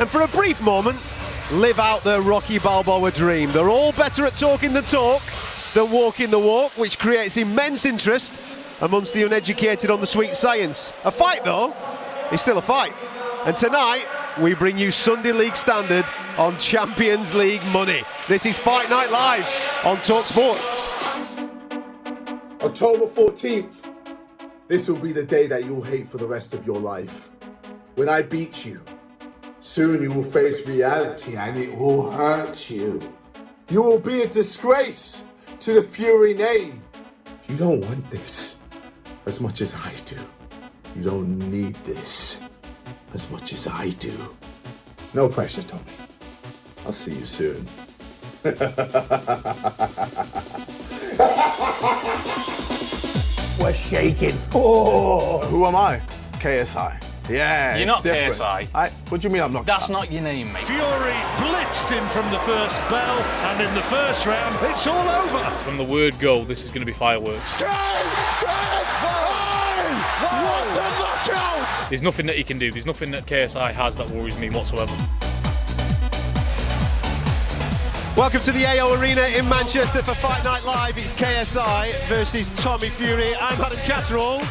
And for a brief moment, live out their Rocky Balboa dream. They're all better at talking the talk than walking the walk, which creates immense interest amongst the uneducated on the sweet science. A fight, though, is still a fight. And tonight, we bring you Sunday League Standard on Champions League money. This is Fight Night Live on talkSPORT. October 14th, this will be the day that you'll hate for the rest of your life. When I beat you, soon you will face reality and it will hurt you. You will be a disgrace to the Fury name. You don't want this as much as I do. You don't need this as much as I do. No pressure, Tommy. I'll see you soon. We're shaking. Oh. Who am I? KSI. Yeah, you're not different. KSI. What do you mean I'm not? That's not your name, mate. Fury blitzed him from the first bell, and in the first round, it's all over. From the word go, this is going to be fireworks. What a knockout! There's nothing that he can do. There's nothing that KSI has that worries me whatsoever. Welcome to the AO Arena in Manchester for Fight Night Live. It's KSI versus Tommy Fury. I'm Adam Catterall.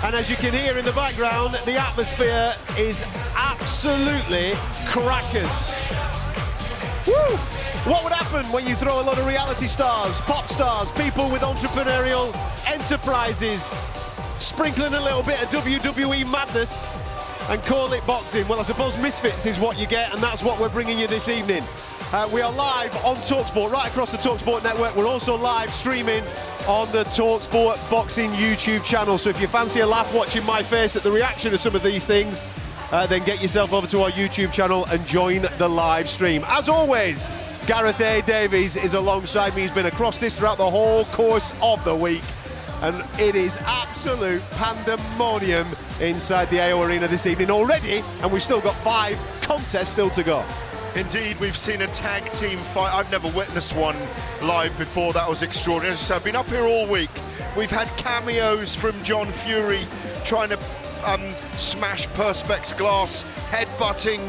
And as you can hear in the background, the atmosphere is absolutely crackers. Woo! What would happen when you throw a lot of reality stars, pop stars, people with entrepreneurial enterprises, sprinkling a little bit of WWE madness and call it boxing? Well, I suppose misfits is what you get, and that's what we're bringing you this evening. We are live on talkSPORT, right across the talkSPORT network. We're also live streaming on the talkSPORT Boxing YouTube channel. So if you fancy a laugh watching my face at the reaction to some of these things, then get yourself over to our YouTube channel and join the live stream. As always, Gareth A. Davies is alongside me. He's been across this throughout the whole course of the week. And it is absolute pandemonium inside the AO Arena this evening already. And we've still got 5 contests still to go. Indeed, we've seen a tag team fight. I've never witnessed one live before. That was extraordinary. As I said, I've been up here all week. We've had cameos from John Fury trying to smash Perspex glass, headbutting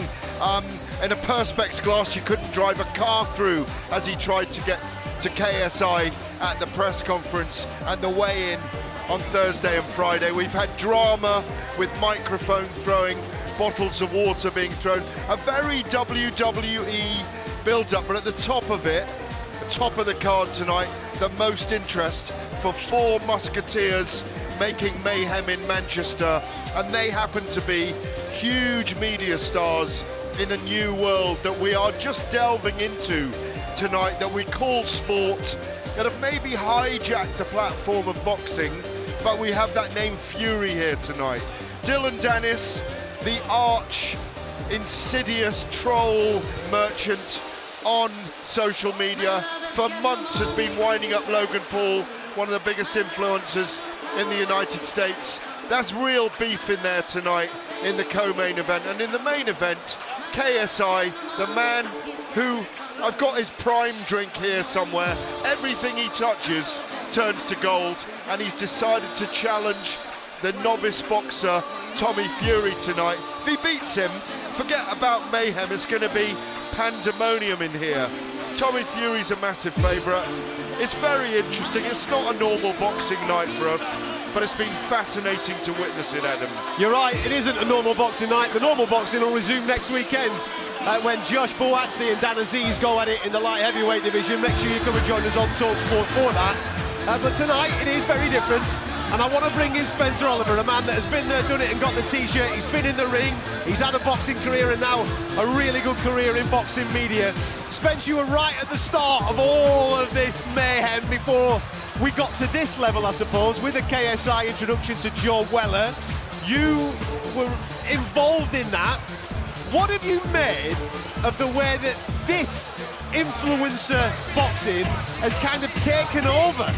in a Perspex glass you couldn't drive a car through as he tried to get to KSI at the press conference and the weigh-in on Thursday and Friday. We've had drama with microphone throwing, bottles of water being thrown, a very WWE build-up, but at the top of it, the top of the card tonight, the most interest for 4 musketeers making mayhem in Manchester, and they happen to be huge media stars in a new world that we are just delving into tonight, that we call sport, that have maybe hijacked the platform of boxing, but we have that name Fury here tonight. Dillon Danis, the arch insidious troll merchant on social media, for months has been winding up Logan Paul, one of the biggest influencers in the United States. That's real beef in there tonight in the co-main event. And in the main event, KSI, the man who, I've got his prime drink here somewhere, everything he touches turns to gold, and he's decided to challenge the novice boxer Tommy Fury tonight. If he beats him, forget about mayhem, it's going to be pandemonium in here. Tommy Fury's a massive favourite. It's very interesting. It's not a normal boxing night for us, but it's been fascinating to witness it, Adam. You're right, it isn't a normal boxing night. The normal boxing will resume next weekend when Josh Boatsi and Dan Aziz go at it in the light heavyweight division. Make sure you come and join us on talkSPORT for that. But tonight it is very different. And I want to bring in Spencer Oliver, a man that has been there, done it and got the t-shirt. He's been in the ring, he's had a boxing career and now a really good career in boxing media. Spence, you were right at the start of all of this mayhem before we got to this level, I suppose, with the KSI introduction to Joe Weller. You were involved in that. What have you made of the way that this influencer boxing has kind of taken over?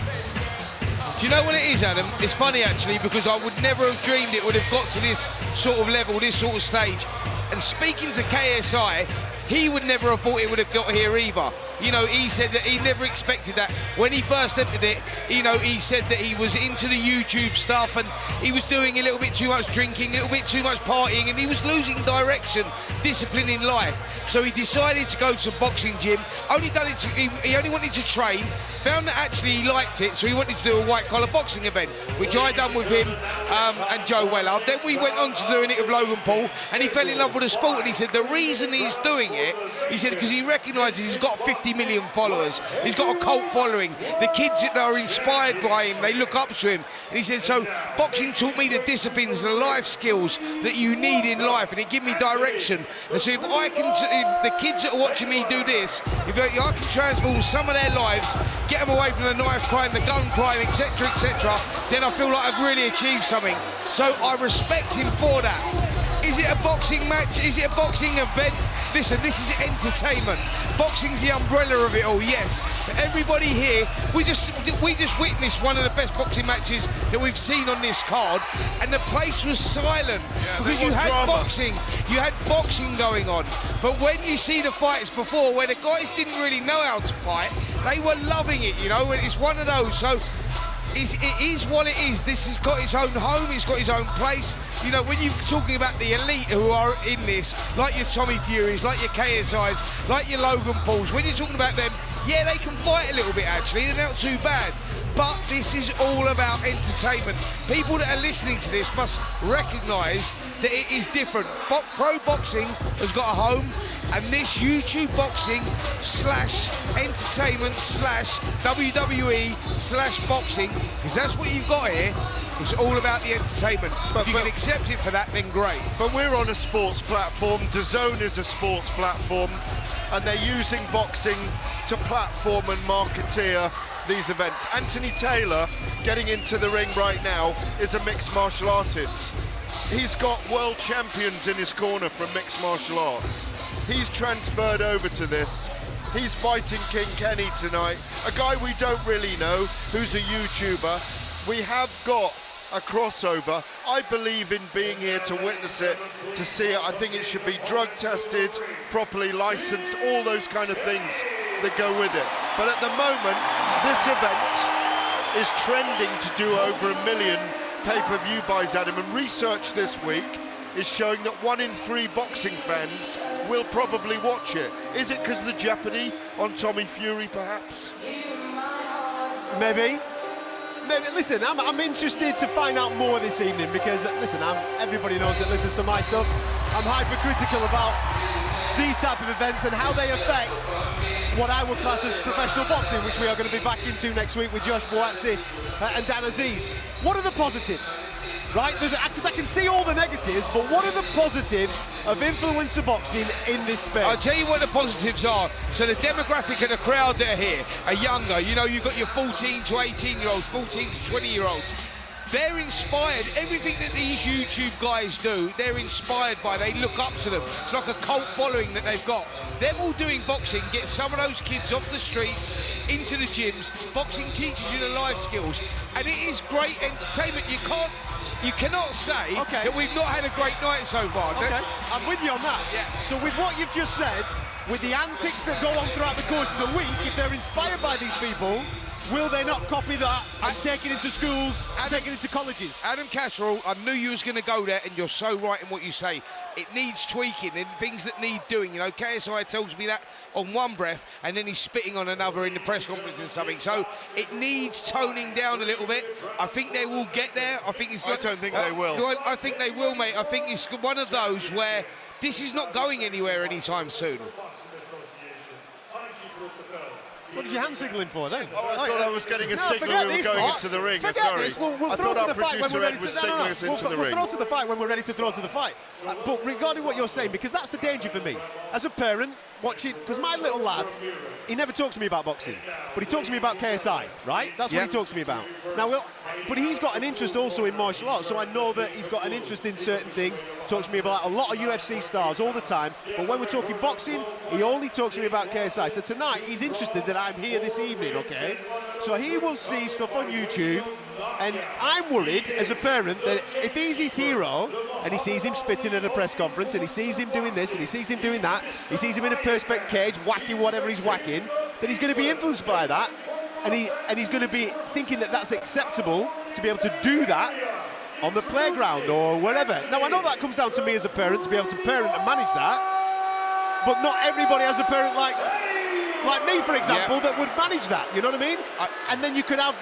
Do you know what it is, Adam? It's funny, actually, because I would never have dreamed it would have got to this sort of level, this sort of stage. And speaking to KSI, he would never have thought it would have got here either. You know, he said that he never expected that. When he first entered it, you know, he said that he was into the YouTube stuff and he was doing a little bit too much drinking, a little bit too much partying, and he was losing direction, discipline in life. So he decided to go to a boxing gym. He only wanted to train, found that actually he liked it, so he wanted to do a white-collar boxing event, which I done with him and Joe Weller. Then we went on to doing it with Logan Paul, and he fell in love with the sport, and he said the reason he's doing it, he said, because he recognises he's got 50 million followers, he's got a cult following, the kids that are inspired by him, they look up to him, and he said, so boxing taught me the disciplines, the life skills that you need in life, and it gave me direction. And so if I can, the kids that are watching me do this, if I can transform some of their lives, get them away from the knife crime, the gun crime, etc., etc., then I feel like I've really achieved something. So I respect him for that. Is it a boxing match? Is it a boxing event? Listen, this is entertainment. Boxing's the umbrella of it all, yes. But everybody here, we just witnessed one of the best boxing matches that we've seen on this card, and the place was silent because you had boxing. You had boxing going on. But when you see the fights before, where the guys didn't really know how to fight, they were loving it, you know, and it's one of those. So it is what it is. This has got its own home, it's got its own place. You know, when you're talking about the elite who are in this, like your Tommy Furies, like your KSIs, like your Logan Pauls, when you're talking about them, yeah, they can fight a little bit actually, they're not too bad. But this is all about entertainment. People that are listening to this must recognise that it is different. Pro boxing has got a home, and this YouTube boxing / entertainment / WWE / boxing, because that's what you've got here. It's all about the entertainment. But if you can accept it for that, then great. But we're on a sports platform. DAZN is a sports platform, and they're using boxing to platform and marketeer these events. Anthony Taylor, getting into the ring right now, is a mixed martial artist. He's got world champions in his corner from mixed martial arts. He's transferred over to this. He's fighting King Kenny tonight, a guy we don't really know, who's a YouTuber. We have got a crossover. I believe in being here to witness it, to see it. I think it should be drug tested, properly licensed, all those kind of things that go with it. But at the moment, this event is trending to do over 1 million pay-per-view buys, Adam, and research this week is showing that 1 in 3 boxing fans will probably watch it. Is it because of the jeopardy on Tommy Fury, perhaps? Maybe. Listen, I'm interested to find out more this evening because, listen, everybody knows that listens to my stuff. I'm hypercritical about these type of events and how they affect what I would class as professional boxing, which we are going to be back into next week with Joyce and Dan Aziz. What are the positives, right? Because I can see all the negatives, but what are the positives of influencer boxing in this space? I'll tell you what the positives are. So the demographic of the crowd that are here are younger. You know, you've got your 14 to 18-year-olds, 14 to 20-year-olds. They're inspired. Everything that these YouTube guys do, they're inspired by. They look up to them. It's like a cult following that they've got. Them all doing boxing, get some of those kids off the streets, into the gyms. Boxing teaches you the life skills. And it is great entertainment. You cannot say that we've not had a great night so far. Okay, I'm with you on that. Yeah. So with what you've just said, with the antics that go on throughout the course of the week, if they're inspired by these people, will they not copy that and take it into schools, take it into colleges? Adam Casserole, I knew you was going to go there, and you're so right in what you say. It needs tweaking and things that need doing. You know, KSI tells me that on one breath, and then he's spitting on another in the press conference and something. So it needs toning down a little bit. I think they will get there. I don't think they will. I think they will, mate. I think it's one of those where this is not going anywhere anytime soon. What did you hand signalling for then? Oh, I thought I was getting a signal we were going into the ring. Forget this. We'll throw to the fight when we're ready to We'll throw to the fight when we're ready to throw to the fight. But regarding what you're saying, because that's the danger for me as a parent watching, because my little lad, he never talks to me about boxing, but he talks to me about KSI, right? That's what he talks to me about. Now, but he's got an interest also in martial arts, so I know that he's got an interest in certain things. Talks to me about a lot of UFC stars all the time, but when we're talking boxing, he only talks to me about KSI. So tonight, he's interested that I'm here this evening, okay? So he will see stuff on YouTube, and I'm worried as a parent that if he's his hero and he sees him spitting at a press conference and he sees him doing this and he sees him doing that, he sees him in a perspex cage whacking whatever he's whacking, that he's going to be influenced by that, and he's going to be thinking that that's acceptable to be able to do that on the playground or wherever. Now, I know that comes down to me as a parent to be able to parent and manage that, but not everybody has a parent like me, for example, that would manage that, you know what I mean? And then you could have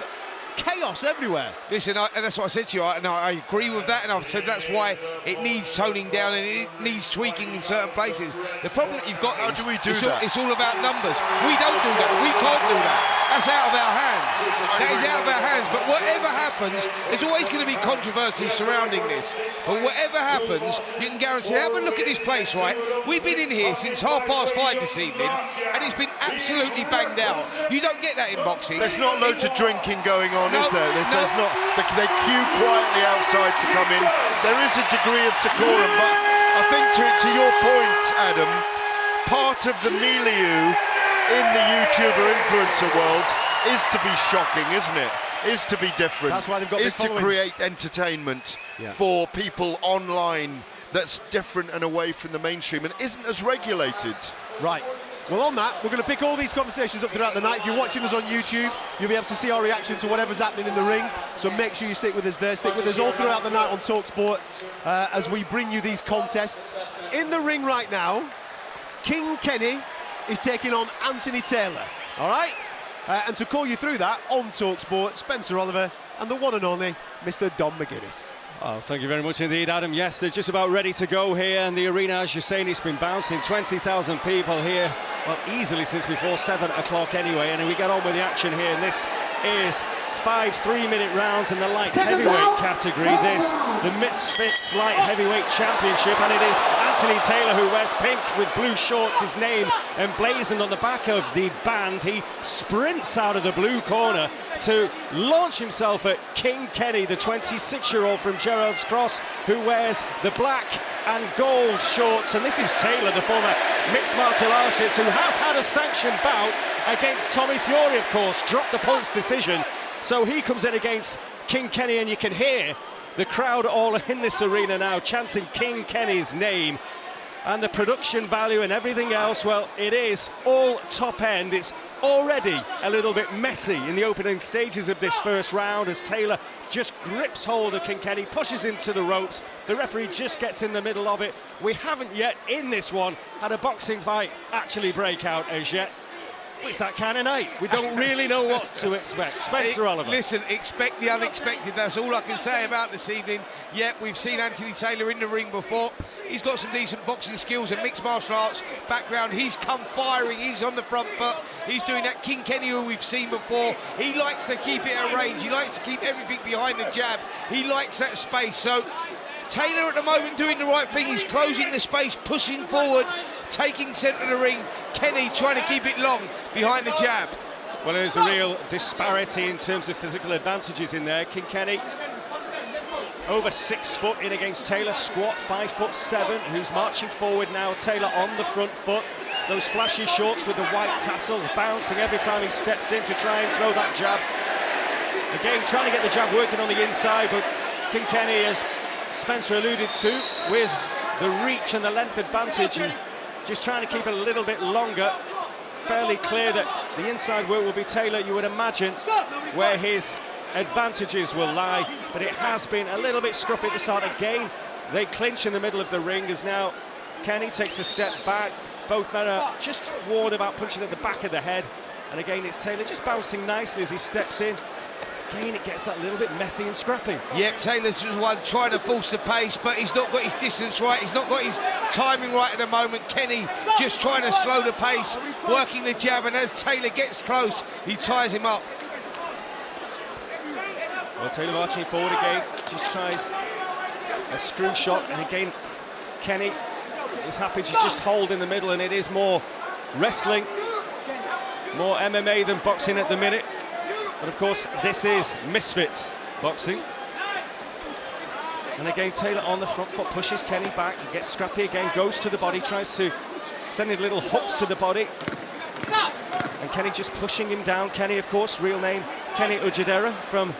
chaos everywhere. Listen, and that's what I said to you, and I agree with that, and I've said that's why it needs toning down and it needs tweaking in certain places. The problem that you've got is it's all about numbers. We don't do that. We can't do that. That's out of our hands. That is out of our hands. But whatever happens, there's always going to be controversy surrounding this. But whatever happens, you can guarantee. Have a look at this place, right? We've been in here since 5:30 this evening, and it's been absolutely banged out. You don't get that in boxing. There's not loads of drinking going on, is there? There's not. They queue quietly outside to come in. There is a degree of decorum, but I think to your point, Adam, part of the milieu in the YouTuber influencer world is to be shocking, isn't it? Is to be different. That's why they've got is to create entertainment for people online that's different and away from the mainstream and isn't as regulated. Right. Well, on that, we're going to pick all these conversations up throughout the night. If you're watching us on YouTube, you'll be able to see our reaction to whatever's happening in the ring. So make sure you stick with us there. Stick with us all throughout the night on talkSPORT as we bring you these contests. In the ring right now, King Kenny is taking on Anthony Taylor. All right? And to call you through that on talkSPORT, Spencer Oliver and the one and only Mr. Don McGuinness. Oh, thank you very much indeed, Adam. Yes, they're just about ready to go here, and the arena, as you're saying, it's been bouncing. 20,000 people here, well, easily since before 7 o'clock anyway, and we get on with the action here, and this is 5 3-minute rounds in the light heavyweight category. This, the Misfits Light Heavyweight Championship, and it is Anthony Taylor who wears pink with blue shorts, his name emblazoned on the back of the band. He sprints out of the blue corner to launch himself at King Kenny, the 26-year-old from Gerrards Cross, who wears the black and gold shorts. And this is Taylor, the former mixed martial artist, who has had a sanctioned bout against Tommy Fury, of course, dropped the points decision. So he comes in against King Kenny, and you can hear the crowd all in this arena now chanting King Kenny's name. And the production value and everything else, well, it is all top end. It's already a little bit messy in the opening stages of this first round as Taylor just grips hold of King Kenny, pushes him to the ropes. The referee just gets in the middle of it. We haven't yet, in this one, had a boxing fight actually break out as yet. It's that kind of night. We don't really know what to expect. Spencer Oliver. Listen, expect the unexpected. That's all I can say about this evening. Yep, we've seen Anthony Taylor in the ring before. He's got some decent boxing skills and mixed martial arts background. He's come firing. He's on the front foot. He's doing that King Kenny who we've seen before. He likes to keep it at range. He likes to keep everything behind the jab. He likes that space. So Taylor at the moment doing the right thing. He's closing the space, pushing forward, taking centre of the ring. Kenny trying to keep it long behind the jab. Well, there's a real disparity in terms of physical advantages in there. King Kenny over 6 foot in against Taylor, squat 5'7", who's marching forward now. Taylor on the front foot. Those flashy shorts with the white tassels bouncing every time he steps in to try and throw that jab. Again, trying to get the jab working on the inside, but King Kenny, as Spencer alluded to, with the reach and the length advantage, and just trying to keep it a little bit longer. Fairly clear that the inside work will be Taylor, you would imagine, where his advantages will lie, but it has been a little bit scruffy at the start. Again, they clinch in the middle of the ring as now Kenny takes a step back. Both men are just warned about punching at the back of the head, and again it's Taylor just bouncing nicely as he steps in. Again, it gets that little bit messy and scrappy. Yep, Taylor's the one trying to force the pace, but he's not got his distance right. He's not got his timing right at the moment. Kenny just trying to slow the pace, working the jab, and as Taylor gets close, he ties him up. Well, Taylor marching forward again, just tries a screw shot, and again, Kenny is happy to just hold in the middle, and it is more wrestling, more MMA than boxing at the minute. But of course, this is Misfits boxing. And again, Taylor on the front foot, pushes Kenny back, he gets scrappy again, goes to the body, tries to send in little hooks to the body. And Kenny just pushing him down. Kenny, of course, real name, Kenny Ujadera, from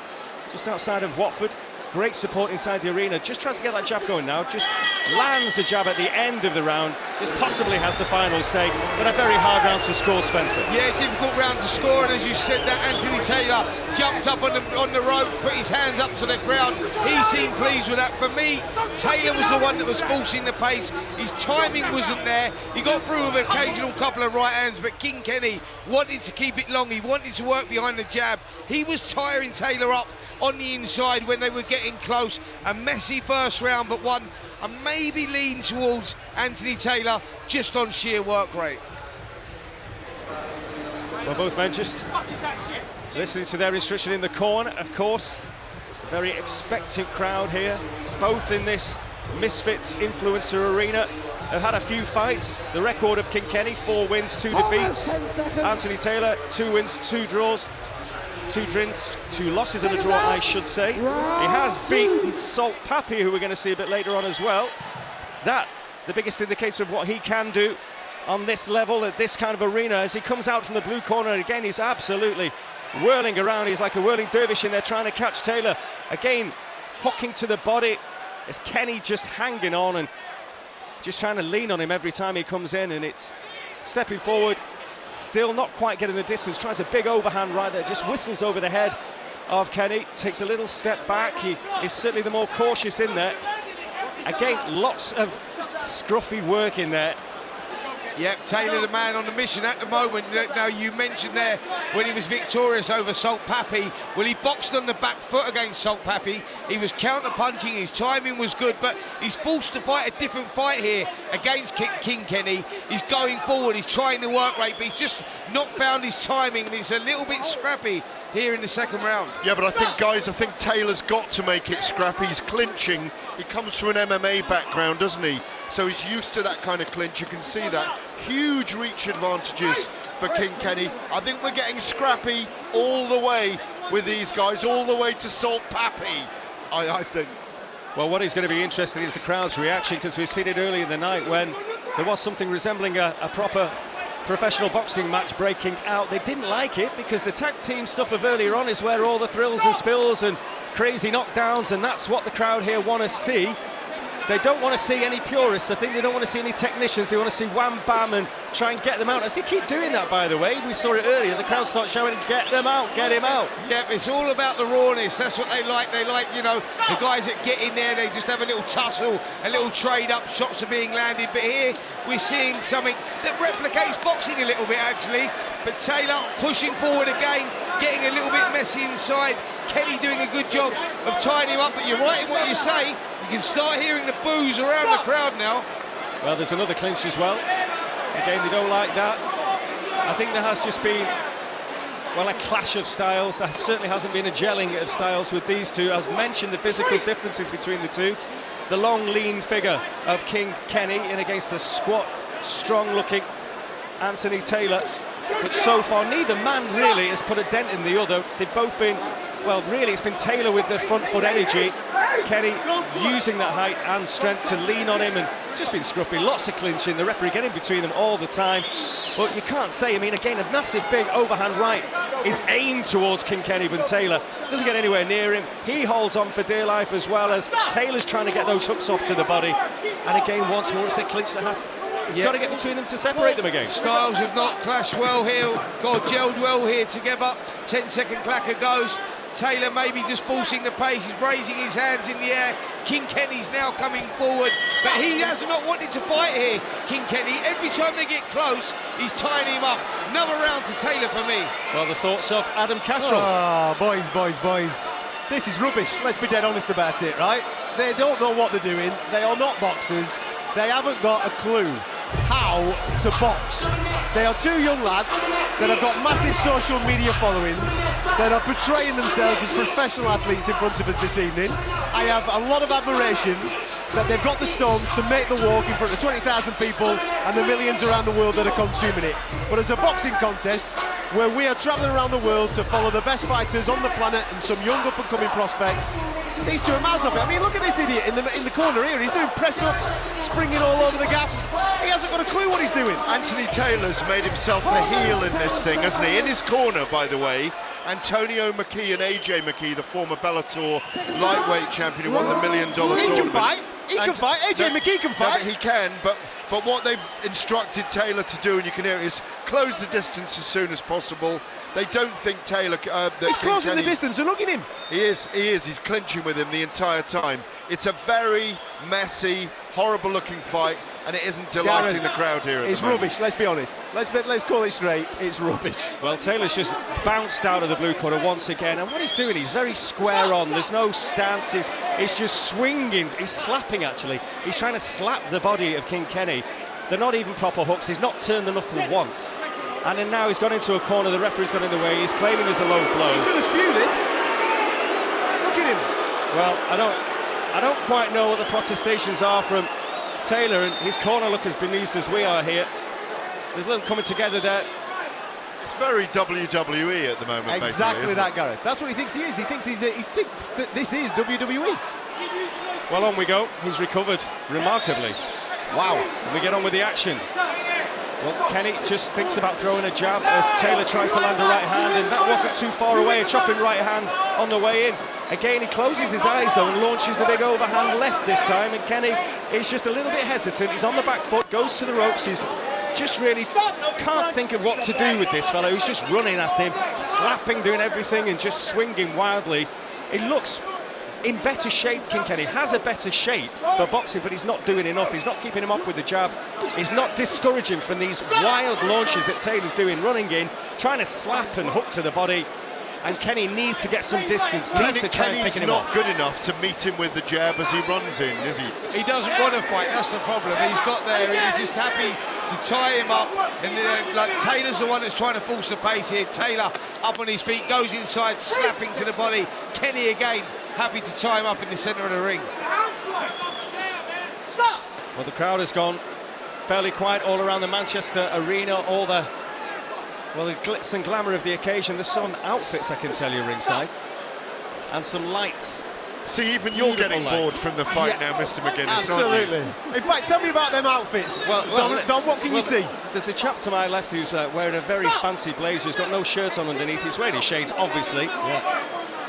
just outside of Watford. great support inside the arena. Just tries to get that jab going now. Just lands the jab at the end of the round. Just possibly has the final say, but a very hard round to score, Spencer. Yeah, difficult round to score, and as you said, that Anthony Taylor jumped up on the rope, put his hands up to the crowd. He seemed pleased with that. For me, Taylor was the one that was forcing the pace. His timing wasn't there. He got through with an occasional couple of right hands, but King Kenny wanted to keep it long. He wanted to work behind the jab. He was tiring Taylor up on the inside when they were getting close. A messy first round, but one I maybe lean towards Anthony Taylor just on sheer work rate. Well, both men just listening to their instruction in the corner, of course. Very expectant crowd here, both in this Misfits influencer arena. Have had a few fights. The record of King Kenny, 4 wins, 2 defeats. Anthony Taylor, 2 wins, 2 draws, 2 drinks, 2 losses and a draw, I should say. He has beaten Salt Pappy, who we're going to see a bit later on as well. That, the biggest indicator of what he can do on this level, at this kind of arena, as he comes out from the blue corner. Again, he's absolutely whirling around. He's like a whirling dervish in there trying to catch Taylor. Again, hooking to the body. As Kenny just hanging on and just trying to lean on him every time he comes in, and it's stepping forward, still not quite getting the distance, tries a big overhand right there, just whistles over the head of Kenny, takes a little step back. He is certainly the more cautious in there. Again, lots of scruffy work in there. Yep, Taylor the man on the mission at the moment. Now, you mentioned there when he was victorious over Salt Pappy, well, he boxed on the back foot against Salt Pappy. He was counter-punching, his timing was good, but he's forced to fight a different fight here against King Kenny. He's going forward, he's trying to work rate, but he's just not found his timing, and it's a little bit scrappy here in the second round. Yeah, but I think, guys, I think Taylor's got to make it scrappy. He's clinching. He comes from an MMA background, doesn't he? So he's used to that kind of clinch. You can see that. Huge reach advantages for King Kenny. I think we're getting scrappy all the way with these guys, all the way to Salt Pappy, I think. Well, what is going to be interesting is the crowd's reaction, because we've seen it earlier in the night when there was something resembling a proper professional boxing match breaking out. They didn't like it because the tag team stuff of earlier on is where all the thrills and spills and crazy knockdowns, and that's what the crowd here want to see. They don't want to see any purists. I think they don't want to see any technicians. They want to see wham bam and try and get them out. As they keep doing that, by the way, we saw it earlier. The crowd starts shouting, "Get them out, get him out." Yep, it's all about the rawness. That's what they like. They like, you know, the guys that get in there, they just have a little tussle, a little trade up, shots are being landed. But here we're seeing something that replicates boxing a little bit, actually. But Taylor pushing forward again, getting a little bit messy inside. Kenny doing a good job of tying him up, but you're right in what you say. You can start hearing the boos around the crowd now. Well, there's another clinch as well. Again, they don't like that. I think there has just been, well, a clash of styles. There certainly hasn't been a gelling of styles with these two. As mentioned, the physical differences between the two. The long, lean figure of King Kenny in against the squat, strong-looking Anthony Taylor. But so far, neither man really has put a dent in the other. They've both been, well, really, it's been Taylor with the front foot energy. Kenny using that height and strength to lean on him, and it's just been scruffy. Lots of clinching, the referee getting between them all the time. But you can't say, I mean, again, a massive big overhand right is aimed towards King Kenny, but Taylor doesn't get anywhere near him. He holds on for dear life, as well as Taylor's trying to get those hooks off to the body. And again, once more, it's a clinch that has... He's got to get between them to separate them again. Styles have not clashed well here, got gelled well here together. 10-second clacker goes. Taylor maybe just forcing the pace, he's raising his hands in the air. King Kenny's now coming forward, but he has not wanted to fight here, King Kenny. Every time they get close, he's tying him up. Another round to Taylor for me. Well, the thoughts of Adam Cattrall. Oh, boys. This is rubbish. Let's be dead honest about it, right? They don't know what they're doing. They are not boxers. They haven't got a clue how to box. They are two young lads that have got massive social media followings, that are portraying themselves as professional athletes in front of us this evening. I have a lot of admiration that they've got the stones to make the walk in front of 20,000 people and the millions around the world that are consuming it. But as a boxing contest, where we are travelling around the world to follow the best fighters on the planet and some young up-and-coming prospects, these two are miles off it. I mean, look at this idiot in the corner here. He's doing press-ups, springing all over the gap. He hasn't got a clue what he's doing. Anthony Taylor's made himself a heel in this thing, hasn't he? In his corner, by the way, Antonio McKee and AJ McKee, the former Bellator lightweight champion who won the $1 million tournament. He can fight. He can fight. AJ McKee can fight. He can, but what they've instructed Taylor to do, and you can hear it, is close the distance as soon as possible. They don't think Taylor... He's closing the distance, and look at him. He is. He's clinching with him the entire time. It's a very messy, horrible-looking fight, and it isn't delighting the crowd here at It's the moment. rubbish, let's be honest. Let's call it straight, it's rubbish. Well, Taylor's just bounced out of the blue corner once again, and what he's doing, he's very square on, there's no stance, he's just swinging, he's slapping actually. He's trying to slap the body of King Kenny. They're not even proper hooks, he's not turned the knuckle once. And then now he's gone into a corner, the referee's got in the way, he's claiming there's a low blow. He's going to spew this. Look at him. Well, I don't quite know what the protestations are from Taylor, and his corner look as bemused as we are here. There's a little coming together there. It's very WWE at the moment. Exactly that, Gareth. That's what he thinks he is. He thinks he thinks that this is WWE. Well, on we go. He's recovered remarkably. Wow. And we get on with the action. Well, Kenny just thinks about throwing a jab as Taylor tries to land a right hand, and that wasn't too far away. A chopping right hand on the way in. Again, he closes his eyes though and launches the big overhand left this time, and Kenny is just a little bit hesitant. He's on the back foot, goes to the ropes. He's just really can't think of what to do with this fellow. He's just running at him, slapping, doing everything, and just swinging wildly. He looks in better shape, King Kenny has a better shape for boxing, but he's not doing enough. He's not keeping him off with the jab. He's not discouraging from these wild launches that Taylor's doing, running in, trying to slap and hook to the body. And Kenny needs to get some distance, needs to try and pick him off. Kenny's not good enough to meet him with the jab as he runs in, is he? He doesn't want to fight, that's the problem. He's got there, he's just happy to tie him up. And like Taylor's the one that's trying to force the pace here. Taylor up on his feet, goes inside, slapping to the body. Kenny again, happy to tie him up in the centre of the ring. Well, the crowd has gone fairly quiet all around the Manchester arena, all the glitz and glamour of the occasion. There's some outfits, I can tell you, ringside, and some lights. See, even you're getting bored from the fight now, Mr. McGuinness. Absolutely. In fact, tell me about them outfits. Don, what can you see? There's a chap to my left who's wearing a very fancy blazer. He's got no shirt on underneath. He's wearing his shades, obviously.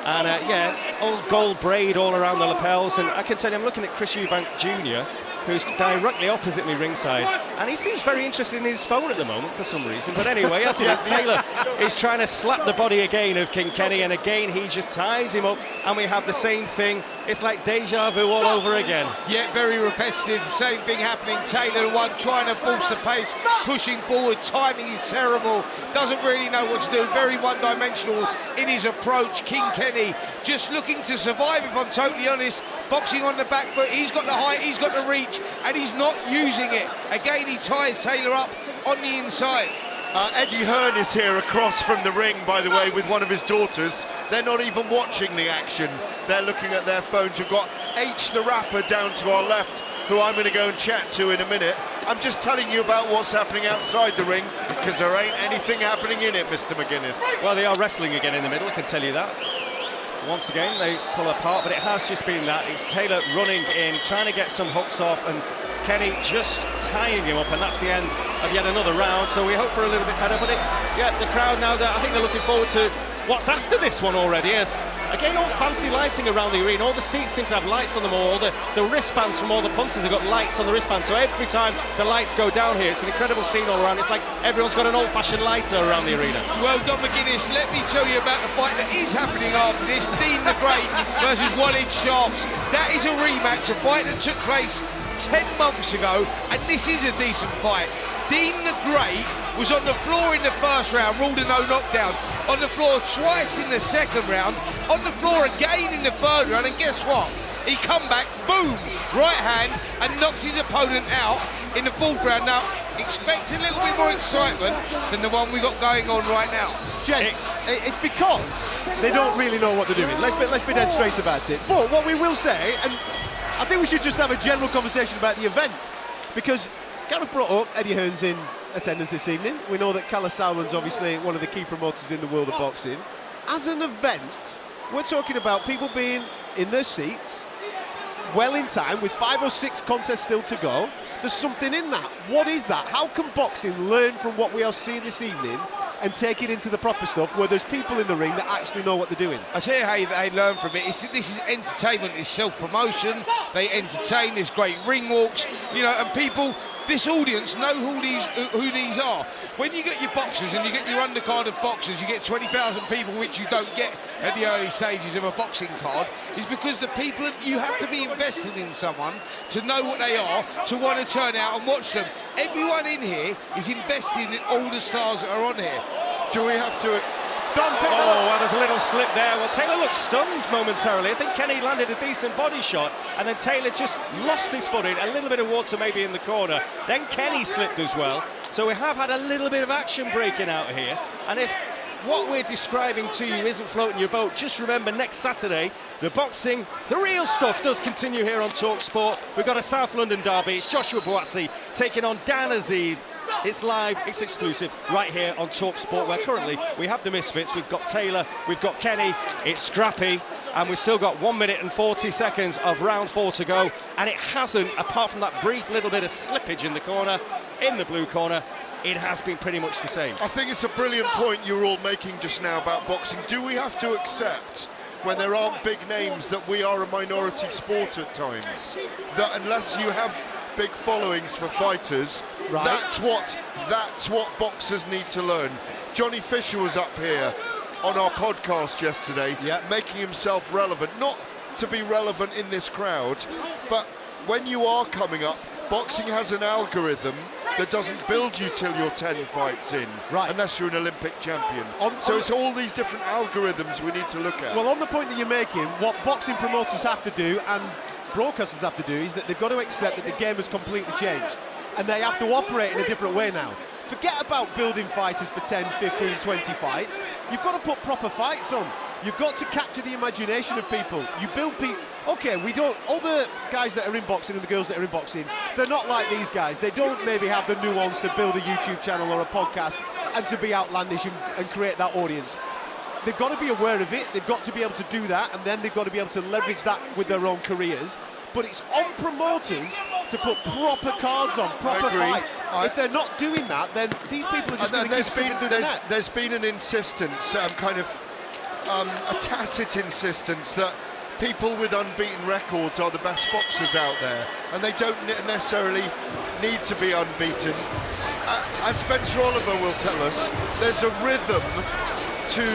And all gold braid all around the lapels. And I can tell you, I'm looking at Chris Eubank Jr, who's directly opposite me ringside, and he seems very interested in his phone at the moment for some reason. But anyway, as he is, Taylor is trying to slap the body again of King Kenny, and again he just ties him up, and we have the same thing. It's like deja vu all over again. Yeah, very repetitive, the same thing happening. Taylor, the one trying to force the pace, pushing forward, timing is terrible, doesn't really know what to do, very one-dimensional in his approach. King Kenny just looking to survive, if I'm totally honest, boxing on the back foot. He's got the height, he's got the reach, and he's not using it. Again, he ties Taylor up on the inside. Eddie Hearn is here across from the ring, by the way, with one of his daughters. They're not even watching the action. They're looking at their phones. We've got H the rapper down to our left, who I'm going to go and chat to in a minute. I'm just telling you about what's happening outside the ring, because there ain't anything happening in it, Mr. McGuinness. Well, they are wrestling again in the middle, I can tell you that. Once again, they pull apart, but it has just been that. It's Taylor running in, trying to get some hooks off, and Kenny just tying him up, and that's the end of yet another round. So we hope for a little bit better, but the crowd now, I think they're looking forward to what's after this one already. Yes, again, all fancy lighting around the arena. All the seats seem to have lights on them all. The wristbands from all the punters have got lights on the wristband, so every time the lights go down here, it's an incredible scene all around. It's like everyone's got an old-fashioned lighter around the arena. Well, Don McGuinness, let me tell you about the fight that is happening after this. Dean the Great versus Walid Sharks. That is a rematch, a fight that took place 10 months ago, and this is a decent fight. Dean the Great was on the floor in the first round, ruled a no knockdown. On the floor twice in the second round, on the floor again in the third round, and guess what? He come back, boom, right hand, and knocked his opponent out in the fourth round. Now, expect a little bit more excitement than the one we got going on right now. Gents, it's because they don't really know what they're doing. Let's be dead straight about it. But what we will say, and I think we should just have a general conversation about the event, because Gareth brought up Eddie Hearn's in attendance this evening. We know that Kalas Sauerland's obviously one of the key promoters in the world of boxing. As an event, we're talking about people being in their seats, well in time, with 5 or 6 contests still to go. There's something in that. What is that? How can boxing learn from what we are seeing this evening and take it into the proper stuff where there's people in the ring that actually know what they're doing. I tell you how they learn from it. This is entertainment, it's self-promotion. They entertain, there's great ring walks, you know, and people, this audience know who these are. When you get your boxers and you get your undercard of boxers, you get 20,000 people, which you don't get at the early stages of a boxing card, is because the people, you have to be invested in someone to know what they are, to want to turn out and watch them. Everyone in here is invested in all the stars that are on here. Do we have to... well, there's a little slip there. Well, Taylor looked stunned momentarily. I think Kenny landed a decent body shot, and then Taylor just lost his footing. A little bit of water maybe in the corner. Then Kenny slipped as well. So we have had a little bit of action breaking out here. And if what we're describing to you isn't floating your boat, just remember next Saturday, the boxing, the real stuff does continue here on talkSPORT. We've got a South London derby. It's Joshua Buatsi taking on Dan Azeez. It's live, it's exclusive, right here on talkSPORT, where currently we have the misfits. We've got Taylor, we've got Kenny, it's scrappy, and we've still got 1 minute and 40 seconds of round 4 to go, and it hasn't, apart from that brief little bit of slippage in the corner, in the blue corner, it has been pretty much the same. I think it's a brilliant point you were all making just now about boxing. Do we have to accept, when there aren't big names, that we are a minority sport at times? That unless you have big followings for fighters, right, that's what boxers need to learn. Johnny Fisher was up here on our podcast yesterday, making himself relevant, not to be relevant in this crowd, but when you are coming up, boxing has an algorithm that doesn't build you till you're 10 fights in, unless you're an Olympic champion. So it's all these different algorithms we need to look at. Well, on the point that you're making, what boxing promoters have to do, and broadcasters have to do, is that they've got to accept that the game has completely changed and they have to operate in a different way now. Forget about building fighters for 10, 15, 20 fights. You've got to put proper fights on. You've got to capture the imagination of people. You build people. Okay, we don't, all the guys that are in boxing and the girls that are in boxing, they're not like these guys. They don't maybe have the nuance to build a YouTube channel or a podcast and to be outlandish and create that audience. They've got to be aware of it, they've got to be able to do that, and then they've got to be able to leverage that with their own careers. But it's on promoters to put proper cards on, proper fights. If they're not doing that, then these people are just going to keep sticking through the net. There's been an insistence, kind of a tacit insistence that people with unbeaten records are the best boxers out there, and they don't necessarily need to be unbeaten. As Spencer Oliver will tell us, there's a rhythm to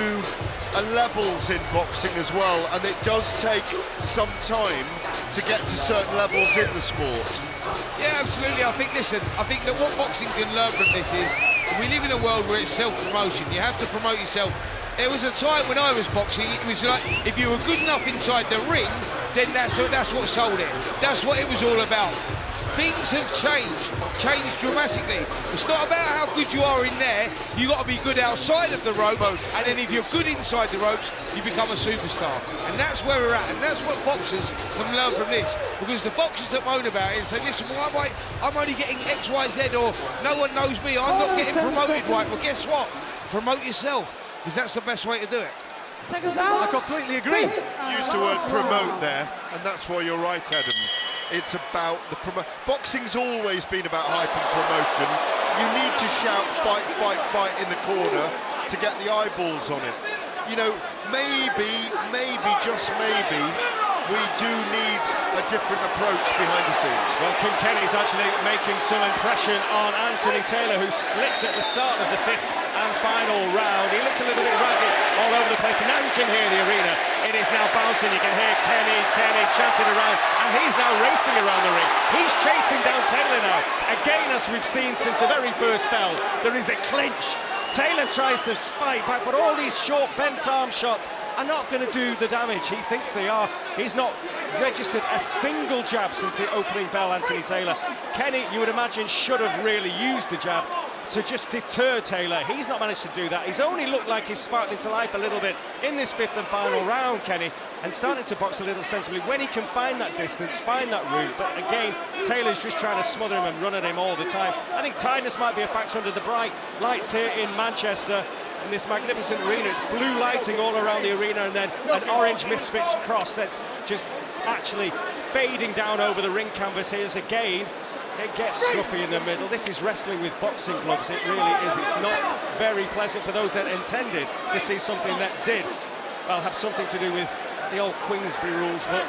levels in boxing as well, and it does take some time to get to certain levels in the sport. Yeah, absolutely. I think that what boxing can learn from this is we live in a world where it's self-promotion. You have to promote yourself. There was a time when I was boxing, it was like, if you were good enough inside the ring, then that's what sold it. That's what it was all about. Things have changed dramatically. It's not about how good you are in there, you got to be good outside of the ropes, and then if you're good inside the ropes, you become a superstar. And that's where we're at, and that's what boxers can learn from this. Because the boxers that moan about it and say, listen, well, I'm only getting X, Y, Z, or no one knows me, I'm not getting promoted right. Well, guess what? Promote yourself, because that's the best way to do it. I completely agree. Used the word promote there, and that's why you're right, Adam. It's about the boxing's always been about hype and promotion. You need to shout fight, fight, fight in the corner to get the eyeballs on it. You know, maybe, just maybe, we do need a different approach behind the scenes. Well, Kim Kenny's actually making some impression on Anthony Taylor, who slipped at the start of the 5th and final round. He looks a little bit ragged all over the place, and now you can hear the arena. It is now bouncing. You can hear Kenny chanting around, and he's now racing around the ring. He's chasing down Taylor now. Again, as we've seen since the very first bell, there is a clinch. Taylor tries to fight back, but all these short bent arm shots are not going to do the damage he thinks they are. He's not registered a single jab since the opening bell, Anthony Taylor. Kenny, you would imagine, should have really used the jab to just deter Taylor. He's not managed to do that. He's only looked like he's sparked into life a little bit in this 5th and final round, Kenny, and starting to box a little sensibly when he can find that distance, find that route. But again, Taylor's just trying to smother him and run at him all the time. I think tiredness might be a factor under the bright lights here in Manchester. In this magnificent arena, it's blue lighting all around the arena, and then an orange Misfits cross that's just actually fading down over the ring canvas here. Again, it gets scuffy in the middle. This is wrestling with boxing gloves. It really is. It's not very pleasant for those that intended to see something that did, well, have something to do with the old Queensberry rules. But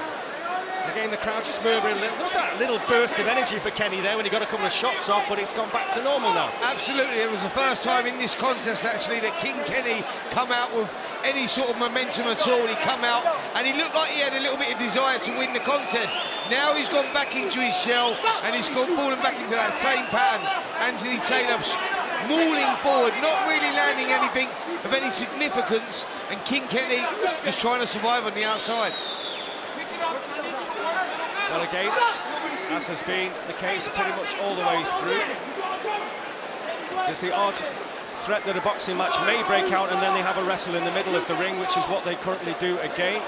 again, the crowd just murmuring a little. There was that little burst of energy for Kenny there when he got a couple of shots off, but it's gone back to normal now. Absolutely. It was the first time in this contest, actually, that King Kenny come out with any sort of momentum at all. He come out and he looked like he had a little bit of desire to win the contest. Now he's gone back into his shell and he's fallen back into that same pattern. Anthony Taylor mauling forward, not really landing anything of any significance, and King Kenny just trying to survive on the outside. Well, again, as has been the case pretty much all the way through, there's the odd threat that a boxing match may break out and then they have a wrestle in the middle of the ring, which is what they currently do again.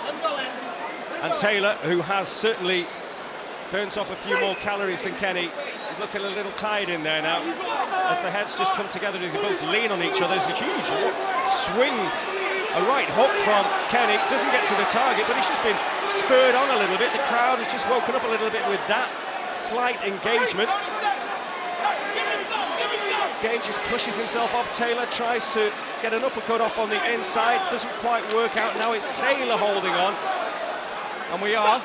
And Taylor, who has certainly burnt off a few more calories than Kenny, is looking a little tired in there now as the heads just come together as they both lean on each other. There's a huge swing, a right hook from Kenny, doesn't get to the target, but he's just been spurred on a little bit. The crowd has just woken up a little bit with that slight engagement. Again, just pushes himself off Taylor, tries to get an uppercut off on the inside, doesn't quite work out. Now it's Taylor holding on, and we are,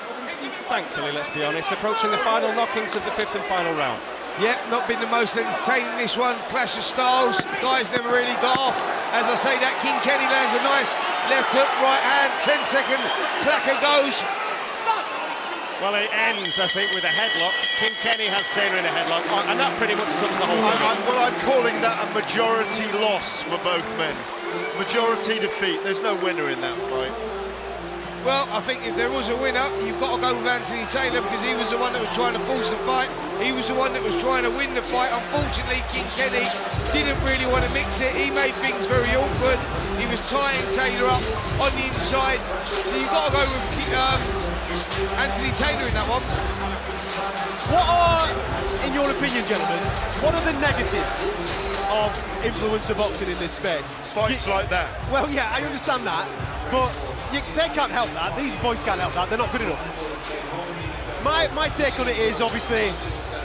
thankfully, let's be honest, approaching the final knockings of the 5th and final round. Yeah, not been the most entertaining, this one. Clash of styles, guys never really got off. As I say that, King Kenny lands a nice left hook, right hand, 10-second clacker goes. Well, it ends, I think, with a headlock. King Kenny has Taylor in a headlock, and that pretty much sums the whole thing. Well, I'm calling that a majority loss for both men. Majority defeat. There's no winner in that fight. Well, I think if there was a winner, you've got to go with Anthony Taylor, because he was the one that was trying to force the fight. He was the one that was trying to win the fight. Unfortunately, King Kenny didn't really want to mix it. He made things very awkward. He was tying Taylor up on the inside. So you've got to go with Anthony Taylor in that one. What are, in your opinion, gentlemen, what are the negatives of influencer boxing in this space? Fights like that. Well, yeah, I understand that, but they can't help that. These boys can't help that. They're not good enough. My take on it is, obviously,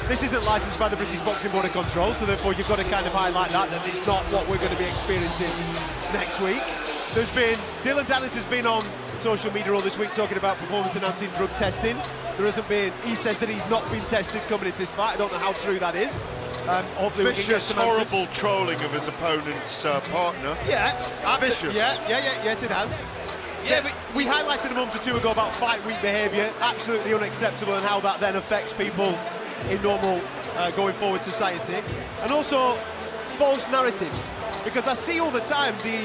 this isn't licensed by the British Boxing Board of Control, so therefore you've got to kind of highlight that it's not what we're going to be experiencing next week. There's been, Dillon Danis has been on social media all this week talking about performance-enhancing drug testing. There hasn't been, he says that he's not been tested coming into this fight. I don't know how true that is. Hopefully Vicious, horrible trolling of his opponent's partner. Yeah. Vicious. Yes it has. Yeah, but we highlighted a month or two ago about fight week behaviour, absolutely unacceptable, and how that then affects people in normal going forward society. And also false narratives, because I see all the time the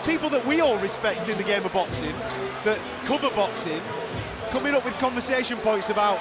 people that we all respect in the game of boxing, that cover boxing, coming up with conversation points about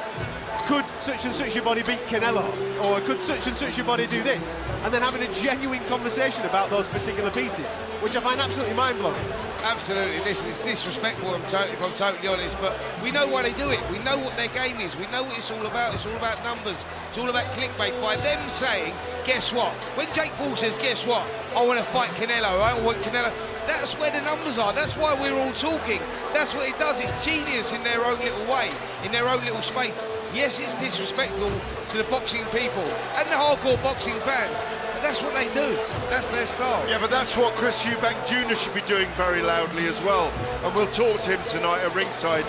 could such and such your body beat Canelo, or could such and such your body do this, and then having a genuine conversation about those particular pieces, which I find absolutely mind-blowing. Absolutely, listen, it's disrespectful if I'm totally honest, but we know why they do it. We know what their game is. We know what it's all about. It's all about numbers. It's all about clickbait. By them saying, guess what? When Jake Paul says, guess what? I want to fight Canelo. I want Canelo. That's where the numbers are. That's why we're all talking. That's what it does. It's genius in their own little way, in their own little space. Yes, it's disrespectful to the boxing people and the hardcore boxing fans, but that's what they do. That's their style. Yeah, but that's what Chris Eubank Jr should be doing very loudly as well. And we'll talk to him tonight at ringside.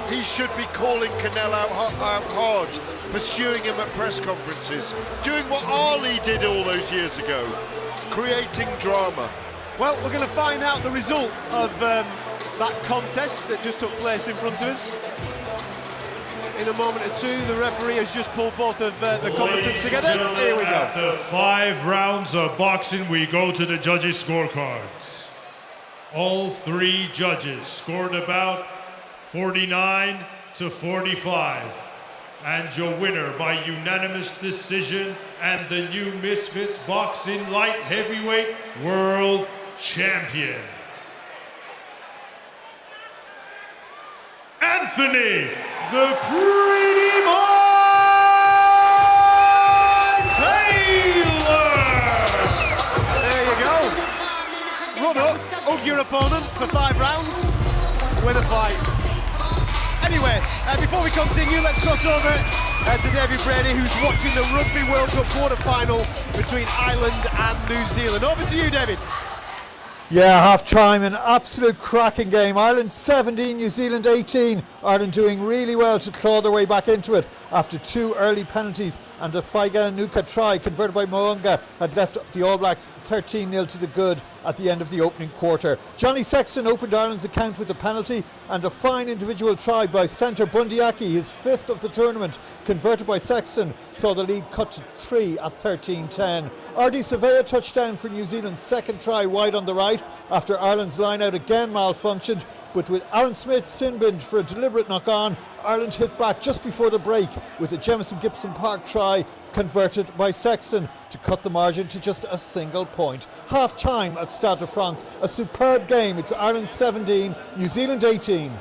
He should be calling Canelo out hard, pursuing him at press conferences, doing what Ali did all those years ago, creating drama. Well, we're going to find out the result of that contest that just took place in front of us. In a moment or two, the referee has just pulled both of the combatants together. Here we go. After 5 rounds of boxing, we go to the judges' scorecards. All 3 judges scored about 49 to 45. And your winner by unanimous decision and the new Misfits Boxing Light Heavyweight World Champion, Anthony the Pretty Boy Taylor! There you go. Run up, hug your opponent for 5 rounds, win a fight. Anyway, before we continue, let's cross over to David Brady, who's watching the Rugby World Cup quarter-final between Ireland and New Zealand. Over to you, David. Yeah, half-time, an absolute cracking game. Ireland 17, New Zealand 18. Ireland doing really well to claw their way back into it after 2 early penalties, and a Faiganuka try converted by Mo'unga had left the All Blacks 13-0 to the good at the end of the opening quarter. Johnny Sexton opened Ireland's account with a penalty, and a fine individual try by centre Bundyaki, his 5th of the tournament, converted by Sexton, saw the lead cut to 3 at 13-10. Ardi Savea touchdown for New Zealand's 2nd try wide on the right after Ireland's line-out again malfunctioned, but with Aaron Smith sin-binned for a deliberate knock-on, Ireland hit back just before the break with a Jamison Gibson Park try converted by Sexton to cut the margin to just a single point. Half-time at Stade de France, a superb game. It's Ireland 17, New Zealand 18.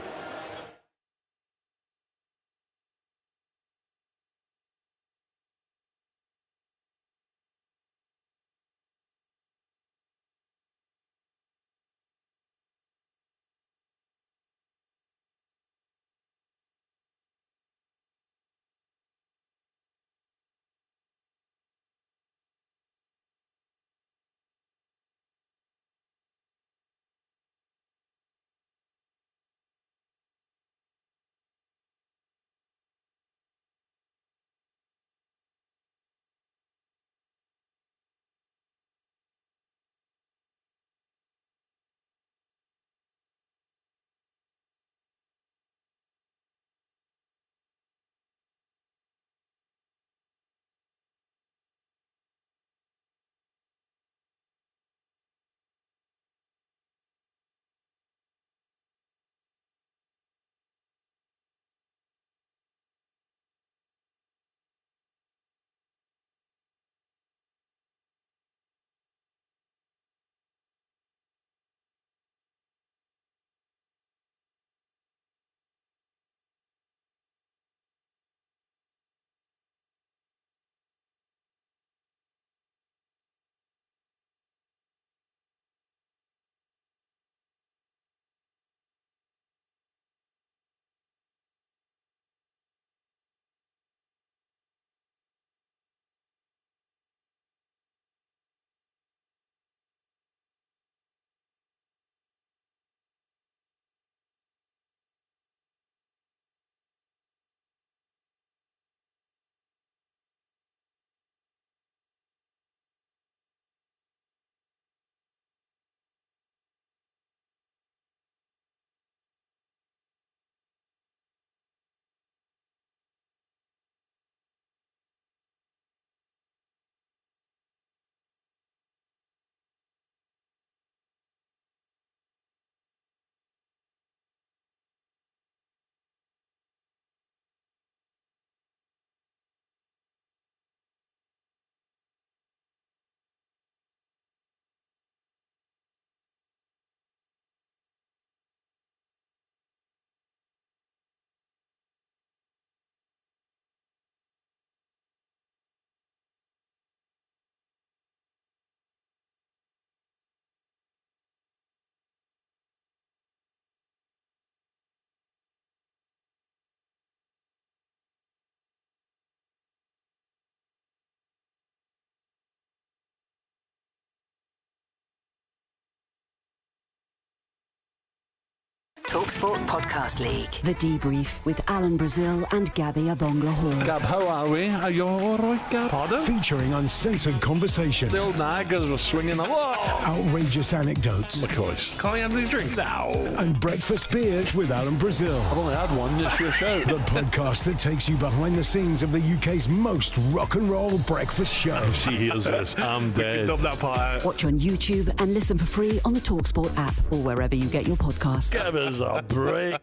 talkSPORT Podcast League. The Debrief with Alan Brazil and Gabby Abongla Hall. Gab, how are we? Are you all right, Gab? Pardon? Featuring uncensored conversation. The old naggers were swinging the outrageous anecdotes. Of course. Can't you have these drinks? No. And breakfast beers with Alan Brazil. I've only had one, it's your show. The podcast that takes you behind the scenes of the UK's most rock and roll breakfast show. If she hears this, I'm dead. Up that pie. Watch on YouTube and listen for free on the talkSPORT app or wherever you get your podcasts. Give us a break.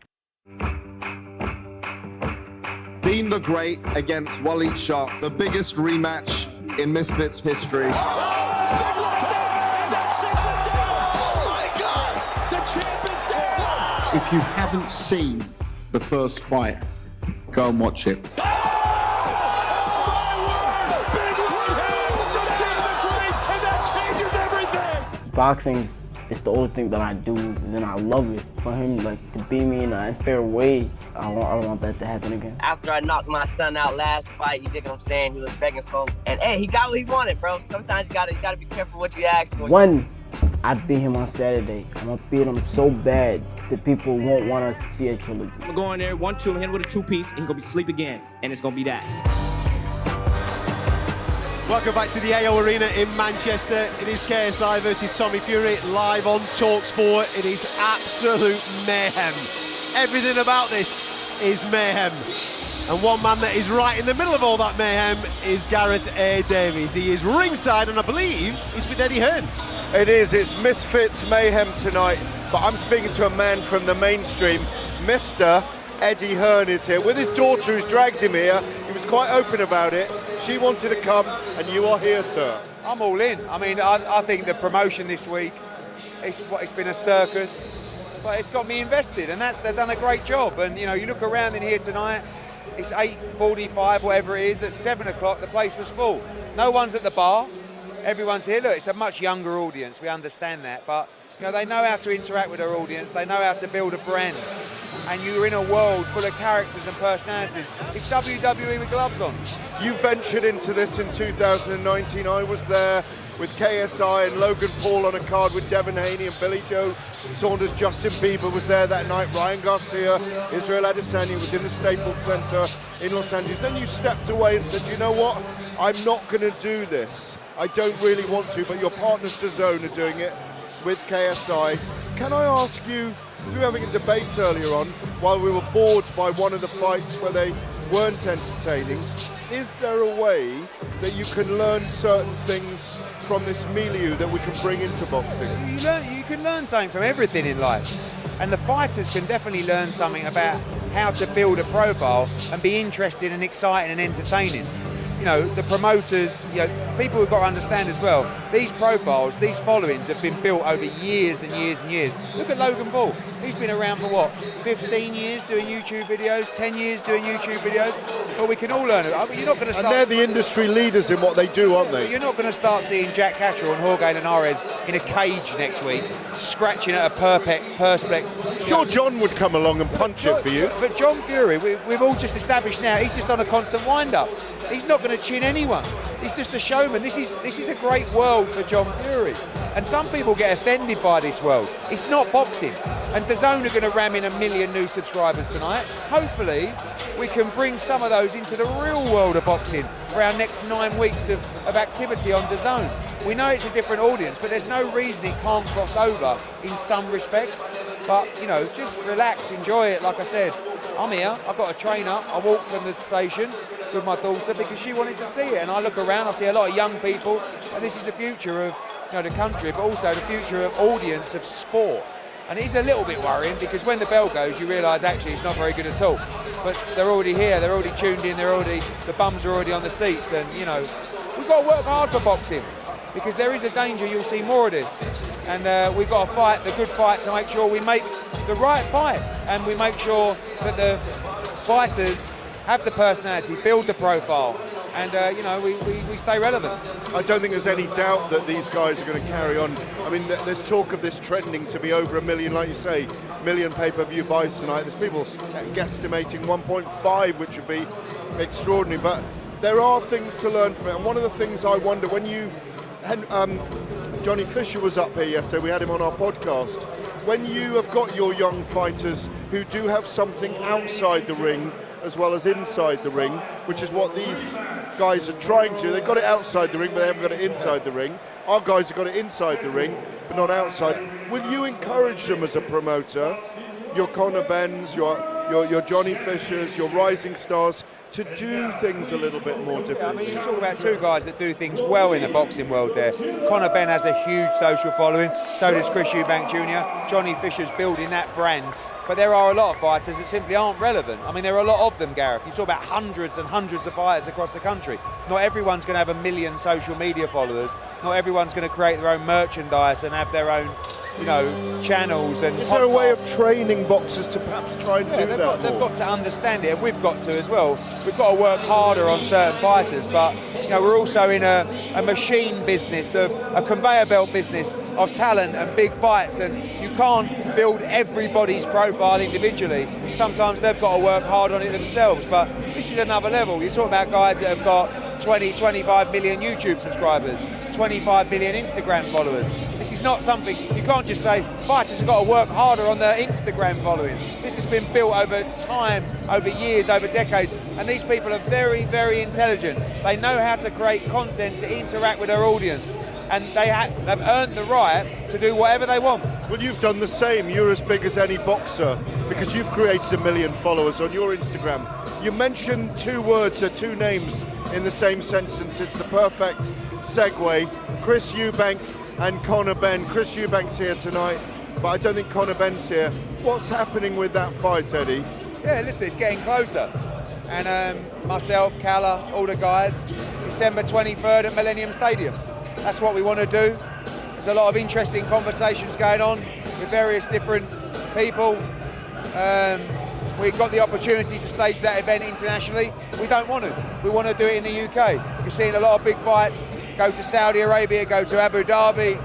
Dean the Great against Walid Shark, the biggest rematch in Misfits history. Oh my God! The champ is down! If you haven't seen the first fight, go and watch it. Boxing is the only thing that I do, and then I love it. For him, like, to beat me in an unfair way, I don't want that to happen again. After I knocked my son out last fight, you dig what I'm saying? He was begging so, and hey, he got what he wanted, bro. Sometimes you gotta be careful what you ask for. One, I beat him on Saturday. I'm gonna beat him so bad that people won't want us to see a trilogy. I'm gonna go in there 1-2, hit him with a 2-piece, and he's gonna be asleep again, and it's gonna be that. Welcome back to the AO Arena in Manchester. It is KSI versus Tommy Fury live on talkSPORT. It is absolute mayhem. Everything about this is mayhem. And one man that is right in the middle of all that mayhem is Gareth A. Davies. He is ringside, and I believe he's with Eddie Hearn. It is, it's Misfits Mayhem tonight, but I'm speaking to a man from the mainstream. Mr. Eddie Hearn is here with his daughter who's dragged him here. He was quite open about it. She wanted to come, and you are here, sir. I'm all in. I mean, I think the promotion this week, it's been a circus, but it's got me invested, and they've done a great job. And, you know, you look around in here tonight, it's 8:45, whatever it is, at 7 o'clock, the place was full. No one's at the bar. Everyone's here. Look, it's a much younger audience, we understand that, but you know, they know how to interact with their audience, they know how to build a brand, and you're in a world full of characters and personalities. It's WWE with gloves on. You ventured into this in 2019. I was there with KSI and Logan Paul on a card with Devin Haney and Billy Joe Saunders. Justin Bieber was there that night. Ryan Garcia, Israel Adesanya was in the Staples Center in Los Angeles. Then you stepped away and said, you know what, I'm not going to do this. I don't really want to, but your partners DAZN are doing it with KSI. Can I ask you, we were having a debate earlier on while we were bored by one of the fights where they weren't entertaining. Is there a way that you can learn certain things from this milieu that we can bring into boxing? You can learn something from everything in life. And the fighters can definitely learn something about how to build a profile and be interesting and exciting and entertaining. You know, the promoters, you know, people have got to understand as well, these profiles, these followings have been built over years and years and years. Look at Logan Paul. He's been around for what, 15 years doing YouTube videos, 10 years doing YouTube videos? Well, we can all learn it. I mean, you're not going to start... And they're the industry leaders in what they do, aren't they? You're not going to start seeing Jack Catterall and Jorge Linares in a cage next week, scratching at a perspex. Sure, John would come along and punch it for you. But John Fury, we've all just established now, he's just on a constant wind-up. He's not going to chin anyone. He's just a showman. This is a great world for John Fury. And some people get offended by this world. It's not boxing. And DAZN are going to ram in 1 million new subscribers tonight. Hopefully, we can bring some of those into the real world of boxing for our next 9 weeks of activity on DAZN. We know it's a different audience, but there's no reason it can't cross over in some respects. But, you know, just relax, enjoy it, like I said. I'm here, I've got a train up, I walked from the station with my daughter because she wanted to see it, and I look around, I see a lot of young people, and this is the future of, you know, the country, but also the future of audience of sport. And it is a little bit worrying because when the bell goes, you realise actually it's not very good at all. But they're already here, they're already tuned in, the bums are already on the seats, and you know, we've got to work hard for boxing. Because there is a danger you'll see more of this. And we've got to fight the good fight to make sure we make the right fights. And we make sure that the fighters have the personality, build the profile. And, you know, we stay relevant. I don't think there's any doubt that these guys are going to carry on. I mean, there's talk of this trending to be over 1 million, like you say, 1 million pay-per-view buys tonight. There's people guesstimating 1.5, which would be extraordinary. But there are things to learn from it. And one of the things I wonder, when you... Johnny Fisher was up here yesterday, we had him on our podcast. When you have got your young fighters who do have something outside the ring as well as inside the ring, which is what these guys are trying to do. They've got it outside the ring, but they haven't got it inside the ring. Our guys have got it inside the ring, but not outside. Will you encourage them as a promoter, your Conor Benns, your Johnny Fishers, your rising stars, to do things a little bit more differently? Yeah, I mean, you talk about two guys that do things well in the boxing world there. Conor Benn has a huge social following, so does Chris Eubank Jr. Johnny Fisher's building that brand. But there are a lot of fighters that simply aren't relevant. I mean, there are a lot of them, Gareth. You talk about hundreds and hundreds of fighters across the country. Not everyone's going to have 1 million social media followers. Not everyone's going to create their own merchandise and have their own, you know, channels. And is there a way of training boxers to perhaps try and do that? They've got to understand it, and we've got to as well. We've got to work harder on certain fighters, but you know, we're also in a machine business, of a conveyor belt business of talent and big fights, and you can't build everybody's profile individually. sometimes they've got to work hard on it themselves. But this is another level. You're talking about guys that have got 20, 25 million YouTube subscribers, 25 million Instagram followers. This is not something, you can't just say, fighters have got to work harder on their Instagram following. This has been built over time, over years, over decades, and these people are very, very intelligent. They know how to create content to interact with their audience, and they've earned the right to do whatever they want. Well, you've done the same. You're as big as any boxer because you've created 1 million followers on your Instagram. You mentioned two words or two names in the same sentence. It's the perfect segue. Chris Eubank and Conor Benn. Chris Eubank's here tonight, but I don't think Conor Benn's here. What's happening with that fight, Eddie? Yeah, listen, it's getting closer. And myself, Calla, all the guys, December 23rd at Millennium Stadium. That's what we want to do. There's a lot of interesting conversations going on with various different people. We've got the opportunity to stage that event internationally. We don't want to. We want to do it in the UK. You're seeing a lot of big fights go to Saudi Arabia, go to Abu Dhabi,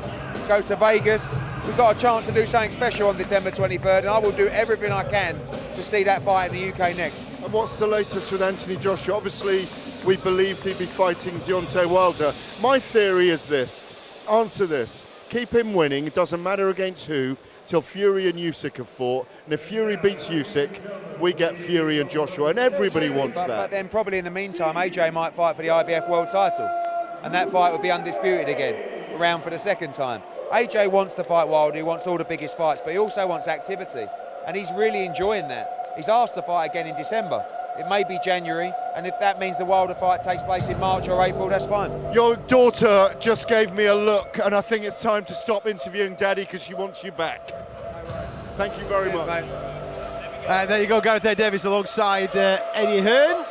go to Vegas. We've got a chance to do something special on December 23rd, and I will do everything I can to see that fight in the UK next. And what's the latest with Anthony Joshua? Obviously, we believed he'd be fighting Deontay Wilder. My theory is this. Answer this. Keep him winning. It doesn't matter against who, till Fury and Usyk have fought. And if Fury beats Usyk, we get Fury and Joshua, and everybody wants that. But then probably in the meantime, AJ might fight for the IBF world title, and that fight would be undisputed again, around for the second time. AJ wants to fight Wilder, he wants all the biggest fights, but he also wants activity, and he's really enjoying that. He's asked to fight again in December. It may be January, and if that means the Wilder fight takes place in March or April, that's fine. Your daughter just gave me a look, and I think it's time to stop interviewing Daddy because she wants you back. Thank you very much. Mate. There you go, Gareth Davis alongside Eddie Hearn,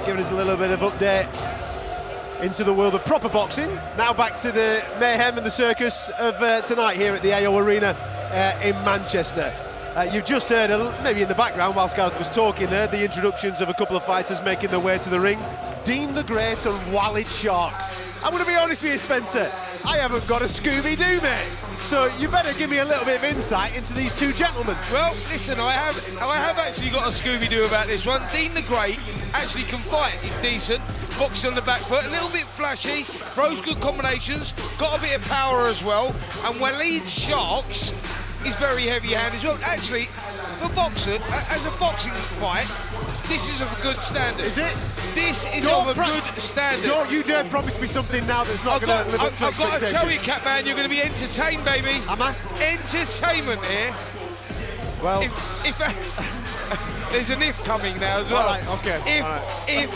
giving us a little bit of update into the world of proper boxing. Now back to the mayhem and the circus of tonight here at the AO Arena in Manchester. You've just heard, maybe in the background whilst Gareth was talking there, the introductions of a couple of fighters making their way to the ring. Dean the Great and Walid Sharks. I'm going to be honest with you, Spencer, I haven't got a Scooby-Doo, mate. So you better give me a little bit of insight into these two gentlemen. Well, listen, I have actually got a Scooby-Doo about this one. Dean the Great actually can fight. He's decent, boxing on the back foot, a little bit flashy, throws good combinations, got a bit of power as well. And Walid Sharks is very heavy-handed as well. Actually, for boxer, as a boxing fight, this is of a good standard. Is it? This is of a good standard. Don't you dare promise me something now that's not going to live up to I've got to tell you, Catman, you're going to be entertained, baby. Am I? Entertainment here. Well, if there's an if coming now as well. Right, okay. If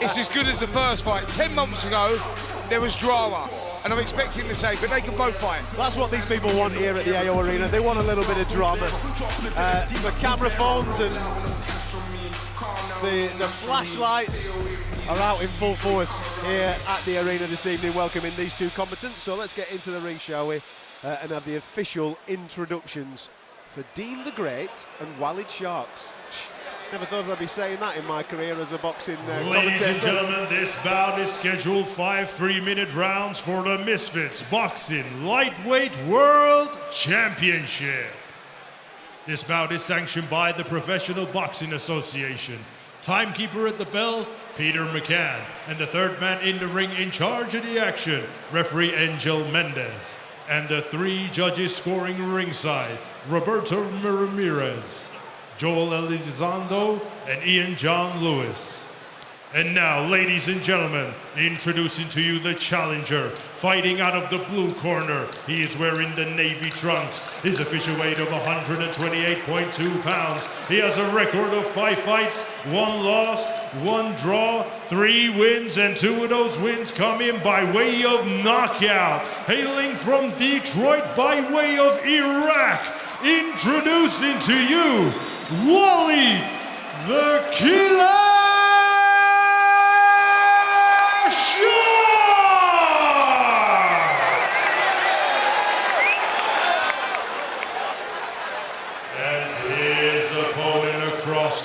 it's as good as the first fight. 10 months ago, there was drama. And I'm expecting the same, but they can both fight. That's what these people want here at the AO Arena. They want a little bit of drama. The camera phones and the flashlights are out in full force here at the arena this evening, welcoming these two combatants. So let's get into the ring, shall we? And have the official introductions for Dean the Great and Walid Sharks. Never thought I'd be saying that in my career as a boxing commentator. Ladies and gentlemen, this bout is scheduled 5 3-minute rounds for the Misfits Boxing Lightweight World Championship. This bout is sanctioned by the Professional Boxing Association. Timekeeper at the bell, Peter McCann. And the third man in the ring in charge of the action, referee Angel Mendez. And the 3 judges scoring ringside, Roberto Ramirez, Joel Elizondo, and Ian John Lewis. And now, ladies and gentlemen, introducing to you the challenger, fighting out of the blue corner. He is wearing the navy trunks. His official weight of 128.2 pounds. He has a record of 5 fights, 1 loss, 1 draw, 3 wins, and 2 of those wins come in by way of knockout. Hailing from Detroit by way of Iraq, introducing to you, Walid the Killer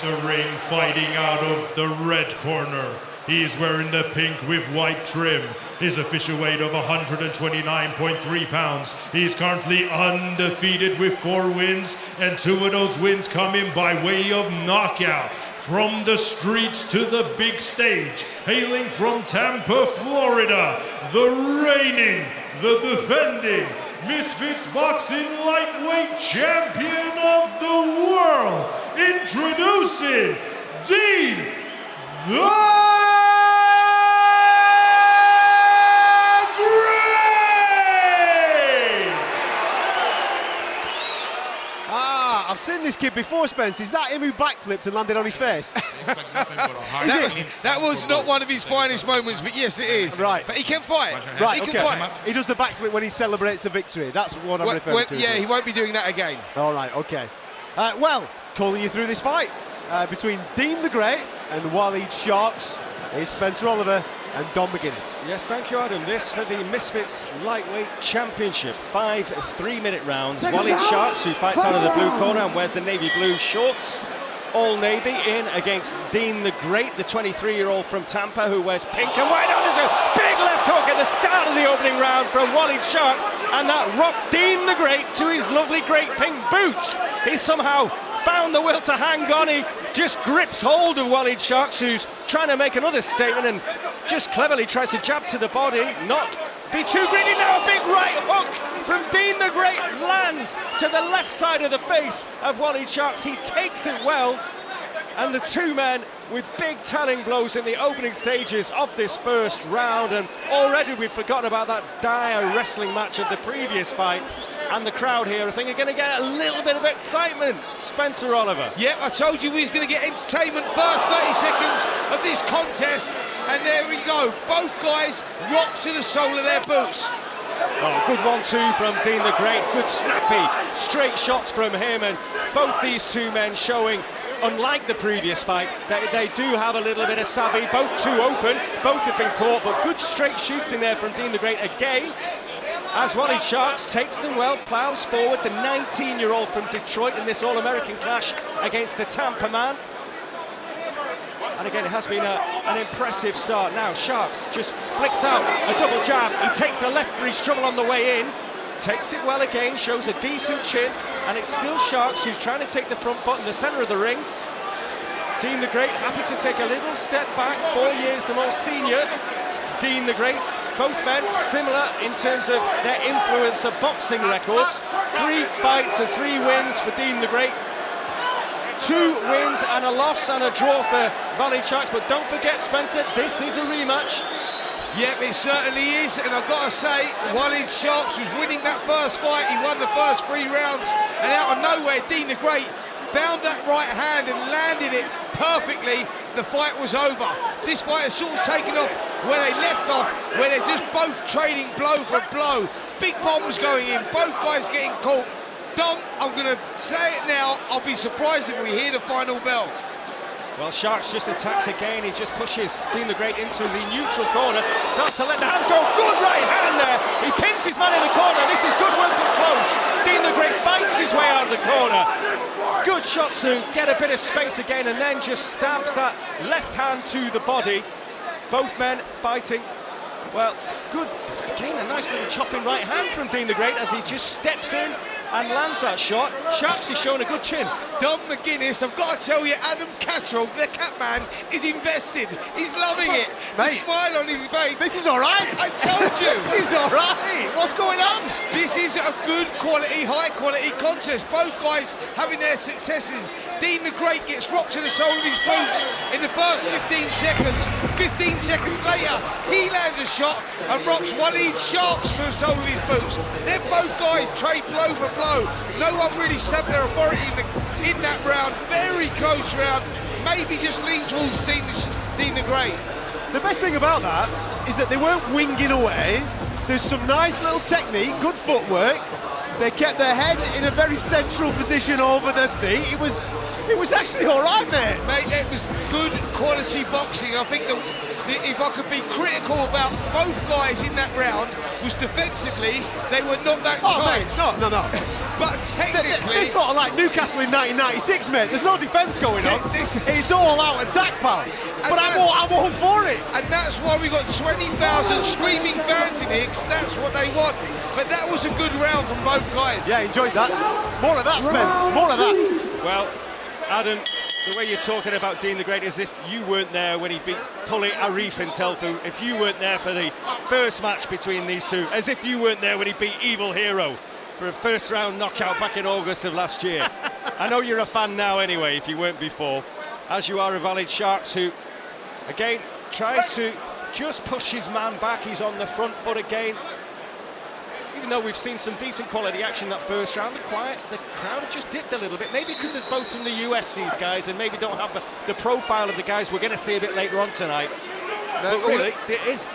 the ring, fighting out of the red corner. He is wearing the pink with white trim. His official weight of 129.3 pounds. He's currently undefeated with 4 wins, and 2 of those wins coming by way of knockout. From the streets to the big stage, hailing from Tampa, Florida, the reigning, the defending Misfits Boxing Lightweight Champion of the World, introducing Dean I've seen this kid before, Spence. Is that him who backflipped and landed on his face? That was not one of his finest moments, but yes, it is. Right. But he can fight. Right, he okay. can fight. He does the backflip when he celebrates a victory. That's what I'm referring to. Yeah, he won't be doing that again. All right, okay. Well, calling you through this fight between Dean the Great and Walid Sharks is Spencer Oliver and Don McGuinness. Yes, thank you, Adam. This for the Misfits Lightweight Championship. 5 3-minute rounds. Walid Sharks, who fights out of the blue corner and wears the navy blue shorts. All navy in against Dean the Great, the 23-year-old from Tampa, who wears pink and white. Oh, there's a big left hook at the start of the opening round from Walid Sharks, and that rocked Dean the Great to his lovely great pink boots. He somehow found the will to hang on. He just grips hold of Walid Sharks, who's trying to make another statement and just cleverly tries to jab to the body, not be too greedy. Now a big right hook from Dean the Great lands to the left side of the face of Walid Sharks. He takes it well, and the 2 men with big telling blows in the opening stages of this first round, and already we've forgotten about that dire wrestling match of the previous fight. And the crowd here, I think, are going to get a little bit of excitement. Spencer Oliver. Yeah, I told you we was going to get entertainment first 30 seconds of this contest. And there we go. Both guys rock to the sole of their boots. Oh, good 1-2 from Dean the Great. Good snappy, straight shots from him. And both these 2 men showing, unlike the previous fight, that they do have a little bit of savvy. Both too open. Both have been caught, but good straight shoots in there from Dean the Great again. As Walid Sharks takes them well, plows forward, the 19-year-old from Detroit in this All-American clash against the Tampa man. And again, it has been an impressive start. Now, Sharks just flicks out a double jab. He takes a left for his trouble on the way in. Takes it well again, shows a decent chin. And it's still Sharks who's trying to take the front foot in the centre of the ring. Dean the Great happy to take a little step back, 4 years the more senior. Dean the Great, both men similar in terms of their influence of boxing records. 3 fights and 3 wins for Dean the Great. 2 wins and a loss and a draw for Walid Sharks, but don't forget, Spencer, this is a rematch. Yep, it certainly is, and I've got to say, Walid Sharks was winning that first fight. He won the first 3 rounds, and out of nowhere, Dean the Great found that right hand and landed it perfectly. The fight was over. This fight has sort of taken off where they left off, where they're just both trading blow for blow. Big bombs going in, both guys getting caught. Don, I'm going to say it now, I'll be surprised if we hear the final bell. Well, Sharks just attacks again. He just pushes Dean the Great into the neutral corner. Starts to let the hands go. Good right hand there. He pins his man in the corner. This is good work from close. Dean the Great fights his way out of the corner. Good shots to get a bit of space again, and then just stabs that left hand to the body. Both men fighting. Well, good. Again, a nice little chopping right hand from Dean the Great as he just steps in and lands that shot. Sharks is showing a good chin. Don McGuinness, I've got to tell you, Adam Catterall, the Catman, is invested. He's loving it. The smile on his face. This is all right. I told you. This is all right. What's going on? This is a good quality, high quality contest. Both guys having their successes. Dean the Great gets rocked to the sole of his boots in the first 15 seconds. 15 seconds later, he lands a shot and rocks Walid Sharks to the sole of his boots. Then both guys trade blow for blow. No one really stabbed their authority in that round. Very close round. Maybe just lean towards Dean the Great. The best thing about that is that they weren't winging away. There's some nice little technique, good footwork. They kept their head in a very central position over their feet. It was actually all right, mate. Mate, it was good quality boxing. I think the if I could be critical about both guys in that round, was defensively, they were not that tight. Mate, no. But technically... This sort of like Newcastle in 1996, mate. There's no defence going on. It's all out attack, pal. But I'm all for it. And that's why we got 20,000 screaming fans in here, because that's what they want. But that was a good round from both guys. Yeah, enjoyed that. More of that, Spence. More of that. Well, Adam, the way you're talking about Dean the Great as if you weren't there when he beat Pully Arif in Telfu, if you weren't there for the first match between these two, as if you weren't there when he beat Evil Hero for a first-round knockout back in August of last year. I know you're a fan now anyway, if you weren't before, as you are of Walid Sharks, who, again, tries to just push his man back. He's on the front foot again. Even though we've seen some decent quality action that first round, the crowd have just dipped a little bit. Maybe because they're both from the US, these guys, and maybe don't have the profile of the guys we're going to see a bit later on tonight. But really, there is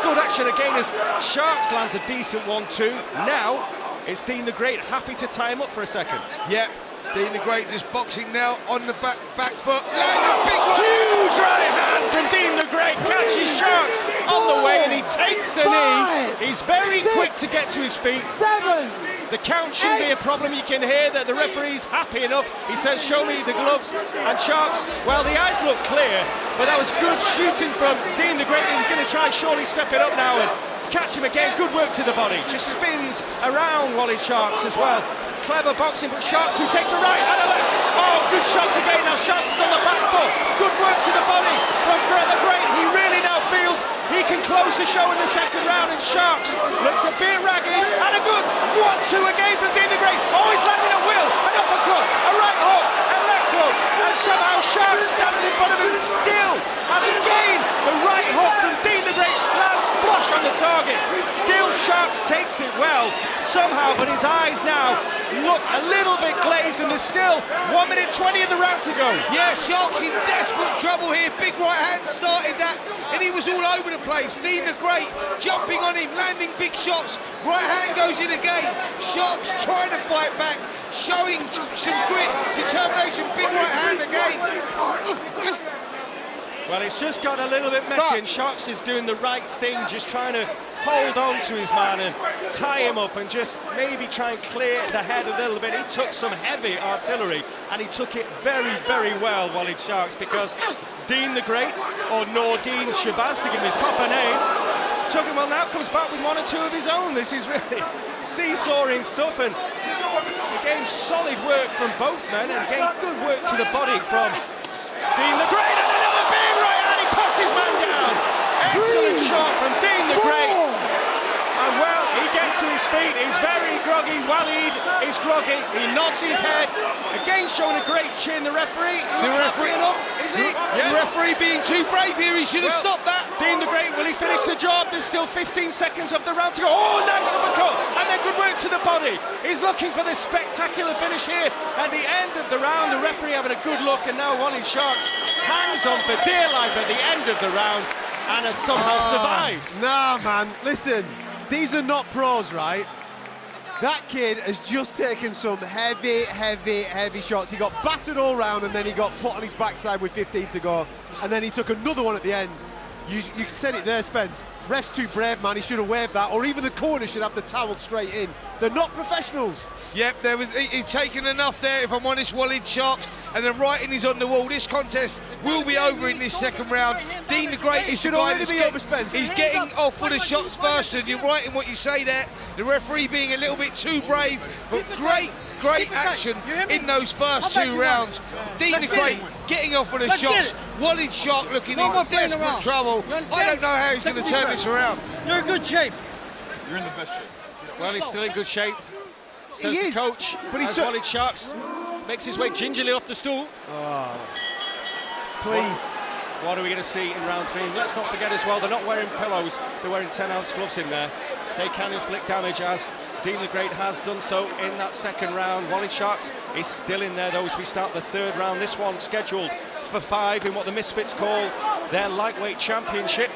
good action again as Sharks lands a decent 1-2. Now, it's Dean the Great happy to tie him up for a second. Yeah, Dean the Great just boxing now on the back foot. Lands a big right. Huge right hand from Dean the Great. Catches Sharks on the way and he takes a knee. He's very quick to get to his feet. 7. The count shouldn't be a problem. You can hear that the referee's happy enough. He says, show me the gloves. And Sharks, well, the eyes look clear, but that was good shooting from Dean the Great. He's going to try and surely step it up now and catch him again. Good work to the body. Just spins around Walid Sharks as well. Clever boxing, but Sharks who takes a right and a left. Oh, good shots again. Now Sharks is on the back foot. Good work to the body from the Great. He really now feels he can close the show in the second round, and Sharks looks a bit ragged. And a good 1-2 again from Dean the Great. Oh, he's landing at will. An uppercut, a right hook, a left hook, and somehow Sharks stands in front of him still. And again, the right hook from Dean the Great lands flush on the target. Still Sharks takes it well somehow, but his eyes now look a little bit glazed, and there's still 1 minute 20 of the round to go. Yeah, Sharks in desperate trouble here. Big right hand started that, and he was all over the place. Dean the Great jumping on him, landing big shots. Right hand goes in again. Sharks trying to fight back, showing some grit, determination. Big right hand again. Well, it's just got a little bit messy, and Sharks is doing the right thing, just trying to hold on to his man and tie him up and just maybe try and clear the head a little bit. He took some heavy artillery, and he took it very, very well, Walid Sharks, because Dean the Great, or Nordine Shabazz to give him his proper name, took him well. Now comes back with 1 or 2 of his own. This is really seesawing stuff, and again, solid work from both men, and again, good work to the body from Dean the Great, and another big right hand. He puts his man down. Excellent shot from Dean the Great. And well, he gets to his feet. He's very groggy. Walid is groggy. He nods his head. Again, showing a great chin. The referee. The referee up, is he? Yeah. The referee being too brave here. He should have stopped that. Dean the Great, will he finish the job? There's still 15 seconds of the round to go. Oh, nice uppercut. And then good work to the body. He's looking for this spectacular finish here at the end of the round. The referee having a good look, and now Walid Sharks hangs on for dear life at the end of the round and has somehow survived. Nah, man, listen. These are not pros, right? That kid has just taken some heavy, heavy, heavy shots. He got battered all round, and then he got put on his backside with 15 to go. And then he took another one at the end. You said it there, Spence. Ref's too brave, man. He should have waved that, or even the corner should have the towel straight in. They're not professionals. Yep, he's taken enough there, if I'm honest, Walid Sharks, and the writing is on the wall. This contest will be over in this second round. Dean the Great is the guy that's he's getting off with the shots first, and you're right in what you say there. The referee being a little bit too brave, but great action in those first 2 rounds. Dean the Great getting off with the shots. Walid Shark looking in desperate trouble. I don't know how he's going to turn this around. You're in good shape. You're in the best shape. Well, he's still in good shape. Says He is, the coach, but he as took... Walid Sharks makes his way gingerly off the stool. Oh, please. What are we going to see in round 3? Let's not forget as well, they're not wearing pillows, they're wearing 10-ounce gloves in there. They can inflict damage, as Dean the Great has done so in that second round. Walid Sharks is still in there though as we start the 3rd round. This one scheduled for 5 in what the Misfits call their lightweight championship.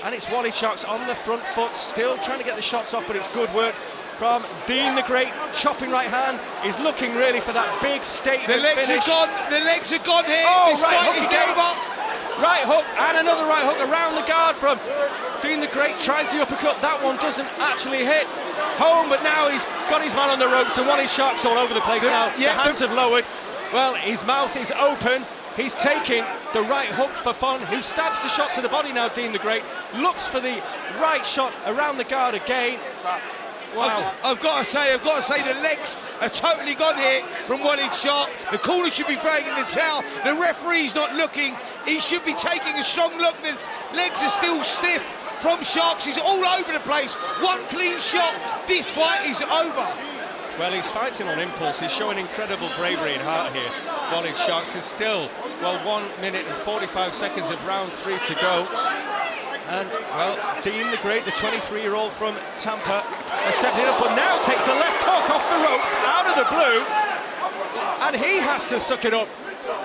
And it's Walid Sharks on the front foot, still trying to get the shots off, but it's good work from Dean the Great. Chopping right hand is looking really for that big statement finish. The legs are gone here. Oh, this right, fight is over. Right hook, and another right hook around the guard from Dean the Great. Tries the uppercut. That one doesn't actually hit home, but now he's got his man on the ropes, and Walid Shark's all over the place now. The hands have lowered. Well, his mouth is open. He's taking the right hook for fun. Who stabs the shot to the body now, Dean the Great. Looks for the right shot around the guard again. Wow. I've got to say the legs are totally gone here from Walid Shark. The corner should be throwing in the towel. The referee's not looking. He should be taking a strong look. The legs are still stiff from Sharks. He's all over the place. One clean shot. This fight is over. Well, he's fighting on impulse. He's showing incredible bravery and heart here. Walid Sharks is still, well, 1 minute and 45 seconds of round 3 to go. And, well, Dean the Great, the 23-year-old from Tampa, has stepped it up, but now takes a left hook off the ropes, out of the blue, and he has to suck it up.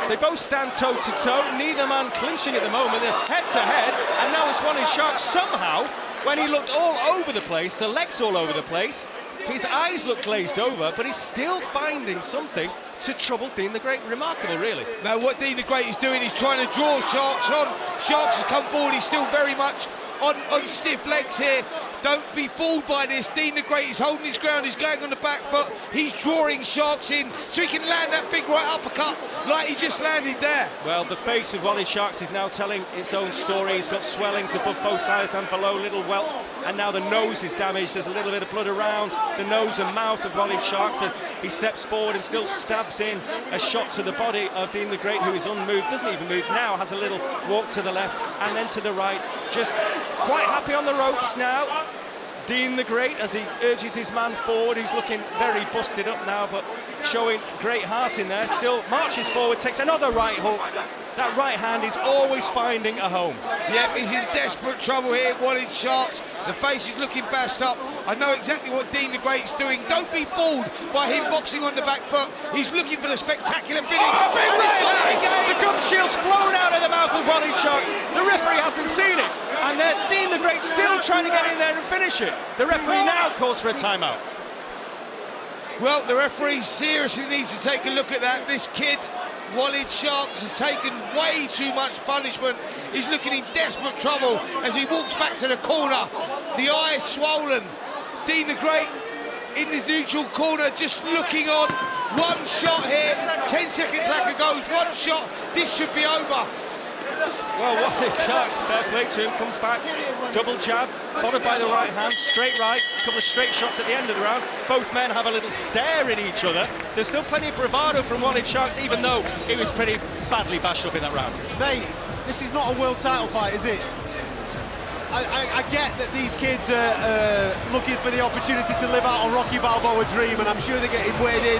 They both stand toe-to-toe, neither man clinching at the moment. They're head-to-head, and now it's Walid Shark somehow, when he looked all over the place, the legs all over the place, his eyes look glazed over, but he's still finding something to trouble Dean the Great. Remarkable, really. Now, what Dean the Great is doing is trying to draw Sharks on. Sharks has come forward. He's still very much on stiff legs here. Don't be fooled by this. Dean the Great is holding his ground. He's going on the back foot. He's drawing Sharks in so he can land that big right uppercut like he just landed there. Well, the face of Walid Sharks is now telling its own story. He's got swellings above both sides and below, little welts, and now the nose is damaged. There's a little bit of blood around the nose and mouth of Walid Sharks as he steps forward and still stabs in a shot to the body of Dean the Great, who is unmoved, doesn't even move now, has a little walk to the left and then to the right, just quite happy on the ropes now. Dean the Great, as he urges his man forward, he's looking very busted up now, but showing great heart in there, still marches forward, takes another right hook. That right hand is always finding a home. Yep, he's in desperate trouble here, Walid Sharks. The face is looking bashed up. I know exactly what Dean the Great's doing. Don't be fooled by him boxing on the back foot. He's looking for the spectacular finish. Oh, big and he's got it again. The gum shield's flown out of the mouth of Walid Sharks. The referee hasn't seen it. And then Dean the Great still trying to get in there and finish it. The referee now calls for a timeout. Well, the referee seriously needs to take a look at that. This kid, Walid Sharks, has taken way too much punishment. He's looking in desperate trouble as he walks back to the corner. The eye swollen. Dean the Great in the neutral corner, just looking on. One shot here, 10-second clacker goes, one shot. This should be over. Well, Walid Sharks, fair play to him, comes back, double jab, followed by the right hand, straight right, a couple of straight shots at the end of the round. Both men have a little stare at each other. There's still plenty of bravado from Walid Sharks, even though it was pretty badly bashed up in that round. Mate, this is not a world title fight, is it? I get that these kids are looking for the opportunity to live out a Rocky Balboa dream, and I'm sure they're getting weighed in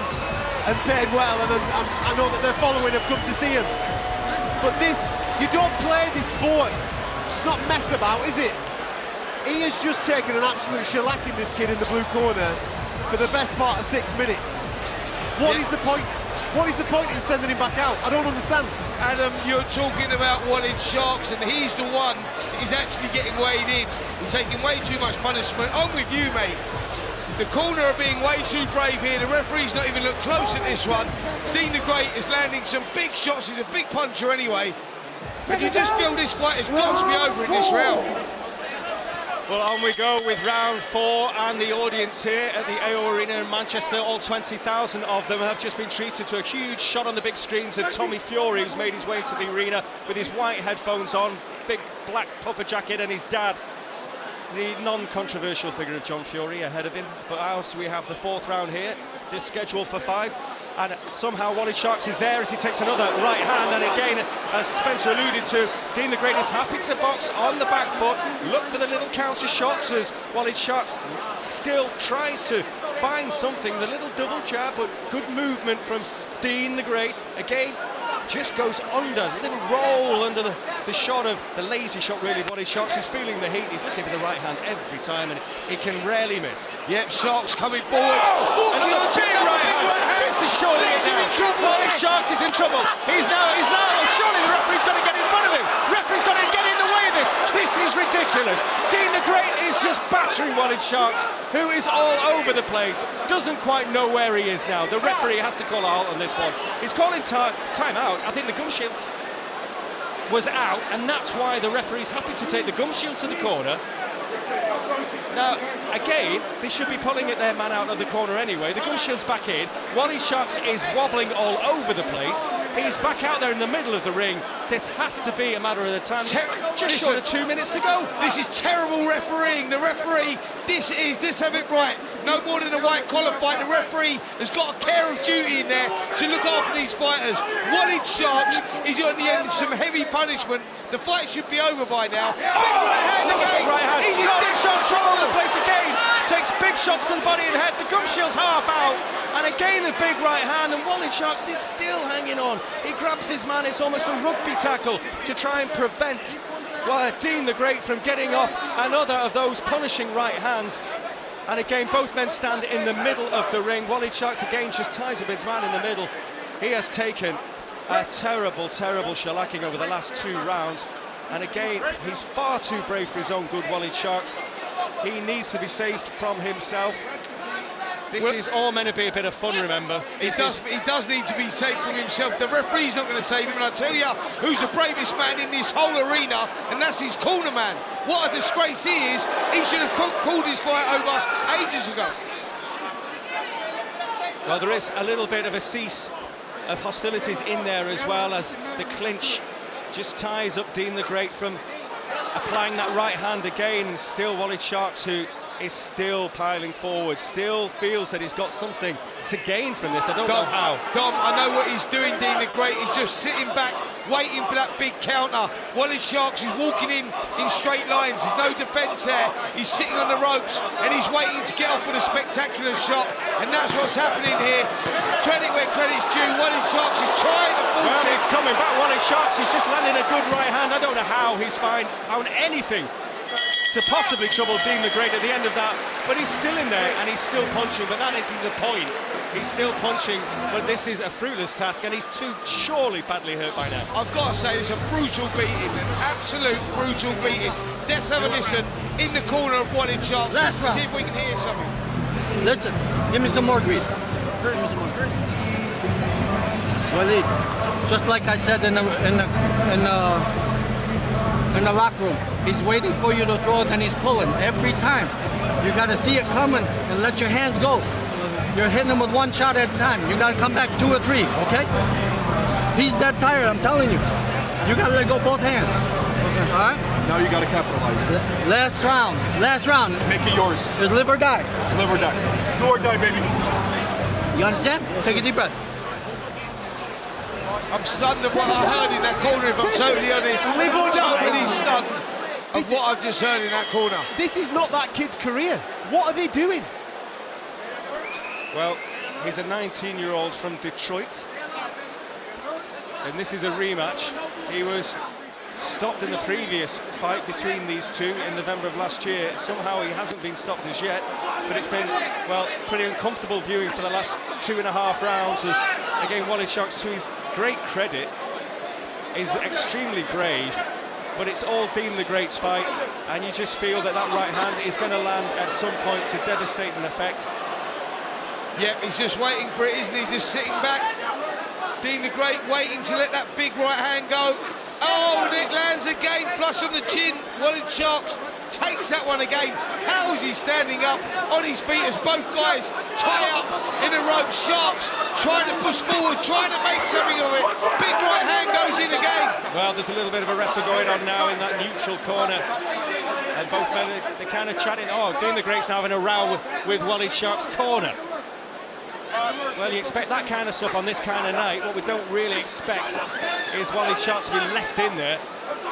and paid well, and I know that their following have come to see him. But this, you don't play this sport. It's not mess about, is it? He has just taken an absolute shellacking, this kid in the blue corner, for the best part of 6 minutes. What is the point? What is the point in sending him back out? I don't understand. Adam, you're talking about Walid Sharks, and he's the one who's actually getting weighed in. He's taking way too much punishment. I'm with you, mate. The corner are being way too brave here. The referee's not even looked close at this one. Dean the Great is landing some big shots. He's a big puncher anyway. But you just feel this fight has got to be over in this round. Well, on we go with round 4, and the audience here at the AO Arena in Manchester, all 20,000 of them have just been treated to a huge shot on the big screens of Tommy Fury, who's made his way into the arena with his white headphones on, big black puffer jacket, and his dad, the non-controversial figure of John Fury, ahead of him. But also we have the 4th round here, this scheduled for 5, and somehow Walid Sharks is there as he takes another right hand, and again, as Spencer alluded to, Dean the Great is happy to box on the back foot, look for the little counter shots as Walid Sharks still tries to find something, the little double jab, but good movement from Dean the Great. Again, just goes under, a little roll under the shot of the lazy shot, really. Walid Sharks is feeling the heat. He's looking for the right hand every time, and he can rarely miss. Yep, Sharks coming forward. Another big right hand. It's the short Walid Sharks is in trouble. He's now. Surely the referee's got to get in front of him. Referee's got to get in the way of this. This is ridiculous. Dean the Great is just battering Walid Sharks, who is all over the place. Doesn't quite know where he is now. The referee has to call a halt on this one. He's calling time out. I think the gum shield. was out, and that's why the referee's happy to take the gum shield to the corner. Now, again, they should be pulling their man out of the corner anyway. The gum shield's back in. Walid Sharks is wobbling all over the place. He's back out there in the middle of the ring. This has to be a matter of the time. Just short of 2 minutes to go. This is terrible refereeing. The referee, let's have it right. No more than a white collar fight. The referee has got a care of duty in there to look after these fighters. Walid Sharks is on the end of some heavy punishment. The fight should be over by now. Big right hand again. Right hand. He's in dead shots all trouble. over the place again. Takes big shots to the body and head. The gum shield's half out. And again a big right hand, and Walid Sharks is still hanging on. He grabs his man. It's almost a rugby tackle to try and prevent Dean the Great from getting off another of those punishing right hands. And again, both men stand in the middle of the ring. Walid Sharks again just ties up his man in the middle. He has taken a terrible, terrible shellacking over the last 2 rounds. And again, he's far too brave for his own good, Walid Sharks. He needs to be saved from himself. This is all meant to be a bit of fun, remember. He does need to be saved from himself. The referee's not going to save him, and I tell you who's the bravest man in this whole arena, and that's his corner man. What a disgrace he is. He should have called his fight over ages ago. Well, there is a little bit of a cease of hostilities in there as well, as the clinch just ties up Dean the Great from applying that right hand again. And still Walid Sharks, who is still piling forward, still feels that he's got something to gain from this. I don't know how. Dom, I know what he's doing, Dean the Great. He's just sitting back, waiting for that big counter. Walid Sharks is walking in straight lines. There's no defence there. He's sitting on the ropes, and he's waiting to get off with a spectacular shot. And that's what's happening here. Credit where credit's due. Walid Sharks is trying to force it. He's coming back. Walid Sharks is just landing a good right hand. I don't know how he's found anything to possibly trouble Dean the Great at the end of that, but he's still in there and he's still punching. But that isn't the point. He's still punching, but this is a fruitless task, and he's too surely badly hurt by now. I've got to say, it's a brutal beating, an absolute brutal beating. Let's have a listen in the corner of Walid Sharks. See if we can hear something. Listen, give me some more grease. Walid, just like I said in the locker room, he's waiting for you to throw it and he's pulling every time. You got to see it coming and let your hands go. You're hitting him with one shot at a time. You got to come back 2 or 3, okay? He's dead tired, I'm telling you. You got to let go both hands. Okay. All right? Now you got to capitalize. Last round. Make it yours. It's live or die. It's live or die. Do or die, baby. You understand? Take a deep breath. I'm stunned at what I heard in that corner, if I'm totally honest. Live or die. I'm totally stunned of what I've just heard in that corner. This is not that kid's career. What are they doing? Well, he's a 19-year-old from Detroit, and this is a rematch. He was stopped in the previous fight between these two in November of last year. Somehow he hasn't been stopped as yet, but it's been, well, pretty uncomfortable viewing for the last 2.5 rounds, as, again, Walid Sharks, to his great credit, is extremely brave, but it's all Dean the Great's fight, and you just feel that that right hand is going to land at some point to devastating effect. Yep, he's just waiting for it, isn't he? Just sitting back. Dean the Great waiting to let that big right hand go. Oh, and it lands again, flush on the chin. Walid Sharks takes that one again. How is he standing up on his feet as both guys tie up in a rope? Sharks trying to push forward, trying to make something of it. Big right hand goes in again. Well, there's a little bit of a wrestle going on now in that neutral corner. And both men, they're kind of chatting. Oh, Dean the Great's now having a row with Walid Sharks' corner. Well, you expect that kind of stuff on this kind of night. What we don't really expect is Walid Sharks to be left in there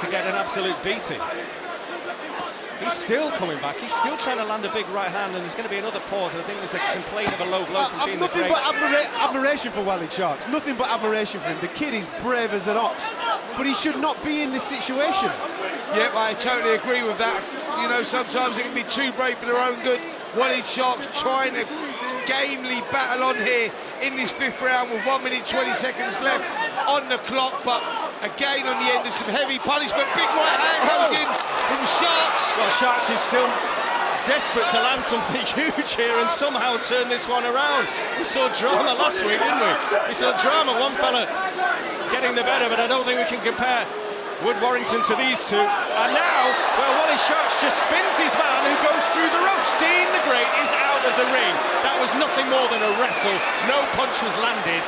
to get an absolute beating. He's still coming back. He's still trying to land a big right hand, and there's going to be another pause. And I think there's a complaint of a low blow from Dean the Great. Nothing but admiration for Walid Sharks. Nothing but admiration for him. The kid is brave as an ox, but he should not be in this situation. Yep, I totally agree with that. You know, sometimes it can be too brave for their own good. Walid Sharks trying to gamely battle on here in this 5th round with 1 minute 20 seconds left on the clock, but again on the end of some heavy punishment. Big right hand goes in from Sharks. Well, Sharks is still desperate to land something huge here and somehow turn this one around. We saw drama last week, didn't we? We saw drama, one fella getting the better, but I don't think we can compare Wood Warrington to these two. And now, well, Wally Sharks just spins his man who goes through the ropes. Dean the Great is out of the ring. That was nothing more than a wrestle. No punch was landed.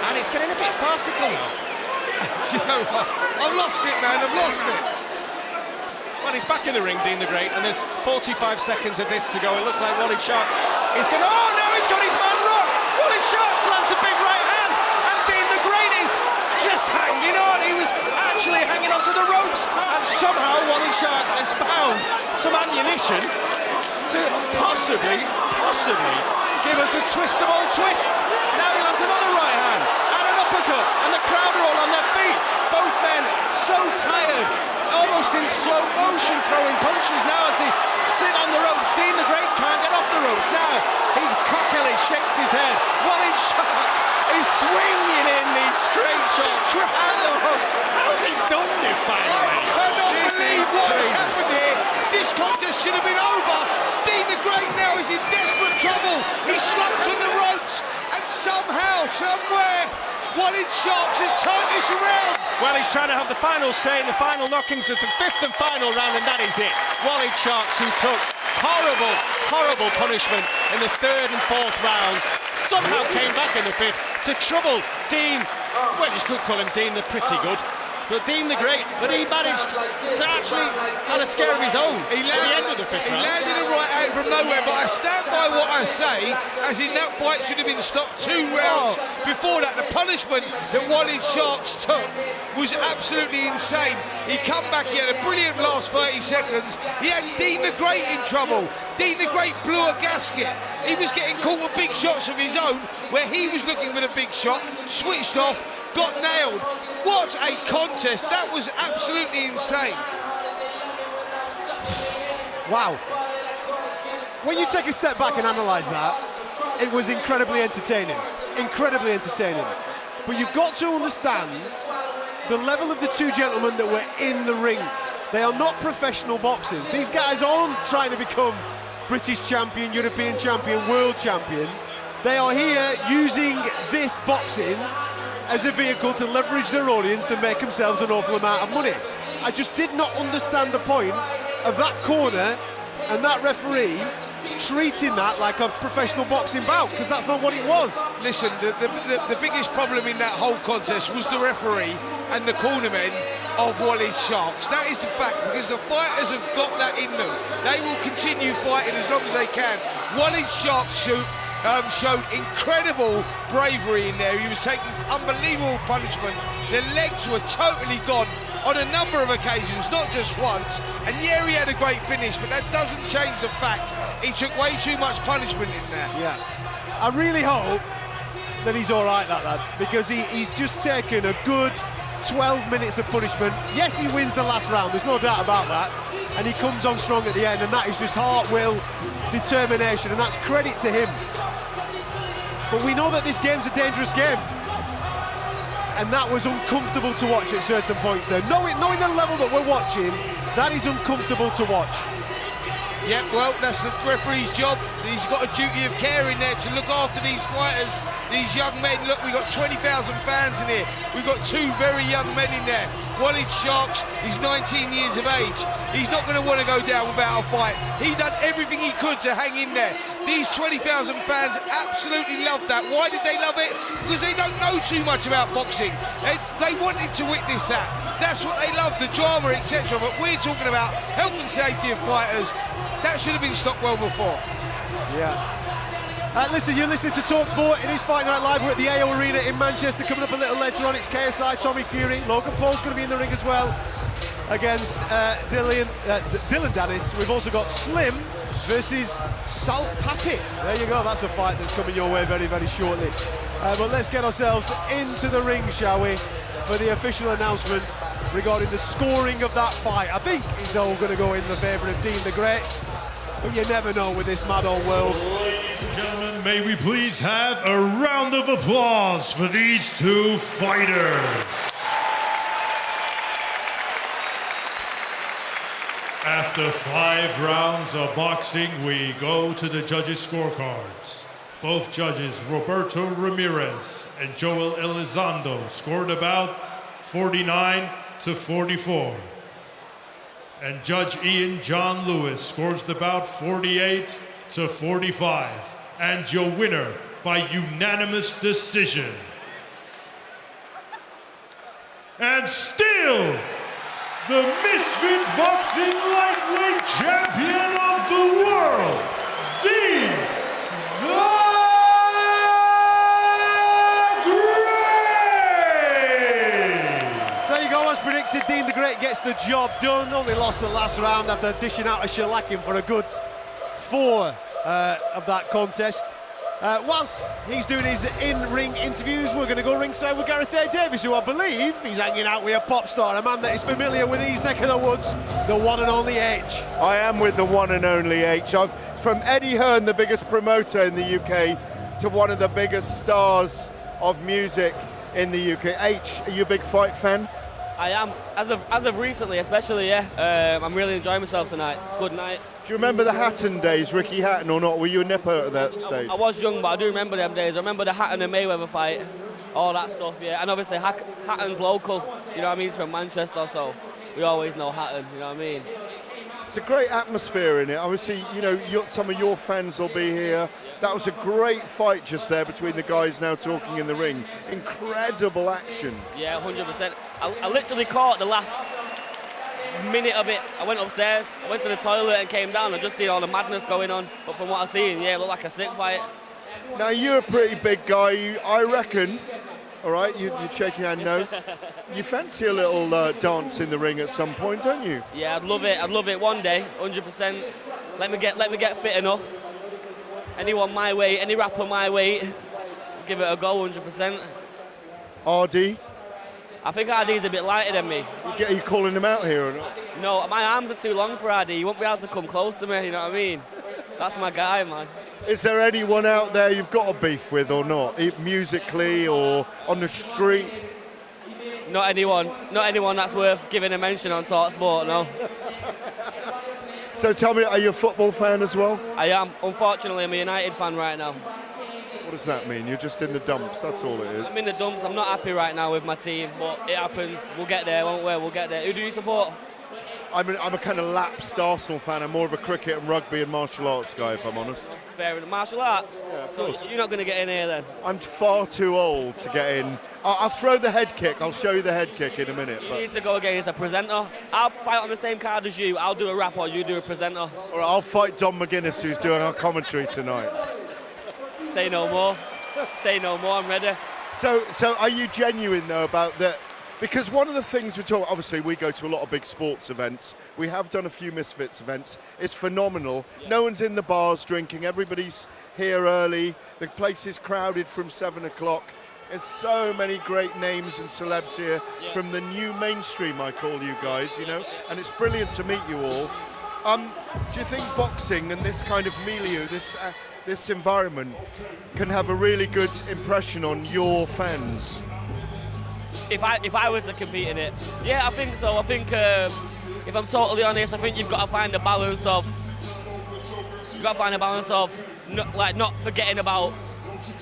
And it's getting a bit farcical now. Do you know what? I've lost it, man. I've lost it. Well, he's back in the ring, Dean the Great, and there's 45 seconds of this to go. It looks like Wally Sharks is going to... Oh, no, he's got his man wrong. Wally Sharks lands a big right hand, and Dean the Great is just hanging on. He was actually hanging onto the ropes, and somehow Wally Sharks has found some ammunition to possibly give us the twist of all twists. Now he lands another right hand and an uppercut, and the crowd are all on their feet. Both men so tired, almost in slow motion, throwing punches now as they sit on the ropes. Dean the Great can't get off the ropes. Now he cockily shakes his head. Walid Sharks is swinging in these straight shots at the hooks. How's he done this, by the way? I cannot believe what has happened here. This contest should have been over. Dean the Great now is in desperate trouble. He slumps on the ropes, and somehow, somewhere, Walid Sharks has turned this around. Well, he's trying to have the final say in the final knockings of the 5th and final round, and that is it. Walid Sharks, who took horrible punishment in the 3rd and 4th rounds, somehow came back in the 5th to trouble Dean. Well, you could call him Dean the Pretty Good, but Dean the Great. But he managed to actually have a scare of his own at the end of the 5th round. He landed a right hand from nowhere, but I stand by what I say, as in that fight should have been stopped 2 rounds before that. The punishment that Walid Sharks took was absolutely insane. He come back, he had a brilliant last 30 seconds. He had Dean the Great in trouble. Dean the Great blew a gasket. He was getting caught with big shots of his own, where he was looking for the big shot, switched off, got nailed. What a contest. That was absolutely insane. Wow. When you take a step back and analyse that, it was incredibly entertaining. Incredibly entertaining. But you've got to understand the level of the two gentlemen that were in the ring. They are not professional boxers. These guys aren't trying to become British champion, European champion, world champion. They are here using this boxing as a vehicle to leverage their audience to make themselves an awful amount of money. I just did not understand the point of that corner and that referee treating that like a professional boxing bout, because that's not what it was. Listen, the biggest problem in that whole contest was the referee and the cornermen of Walid Sharks. That is the fact, because the fighters have got that in them. They will continue fighting as long as they can. Walid Sharks showed incredible bravery in there. He was taking unbelievable punishment. The legs were totally gone on a number of occasions, not just once. And yeah, he had a great finish, but that doesn't change the fact he took way too much punishment in there. Yeah, I really hope that he's all right, that lad, because he's just taken a good 12 minutes of punishment. Yes, he wins the last round, there's no doubt about that, and he comes on strong at the end, and that is just heart, will, determination, and that's credit to him. But we know that this game's a dangerous game, and that was uncomfortable to watch at certain points there. Knowing the level that we're watching, that is uncomfortable to watch. Yeah, well, that's the referee's job. He's got a duty of care in there to look after these fighters, these young men. Look, we've got 20,000 fans in here. We've got 2 very young men in there. Walid Sharks, he's 19 years of age. He's not going to want to go down without a fight. He done everything he could to hang in there. These 20,000 fans absolutely love that. Why did they love it? Because they don't know too much about boxing. They wanted to witness that. That's what they love, the drama, etc. But we're talking about health and safety of fighters. That should have been stopped well before. Yeah. Listen, you're listening to talkSPORT. It is Fight Night Live. We're at the AO Arena in Manchester. Coming up a little later on, it's KSI, Tommy Fury. Logan Paul's going to be in the ring as well against Dillon Danis. We've also got Slim versus Salt Pappy. There you go. That's a fight that's coming your way very, very shortly. But let's get ourselves into the ring, shall we, for the official announcement regarding the scoring of that fight. I think it's all going to go in the favour of Dean the Great, but you never know with this mad old world. Ladies and gentlemen, may we please have a round of applause for these 2 fighters. After 5 rounds of boxing, we go to the judges' scorecards. Both judges, Roberto Ramirez and Joel Elizondo, scored about 49 to 44. And Judge Ian John Lewis scores the bout 48 to 45. And your winner by unanimous decision. And still, the Misfits Boxing Lightweight Champion of the World, Dean the Great! There you go, as predicted, Dean the Great gets the job done. Only lost the last round after dishing out a shellacking for a good 4 of that contest. Whilst he's doing his in-ring interviews, we're going to go ringside with Gareth A. Davis, who I believe he's hanging out with a pop star, a man that is familiar with these neck of the woods, the one and only H. I am with the one and only H. From Eddie Hearn, the biggest promoter in the UK, to one of the biggest stars of music in the UK. H, are you a big fight fan? I am, as of recently, especially. Yeah, I'm really enjoying myself tonight. It's a good night. Do you remember the Hatton days, Ricky Hatton or not? Were you a nipper at that stage? I was young, but I do remember them days. I remember the Hatton and Mayweather fight, all that stuff. Yeah, and obviously Hatton's local. You know what I mean? He's from Manchester, so we always know Hatton. You know what I mean? It's a great atmosphere in it. Obviously, you know, some of your fans will be here. That was a great fight just there between the guys now talking in the ring. Incredible action. Yeah, 100%. I literally caught the last minute of it. I went upstairs, I went to the toilet and came down. I just seen all the madness going on. But from what I've seen, yeah, it looked like a sick fight. Now, you're a pretty big guy. I reckon, all right, you're shaking your hand no. You fancy a little dance in the ring at some point, don't you? Yeah, I'd love it. I'd love it one day, 100%. Let me get fit enough. Anyone my weight, any rapper my weight, give it a go, 100%. RD? I think RD's a bit lighter than me. Are you calling him out here or not? No, my arms are too long for RD. You won't be able to come close to me, you know what I mean? That's my guy, man. Is there anyone out there you've got a beef with or not? Musically or on the street? Not anyone that's worth giving a mention on talkSPORT, no. So tell me, are you a football fan as well? I am. Unfortunately, I'm a United fan right now. What does that mean? You're just in the dumps, that's all it is. I'm in the dumps. I'm not happy right now with my team, but it happens. We'll get there, won't we? We'll get there. Who do you support? I'm a kind of lapsed Arsenal fan. I'm more of a cricket and rugby and martial arts guy, if I'm honest. Fair enough. Martial arts? Yeah, of course. So you're not going to get in here then? I'm far too old to get in. I'll throw the head kick. I'll show you the head kick in a minute. You need to go against a presenter. I'll fight on the same card as you. I'll do a rap or you do a presenter. All right, I'll fight Don McGuinness, who's doing our commentary tonight. Say no more. Say no more. I'm ready. So are you genuine, though, about that? Because one of the things we're talking, obviously we go to a lot of big sports events. We have done a few Misfits events. It's phenomenal. Yeah. No one's in the bars drinking. Everybody's here early. The place is crowded from 7 o'clock. There's so many great names and celebs here from the new mainstream, I call you guys, you know, and it's brilliant to meet you all. Do you think boxing and this kind of milieu, this environment, can have a really good impression on your fans? If I was to compete in it, yeah, I think so. I think if I'm totally honest, I think you've got to find a balance of not forgetting about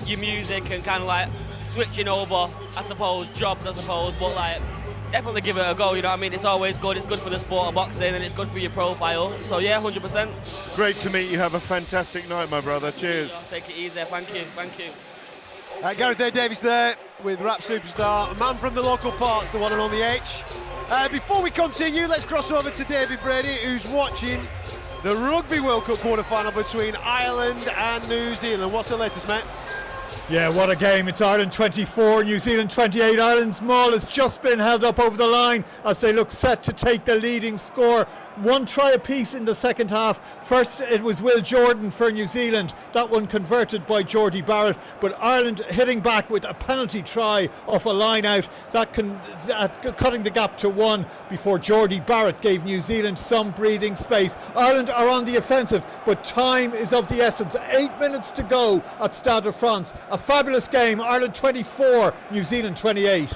your music and kind of like switching over, I suppose, jobs, but like definitely give it a go. You know what I mean? It's always good. It's good for the sport of boxing and it's good for your profile. So yeah, 100%. Great to meet you. Have a fantastic night, my brother. Cheers. Take it easy. Thank you. Thank you. Gareth A. Davis there with rap superstar, a man from the local parts, the one and only H. Before we continue, let's cross over to David Brady, who's watching the Rugby World Cup quarter-final between Ireland and New Zealand. What's the latest, mate? Yeah, what a game. It's Ireland 24, New Zealand 28. Ireland's maul has just been held up over the line as they look set to take the leading score. One try apiece in the second half. First, it was Will Jordan for New Zealand. That one converted by Geordie Barrett. But Ireland hitting back with a penalty try off a line out. That cutting the gap to 1 before Geordie Barrett gave New Zealand some breathing space. Ireland are on the offensive, but time is of the essence. 8 minutes to go at Stade de France. A fabulous game. Ireland 24, New Zealand 28.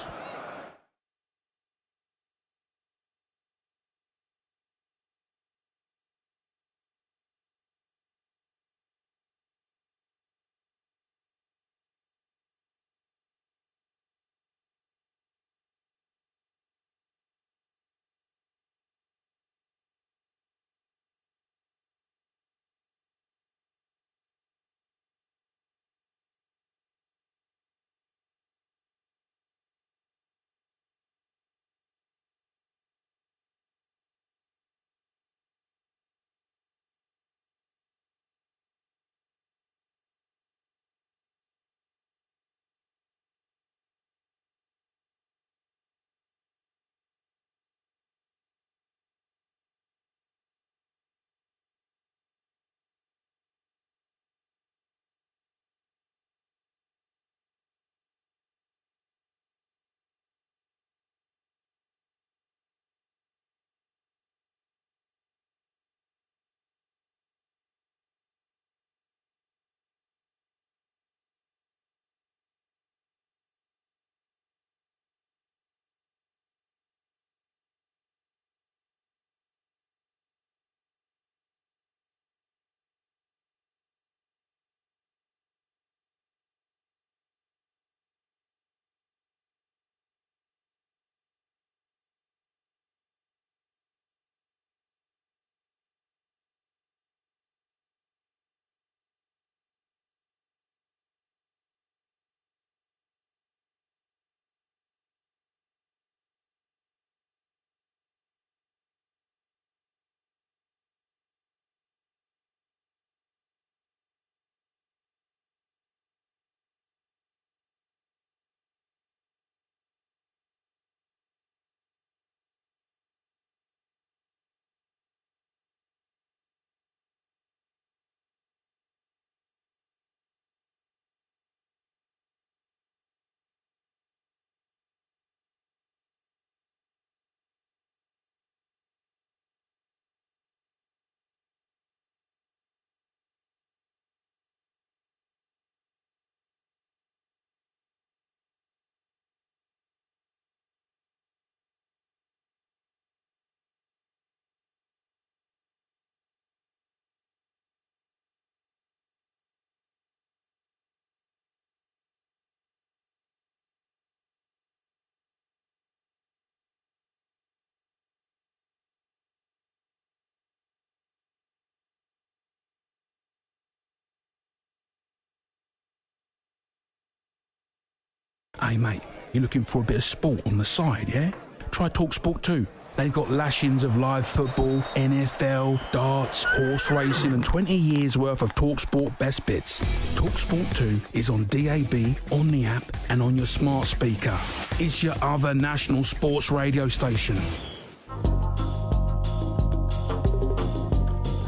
Hey mate, you looking for a bit of sport on the side, yeah? Try talkSPORT 2. They've got lashings of live football, NFL, darts, horse racing and 20 years worth of talkSPORT best bits. talkSPORT 2 is on DAB, on the app and on your smart speaker. It's your other national sports radio station.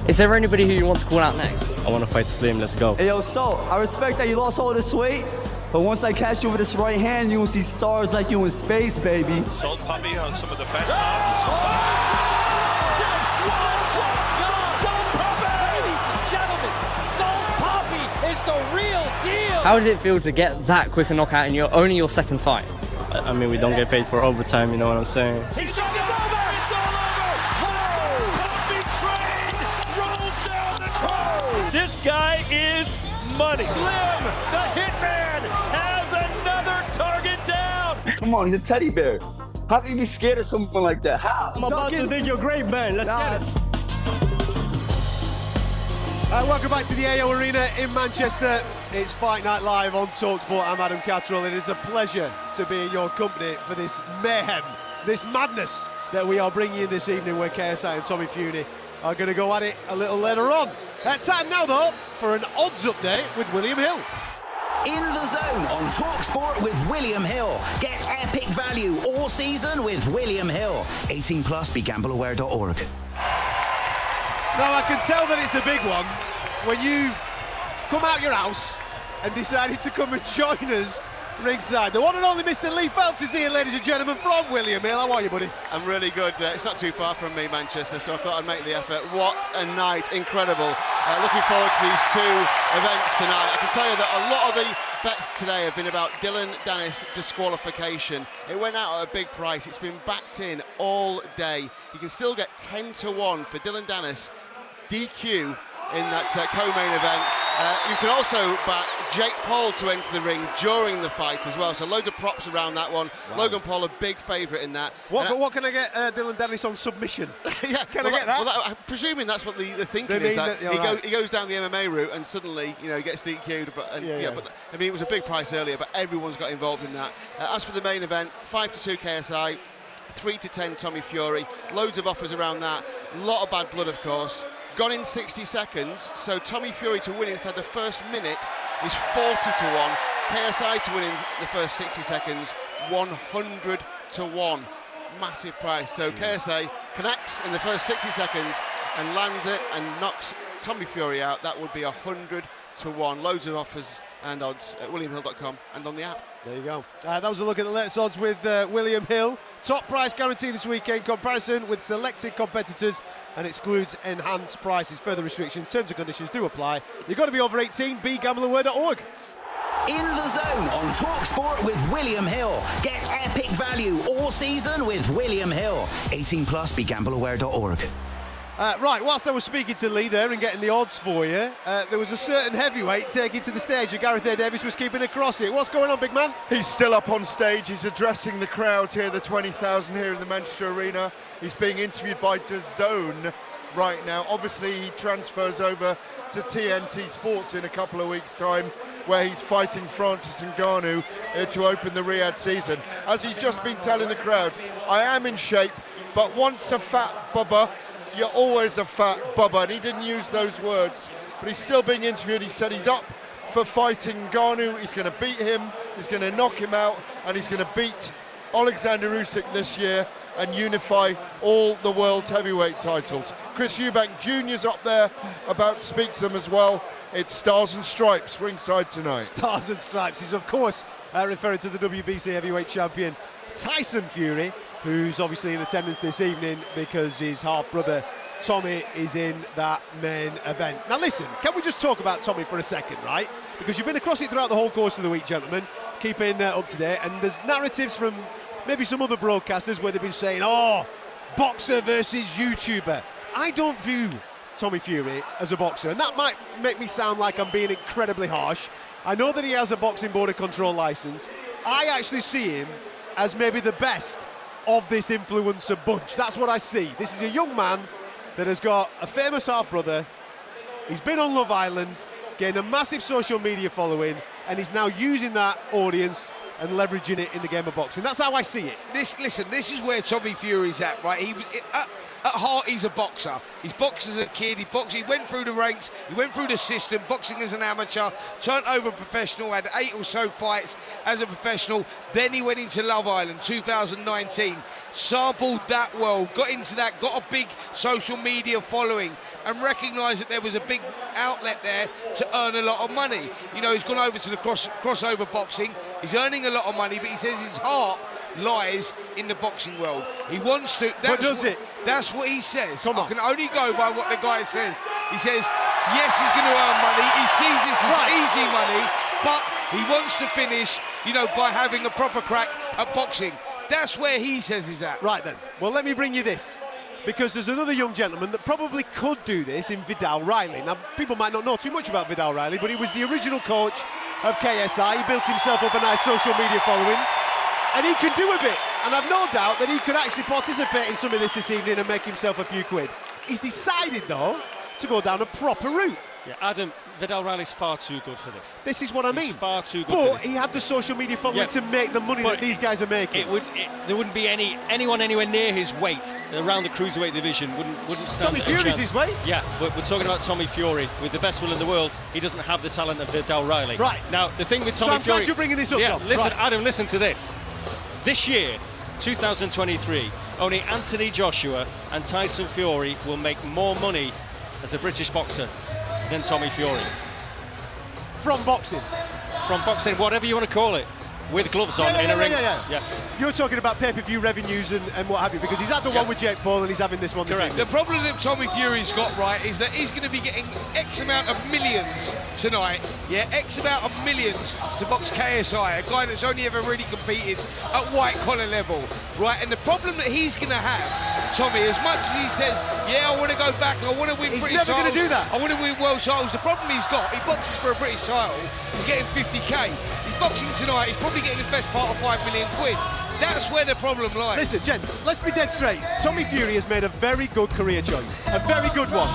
Is there anybody who you want to call out next? I want to fight Slim, let's go. Hey yo, Salt, I respect that you lost all this weight, but once I catch you with this right hand, you will see stars like you in space, baby. Salt Puppy on some of the best It's the real deal. How did it feel to get that quick a knockout in only your second fight? I mean, we don't get paid for overtime, you know what I'm saying? He's it's over! It's all over! Whoa! Puppy train rolls down the track! This guy is money. Slim, the hitman, has another target down. Come on, he's a teddy bear. How can you be scared of someone like that? How? I'm about to think you're great, man. Let's get it. Welcome back to the AO Arena in Manchester. It's Fight Night Live on talkSPORT. I'm Adam Catterall. It is a pleasure to be in your company for this mayhem, this madness that we are bringing you this evening, where KSI and Tommy Fury are going to go at it a little later on. Time now, though, for an odds update with William Hill. In the Zone on talkSPORT with William Hill. Get epic value all season with William Hill. 18 plus, begambleaware.org. Now, I can tell that it's a big one when you've come out your house and decided to come and join us ringside. The one and only Mr. Lee Phelps is here, ladies and gentlemen, from William Hill. How are you, buddy? I'm really good. It's not too far from me, Manchester, so I thought I'd make the effort. What a night, incredible. Looking forward to these two events tonight. I can tell you that a lot of the bets today have been about Dillon Danis disqualification. It went out at a big price. It's been backed in all day. You can still get 10-1 for Dillon Danis DQ in that co-main event. You can also back Jake Paul to enter the ring during the fight as well. So loads of props around that one. Wow. Logan Paul, a big favourite in that. What can I get Dillon Danis on submission? Yeah, can I get that? Well, I'm presuming that's what the thinking is. That he goes down the MMA route and suddenly, you know, he gets DQ'd. But I mean, it was a big price earlier, but everyone's got involved in that. As for the main event, 5-2 KSI, 3-10 Tommy Fury. Loads of offers around that. A lot of bad blood, of course. Gone in 60 seconds, so Tommy Fury to win inside the first minute is 40-1. KSI to win in the first 60 seconds, 100-1. Massive price. So KSI connects in the first 60 seconds and lands it and knocks Tommy Fury out. That would be 100-1. Loads of offers and odds at williamhill.com and on the app. There you go. That was a look at the latest odds with William Hill. Top price guarantee this weekend. Comparison with selected competitors and excludes enhanced prices. Further restrictions, terms and conditions do apply. You've got to be over 18. begambleaware.org. In the Zone on talkSPORT with William Hill. Get epic value all season with William Hill. 18 plus, begambleaware.org. Right, whilst I was speaking to Lee there and getting the odds for you, there was a certain heavyweight taking to the stage, and Gareth A. Davis was keeping across it. What's going on, big man? He's still up on stage. He's addressing the crowd here, the 20,000 here in the Manchester Arena. He's being interviewed by DAZN right now. Obviously, he transfers over to TNT Sports in a couple of weeks' time, where he's fighting Francis Ngannou to open the Riyadh season. As he's just been telling the crowd, I am in shape, but once a fat bubba, you're always a fat bubba. And he didn't use those words, but he's still being interviewed. He said he's up for fighting Ngannou. He's going to beat him, he's going to knock him out, and he's going to beat Alexander Usyk this year and unify all the world's heavyweight titles. Chris Eubank Jr.'s up there about to speak to them as well. It's Stars and Stripes ringside tonight. Stars and Stripes is, of course, referring to the WBC heavyweight champion Tyson Fury, who's obviously in attendance this evening because his half-brother Tommy is in that main event. Now listen, can we just talk about Tommy for a second, right? Because you've been across it throughout the whole course of the week, gentlemen, keeping up to date, and there's narratives from maybe some other broadcasters where they've been saying, oh, boxer versus YouTuber. I don't view Tommy Fury as a boxer, and that might make me sound like I'm being incredibly harsh. I know that he has a boxing border control license. I actually see him as maybe the best of this influencer bunch. That's what I see. This is a young man that has got a famous half-brother. He's been on Love Island, getting a massive social media following, and he's now using that audience and leveraging it in the game of boxing. That's how I see it. Listen, this is where Tommy Fury's at, right? He was at heart, he's a boxer. He's boxed as a kid. He went through the ranks. He went through the system, boxing as an amateur, turned over professional, had 8 or so fights as a professional. Then he went into Love Island 2019, sampled that world, got into that, got a big social media following, and recognised that there was a big outlet there to earn a lot of money. You know, he's gone over to the crossover boxing. He's earning a lot of money, but he says his heart lies in the boxing world. He wants to. That's what he says. I can only go by what the guy says. He says, yes, he's going to earn money. He sees this as easy money, but he wants to finish, you know, by having a proper crack at boxing. That's where he says he's at. Right then. Well, let me bring you this, because there's another young gentleman that probably could do this in Vidal Riley. Now, people might not know too much about Vidal Riley, but he was the original coach of KSI. He built himself up a nice social media following, and he can do a bit. And I've no doubt that he could actually participate in some of this evening and make himself a few quid. He's decided, though, to go down a proper route. Yeah, Adam, Vidal Riley's far too good for this. This is what I mean. He's far too good but for this. He had the social media following to make the money that these guys are making. There wouldn't be anyone anywhere near his weight around the cruiserweight division wouldn't stand Tommy a chance. Fury's his weight? Yeah, but we're talking about Tommy Fury. With the best will in the world, he doesn't have the talent of Vidal Riley. Right. Now, the thing with So Tommy I'm Fury... glad you're bringing this up, Yeah, Dom. listen, Right. Adam, listen to this. This year, 2023, only Anthony Joshua and Tyson Fury will make more money as a British boxer than Tommy Fury. From boxing? From boxing, whatever you want to call it, with gloves on in a ring. Yeah. You're talking about pay-per-view revenues and what have you, because he's had the one with Jake Paul and he's having this one this evening. The problem that Tommy Fury's got, right, is that he's going to be getting X amount of millions tonight, X amount of millions to box KSI, a guy that's only ever really competed at white-collar level, right? And the problem that he's going to have, Tommy, as much as he says, yeah, I want to go back, I want to win British titles. He's never going to do that. I want to win world titles. The problem he's got, he boxes for a British title, he's getting 50k. He's boxing tonight, he's probably getting the best part of 5 million quid. That's where the problem lies. Listen, gents, let's be dead straight. Tommy Fury has made a very good career choice, a very good one.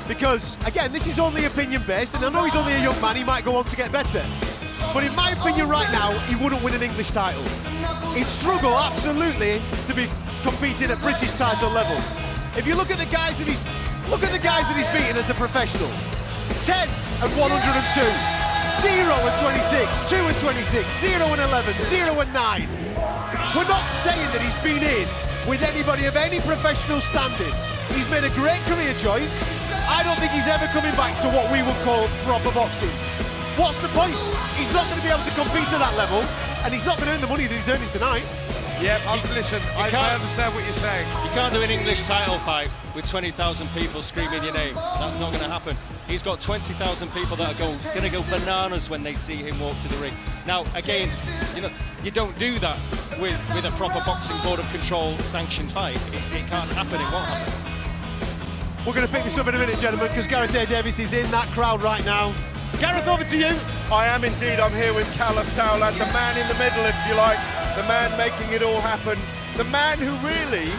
Because, again, this is only opinion-based, and I know he's only a young man, he might go on to get better. But in my opinion right now, he wouldn't win an English title. He'd struggle, absolutely, to be competing at British title level. If you look at the guys that he's beaten as a professional, 10 and 102. 0 and 26, 2 and 26, 0 and 11, 0 and 9. We're not saying that he's been in with anybody of any professional standing. He's made a great career choice. I don't think he's ever coming back to what we would call proper boxing. What's the point? He's not going to be able to compete at that level, and he's not going to earn the money that he's earning tonight. Yeah, listen, I understand what you're saying. You can't do an English title fight with 20,000 people screaming your name. That's not going to happen. He's got 20,000 people that are going to go bananas when they see him walk to the ring. Now, again, you know, you don't do that with a proper boxing board of control sanctioned fight. It can't happen. It won't happen. We're going to pick this up in a minute, gentlemen, because Gareth A. Davis is in that crowd right now. Gareth, over to you. I am indeed. I'm here with KSI, the man in the middle, if you like. The man making it all happen. The man who really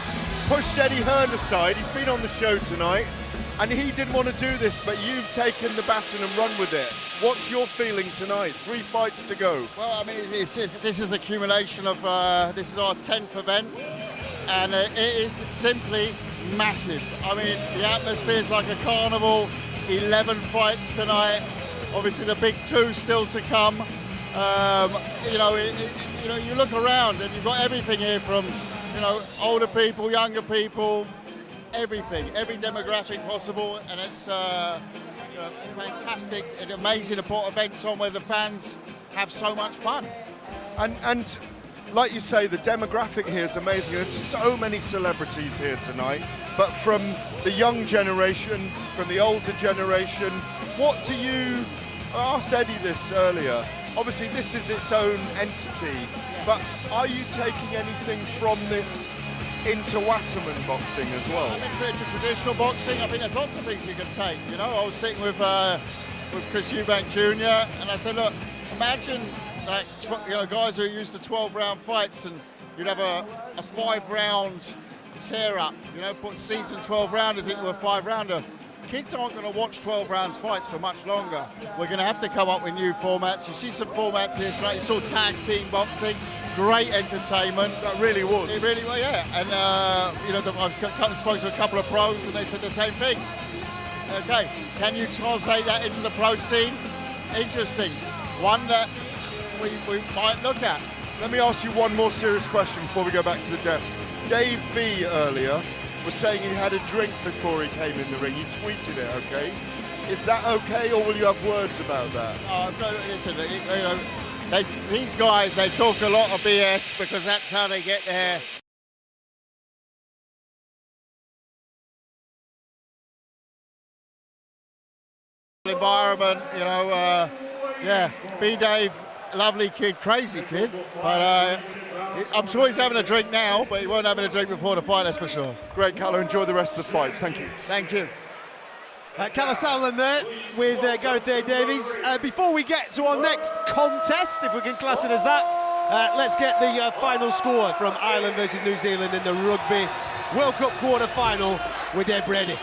pushed Eddie Hearn aside. He's been on the show tonight, and he didn't want to do this, but you've taken the baton and run with it. What's your feeling tonight? 3 fights to go. Well, I mean, this is the accumulation of, this is our 10th event, and it is simply massive. I mean, the atmosphere is like a carnival. 11 fights tonight. Obviously, the big 2 still to come. You know, you look around and you've got everything here from, you know, older people, younger people, everything, every demographic possible, and it's you know, fantastic and amazing to put events on where the fans have so much fun. And like you say, the demographic here is amazing. There's so many celebrities here tonight, but from the young generation, from the older generation, what do you... I asked Eddie this earlier. Obviously, this is its own entity, but are you taking anything from this into Wasserman boxing as well? I think into traditional boxing, I think there's lots of things you can take. You know, I was sitting with Chris Eubank Jr. and I said, look, imagine like you know, guys who are used to 12-round fights, and you'd have a 5-round tear up. You know, put seasoned 12-rounders into a 5-rounder. kids aren't going to watch 12 rounds fights for much longer. We're going to have to come up with new formats. You see some formats here tonight. You saw tag team boxing, great entertainment. That really was. It really was, yeah. And you know, I've spoke to a couple of pros, and they said the same thing. Okay, can you translate that into the pro scene? Interesting. One that we might look at. Let me ask you one more serious question before we go back to the desk. Dave B earlier was saying he had a drink before he came in the ring. He tweeted it, okay? Is that okay, or will you have words about that? No, listen, you know, these guys, they talk a lot of BS because that's how they get their environment, you know. Yeah, B Dave, lovely kid, crazy kid, but I'm sure he's having a drink now, but he won't have a drink before the fight, that's for sure. Great, Callow. Enjoy the rest of the fights. Thank you. Thank you. Callum Sowland there with Gareth A. Davies. Before we get to our next contest, if we can class it as that, let's get the final score from Ireland versus New Zealand in the Rugby World Cup quarter-final with Dave Brady.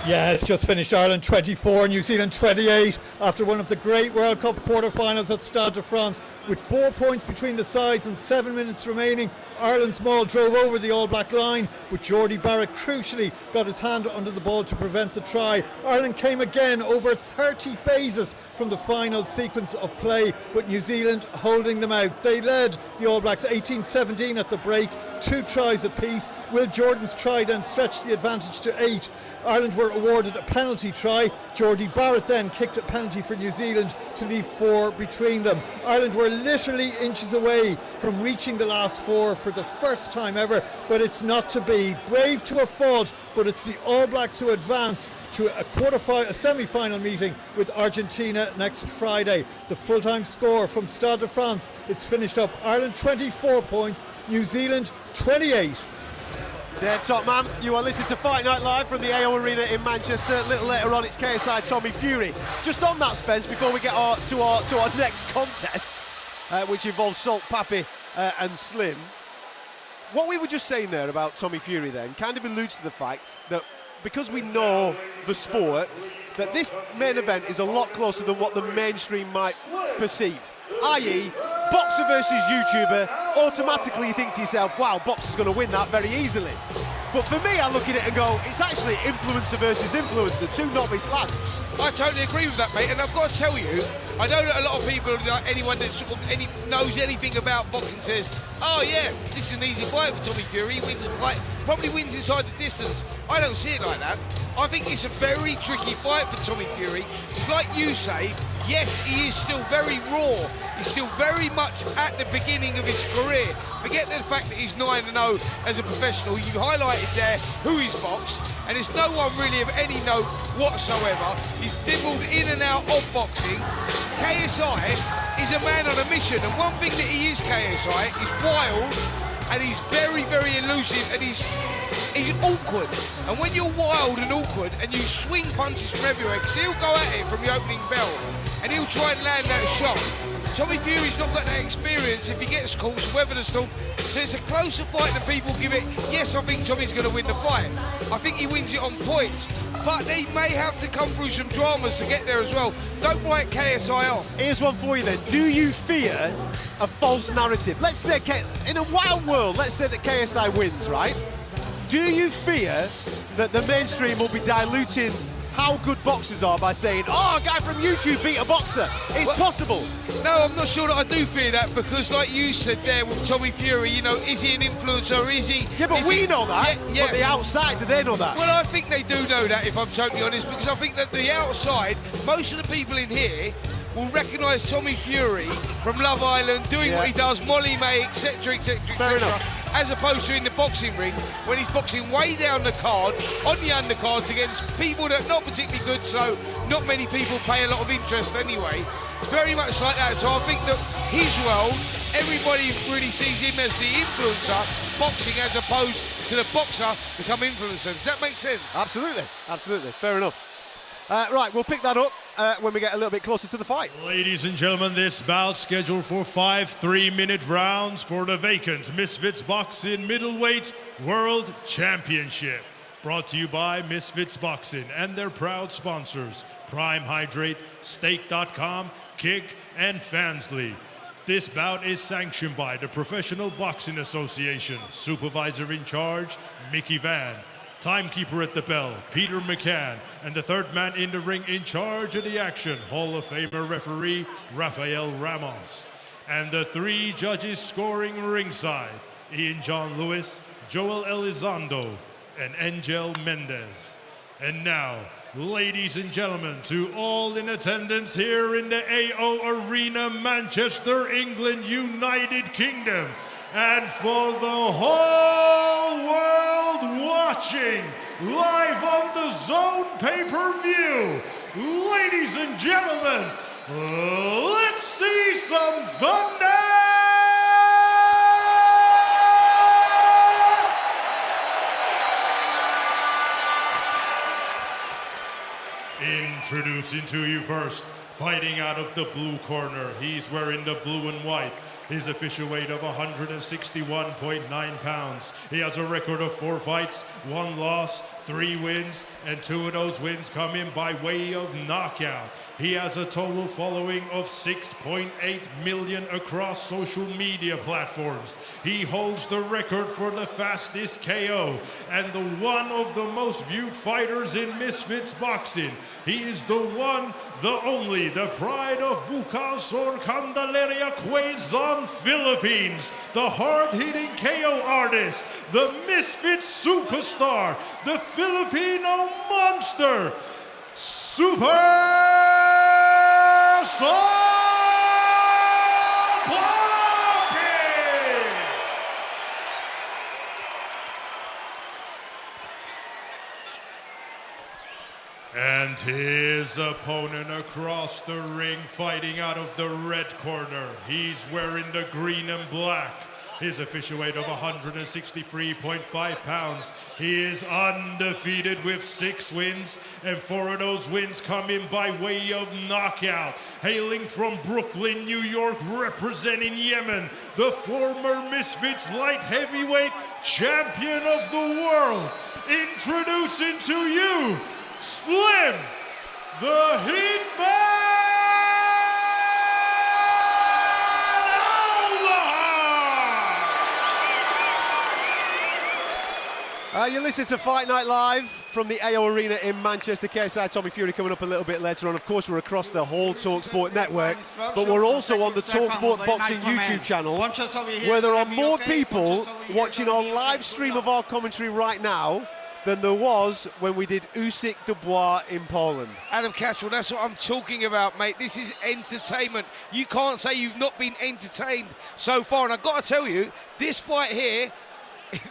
Yeah, it's just finished. Ireland 24, New Zealand 28 after one of the great World Cup quarter-finals at Stade de France. With 4 points between the sides and 7 minutes remaining, Ireland's maul drove over the All Black line, but Jordy Barrett crucially got his hand under the ball to prevent the try. Ireland came again over 30 phases from the final sequence of play, but New Zealand holding them out. They led the All Blacks 18-17 at the break, 2 tries apiece. Will Jordan's try then stretched the advantage to 8. Ireland were awarded a penalty try. Jordy Barrett then kicked a penalty for New Zealand to leave 4 between them. Ireland were literally inches away from reaching the last 4 for the first time ever, but it's not to be. Brave to a fault, but it's the All Blacks who advance to a semi-final meeting with Argentina next Friday. The full-time score from Stade de France, it's finished up Ireland 24 points, New Zealand 28. There, top man. You are listening to Fight Night Live from the AO Arena in Manchester. A little later on, it's KSI Tommy Fury. Just on that, Spence, before we get to our next contest, which involves Salt, Pappy and Slim. What we were just saying there about Tommy Fury then kind of alludes to the fact that because we know the sport, that this main event is a lot closer than what the mainstream might perceive. I.e., boxer versus YouTuber, automatically you think to yourself, wow, boxer's going to win that very easily. But for me, I look at it and go, it's actually influencer versus influencer, 2 novice lads. I totally agree with that, mate, and I've got to tell you, I know that a lot of people, like anyone that sort of knows anything about boxing says, oh yeah, this is an easy fight for Tommy Fury, he wins a fight, probably wins inside the distance. I don't see it like that. I think it's a very tricky fight for Tommy Fury. It's like you say, yes, he is still very raw. He's still very much at the beginning of his career. Forget the fact that he's 9-0 as a professional. You highlighted there who he's boxed, and there's no one really of any note whatsoever. He's dibbled in and out of boxing. KSI is a man on a mission, and one thing that he is, KSI, is wild, and he's very, very elusive, and he's awkward. And when you're wild and awkward and you swing punches from everywhere, because he'll go at it from the opening bell and he'll try and land that shot. Tommy Fury's not got that experience if he gets caught to weather the storm. So it's a closer fight than people give it. Yes, I think Tommy's going to win the fight. I think he wins it on points. But they may have to come through some dramas to get there as well. Don't write KSI off. Here's one for you then. Do you fear a false narrative? Let's say, in a wild world, let's say that KSI wins, right? Do you fear that the mainstream will be diluting how good boxers are by saying, oh, a guy from YouTube beat a boxer? It's possible. No, I'm not sure that I do fear that, because like you said there with Tommy Fury, you know, is he an influencer, is he? Yeah, but we know that. Yeah. But the outside, do they know that? Well, I think they do know that, if I'm totally honest, because I think that the outside, most of the people in here will recognise Tommy Fury from Love Island, doing what he does, Molly May, etc., etc., etc., as opposed to in the boxing ring, when he's boxing way down the card, on the undercards against people that are not particularly good, so not many people pay a lot of interest anyway. It's very much like that, so I think that his world, everybody really sees him as the influencer, boxing, as opposed to the boxer become influencer. Does that make sense? Absolutely, absolutely, fair enough. Right, we'll pick that up when we get a little bit closer to the fight. Ladies and gentlemen, this bout scheduled for 5 3-minute rounds for the vacant Misfits Boxing Middleweight World Championship. Brought to you by Misfits Boxing and their proud sponsors, Prime Hydrate, Stake.com, Kick, and Fansly. This bout is sanctioned by the Professional Boxing Association. Supervisor in charge, Mickey Van. Timekeeper at the bell, Peter McCann. And the third man in the ring in charge of the action, Hall of Famer referee, Rafael Ramos. And the 3 judges scoring ringside, Ian John Lewis, Joel Elizondo, and Angel Mendez. And now, ladies and gentlemen, to all in attendance here in the AO Arena, Manchester, England, United Kingdom, and for the whole world watching live on the Zone pay-per-view, ladies and gentlemen, let's see some thunder! Introducing to you first, fighting out of the blue corner. He's wearing the blue and white. His official weight of 161.9 pounds. He has a record of 4 fights, 1 loss, 3 wins, and 2 of those wins come in by way of knockout. He has a total following of 6.8 million across social media platforms. He holds the record for the fastest KO and one of the most viewed fighters in Misfits Boxing. He is the one, the only, the pride of Bukasor Candelaria Quezon, Philippines, the hard-hitting KO artist, the Misfits superstar, the Filipino monster, Super And his opponent across the ring, fighting out of the red corner. He's wearing the green and black. His official weight of 163.5 pounds. He is undefeated with 6 wins, and 4 of those wins come in by way of knockout. Hailing from Brooklyn, New York, representing Yemen, the former Misfits light heavyweight champion of the world. Introducing to you, Slim, the Hitman! You're listening to Fight Night Live from the AO Arena in Manchester. KSI, Tommy Fury coming up a little bit later on. Of course, we're across the whole talkSPORT network, but we're also on the talkSPORT Boxing YouTube channel, where there are more people watching our live stream of our commentary right now than there was when we did Usyk Dubois in Poland. Adam Catterall, that's what I'm talking about, mate. This is entertainment. You can't say you've not been entertained so far. And I've got to tell you, this fight here,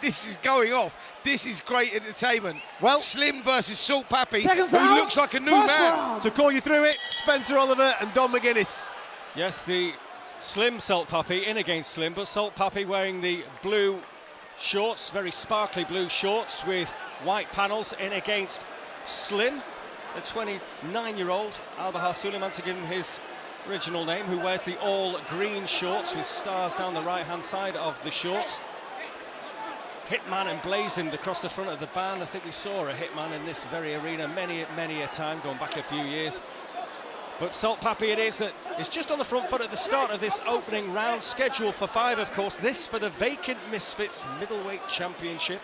this is going off. This is great entertainment. Well, Slim versus Salt Pappy, who looks like a new man. To call you through it, Spencer Oliver and Don McGuinness. Yes, the Slim Salt Pappy in against Slim, but Salt Pappy wearing the blue shorts, very sparkly blue shorts with white panels, in against Slim, the 29-year-old Albahar Suleiman, to give him his original name, who wears the all-green shorts with stars down the right-hand side of the shorts. Hitman emblazoned across the front of the band. I think we saw a Hitman in this very arena many a time, going back a few years. But Salt Pappy it is that is just on the front foot at the start of this opening round, scheduled for 5, of course. This for the vacant Misfits Middleweight Championship.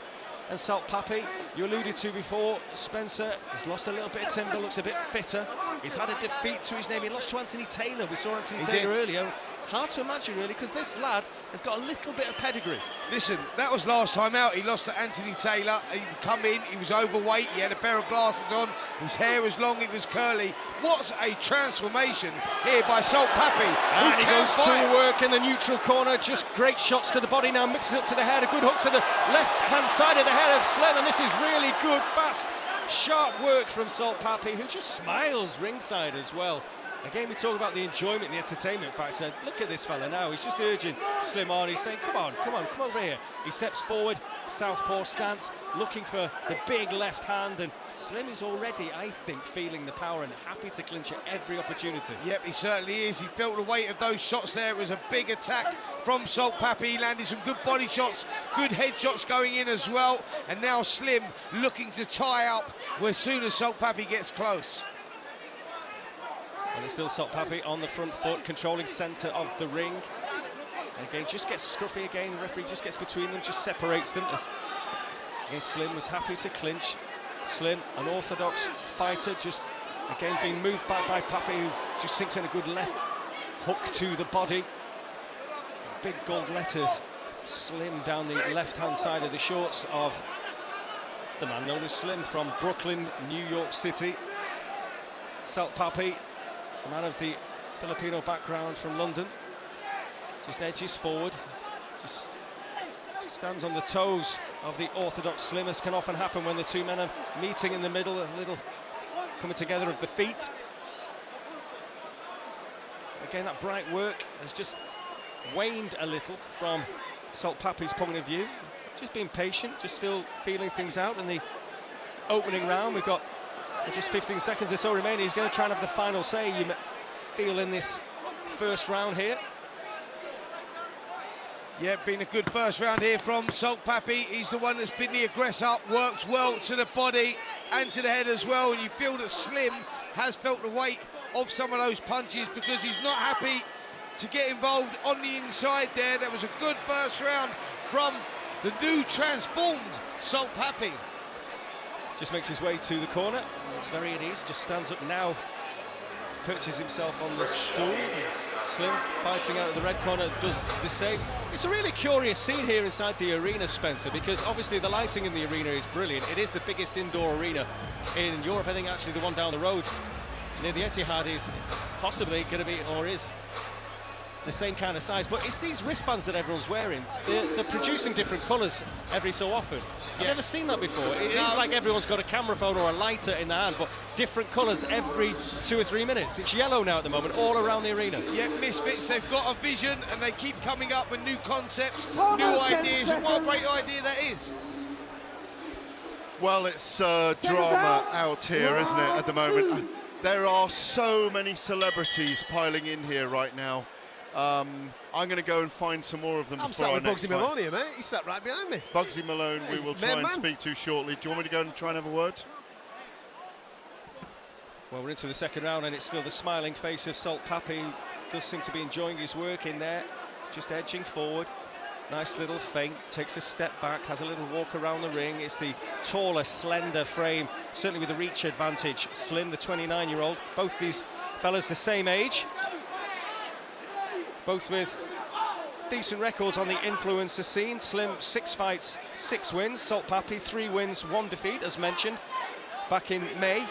And Salt Pappy, you alluded to before, Spencer, has lost a little bit of timber, looks a bit fitter. He's had a defeat to his name. He lost to Anthony Taylor. We saw Anthony Taylor earlier. Hard to imagine, really, because this lad has got a little bit of pedigree. Listen, that was last time out. He lost to Anthony Taylor. He come in, he was overweight, he had a pair of glasses on, his hair was long, it was curly. What a transformation here by Salt Pappy. And he goes to work in the neutral corner, just great shots to the body now, mixes it up to the head, a good hook to the left-hand side of the head of Slim, and this is really good, fast, sharp work from Salt Pappy, who just smiles ringside as well. Again, we talk about the enjoyment, the entertainment factor. Look at this fella now. He's just urging Slim on. He's saying, come on, come on, come over here. He steps forward, southpaw stance, looking for the big left hand. And Slim is already, I think, feeling the power and happy to clinch at every opportunity. Yep, he certainly is. He felt the weight of those shots there. It was a big attack from Salt Papi. He landed some good body shots, good head shots going in as well. And now Slim looking to tie up as soon as Salt Papi gets close. And it's still Salt Papi on the front foot, controlling centre of the ring. And again, just gets scruffy again. The referee just gets between them, just separates them. As Slim was happy to clinch. Slim, an orthodox fighter, just again being moved back by Papi, who just sinks in a good left hook to the body. Big gold letters, Slim down the left-hand side of the shorts of the man known as Slim from Brooklyn, New York City. Salt Papi, a man of the Filipino background from London, just edges forward, just stands on the toes of the orthodox Slim, as can often happen when the two men are meeting in the middle, a little coming together of the feet. Again, that bright work has just waned a little from Salt Papi's point of view. Just being patient, just still feeling things out in the opening round. We've got just 15 seconds or so remaining. He's going to try and have the final say, you feel, in this first round here. Yeah, been a good first round here from Salt Papi. He's the one that's been the aggressor, worked well to the body and to the head as well. And you feel that Slim has felt the weight of some of those punches because he's not happy to get involved on the inside there. That was a good first round from the new transformed Salt Papi. Just makes his way to the corner. It's very at ease, just stands up now, perches himself on the stool. Slim, fighting out of the red corner, does the same. It's a really curious scene here inside the arena, Spencer, because obviously the lighting in the arena is brilliant. It is the biggest indoor arena in Europe. I think actually the one down the road near the Etihad is possibly going to be, or is, the same kind of size, but it's these wristbands that everyone's wearing. They're producing different colours every so often. I've never seen that before. It is like everyone's got a camera phone or a lighter in their hand, but different colours every 2 or 3 minutes. It's yellow now at the moment, all around the arena. Yeah, Misfits, they've got a vision and they keep coming up with new concepts, new ideas, and what a great idea that is. Well, it's drama out here, isn't it, at the moment? There are so many celebrities piling in here right now. I'm going to go and find some more of them. I'm sat with Bugsy Malone here, mate. He's sat right behind me. Bugsy Malone, we will try and speak to shortly. Do you want me to go and try and have a word? Well, we're into the second round and it's still the smiling face of Salt Papi. Does seem to be enjoying his work in there. Just edging forward. Nice little feint, takes a step back, has a little walk around the ring. It's the taller, slender frame, certainly with a reach advantage. Slim, the 29-year-old, both these fellas the same age. Both with decent records on the influencer scene. Slim, 6 fights, 6 wins. Salt Papi, 3 wins, 1 defeat, as mentioned. Back in May,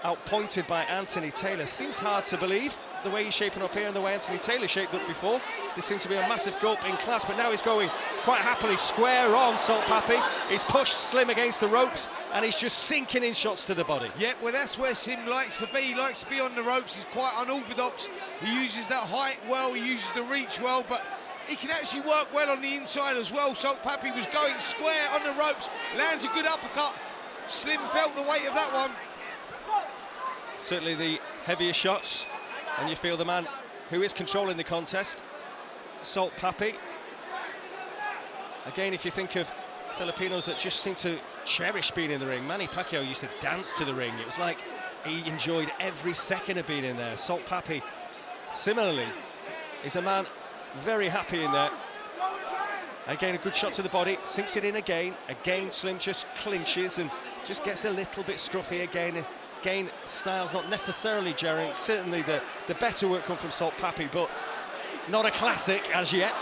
outpointed by Anthony Taylor. Seems hard to believe, the way he's shaping up here and the way Anthony Taylor shaped up before. This seems to be a massive gulp in class, but now he's going quite happily square on Salt Papi. He's pushed Slim against the ropes, and he's just sinking in shots to the body. Yeah, well, that's where Slim likes to be. He likes to be on the ropes. He's quite unorthodox. He uses that height well, he uses the reach well, but he can actually work well on the inside as well. Salt Papi was going square on the ropes, lands a good uppercut. Slim felt the weight of that one. Certainly the heavier shots, and you feel the man who is controlling the contest, Salt Papi. Again, if you think of Filipinos that just seem to cherish being in the ring, Manny Pacquiao used to dance to the ring. It was like he enjoyed every second of being in there. Salt Papi, similarly, is a man very happy in there. Again, a good shot to the body, sinks it in again. Again, Slim just clinches and just gets a little bit scruffy again. Again, style's not necessarily jarring. Certainly the better work come from Salt Papi, but not a classic as yet.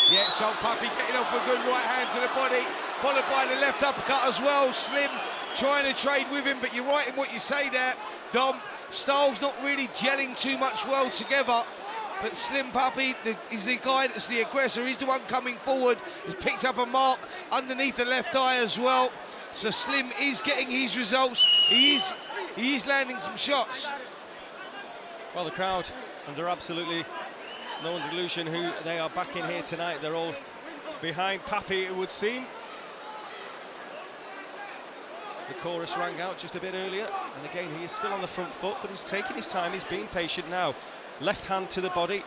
Yeah, Salt Papi getting off a good right hand to the body, followed by the left uppercut as well. Slim trying to trade with him, but you're right in what you say there, Dom. Styles not really gelling too much well together, but Slim Papi is the guy that's the aggressor. He's the one coming forward. He's picked up a mark underneath the left eye as well. So Slim is getting his results. He is landing some shots. Well, the crowd under absolutely no delusion who they are back in here tonight. They're all behind Pappy, it would seem. The chorus rang out just a bit earlier, and again he is still on the front foot, but he's taking his time, he's being patient now. Left hand to the body,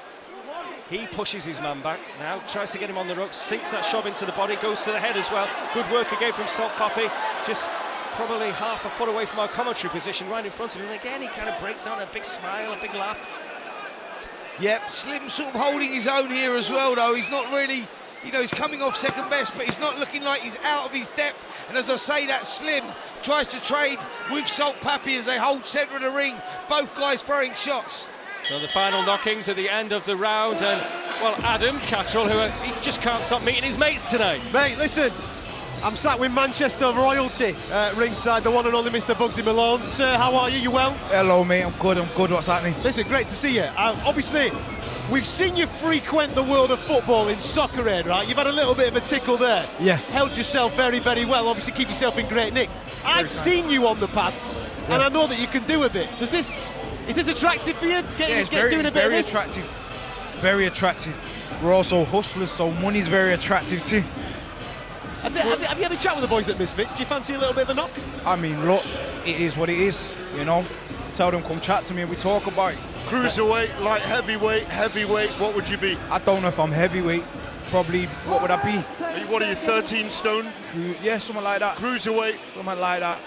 he pushes his man back now, tries to get him on the ropes, sinks that shove into the body, goes to the head as well. Good work again from Salt Pappy, just probably half a foot away from our commentary position, right in front of him, and again he kind of breaks out a big smile, a big laugh. Yep, Slim sort of holding his own here as well, though. He's not really, you know, he's coming off second best, but he's not looking like he's out of his depth. And as I say, that Slim tries to trade with Salt Pappy as they hold centre of the ring. Both guys throwing shots. So the final knockings at the end of the round, and, well, Adam Catterall, who he just can't stop meeting his mates tonight. Mate, listen, I'm sat with Manchester royalty ringside, the one and only Mr. Bugsy Malone. Sir, how are you? You well? Hello, mate. I'm good. What's happening? Listen, great to see you. Obviously, we've seen you frequent the world of football in Soccer Aid, right? You've had a little bit of a tickle there. Yeah. Held yourself very, very well. Obviously, keep yourself in great nick. I've seen you on the pads, and I know that you can do a bit. Is this attractive for you? Doing a bit of this? Attractive. Very attractive. We're also hustlers, so money's very attractive too. Have you had a chat with the boys at Misfits? Do you fancy a little bit of a knock? I mean, look, it is what it is, you know. Tell them, come chat to me and we talk about it. Cruiserweight, light heavyweight, what would you be? I don't know if I'm heavyweight. Probably, what would I be? What are you, 13 stone? Yeah, something like that. Cruiserweight? Something like that.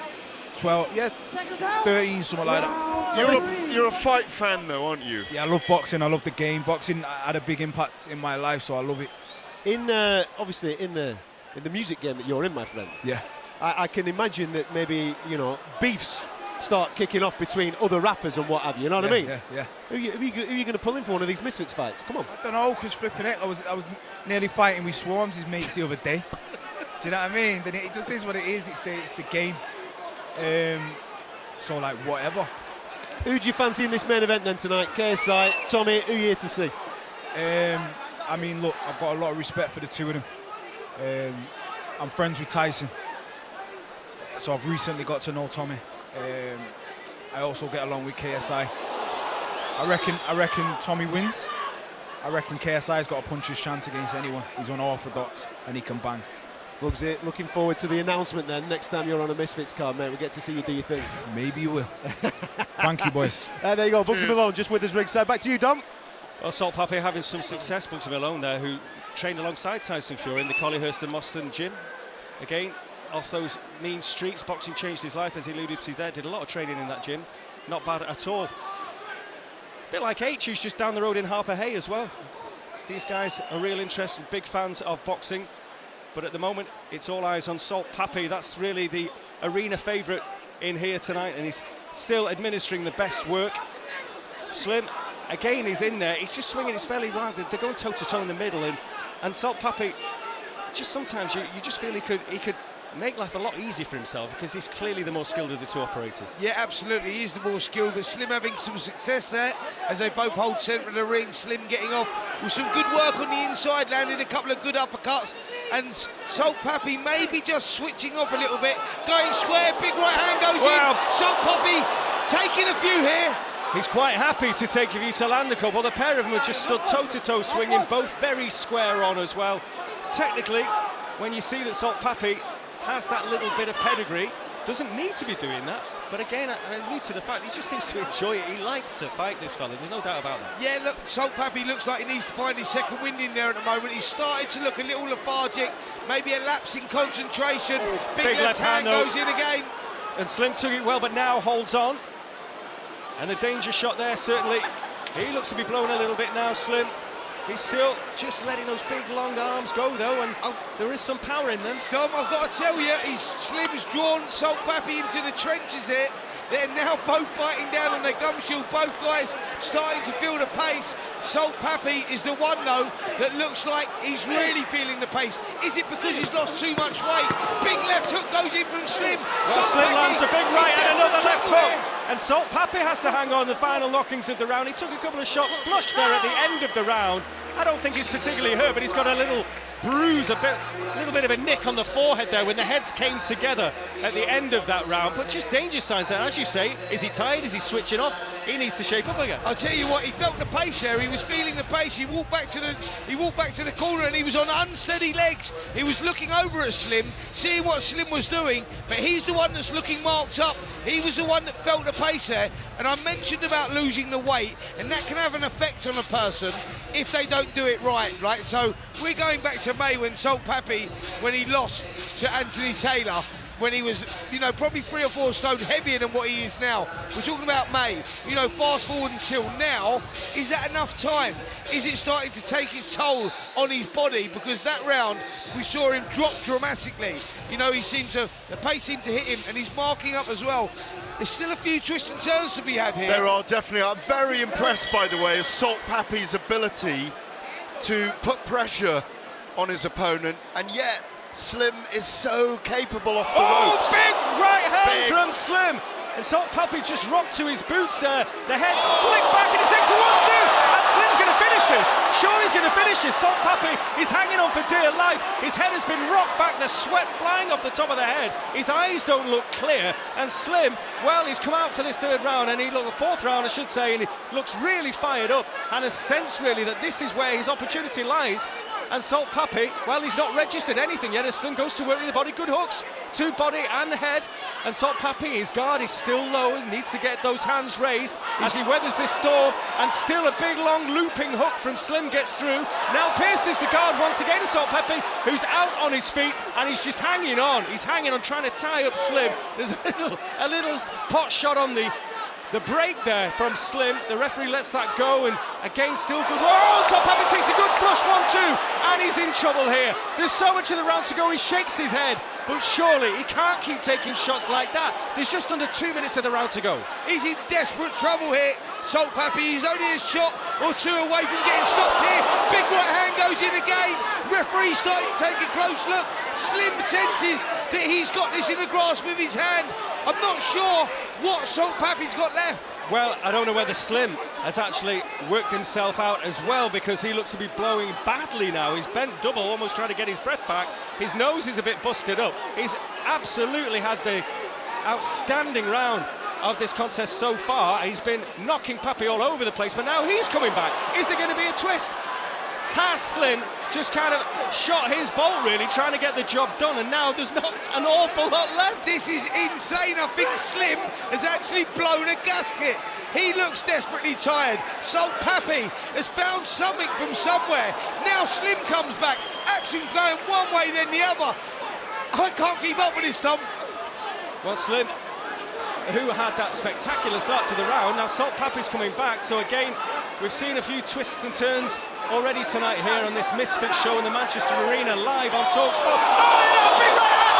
12, yeah, 13, something like that. You're a fight fan though, aren't you? Yeah, I love boxing, I love the game. Boxing had a big impact in my life, so I love it. Obviously, in the music game that you're in, my friend. Yeah. I can imagine that maybe, you know, beefs start kicking off between other rappers and what have you, you know what I mean? Yeah. Who are you going to pull in for one of these Misfits fights? Come on. I don't know, because flipping it, I was nearly fighting with Swarms, his mates, the other day. Do you know what I mean? Then it just is what it is, it's the game. So, like, whatever. Who do you fancy in this main event then tonight? KSI, Tommy, who are you here to see? I mean, look, I've got a lot of respect for the two of them. I'm friends with Tyson, so I've recently got to know Tommy. I also get along with KSI. I reckon Tommy wins. I reckon KSI's got a puncher's chance against anyone. He's unorthodox and he can bang. Bugsy, looking forward to the announcement then. Next time you're on a Misfits card, mate, we get to see you do your thing. Maybe you will. Thank you, boys. There you go, Bugsy Malone just with us ringside. Back to you, Dom. Well, Salt Pappy having some success. Bugsy Malone there, who trained alongside Tyson Fury in the Collyhurst and Moston gym. Again, off those mean streets, boxing changed his life, as he alluded to there. Did a lot of training in that gym. Not bad at all. A bit like H, who's just down the road in Harper Hay as well. These guys are real interest and big fans of boxing. But at the moment, it's all eyes on Salt Pappy. That's really the arena favourite in here tonight, and he's still administering the best work. Slim, again, he's in there. He's just swinging his fairly wide. They're going toe-to-toe in the middle, and Salt Pappy, just sometimes you just feel he could make life a lot easier for himself, because he's clearly the more skilled of the two operators. Yeah, absolutely, he is the more skilled, but Slim having some success there as they both hold centre of the ring. Slim getting off with some good work on the inside, landing a couple of good uppercuts, and Salt Pappy maybe just switching off a little bit, going square, big right hand goes in. Salt Pappy taking a few here. He's quite happy to take a few to land a couple. The pair of them have just stood toe-to-toe swinging, both very square on as well. Technically, when you see that Salt Pappy has that little bit of pedigree, doesn't need to be doing that, but again, I allude to the fact he just seems to enjoy it. He likes to fight, this fella, there's no doubt about that. Yeah, look, Salt Pappy looks like he needs to find his second wind in there at the moment. He's started to look a little lethargic, maybe a lapse in concentration. Big left hand goes in again. And Slim took it well, but now holds on. And the danger shot there, certainly. He looks to be blown a little bit now, Slim. He's still just letting those big, long arms go, though, and there is some power in them. Dom, I've got to tell you, Slim's drawn Salt Pappy into the trenches here. They're now both biting down on their gum shield, both guys starting to feel the pace. Salt Pappy is the one, though, that looks like he's really feeling the pace. Is it because he's lost too much weight? Big left hook goes in from Slim. Well, Slim lands a big right and another left hook. And Salt Pappy has to hang on the final knockings of the round. He took a couple of shots flush there at the end of the round. I don't think he's particularly hurt, but he's got a little bruise, a little bit of a nick on the forehead there when the heads came together at the end of that round. But just danger signs there, as you say. Is he tired? Is he switching off? He needs to shape up again. I'll tell you what, he felt the pace there. He was feeling the pace. He walked back to the corner and he was on unsteady legs. He was looking over at Slim, seeing what Slim was doing, but he's the one that's looking marked up. He was the one that felt the pace there. And I mentioned about losing the weight, and that can have an effect on a person if they don't do it right. So we're going back to May when Salt Pappy, when he lost to Anthony Taylor, when he was, probably 3 or 4 stone heavier than what he is now. We're talking about May. Fast forward until now, is that enough time? Is it starting to take its toll on his body? Because that round, we saw him drop dramatically. The pace seemed to hit him, and he's marking up as well. There's still a few twists and turns to be had here. There are definitely. I'm very impressed, by the way, of Salt Pappy's ability to put pressure on his opponent, and yet Slim is so capable off the ropes. Big right hand from Slim. And Salt Pappy just rocked to his boots there. The head flicked back and it's extra 1-2. And Slim's going to finish this. Surely's going to finish this. Salt Pappy is hanging on for dear life. His head has been rocked back. The sweat flying off the top of the head. His eyes don't look clear. And Slim, well, he's come out for this 3rd round, and the 4th round, I should say, and he looks really fired up and has sensed really that this is where his opportunity lies. And Salt Pappy, well, he's not registered anything yet as Slim goes to work with the body. Good hooks to body and head. And Salt Pappy, his guard is still low. He needs to get those hands raised as he weathers this storm. And still a big, long, looping hook from Slim gets through. Now pierces the guard once again, Salt Pappy, who's out on his feet, and he's just hanging on. He's hanging on, trying to tie up Slim. There's a little pot shot on the break there from Slim. The referee lets that go, and again still good. Oh, Salt Pappy takes a good flush 1-2, and he's in trouble here. There's so much of the round to go. He shakes his head, but surely he can't keep taking shots like that. There's just under 2 minutes of the round to go. He's in desperate trouble here, Salt Pappy. He's only a shot or 2 away from getting stopped here. Big right hand goes in again. Referee starting to take a close look. Slim senses that he's got this in the grasp of his hand. I'm not sure what Salt Pappy's got left. Well, I don't know whether Slim has actually worked himself out as well, because he looks to be blowing badly now. He's bent double, almost trying to get his breath back. His nose is a bit busted up. He's absolutely had the outstanding round of this contest so far. He's been knocking Pappy all over the place, but now he's coming back. Is there going to be a twist? Has Slim just kind of shot his bolt, really, trying to get the job done, and now there's not an awful lot left? This is insane. I think Slim has actually blown a gasket. He looks desperately tired. Salt Pappy has found something from somewhere. Now Slim comes back. Action's going one way, then the other. I can't keep up with this, Tom. Well, Slim, who had that spectacular start to the round, now Salt Pappy's coming back, so again, we've seen a few twists and turns already tonight here on this Misfit show in the Manchester Arena, live on talkSPORT. Oh, big right hand!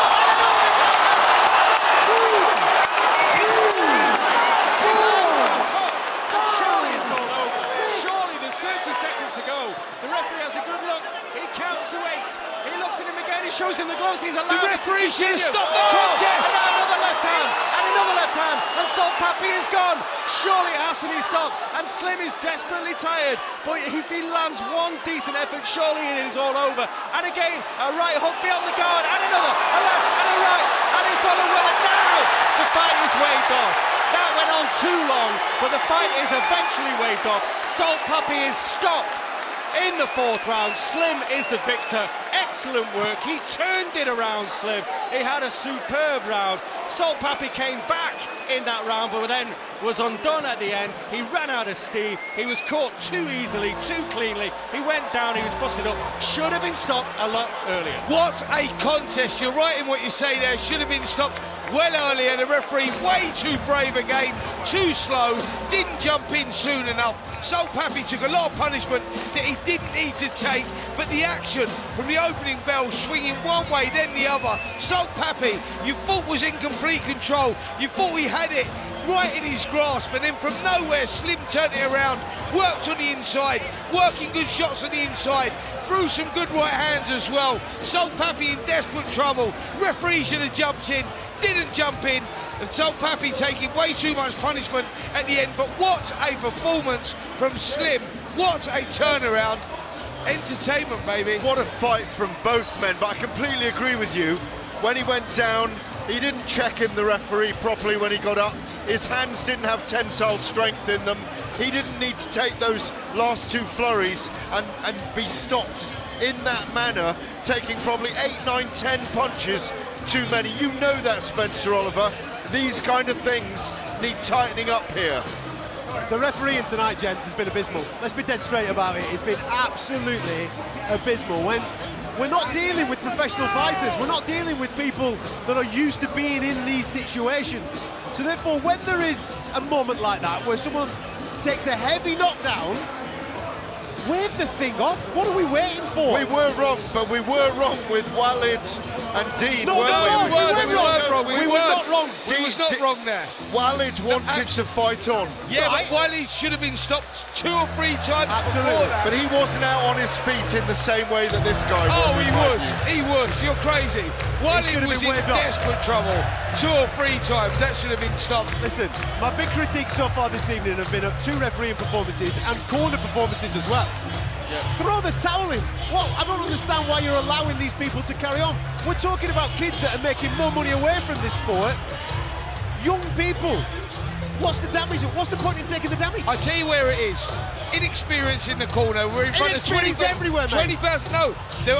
Surely it's all over. Surely there's 30 seconds to go. The referee has a good look. He counts to 8. He looks at him again. He shows him the gloves. He's allowed. The referee should have stopped the contest. And another left hand. And another left hand. And Salt Pappy is gone. Surely it has to be stopped. And Slim is desperately tired. But if he lands one decent effort, surely it is all over. And again, a right hook beyond the guard. And another. A left and a right. And it's all over. And now the fight is waved off. That went on too long, but the fight is eventually waved off. Salt Pappy is stopped in the 4th round. Slim is the victor. Excellent work. He turned it around, Slim. He had a superb round. Salt Pappy came back in that round, but then was undone at the end. He ran out of steam. He was caught too easily, too cleanly. He went down, he was busted up. Should have been stopped a lot earlier. What a contest. You're right in what you say there. Should have been stopped well earlier. The referee way too brave again, too slow, didn't jump in soon enough. Salt Pappy took a lot of punishment that he didn't need to take, but the action from the opening bell, swinging one way then the other. Salt Pappy, you thought was in complete control. You thought he had it right in his grasp, and then from nowhere Slim turned it around, worked on the inside, working good shots on the inside, threw some good right hands as well. Salt Pappy in desperate trouble. Referee should have jumped in, didn't jump in, and Salt Pappy taking way too much punishment at the end. But what a performance from Slim. What a turnaround. Entertainment, baby. What a fight from both men, but I completely agree with you. When he went down, he didn't check in the referee properly when he got up. His hands didn't have tensile strength in them. He didn't need to take those last two flurries and be stopped in that manner, taking probably 8, 9, 10 punches too many. You know that, Spencer Oliver. These kind of things need tightening up here. The refereeing tonight, gents, has been abysmal. Let's be dead straight about it. It's been absolutely abysmal. When we're not dealing with professional fighters, we're not dealing with people that are used to being in these situations. So therefore, when there is a moment like that where someone takes a heavy knockdown, wave the thing off. What are we waiting for? We were wrong, but we were wrong with Walid and Dean. We were not wrong. We were not wrong. We was not wrong there. Walid wanted to fight on. Yeah, right. But Walid should have been stopped 2 or 3 times before that. But he wasn't out on his feet in the same way that this guy was. Oh, he was. You're crazy. Walid was in desperate trouble 2 or 3 times. That should have been stopped. Listen, my big critiques so far this evening have been of 2 refereeing performances and corner performances as well. Yeah. Throw the towel in. Well, I don't understand why you're allowing these people to carry on. We're talking about kids that are making more money away from this sport. Young people. What's the damage? What's the point in taking the damage? I tell you where it is. Inexperience in the corner. We're in front of 20,000 everywhere, mate. 20,000. No,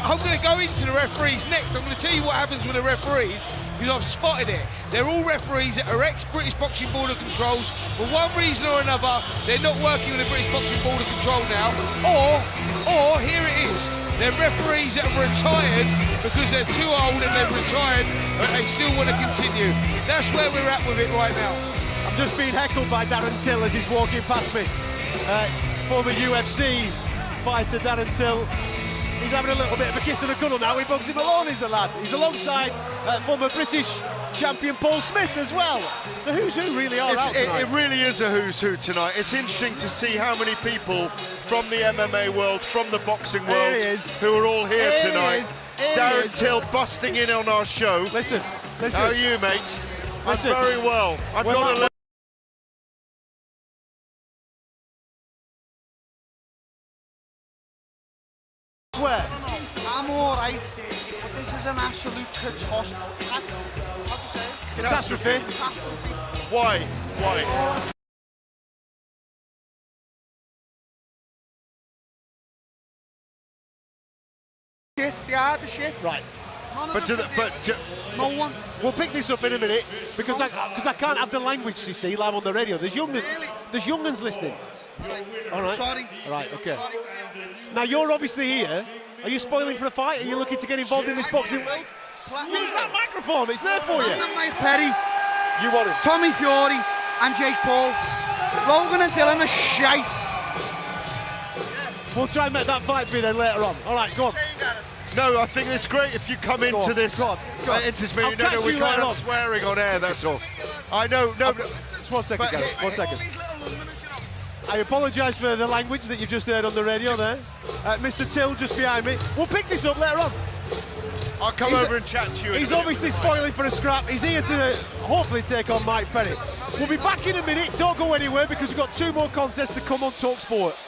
I'm going to go into the referees next. I'm going to tell you what happens with the referees, because I've spotted it. They're all referees that are ex-British Boxing Board of Controls. For one reason or another, they're not working with the British Boxing Board of Control now. Or here it is. They're referees that have retired because they're too old and they've retired, but they still want to continue. That's where we're at with it right now. I'm just being heckled by Darren Till as he's walking past me. Former UFC fighter Darren Till. He's having a little bit of a kiss and a cuddle now. He bugs him along, is the lad. He's alongside former British champion Paul Smith as well. The who's who really are out tonight. It really is a who's who tonight. It's interesting to see how many people from the MMA world, from the boxing world, who are all here tonight. Darren Till busting in on our show. Listen. How are you, mate? Listen. I'm very well. I've got a Where? I'm all right, but this is an absolute catastrophe. How do you say it? Catastrophe? Catastrophe. Why? Why? They are the shit. Right. No one. We'll pick this up in a minute because I can't have the language, you see, live on the radio. There's young'uns listening. All right. Sorry. All right. Okay. Now you're obviously here. Are you spoiling for a fight? Are you looking to get involved in this boxing world? Use that microphone. It's there for you. Mike Perry. You want it? Tommy Fury and Jake Paul. Logan and Dillon are shite. We'll try and make that fight be then later on. All right, go on. No, I think it's great if you come into this. Into this meeting. No, we can't have swearing on air, that's all. I know, no. Just 1 second, guys. 1 second. I apologise for the language that you've just heard on the radio there. Mr. Till just behind me. We'll pick this up later on. I'll come over and chat to you. He's obviously spoiling for a scrap. He's here to hopefully take on Mike Perry. We'll be back in a minute. Don't go anywhere because we've got 2 more contests to come on talkSPORT.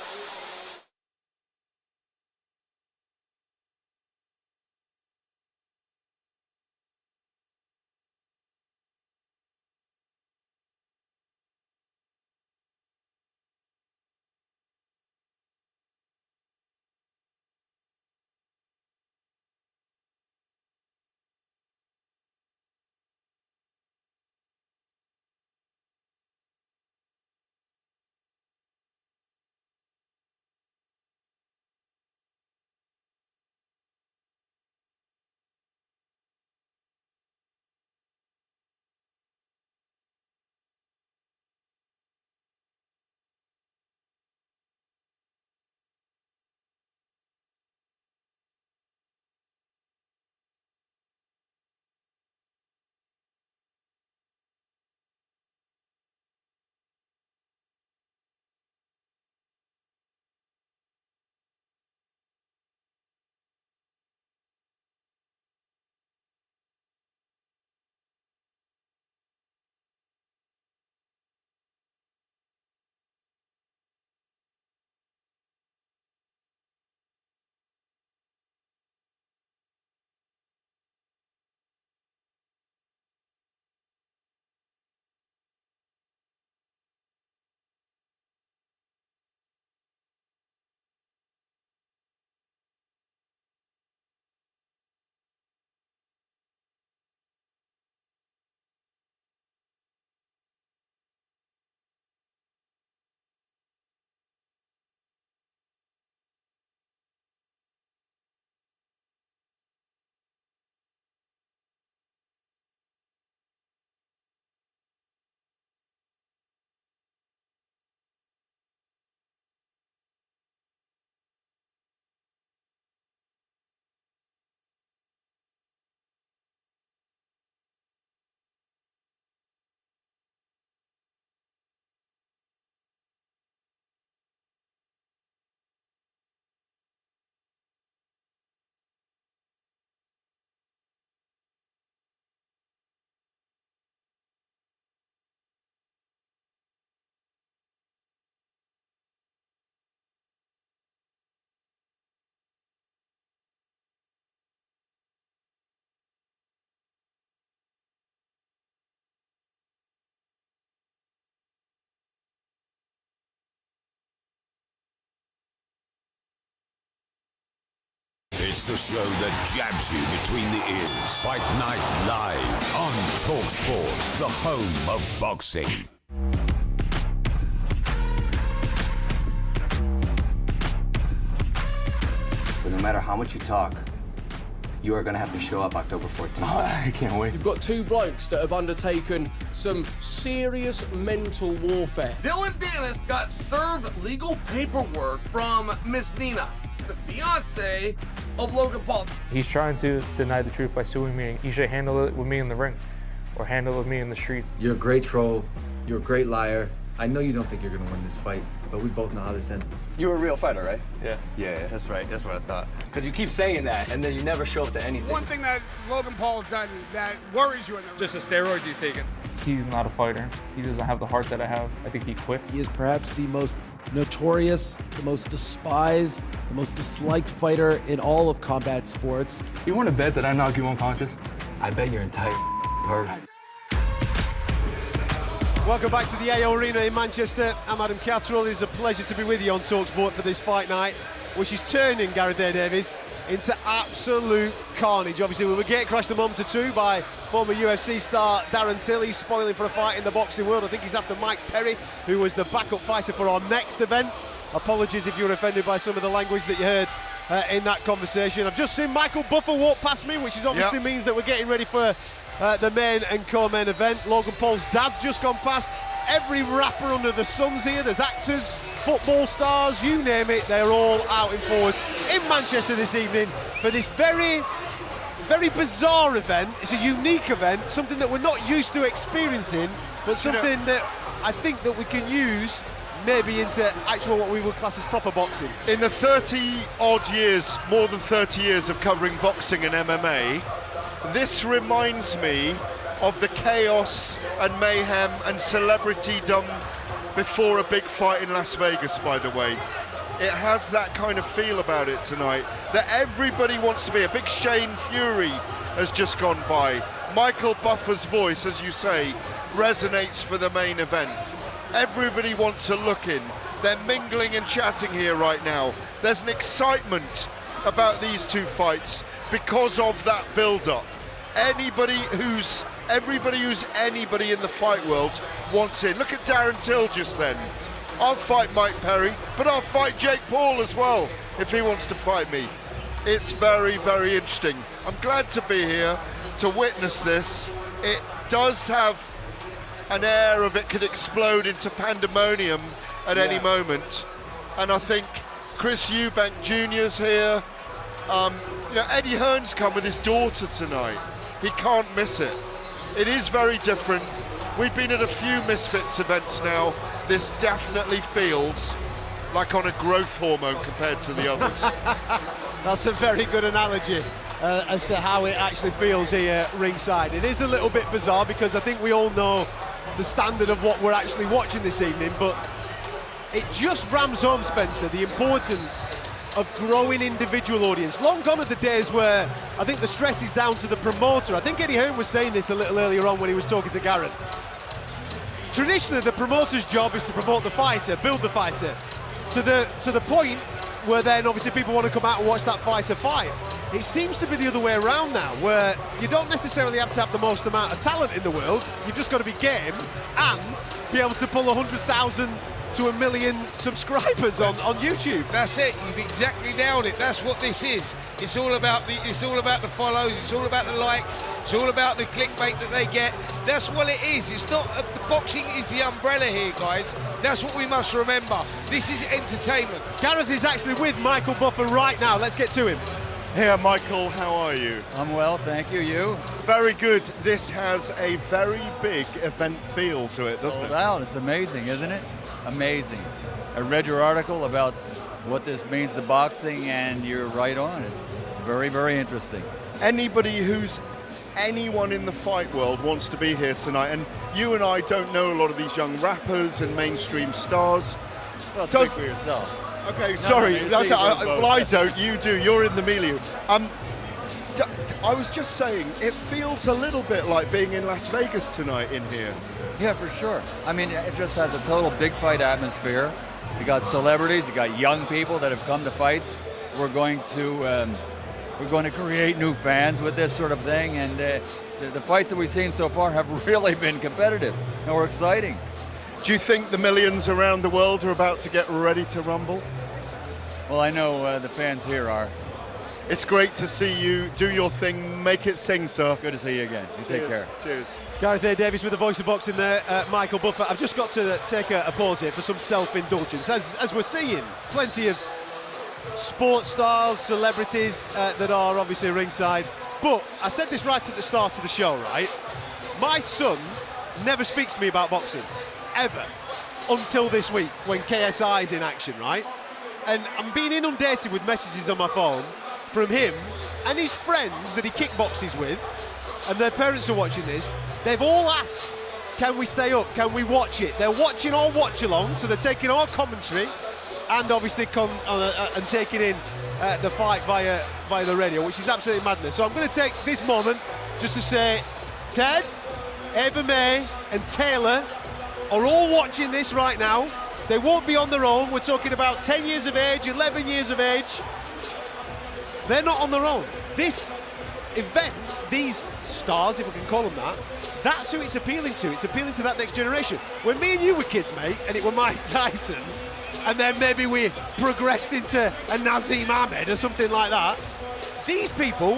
It's the show that jabs you between the ears. Fight Night Live on talkSPORT, the home of boxing. But no matter how much you talk, you are going to have to show up October 14th. Oh, I can't wait. You've got two blokes that have undertaken some serious mental warfare. Dillon Danis got served legal paperwork from Miss Nina, the fiance of Logan Paul. He's trying to deny the truth by suing me. He should handle it with me in the ring or handle it with me in the streets. You're a great troll. You're a great liar. I know you don't think you're going to win this fight, but we both know how this ends. You're a real fighter, right? Yeah. Yeah, that's right. That's what I thought. Because you keep saying that, and then you never show up to anything. One thing that Logan Paul has done that worries you in the ring. Just the steroids he's taking. He's not a fighter. He doesn't have the heart that I have. I think he quits. He is perhaps the most notorious, the most despised, the most disliked fighter in all of combat sports. You want to bet that I knock you unconscious? I bet your entire heart. Welcome back to the AO Arena in Manchester. I'm Adam Catterall. It's a pleasure to be with you on talkSPORT for this fight night, which is turning Gareth Davies into absolute carnage. Obviously, we were getting crashed the mom to 2 by former UFC star Darren Till. He's spoiling for a fight in the boxing world. I think he's after Mike Perry, who was the backup fighter for our next event. Apologies if you were offended by some of the language that you heard in that conversation. I've just seen Michael Buffer walk past me, which is obviously means that we're getting ready for the main and co-main event. Logan Paul's dad's just gone past. Every rapper under the sun's here. There's actors, football stars, you name it. They're all out in force in Manchester this evening for this very, very bizarre event. It's a unique event, something that we're not used to experiencing, but something that I think that we can use maybe into actual what we would class as proper boxing. In the 30-odd years, more than 30 years of covering boxing and MMA, this reminds me of the chaos and mayhem and celebrity done before a big fight in Las Vegas, by the way. It has that kind of feel about it tonight, that everybody wants to be. A big Shane Fury has just gone by. Michael Buffer's voice, as you say, resonates for the main event. Everybody wants to look in. They're mingling and chatting here right now. There's an excitement about these two fights because of that build-up. Everybody who's anybody in the fight world wants in. Look at Darren Till just then. I'll fight Mike Perry, but I'll fight Jake Paul as well if he wants to fight me. It's very, very interesting. I'm glad to be here to witness this. It does have an air of it could explode into pandemonium at any moment. And I think Chris Eubank Jr.'s here. You know, Eddie Hearn's come with his daughter tonight. He can't miss it. It is very different. We've been at a few Misfits events now. This definitely feels like on a growth hormone compared to the others. That's a very good analogy as to how it actually feels here ringside. It is a little bit bizarre because I think we all know the standard of what we're actually watching this evening, but it just rams home, Spencer, the importance of growing individual audience. Long gone are the days where I think the stress is down to the promoter. I think Eddie Hearn was saying this a little earlier on when he was talking to Gareth. Traditionally, the promoter's job is to promote the fighter, build the fighter, to the point where then obviously people want to come out and watch that fighter fight. It seems to be the other way around now, where you don't necessarily have to have the most amount of talent in the world. You've just got to be game and be able to pull 100,000 to 1 million subscribers on YouTube. That's it. You've exactly nailed it. That's what this is. It's all about the follows. It's all about the likes. It's all about the clickbait that they get. That's what it is. It's not the boxing is the umbrella here, guys. That's what we must remember. This is entertainment. Gareth is actually with Michael Buffer right now. Let's get to him. Here, Michael, how are you? I'm well, thank you. You? Very good. This has a very big event feel to it, doesn't it? No doubt. It's amazing, isn't it? Amazing. I read your article about what this means to boxing, and you're right on. It's very, very interesting. Anyone in the fight world wants to be here tonight, and you and I don't know a lot of these young rappers and mainstream stars. Well, speak for yourself. Okay, sorry. Well, I don't. You do. You're in the milieu. I was just saying, it feels a little bit like being in Las Vegas tonight in here. Yeah, for sure. I mean, it just has a total big fight atmosphere. You got celebrities, you got young people that have come to fights. We're going to we're going to create new fans with this sort of thing, and the fights that we've seen so far have really been competitive or exciting. Do you think the millions around the world are about to get ready to rumble? Well, I know the fans here are. It's great to see you do your thing. Make it sing, sir. Good to see you again. You take care. Cheers. Gareth A. Davies with the voice of boxing there, Michael Buffer. I've just got to take a pause here for some self-indulgence. As we're seeing, plenty of sports stars, celebrities that are obviously ringside. But I said this right at the start of the show, right? My son never speaks to me about boxing, ever, until this week when KSI is in action, right? And I'm being inundated with messages on my phone from him and his friends that he kickboxes with, and their parents are watching this. They've all asked, can we stay up, can we watch it? They're watching our watch along, so they're taking our commentary and obviously and taking in the fight via the radio, which is absolutely madness. So I'm going to take this moment just to say Ted, Ava May and Taylor are all watching this right now. They won't be on their own. We're talking about 10 years of age, 11 years of age. They're not on their own. This event, these stars, if we can call them that, that's who it's appealing to. It's appealing to that next generation. When me and you were kids, mate, and it were Mike Tyson, and then maybe we progressed into a Nazim Ahmed or something like that, these people,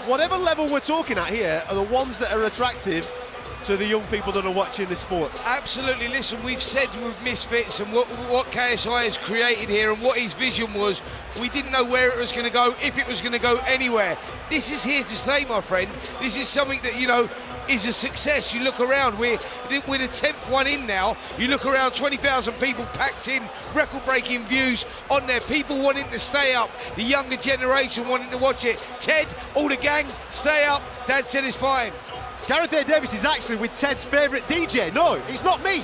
whatever level we're talking at here, are the ones that are attractive to the young people that are watching this sport. Absolutely. Listen, we've said with Misfits and what KSI has created here and what his vision was, we didn't know where it was going to go, if it was going to go anywhere. This is here to stay, my friend. This is something that, you know, is a success. You look around, we're the 10th one in now. You look around, 20,000 people packed in, record-breaking views on there, people wanting to stay up, the younger generation wanting to watch it. Ted, all the gang, stay up. Dad said it's fine. Gareth A. Davis is actually with Ted's favourite DJ. No, it's not me.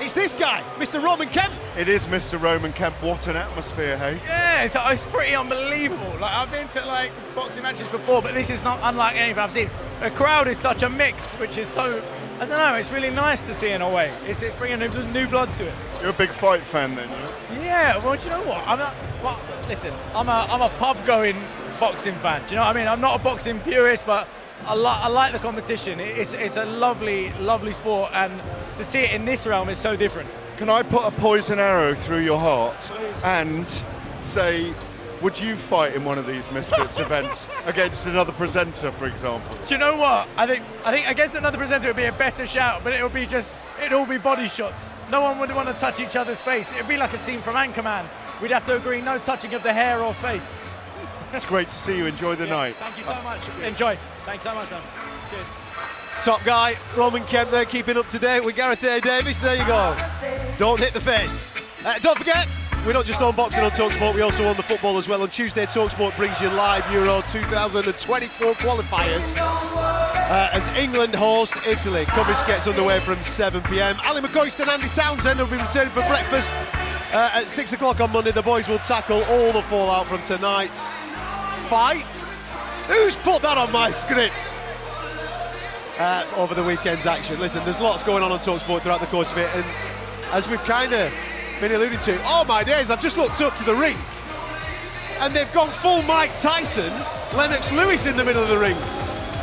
It's this guy, Mr. Roman Kemp. It is Mr. Roman Kemp. What an atmosphere, hey? Yeah, it's pretty unbelievable. Like, I've been to like boxing matches before, but this is not unlike anything I've seen. The crowd is such a mix, which is so, I don't know, it's really nice to see in a way. It's bringing new blood to it. You're a big fight fan then, yeah? Yeah, well, do you know what? Listen, I'm a pub-going boxing fan. Do you know what I mean? I'm not a boxing purist, but I like the competition. It's a lovely, lovely sport, and to see it in this realm is so different. Can I put a poison arrow through your heart and say, would you fight in one of these Misfits events against another presenter, for example? Do you know what? I think against another presenter it would be a better shout, but it'd all be body shots. No one would want to touch each other's face. It'd be like a scene from Anchorman. We'd have to agree no touching of the hair or face. It's great to see you. Enjoy the night. Thank you so much. Enjoy. Thanks so much, man. Cheers. Top guy, Roman Kemp there, keeping up to date with Gareth A. Davis. There you go. Don't hit the face. Don't forget, we don't just own boxing on talkSPORT, we also own the football as well. On Tuesday, talkSPORT brings you live Euro 2024 qualifiers as England host Italy. Coverage gets underway from 7 p.m. Ali McCoist and Andy Townsend will be returning for breakfast at 6 o'clock on Monday. The boys will tackle all the fallout from tonight's fight. Who's put that on my script? Over the weekend's action. Listen, there's lots going on talkSPORT throughout the course of it, and as we've kind of been alluding to, oh my days, I've just looked up to the ring and they've gone full Mike Tyson, Lennox Lewis in the middle of the ring.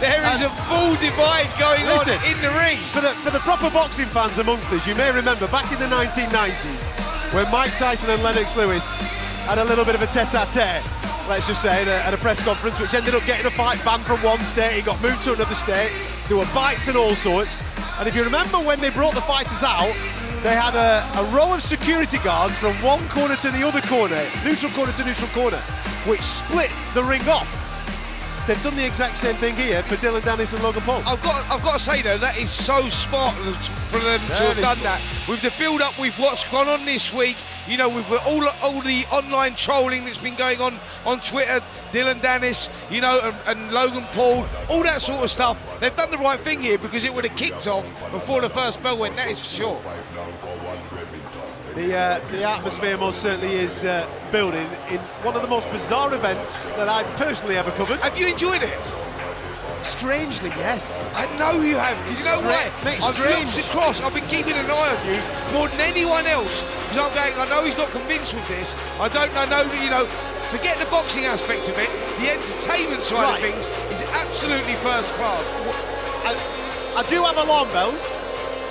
There is a full divide going on in the ring. For the proper boxing fans amongst us, you may remember back in the 1990s when Mike Tyson and Lennox Lewis had a little bit of a tete-a-tete, let's just say, at a press conference, which ended up getting a fight banned from one state. He got moved to another state. There were fights and all sorts. And if you remember when they brought the fighters out, they had a row of security guards from one corner to the other corner, neutral corner to neutral corner, which split the ring off. They've done the exact same thing here for Dillon Danis and Logan Paul. I've got to say though, that is so smart for them to have done that. With the build-up with what's gone on this week, you know, with all the online trolling that's been going on Twitter, Dillon Danis, you know, and Logan Paul, all that sort of stuff. They've done the right thing here because it would have kicked off before the first bell went, that is for sure. The atmosphere most certainly is building in one of the most bizarre events that I've personally ever covered. Have you enjoyed it? Strangely, yes. I know you have. You know why? I've looked across, I've been keeping an eye on you more than anyone else. Because I'm going, I know he's not convinced with this. I don't know, you know, Forget the boxing aspect of it, the entertainment side of things is absolutely first class. I do have alarm bells.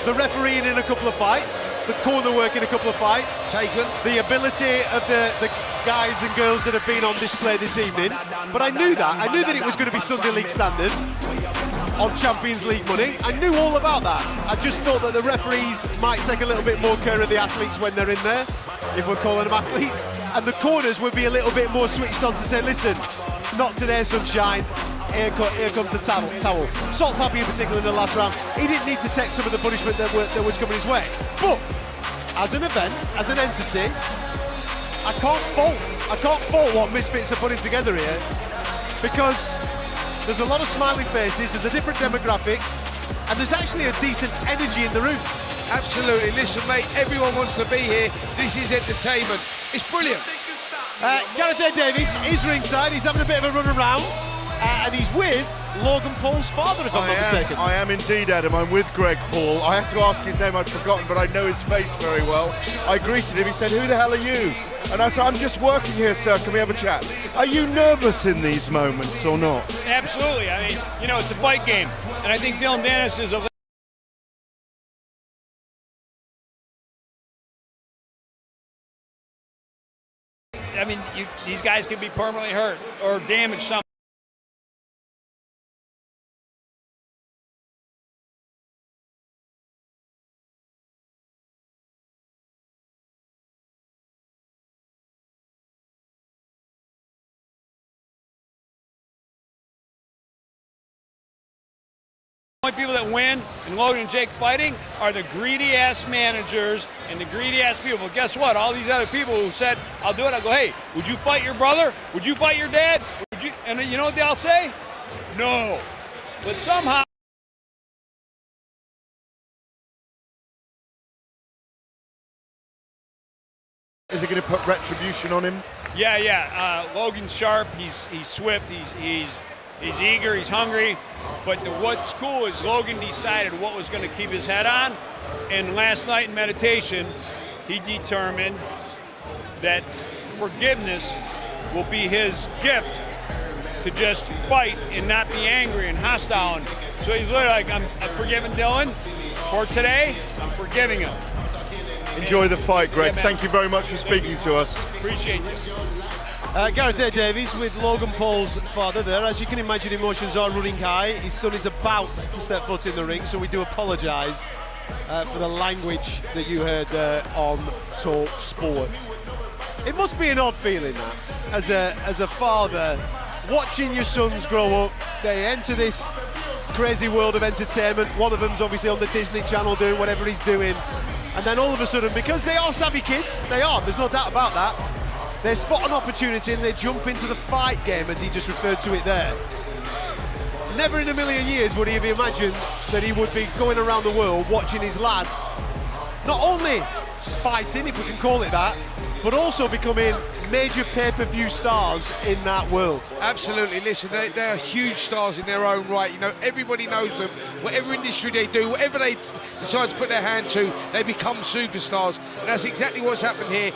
The refereeing in a couple of fights, the corner work in a couple of fights. Taken. The ability of the guys and girls that have been on display this evening. But I knew that. I knew that it was going to be Sunday League standard on Champions League money. I knew all about that. I just thought that the referees might take a little bit more care of the athletes when they're in there, if we're calling them athletes. And the corners would be a little bit more switched on to say, listen, not today, sunshine. Here comes a towel. Salt Pappy in particular in the last round, he didn't need to take some of the punishment that was coming his way. But as an event, as an entity, I can't fault what Misfits are putting together here, because there's a lot of smiling faces, there's a different demographic, and there's actually a decent energy in the room. Absolutely. Listen, mate, everyone wants to be here. This is entertainment. It's brilliant. Gareth Davies is ringside. He's having a bit of a run around. And he's with Logan Paul's father, if I'm not mistaken. I am indeed, Adam. I'm with Greg Paul. I had to ask his name, I'd forgotten, but I know his face very well. I greeted him, he said, "Who the hell are you?" And I said, "I'm just working here, sir, can we have a chat?" Are you nervous in these moments or not? Absolutely. I mean, you know, it's a fight game. And I think Dillon Danis is a... I mean, these guys could be permanently hurt or damaged somehow. The only people that win in Logan and Jake fighting are the greedy-ass managers and the greedy-ass people. But guess what? All these other people who said, "I'll do it," I go, "Hey, would you fight your brother? Would you fight your dad? Would you?" And you know what they'll say? No. But somehow... Is it going to put retribution on him? Yeah. Logan's sharp. He's swift. He's eager. He's hungry. But what's cool is Logan decided what was going to keep his head on. And last night in meditation, he determined that forgiveness will be his gift to just fight and not be angry and hostile. And so he's literally like, I'm forgiving Dillon for today. I'm forgiving him. Enjoy the fight, Greg. Yeah, thank you very much for speaking to us. Appreciate you. Gareth Davies with Logan Paul's father there. As you can imagine, emotions are running high. His son is about to step foot in the ring, so we do apologise for the language that you heard on talkSPORT. It must be an odd feeling, that, as a father, watching your sons grow up. They enter this crazy world of entertainment. One of them's obviously on the Disney Channel doing whatever he's doing. And then all of a sudden, because they are savvy kids, they are, there's no doubt about that, they spot an opportunity and they jump into the fight game, as he just referred to it there. Never in a million years would he have imagined that he would be going around the world watching his lads not only fighting, if we can call it that, but also becoming major pay-per-view stars in that world. Absolutely. Listen, they're huge stars in their own right. You know, everybody knows them. Whatever industry they do, whatever they decide to put their hand to, they become superstars. And that's exactly what's happened here.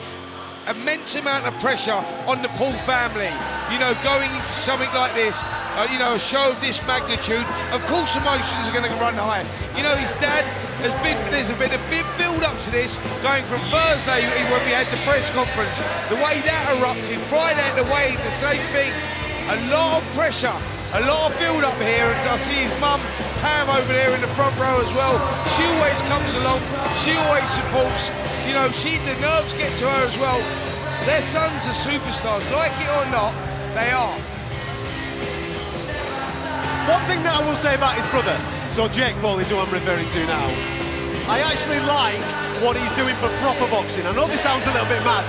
Immense amount of pressure on the Paul family, you know, going into something like this, you know, a show of this magnitude. Of course emotions are going to run high. You know, his dad there's been a big build up to this, going from Thursday when we had the press conference, the way that erupted, Friday at the weigh, the same thing. A lot of pressure, a lot of build up here, and I see his mum Pam over there in the front row as well. She always comes along, she always supports. You know, the nerves get to her as well. Their sons are superstars, like it or not, they are. One thing that I will say about his brother, so Jake Paul is who I'm referring to now, I actually like what he's doing for proper boxing. I know this sounds a little bit mad,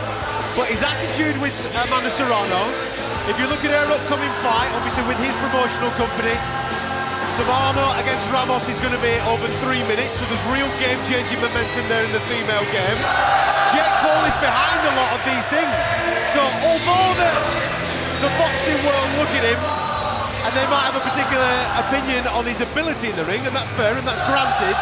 but his attitude with Amanda Serrano, if you look at her upcoming fight, obviously with his promotional company, Serrano against Ramos is going to be over 3 minutes, so there's real game-changing momentum there in the female game. Jake Paul is behind a lot of these things. So although the boxing world look at him, and they might have a particular opinion on his ability in the ring, and that's fair and that's granted,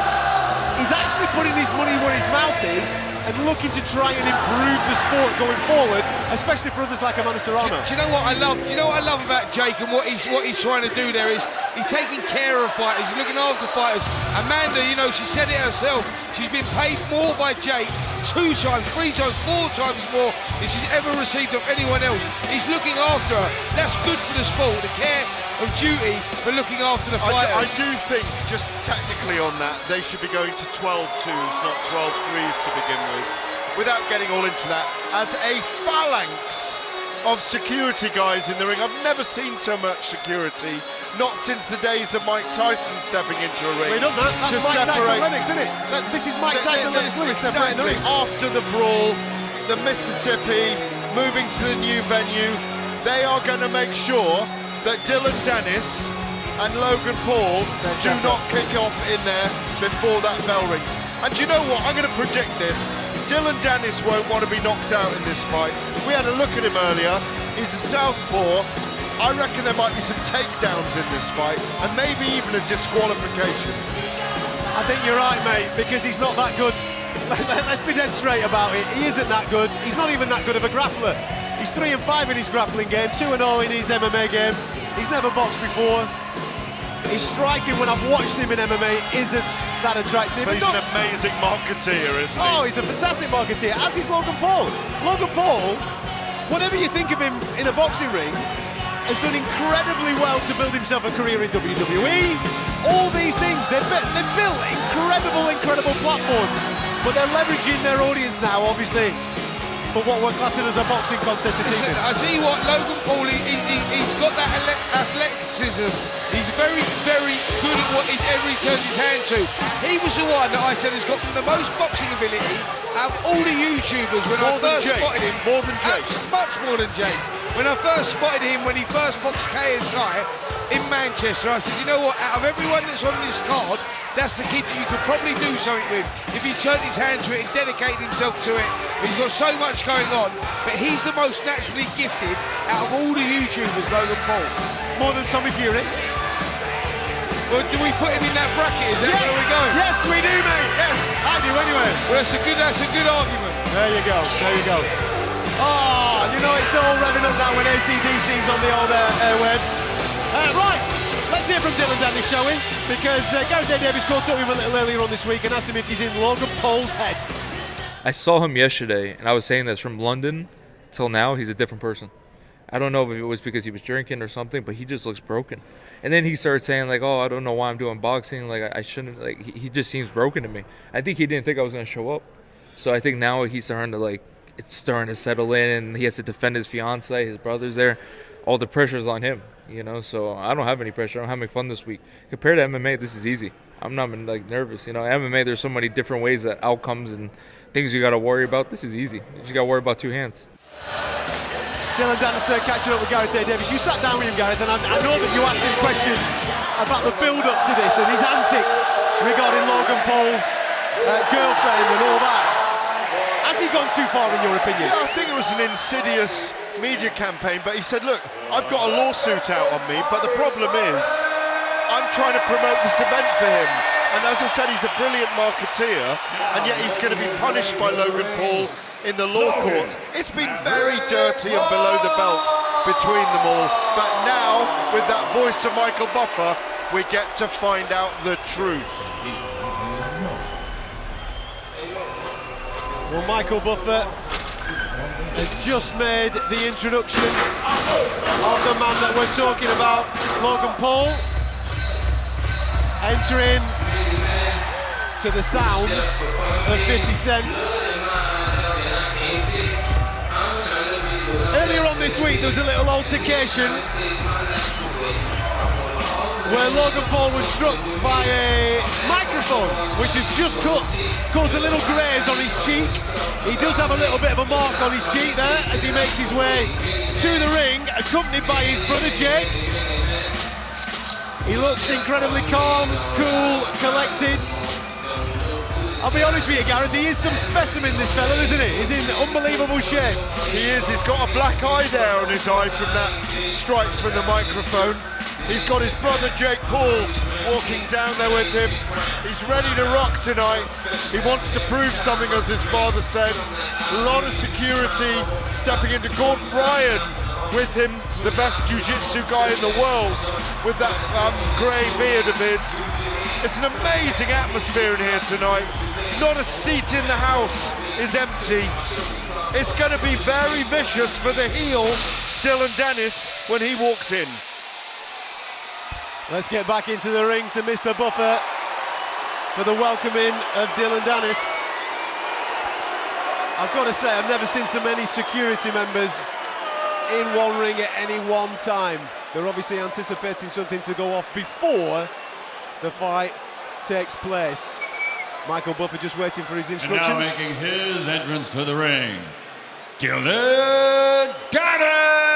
he's actually putting his money where his mouth is and looking to try and improve the sport going forward, especially for others like Amanda Serrano. Do you know what I love? Do you know what I love about Jake and what he's trying to do there is he's taking care of fighters, he's looking after fighters. Amanda, you know, she said it herself. She's been paid more by Jake 2 times, 3 times, 4 times more than she's ever received of anyone else. He's looking after her. That's good for the sport, the care of duty for looking after the fighters. I do think, just technically on that, they should be going to 12-2s, not 12-3s to begin with. Without getting all into that, as a phalanx of security guys in the ring. I've never seen so much security, not since the days of Mike Tyson stepping into a ring. We've done that. That's Mike Tyson Lennox, isn't it? This is Mike Tyson Lennox Lewis separating the ring. After the brawl, the Mississippi, moving to the new venue, they are going to make sure that Dillon Danis and Logan Paul do not kick off in there before that bell rings. And do you know what? I'm going to predict this. Dillon Danis won't want to be knocked out in this fight. We had a look at him earlier. He's a southpaw. I reckon there might be some takedowns in this fight and maybe even a disqualification. I think you're right, mate, because he's not that good. Let's be dead straight about it. He isn't that good. He's not even that good of a grappler. He's 3-5 in his grappling game, 2-0 in his MMA game. He's never boxed before. His striking, when I've watched him in MMA, isn't that attractive. But he's an amazing marketeer, isn't he? Oh, he's a fantastic marketeer, as is Logan Paul. Logan Paul, whatever you think of him in a boxing ring, has done incredibly well to build himself a career in WWE. All these things, they've built incredible platforms, but they're leveraging their audience now, obviously, for what we're classing as a boxing contest this evening. I tell you what, Logan Paul, he's got that athleticism. He's very, very good at whatever he turns his hand to. He was the one that I said has got the most boxing ability out of all the YouTubers when I first spotted him. More than Jake. Much more than Jake. When I first spotted him, when he first boxed KSI in Manchester, I said, you know what, out of everyone that's on this card, that's the kid that you could probably do something with if he turned his hand to it and dedicated himself to it. He's got so much going on, but he's the most naturally gifted out of all the YouTubers, Logan Paul. More than Tommy Fury. Well, do we put him in that bracket? Is that where we're going? Yes, we do, mate. Yes, I do anyway. Well, that's a good argument. There you go. There you go. Oh, you know it's all revving up now when ACDC's on the old airwaves. Right, let's hear from Dillon Danis, shall we? Because Gareth Davies caught up with him a little earlier on this week and asked him if he's in Logan Paul's head. I saw him yesterday, and I was saying this from London till now, he's a different person. I don't know if it was because he was drinking or something, but he just looks broken. And then he started saying, like, oh, I don't know why I'm doing boxing. Like, I shouldn't. Like, he just seems broken to me. I think he didn't think I was going to show up. So I think now he's starting to, like, it's starting to settle in, and he has to defend his fiance, his brother's there. All the pressure's on him, you know. So I don't have any pressure. I'm having fun this week. Compared to MMA, this is easy. I'm not, like, nervous. You know, MMA, there's so many different ways that outcomes and things you got to worry about. This is easy. You just got to worry about 2 hands. Dillon Danis there catching up with Gareth Davies. You sat down with him, Gareth, and I know that you asked him questions about the build-up to this and his antics regarding Logan Paul's girlfriend and all that. Has he gone too far, in your opinion? Yeah, I think it was an insidious media campaign, but he said, look, I've got a lawsuit out on me, but the problem is I'm trying to promote this event for him. And as I said, he's a brilliant marketeer, and yet he's going to be punished by Logan Paul in the law courts. It's been very dirty and below the belt between them all, but now with that voice of Michael Buffer we get to find out the truth. Well, Michael Buffer has just made the introduction of the man that we're talking about, Logan Paul, entering to the sounds of 50 Cent. Earlier on this week, there was a little altercation where Logan Paul was struck by a microphone, which has just caused a little graze on his cheek. He does have a little bit of a mark on his cheek there as he makes his way to the ring, accompanied by his brother Jake. He looks incredibly calm, cool, collected. I'll be honest with you, Gareth, he is some specimen, this fella, isn't he? He's in unbelievable shape. He is. He's got a black eye there on his eye from that strike from the microphone. He's got his brother Jake Paul walking down there with him. He's ready to rock tonight. He wants to prove something, as his father said. A lot of security stepping into Gordon Ryan with him, the best jiu-jitsu guy in the world, with that grey beard of his. It's an amazing atmosphere in here tonight. Not a seat in the house is empty. It's going to be very vicious for the heel, Dillon Danis, when he walks in. Let's get back into the ring to Mr. Buffer for the welcoming of Dillon Danis. I've got to say, I've never seen so many security members in one ring at any one time. They're obviously anticipating something to go off before the fight takes place. Michael Buffer just waiting for his instructions. And now making his entrance to the ring, Dillon Danis!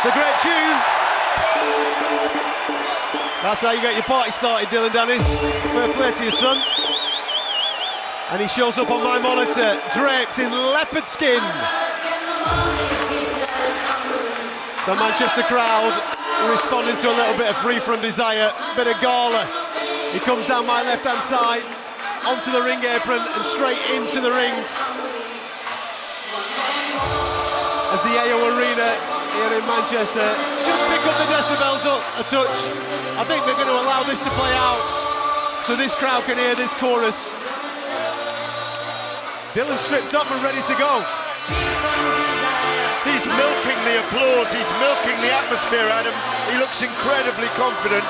It's a great tune. That's how you get your party started, Dillon Danis. Fair play to your son. And he shows up on my monitor, draped in leopard skin. The Manchester crowd responding to a little bit of Free From Desire, bit of gala. He comes down my left-hand side, onto the ring apron and straight into the ring. As the AO Arena here in Manchester just pick up the decibels up a touch. I think they're going to allow this to play out so this crowd can hear this chorus. Dillon stripped up and ready to go. He's milking the applause, he's milking the atmosphere, Adam. He looks incredibly confident.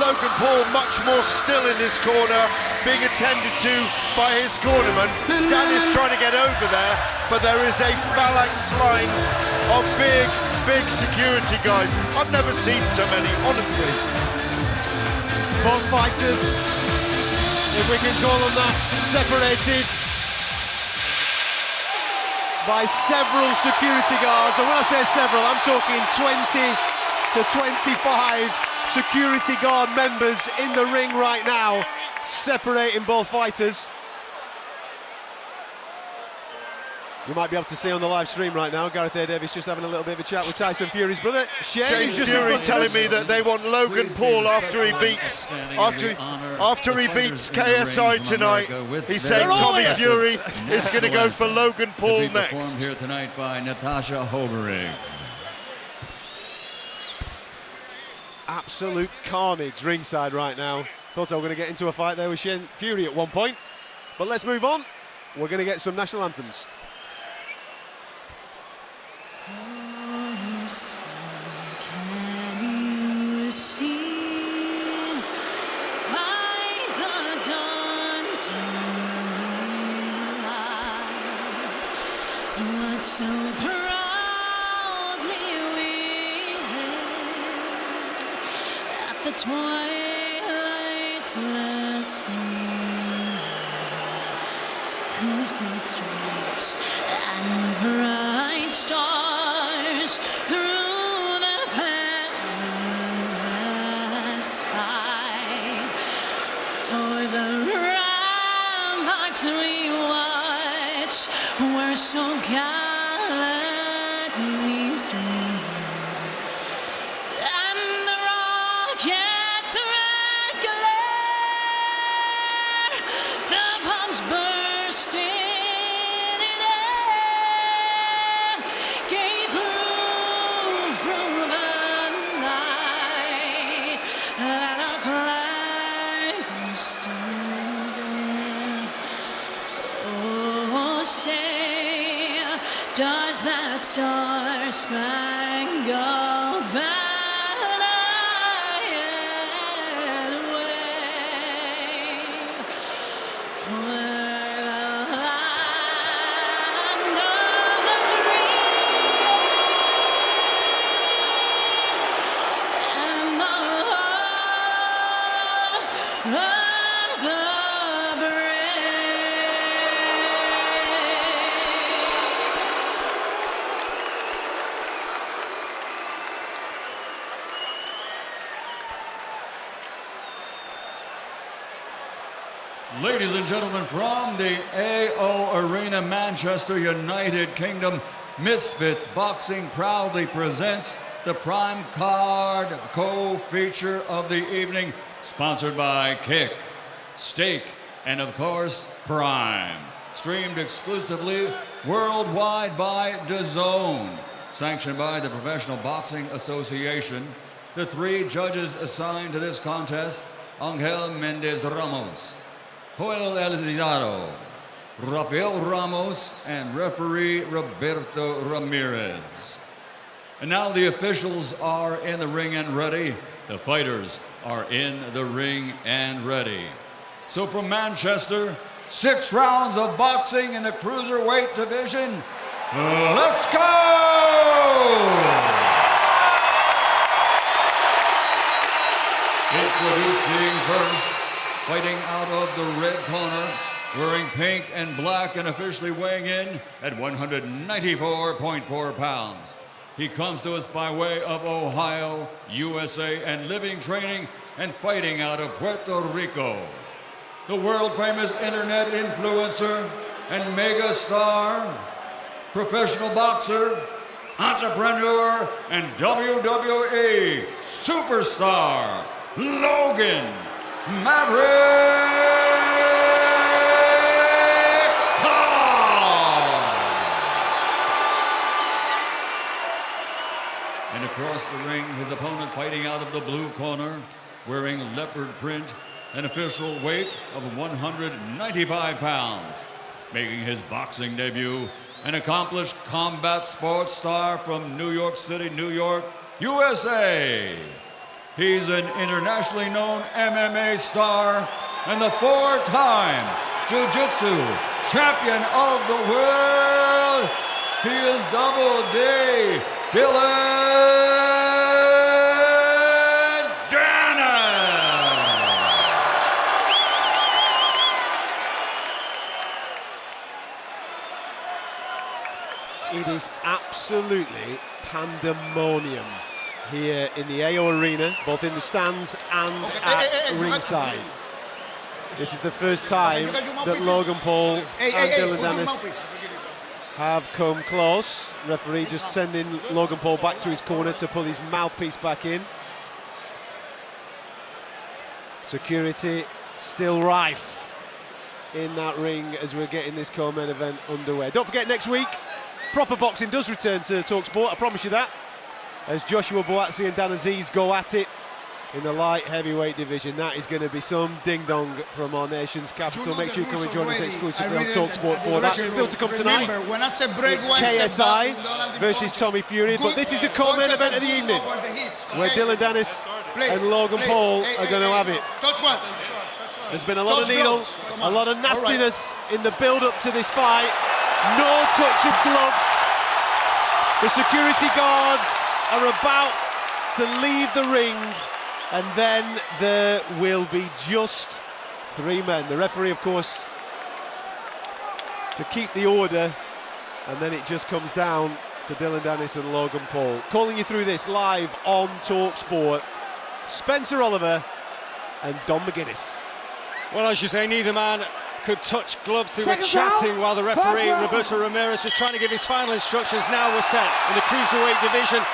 Logan Paul much more still in his corner, being attended to by his cornerman. Danis trying to get over there, but there is a phalanx line of big security guys. I've never seen so many, honestly. Both fighters, if we can call them that, separated by several security guards. And when I say several, I'm talking 20 to 25 security guard members in the ring right now, separating both fighters. You might be able to see on the live stream right now, Gareth A. Davis just having a little bit of a chat with Tyson Fury's brother. James Fury telling me that they want Logan Paul after he beats KSI tonight. He's saying Tommy Fury is going to go for Logan Paul next. Performed here tonight by Natasha Hoberiggs. Absolute carnage ringside right now. Thought I was going to get into a fight there with Shane Fury at one point, but let's move on. We're going to get some national anthems. So proudly we hailed at the twilight's last gleam, whose great stripes and bright stars through the perilous fight o'er the ramparts we watched were so gallantly streaming, and the rockets' red glare, the bombs bursting in air, gave proof through the night that our flag was still there. Oh, say, does that star-spangled banner yet wave for the land of the free and the home of the brave? Ladies and gentlemen, from the AO Arena, Manchester, United Kingdom, Misfits Boxing proudly presents the Prime Card co-feature of the evening, sponsored by Kick, Steak, and of course, Prime. Streamed exclusively worldwide by DAZN. Sanctioned by the Professional Boxing Association. The 3 judges assigned to this contest: Angel Mendez Ramos, Joel Elizardo, Rafael Ramos, and referee Roberto Ramirez. And now the officials are in the ring and ready. The fighters are in the ring and ready. So from Manchester, 6 rounds of boxing in the cruiserweight division. Let's go! Introducing first, fighting out of the red corner, wearing pink and black and officially weighing in at 194.4 pounds. He comes to us by way of Ohio, USA, and living, training, and fighting out of Puerto Rico. The world-famous internet influencer and mega star, professional boxer, entrepreneur, and WWE superstar, Logan Maverick Paul! And across the ring, his opponent fighting out of the blue corner, wearing leopard print, an official weight of 195 pounds. Making his boxing debut, an accomplished combat sports star from New York City, New York, USA. He's an internationally known MMA star and the 4-time Jiu-Jitsu champion of the world. He is Double D, Dillon Danis. It is absolutely pandemonium here in the AO Arena, both in the stands and at ringside. This is the first time that Logan Paul and Dillon Danis have come close. Referee just sending Logan Paul back to his corner to pull his mouthpiece back in. Security still rife in that ring as we're getting this co-main event underway. Don't forget, next week, proper boxing does return to talkSPORT, I promise you that, as Joshua Buatsi and Dan Aziz go at it in the light heavyweight division. That is going to be some ding-dong from our nation's capital. Make sure you come and join us exclusively on talkSPORT for that. Still to come tonight, it's KSI versus Tommy Fury, but this is a co-main event of the evening, where Dillon Danis and Logan Paul are going to have it. There's been a lot of needles, a lot of nastiness in the build-up to this fight. No touch of gloves. The security guards are about to leave the ring, and then there will be just 3 men. The referee, of course, to keep the order, and then it just comes down to Dillon Danis and Logan Paul. Calling you through this live on talkSPORT, Spencer Oliver and Don McGuinness. Well, as you say, neither man could touch gloves. They were chatting while the referee, Roberto Ramirez, was trying to give his final instructions. Now we're set in the cruiserweight division.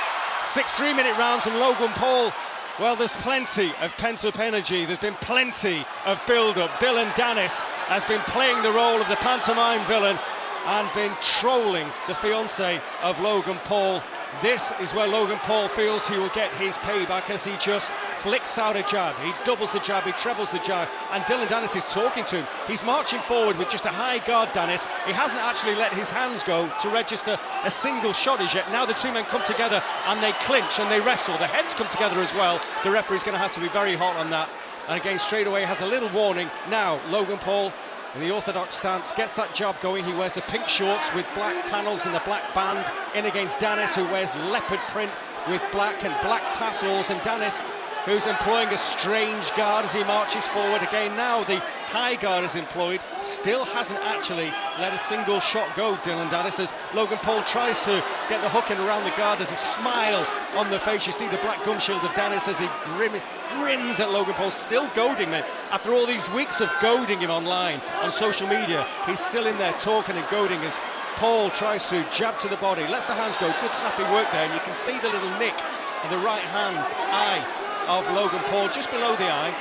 6 3-minute rounds, and Logan Paul, well, there's plenty of pent-up energy. There's been plenty of build-up. Dillon Danis has been playing the role of the pantomime villain and been trolling the fiancée of Logan Paul. This is where Logan Paul feels he will get his payback, as he just flicks out a jab. He doubles the jab, he trebles the jab, and Dillon Danis is talking to him. He's marching forward with just a high guard, Danis. He hasn't actually let his hands go to register a single shot as yet. Now the 2 men come together and they clinch and they wrestle. The heads come together as well. The referee's going to have to be very hot on that. And again, straight away has a little warning. Now Logan Paul, in the orthodox stance, gets that jab going. He wears the pink shorts with black panels and the black band, in against Danis, who wears leopard print with black and black tassels. And Danis who's employing a strange guard as he marches forward. Again, now the high guard is employed. Still hasn't actually let a single shot go, Dillon Danis, as Logan Paul tries to get the hook in around the guard. There's a smile on the face. You see the black gum shield of Danis as he grins at Logan Paul, still goading him. After all these weeks of goading him online, on social media, he's still in there talking and goading as Paul tries to jab to the body, lets the hands go. Good snappy work there, and you can see the little nick in the right hand eye of Logan Paul, just below the eye,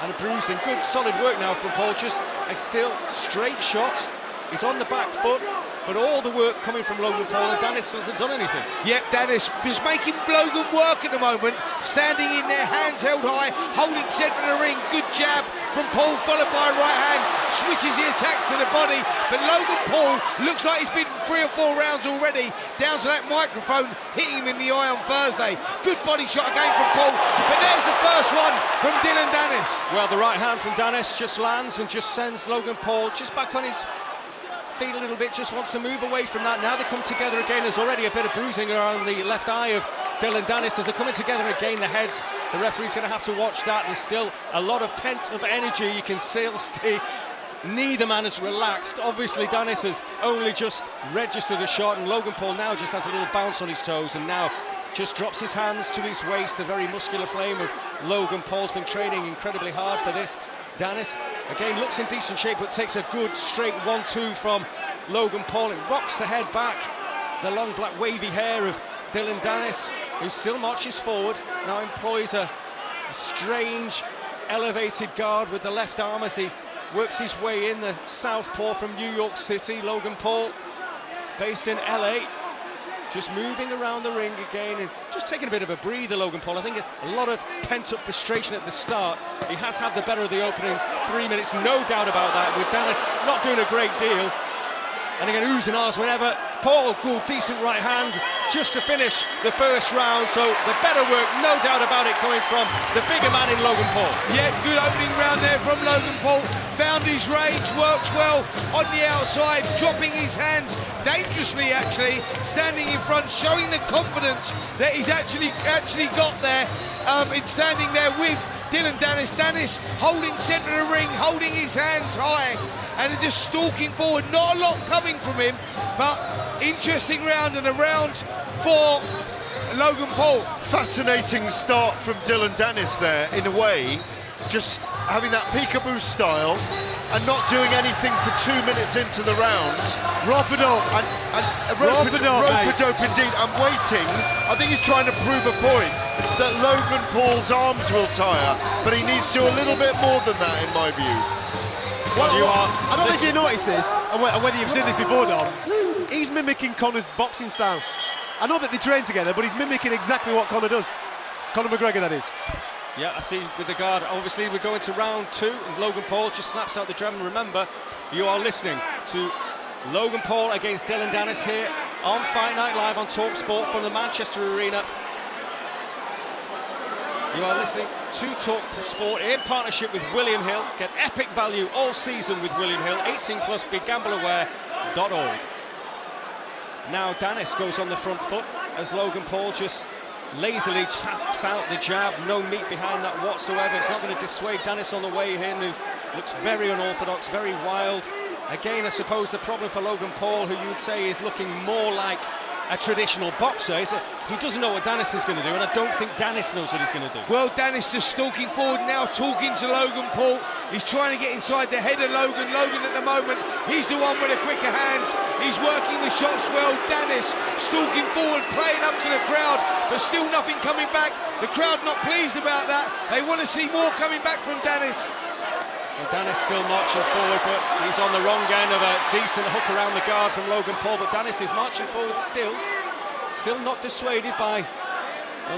and a bruising. Good solid work now from Paul, just a still straight shot. He's on the back foot, but all the work coming from Logan Paul, and Danis hasn't done anything. Yep, Danis is making Logan work at the moment, standing in there, hands held high, holding centre of the ring. Good jab from Paul, followed by a right hand, switches the attacks to the body, but Logan Paul looks like he's been 3 or 4 rounds already, down to that microphone, hitting him in the eye on Thursday. Good body shot again from Paul, but there's the first one from Dillon Danis. Well, the right hand from Danis just lands and just sends Logan Paul just back on his feet a little bit, just wants to move away from that. Now they come together again. There's already a bit of bruising around the left eye of Dillon Danis. As they're coming together again, the heads, the referee's going to have to watch that. There's still a lot of pent-up energy. You can still see neither man is relaxed. Obviously, Danis has only just registered a shot, and Logan Paul now just has a little bounce on his toes, and now just drops his hands to his waist. The very muscular frame of Logan Paul's been training incredibly hard for this. Danis, again, looks in decent shape, but takes a good straight 1-2 from Logan Paul. It rocks the head back. The long black wavy hair of Dillon Danis, who still marches forward, now employs a strange elevated guard with the left arm as he works his way in. The southpaw from New York City, Logan Paul, based in LA. Just moving around the ring again and just taking a bit of a breather, Logan Paul. I think a lot of pent-up frustration at the start. He has had the better of the opening 3 minutes, no doubt about that, with Danis not doing a great deal. And again, oohs and ahs whenever. Paul, good, decent right hand, just to finish the first round. So the better work, no doubt about it, coming from the bigger man in Logan Paul. Yeah, good opening round there from Logan Paul. Found his range, works well on the outside, dropping his hands dangerously, actually, standing in front, showing the confidence that he's actually got there in standing there with Dillon Danis. Danis holding centre of the ring, holding his hands high, and just stalking forward. Not a lot coming from him, but interesting round, and a round for Logan Paul. Fascinating start from Dillon Danis there, in a way, just having that peekaboo style and not doing anything for 2 minutes into the round. Rope-a-dope. Rope-a-dope indeed. I'm waiting. I think he's trying to prove a point that Logan Paul's arms will tire, but he needs to do a little bit more than that, in my view. I don't think you noticed this, and whether you've seen this before, Dom. He's mimicking Conor's boxing style. I know that they train together, but he's mimicking exactly what Conor does. Conor McGregor, that is. Yeah, I see with the guard. Obviously, we're going to round 2, and Logan Paul just snaps out the jab. And remember, you are listening to Logan Paul against Dillon Danis here on Fight Night Live on talkSPORT from the Manchester Arena. You are listening to talkSPORT in partnership with William Hill. Get epic value all season with William Hill. 18+, begambleaware.org. Now Danis goes on the front foot as Logan Paul just lazily taps out the jab. No meat behind that whatsoever. It's not going to dissuade Danis on the way in, who looks very unorthodox, very wild. Again, I suppose the problem for Logan Paul, who you would say is looking more like a traditional boxer, is that he doesn't know what Danis is going to do, and I don't think Danis knows what he's going to do. Well, Danis just stalking forward now, talking to Logan Paul. He's trying to get inside the head of Logan. Logan at the moment, he's the one with the quicker hands. He's working the shots well. Danis stalking forward, playing up to the crowd, but still nothing coming back. The crowd not pleased about that. They want to see more coming back from Danis. And Danis still marching forward, but he's on the wrong end of a decent hook around the guard from Logan Paul. But Danis is marching forward still not dissuaded by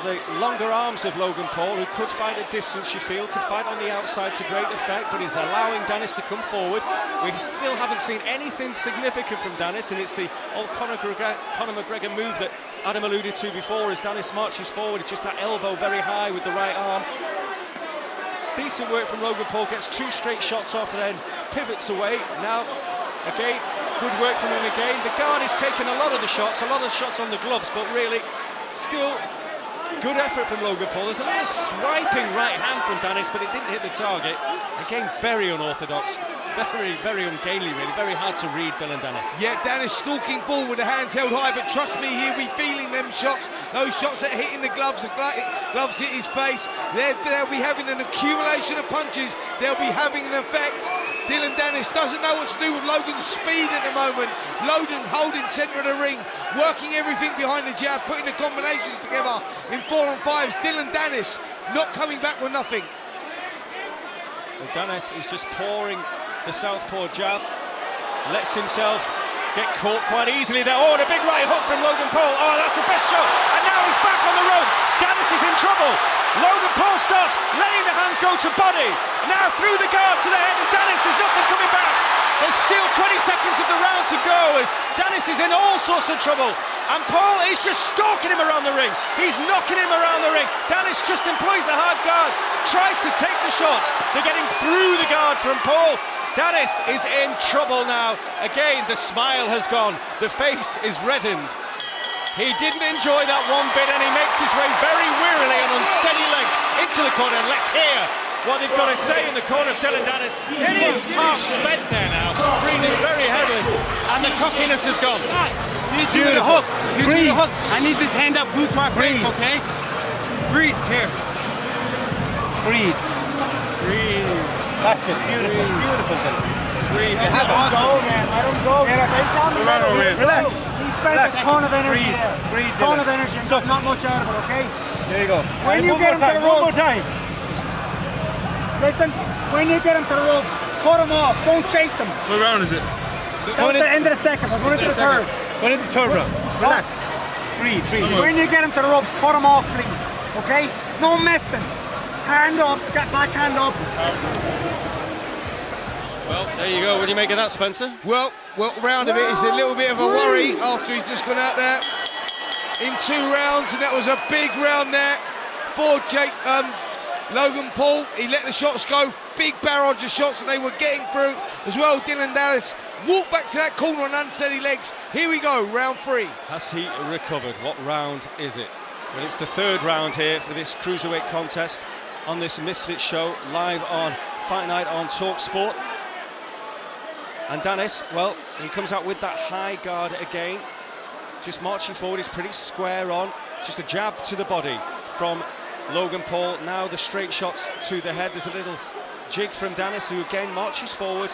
the longer arms of Logan Paul, who could fight at distance, you feel, could fight on the outside to great effect, but he's allowing Danis to come forward. We still haven't seen anything significant from Danis, and it's the old Conor McGregor move that Adam alluded to before, as Danis marches forward, just that elbow very high with the right arm. Decent work from Logan Paul, gets 2 straight shots off and then pivots away. Now, again, good work from him again. The guard is taking a lot of the shots on the gloves, but really still Good effort from Logan Paul. There's a little swiping right hand from Danis, but it didn't hit the target. Again, very unorthodox. Very, very ungainly, really. Very hard to read, Dillon Danis. Yeah, Danis stalking forward with the hands held high, but trust me, he'll be feeling them shots. Those shots that are hitting the gloves, the gloves hit his face. They'll be having an accumulation of punches. They'll be having an effect. Dillon Danis doesn't know what to do with Logan's speed at the moment. Logan holding centre of the ring, working everything behind the jab, putting the combinations together in 4 and 5s. Dillon Danis not coming back with nothing. Well, Danis is just pouring the southpaw jab, lets himself get caught quite easily there. Oh, and a big right hook from Logan Paul. Oh, that's the best shot. And now he's back on the ropes. Danis is in trouble. Logan Paul starts letting the hands go to body. Now through the guard to the head, and Danis, there's nothing coming back. There's still 20 seconds of the round to go as Danis is in all sorts of trouble. And Paul is just stalking him around the ring. He's knocking him around the ring. Danis just employs the hard guard, tries to take the shots. They're getting through the guard from Paul. Danis is in trouble now. Again, the smile has gone. The face is reddened. He didn't enjoy that one bit, and he makes his way very wearily on unsteady legs into the corner. And let's hear what they've got to say in the corner of Dillon Danis. He's half spent there now, breathing very heavily, and the cockiness has gone. You do the hook. You do the hook. I need this hand up glued to our face, okay? Breathe. Here. Breathe. Breathe. That's it. Beautiful. Beautiful. Breathe. Let him go, man. Let him go. Relax. He spent a ton of energy there. Breathe. Ton of energy. Not much out of it, okay? There you go. When you get him to the ropes. One more time. Listen, when you get him to the ropes, cut him off. Don't chase him. What round is it? That's the end of the second. We're going into the third. When is the third round? Relax. Breathe. When you get him to the ropes, cut him off, please. Okay? No messing. Hand up. Get back hand up. Well, there you go. What do you make of that, Spencer? Well, round of it is a little bit of a worry after he's just gone out there in 2 rounds, and that was a big round there for Logan Paul. He let the shots go, big barrage of shots, and they were getting through as well. Dillon Danis walked back to that corner on unsteady legs. Here we go, round 3. Has he recovered? What round is it? Well, it's the 3rd round here for this cruiserweight contest on this Misfit show, live on Fight Night on talkSPORT. And Danis, well, he comes out with that high guard again, just marching forward. He's pretty square on, just a jab to the body from Logan Paul. Now the straight shots to the head. There's a little jig from Danis, who again marches forward,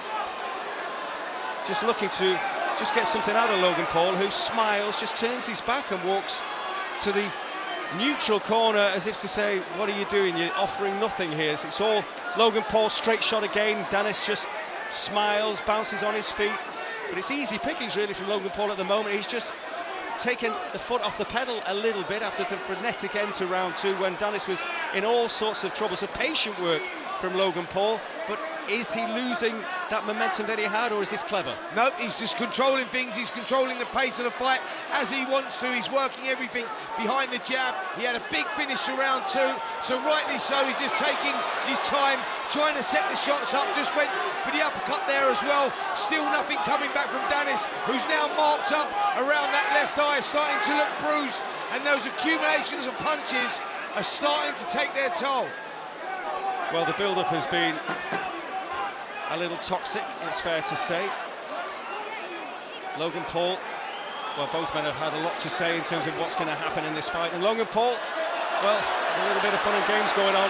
just looking to just get something out of Logan Paul, who smiles, just turns his back and walks to the neutral corner as if to say, what are you doing? You're offering nothing here. It's all Logan Paul, straight shot again. Danis just smiles, bounces on his feet, but it's easy pickings really from Logan Paul at the moment. He's just taken the foot off the pedal a little bit after the frenetic end to round 2 when Danis was in all sorts of trouble. So patient work from Logan Paul, but is he losing that momentum that he had, or is this clever? Nope, he's just controlling things. He's controlling the pace of the fight as he wants to. He's working everything behind the jab. He had a big finish to round 2, so rightly so, he's just taking his time, trying to set the shots up. Just went for the uppercut there as well. Still nothing coming back from Danis, who's now marked up around that left eye, starting to look bruised, and those accumulations of punches are starting to take their toll. Well, the build-up has been a little toxic, it's fair to say. Logan Paul, well, both men have had a lot to say in terms of what's going to happen in this fight. And Logan Paul, well, a little bit of fun and games going on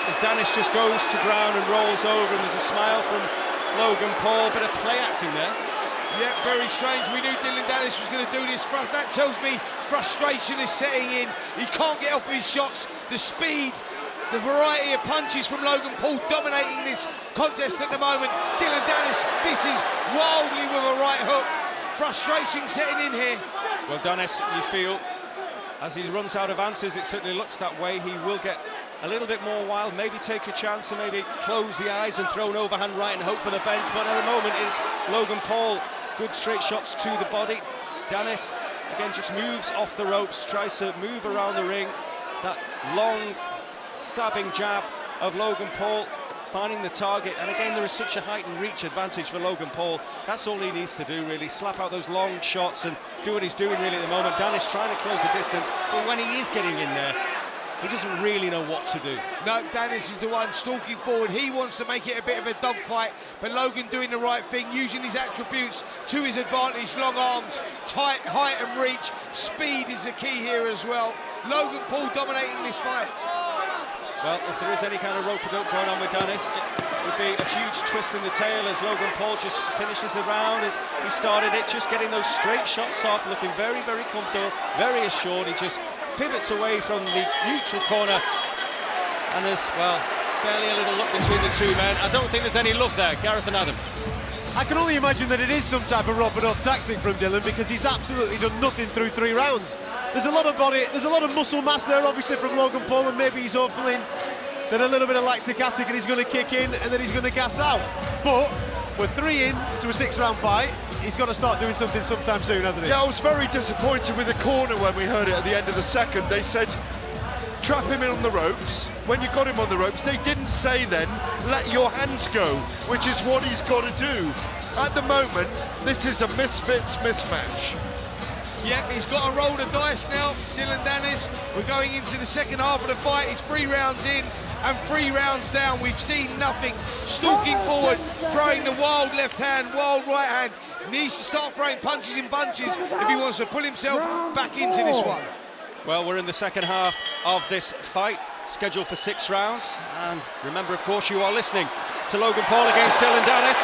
as Danis just goes to ground and rolls over, and there's a smile from Logan Paul, bit of play acting there. Yeah, very strange. We knew Dillon Danis was going to do this. That tells me frustration is setting in. He can't get off of his shots. The speed, the variety of punches from Logan Paul dominating this contest at the moment. Dillon Danis misses wildly with a right hook. Frustration setting in here. Well, Danis, you feel, as he runs out of answers, it certainly looks that way. He will get a little bit more wild, maybe take a chance and maybe close the eyes and throw an overhand right and hope for the fence. But at the moment, it's Logan Paul. Good straight shots to the body. Danis, again, just moves off the ropes, tries to move around the ring. That long stabbing jab of Logan Paul, finding the target, and again there is such a height and reach advantage for Logan Paul. That's all he needs to do, really, slap out those long shots and do what he's doing really at the moment. Danis trying to close the distance, but when he is getting in there, he doesn't really know what to do. No, Danis is the one stalking forward. He wants to make it a bit of a dogfight, but Logan doing the right thing, using his attributes to his advantage. Long arms, tight height and reach. Speed is the key here as well. Logan Paul dominating this fight. Well, if there is any kind of rope-a-dope going on with Danis, it would be a huge twist in the tail as Logan Paul just finishes the round as he started it, just getting those straight shots off, looking very, very comfortable, very assured. He just pivots away from the neutral corner, and there's, well, barely a little look between the two men. I don't think there's any love there, Gareth and Adam. I can only imagine that it is some type of rope-a-dope tactic from Dillon, because he's absolutely done nothing through 3 rounds. There's a lot of body, there's a lot of muscle mass there, obviously, from Logan Paul, and maybe he's hoping that a little bit of lactic acid and he's going to kick in and then he's going to gas out. But we're 3 in to a 6-round fight. He's got to start doing something sometime soon, hasn't he? Yeah, I was very disappointed with the corner when we heard it at the end of the second. They said, trap him in on the ropes. When you got him on the ropes, they didn't say then, let your hands go, which is what he's got to do. At the moment, this is a misfits mismatch. Yep, he's got to roll the dice now, Dillon Danis. We're going into the second half of the fight. He's 3 rounds in and 3 rounds down. We've seen nothing. Stalking forward, throwing the wild left hand, wild right hand. Needs to start throwing punches in bunches if he wants to pull himself back into this one. Well, we're in the second half of this fight, scheduled for 6 rounds. And remember, of course, you are listening to Logan Paul against Dillon Danis.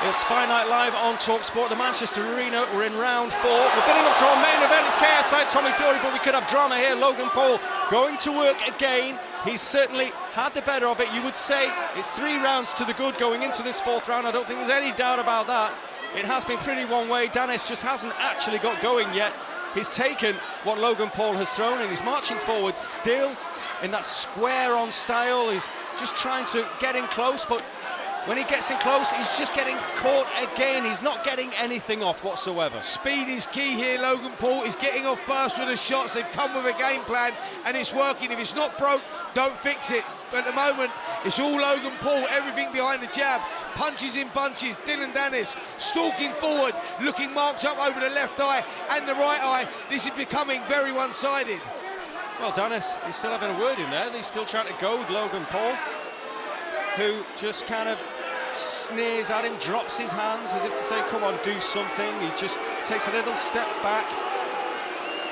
It's Fight Night Live on talkSPORT, the Manchester Arena. We're in round 4. We're building up to our main event. It's KSI, Tommy Fury, but we could have drama here. Logan Paul going to work again. He's certainly had the better of it. You would say it's 3 rounds to the good going into this 4th round. I don't think there's any doubt about that. It has been pretty one way. Danis just hasn't actually got going yet. He's taken what Logan Paul has thrown and he's marching forward still in that square-on style. He's just trying to get in close, but when he gets in close, he's just getting caught again. He's not getting anything off whatsoever. Speed is key here. Logan Paul is getting off first with the shots. They've come with a game plan, and it's working. If it's not broke, don't fix it. But at the moment, it's all Logan Paul, everything behind the jab. Punches in bunches. Dillon Danis stalking forward, looking marked up over the left eye and the right eye. This is becoming very one-sided. Well, Danis, he's still having a word in there. He's still trying to goad Logan Paul, who just kind of sneers at him, drops his hands as if to say, come on, do something. He just takes a little step back.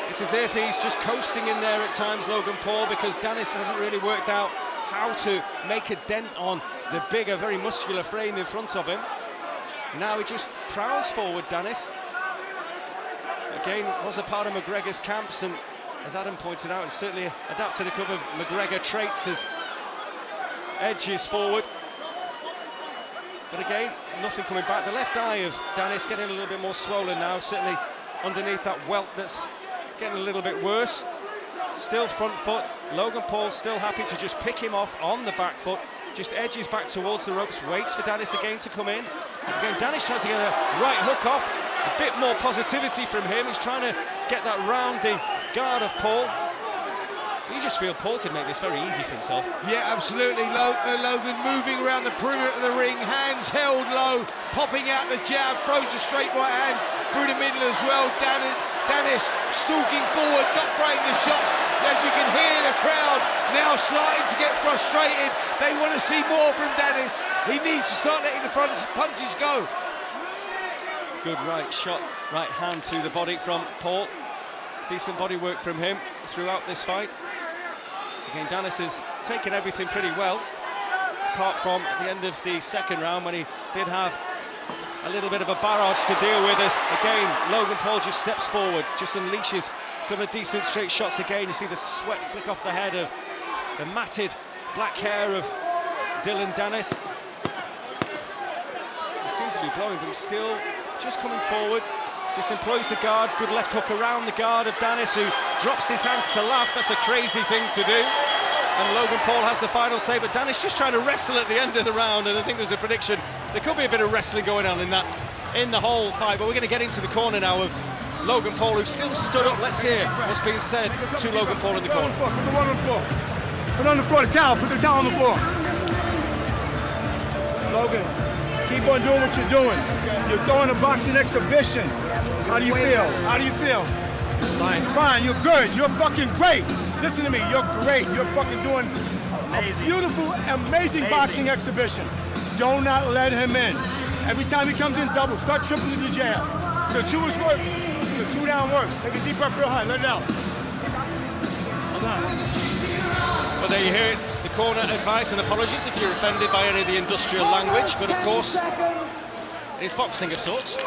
It's as if he's just coasting in there at times, Logan Paul, because Danis hasn't really worked out how to make a dent on the bigger, very muscular frame in front of him. Now he just prowls forward, Danis. Again, was a part of McGregor's camps, and as Adam pointed out, it's certainly adapted a couple of McGregor traits as edges forward. But again, nothing coming back. The left eye of Danis getting a little bit more swollen now, certainly underneath that welt that's getting a little bit worse. Still front foot. Logan Paul still happy to just pick him off on the back foot. Just edges back towards the ropes, waits for Danis again to come in. Again, Danis tries to get a right hook off. A bit more positivity from him. He's trying to get that round the guard of Paul. You just feel Paul could make this very easy for himself. Yeah, absolutely. Logan moving around the perimeter of the ring, hands held low, popping out the jab, throws a straight right hand through the middle as well. Danis stalking forward, not throwing the shots. As you can hear the crowd now starting to get frustrated. They want to see more from Danis. He needs to start letting the punches go. Good right shot, right hand to the body from Paul. Decent body work from him throughout this fight. Again, Danis has taken everything pretty well, apart from at the end of the 2nd round when he did have a little bit of a barrage to deal with. As again, Logan Paul just steps forward, just unleashes a couple of decent straight shots again. You see the sweat flick off the head of the matted black hair of Dillon Danis. He seems to be blowing, but he's still just coming forward. Just employs the guard, good left hook around the guard of Danis, who drops his hands to laugh. That's a crazy thing to do. And Logan Paul has the final say, but Danis just trying to wrestle at the end of the round, and I think there's a prediction there could be a bit of wrestling going on in the whole fight. But we're going to get into the corner now of Logan Paul, who still stood up. Let's hear what's being said to Logan Paul in the corner. Put the one on the floor. Put on the floor, the towel. Put the towel on the floor. Logan, keep on doing what you're doing. You're throwing a boxing exhibition. How do you feel? How do you feel? Fine. Fine, you're good. You're fucking great. listen to me, you're great. You're fucking doing a beautiful, amazing boxing exhibition. Do not let him in. Every time he comes in, double. Start tripling in your jab. The 2 is working. The 2 down works. Take a deep breath real high. Let it out. Hold on. Well, there you hear it. The corner advice, and apologies if you're offended by any of the industrial language, but of course, it's boxing of sorts.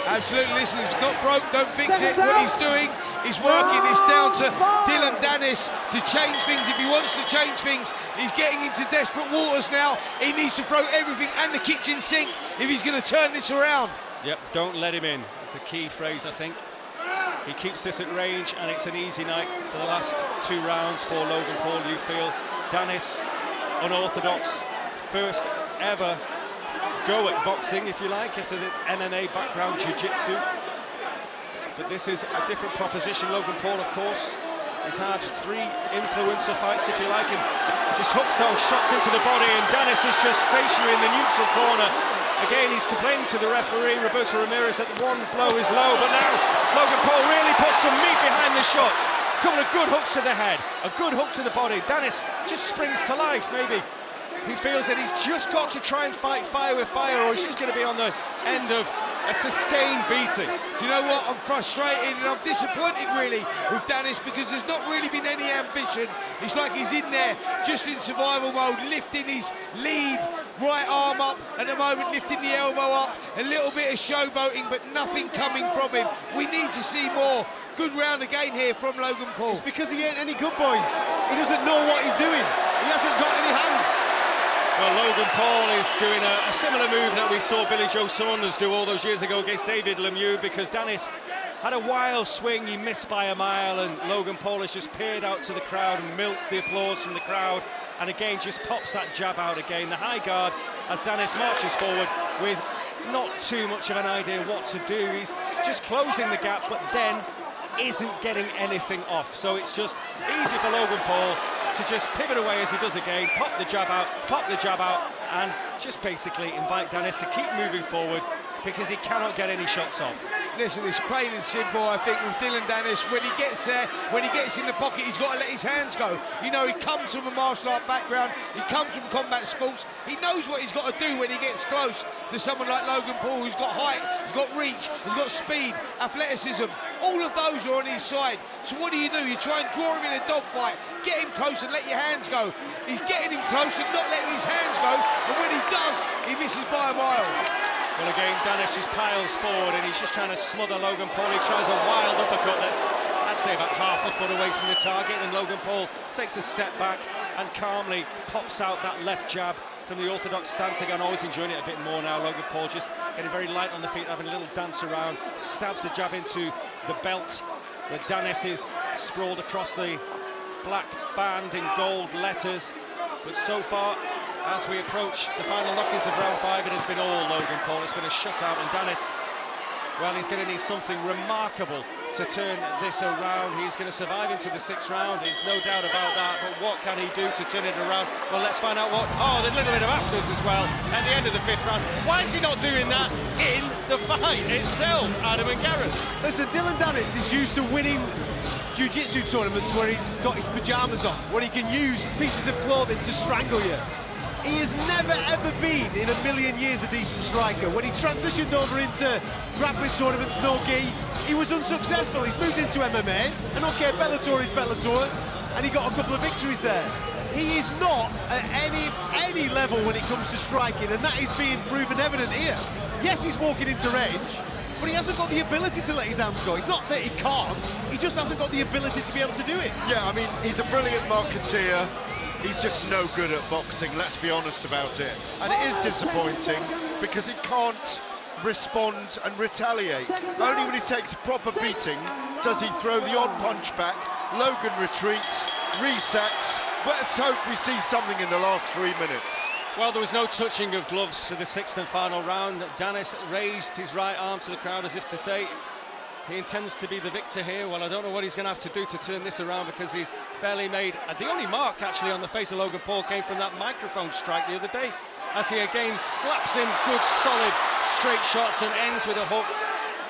Absolutely, listen, if it's not broke, don't fix it. What he's doing is working. It's down to Dillon Danis to change things. If he wants to change things, he's getting into desperate waters now. He needs to throw everything and the kitchen sink if he's going to turn this around. Yep, don't let him in. It's the key phrase, I think. He keeps this at range, and it's an easy night for the last 2 rounds for Logan Paul, you feel. Danis, unorthodox, first ever go at boxing, if you like, after the MMA background, jiu-jitsu. But this is a different proposition. Logan Paul, of course, has had 3 influencer fights, if you like, and just hooks those shots into the body, and Danis is just stationary in the neutral corner. Again, he's complaining to the referee, Roberto Ramirez, that 1 blow is low, but now Logan Paul really puts some meat behind the shots. A couple of good hooks to the head, a good hook to the body. Danis just springs to life, maybe. He feels that he's just got to try and fight fire with fire, or he's going to be on the end of a sustained beating. Do you know what? I'm frustrated and I'm disappointed really with Danis, because there's not really been any ambition. It's like he's in there just in survival mode, lifting his lead right arm up at the moment, lifting the elbow up, a little bit of showboating, but nothing coming from him. We need to see more. Good round again here from Logan Paul. It's because he ain't any good, boys. He doesn't know what he's doing. He hasn't got any hands. Well, Logan Paul is doing a similar move that we saw Billy Joe Saunders do all those years ago against David Lemieux, because Danis had a wild swing, he missed by a mile, and Logan Paul has just peered out to the crowd and milked the applause from the crowd, and again just pops that jab out again. The high guard as Danis marches forward with not too much of an idea what to do. He's just closing the gap, but then isn't getting anything off. So it's just easy for Logan Paul to just pivot away as he does again, pop the jab out, and just basically invite Danis to keep moving forward, because he cannot get any shots off. Listen, it's plain and simple, I think, with Dillon Danis. When he gets there, when he gets in the pocket, he's got to let his hands go. You know, he comes from a martial art background, he comes from combat sports, he knows what he's got to do when he gets close to someone like Logan Paul, who's got height, he's got reach, he's got speed, athleticism. All of those are on his side. So what do? You try and draw him in a dogfight, get him close and let your hands go. He's getting him close and not letting his hands go, and when he does, he misses by a mile. Well, again, Danis just piles forward and he's just trying to smother Logan Paul. He tries a wild uppercut that's, I'd say, about half a foot away from the target, and Logan Paul takes a step back and calmly pops out that left jab from the orthodox stance. Again, always enjoying it a bit more now. Logan Paul just getting very light on the feet, having a little dance around, stabs the jab into the belt. The Danis is sprawled across the black band in gold letters, but so far, as we approach the final knockings of round 5, it has been all Logan Paul. It's been a shutout, and Danis, well, he's going to need something remarkable to turn this around. He's going to survive into the 6th round, there's no doubt about that, but what can he do to turn it around? Well, let's find out what... Oh, there's a little bit of afters as well at the end of the 5th round. Why is he not doing that in the fight itself, Adam and Gareth? Listen, Dillon Danis is used to winning jiu-jitsu tournaments where he's got his pyjamas on, where he can use pieces of clothing to strangle you. He has never, ever been, in a million years, a decent striker. When he transitioned over into grappling tournaments, no gi, he was unsuccessful. He's moved into MMA, and okay, Bellator is Bellator, and he got a couple of victories there. He is not at any level when it comes to striking, and that is being proven evident here. Yes, he's walking into range, but he hasn't got the ability to let his hands go. It's not that he can't, he just hasn't got the ability to be able to do it. Yeah, I mean, he's a brilliant marketeer. He's just no good at boxing, let's be honest about it. And it is disappointing because he can't respond and retaliate. Only when he takes a proper beating does he throw the odd punch back. Logan retreats, resets. Let's hope we see something in the last 3 minutes. Well, there was no touching of gloves for the 6th and final round. Danis raised his right arm to the crowd as if to say he intends to be the victor here. Well, I don't know what he's going to have to do to turn this around, because he's barely made... the only mark, actually, on the face of Logan Paul came from that microphone strike the other day, as he again slaps in good, solid, straight shots and ends with a hook.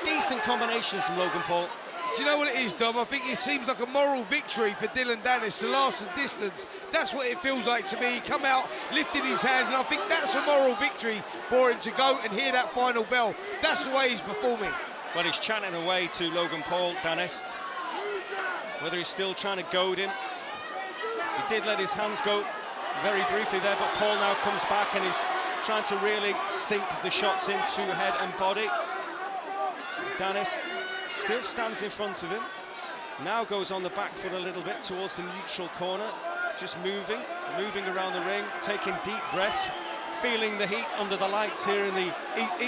Decent combinations from Logan Paul. Do you know what it is, Dom? I think it seems like a moral victory for Dillon Danis to last the distance. That's what it feels like to me. He come out, lifted his hands, and I think that's a moral victory for him to go and hear that final bell. That's the way he's performing. Well, he's chanting away to Logan Paul, Danis. Whether he's still trying to goad him. He did let his hands go very briefly there, but Paul now comes back and he's trying to really sink the shots into head and body. Danis still stands in front of him. Now goes on the back foot a little bit towards the neutral corner. Just moving around the ring, taking deep breaths, feeling the heat under the lights here in the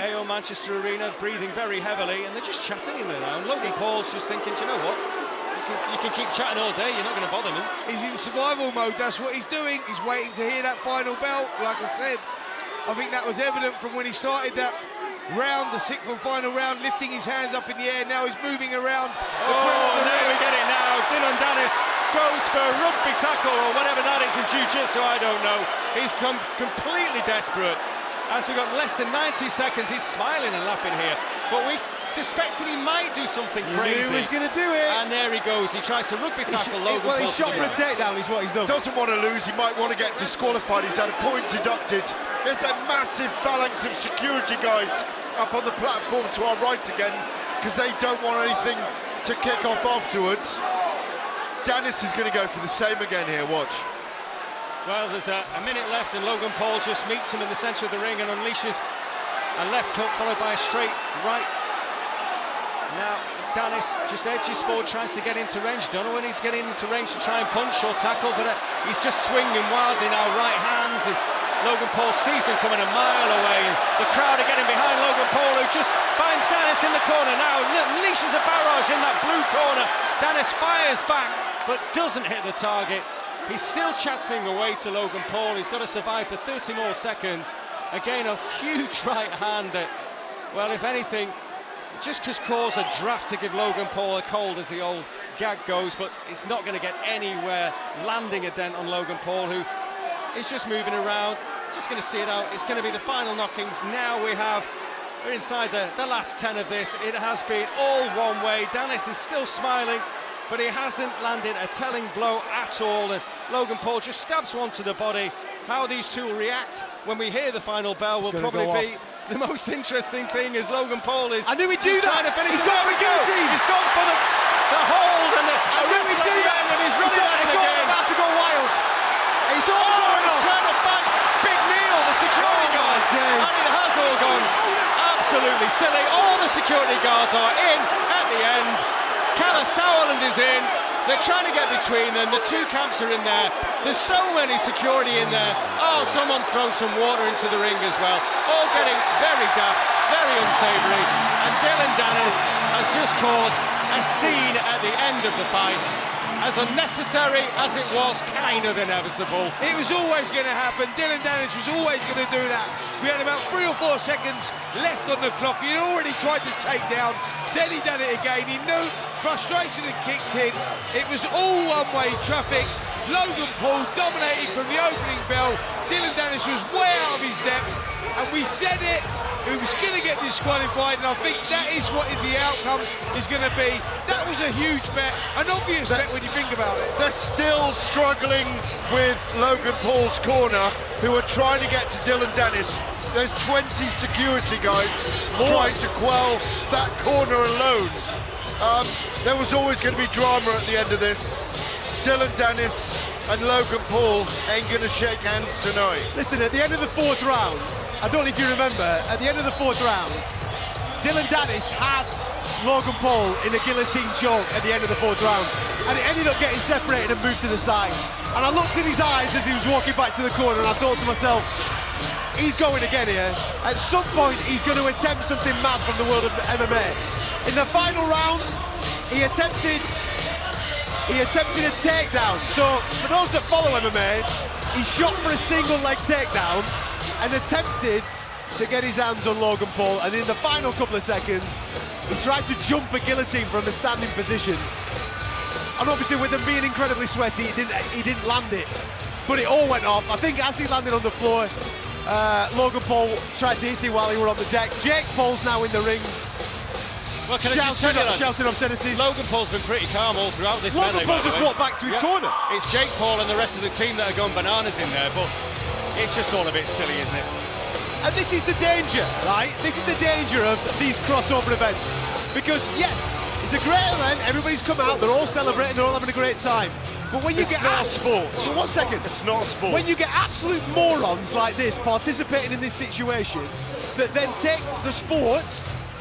AO Manchester Arena, breathing very heavily, and they're just chatting in there now. And Logan Paul's just thinking, do you know what? You can keep chatting all day, you're not going to bother me. He's in survival mode, that's what he's doing. He's waiting to hear that final bell. Like I said, I think that was evident from when he started that round, the sixth and final round, lifting his hands up in the air. Now he's moving around. There we get it now. Dillon Danis goes for a rugby tackle or whatever that is in jiu-jitsu, I don't know. He's come completely desperate. As we've got less than 90 seconds, he's smiling and laughing here. But we suspected he might do something crazy. He was going to do it. And there he goes. He tries to rugby tackle Logan Paul. Well, he's shot for a takedown, is what he's done. Doesn't want to lose. He might want to get disqualified. He's had a point deducted. There's a massive phalanx of security guys up on the platform to our right again, because they don't want anything to kick off afterwards. Danis is going to go for the same again here, watch. Well, there's a minute left and Logan Paul just meets him in the centre of the ring and unleashes a left hook followed by a straight right. Now Danis just edges forward, tries to get into range. Don't know when he's getting into range to try and punch or tackle, but he's just swinging wildly now, right hands, and Logan Paul sees them coming a mile away, and the crowd are getting behind Logan Paul, who just finds Danis in the corner now, unleashes a barrage in that blue corner. Danis fires back, but doesn't hit the target. He's still chatting away to Logan Paul. He's got to survive for 30 more seconds. Again, a huge right hand that, well, if anything, just could cause a draft to give Logan Paul a cold, as the old gag goes, but it's not going to get anywhere landing a dent on Logan Paul, who is just moving around, just going to see it out. It's going to be the final knockings. Now we're inside the last 10 of this. It has been all one way. Danis is still smiling, but he hasn't landed a telling blow at all, and Logan Paul just stabs one to the body. How these two will react when we hear the final bell will probably be the most interesting thing, as Logan Paul is. I knew he'd do that. He's gone for the guillotine. He's gone for the hold and I knew he'd do that. And he's running at him again. It's all about to go wild. It's all going he's on. trying to find Big Neil, the security guard, and it has all gone absolutely silly. All the security guards are in at the end. Sauerland is in. They're trying to get between them. The two camps are in there. There's so many security in there. Oh, someone's thrown some water into the ring as well. All getting very daft, very unsavoury. And Dillon Danis has just caused a scene at the end of the fight. As unnecessary as it was, kind of inevitable. It was always going to happen. Dillon Danis was always going to do that. We had about 3 or 4 seconds left on the clock. He'd already tried to take down. Then he done it again. He knew frustration had kicked in. It was all one-way traffic. Logan Paul dominated from the opening bell. Dillon Danis was way out of his depth. And we said it. He was going to get disqualified, and I think that is what the outcome is going to be. That was a huge bet, an obvious bet when you think about it. They're still struggling with Logan Paul's corner, who are trying to get to Dillon Danis. There's 20 security guys trying to quell that corner alone. There was always going to be drama at the end of this. Dillon Danis and Logan Paul ain't going to shake hands tonight. Listen, at the end of the 4th round, I don't know if you remember, at the end of the 4th round, Dillon Danis had Logan Paul in a guillotine choke at the end of the 4th round, and it ended up getting separated and moved to the side. And I looked in his eyes as he was walking back to the corner, and I thought to myself, he's going again here. At some point, he's going to attempt something mad from the world of MMA. In the final round, he attempted a takedown. So, for those that follow MMA, he shot for a single leg takedown and attempted to get his hands on Logan Paul, and in the final couple of seconds he tried to jump a guillotine from a standing position, and obviously with them being incredibly sweaty he didn't land it, but it all went off. I think as he landed on the floor, Logan Paul tried to hit him while he were on the deck. Jake Paul's now in the ring. Well, can I just tell you that? Shouting obscenities. Logan Paul's been pretty calm all throughout this Logan melee, Paul by the just way. walked back to his corner. It's Jake Paul and the rest of the team that are going bananas in there, but it's just all a bit silly, isn't it? And this is the danger, right? This is the danger of these crossover events. Because, yes, it's a great event, everybody's come out, they're all celebrating, they're all having a great time. But when you It's get not a sport. So 1 second. It's not a sport. When you get absolute morons like this participating in this situation that then take the sport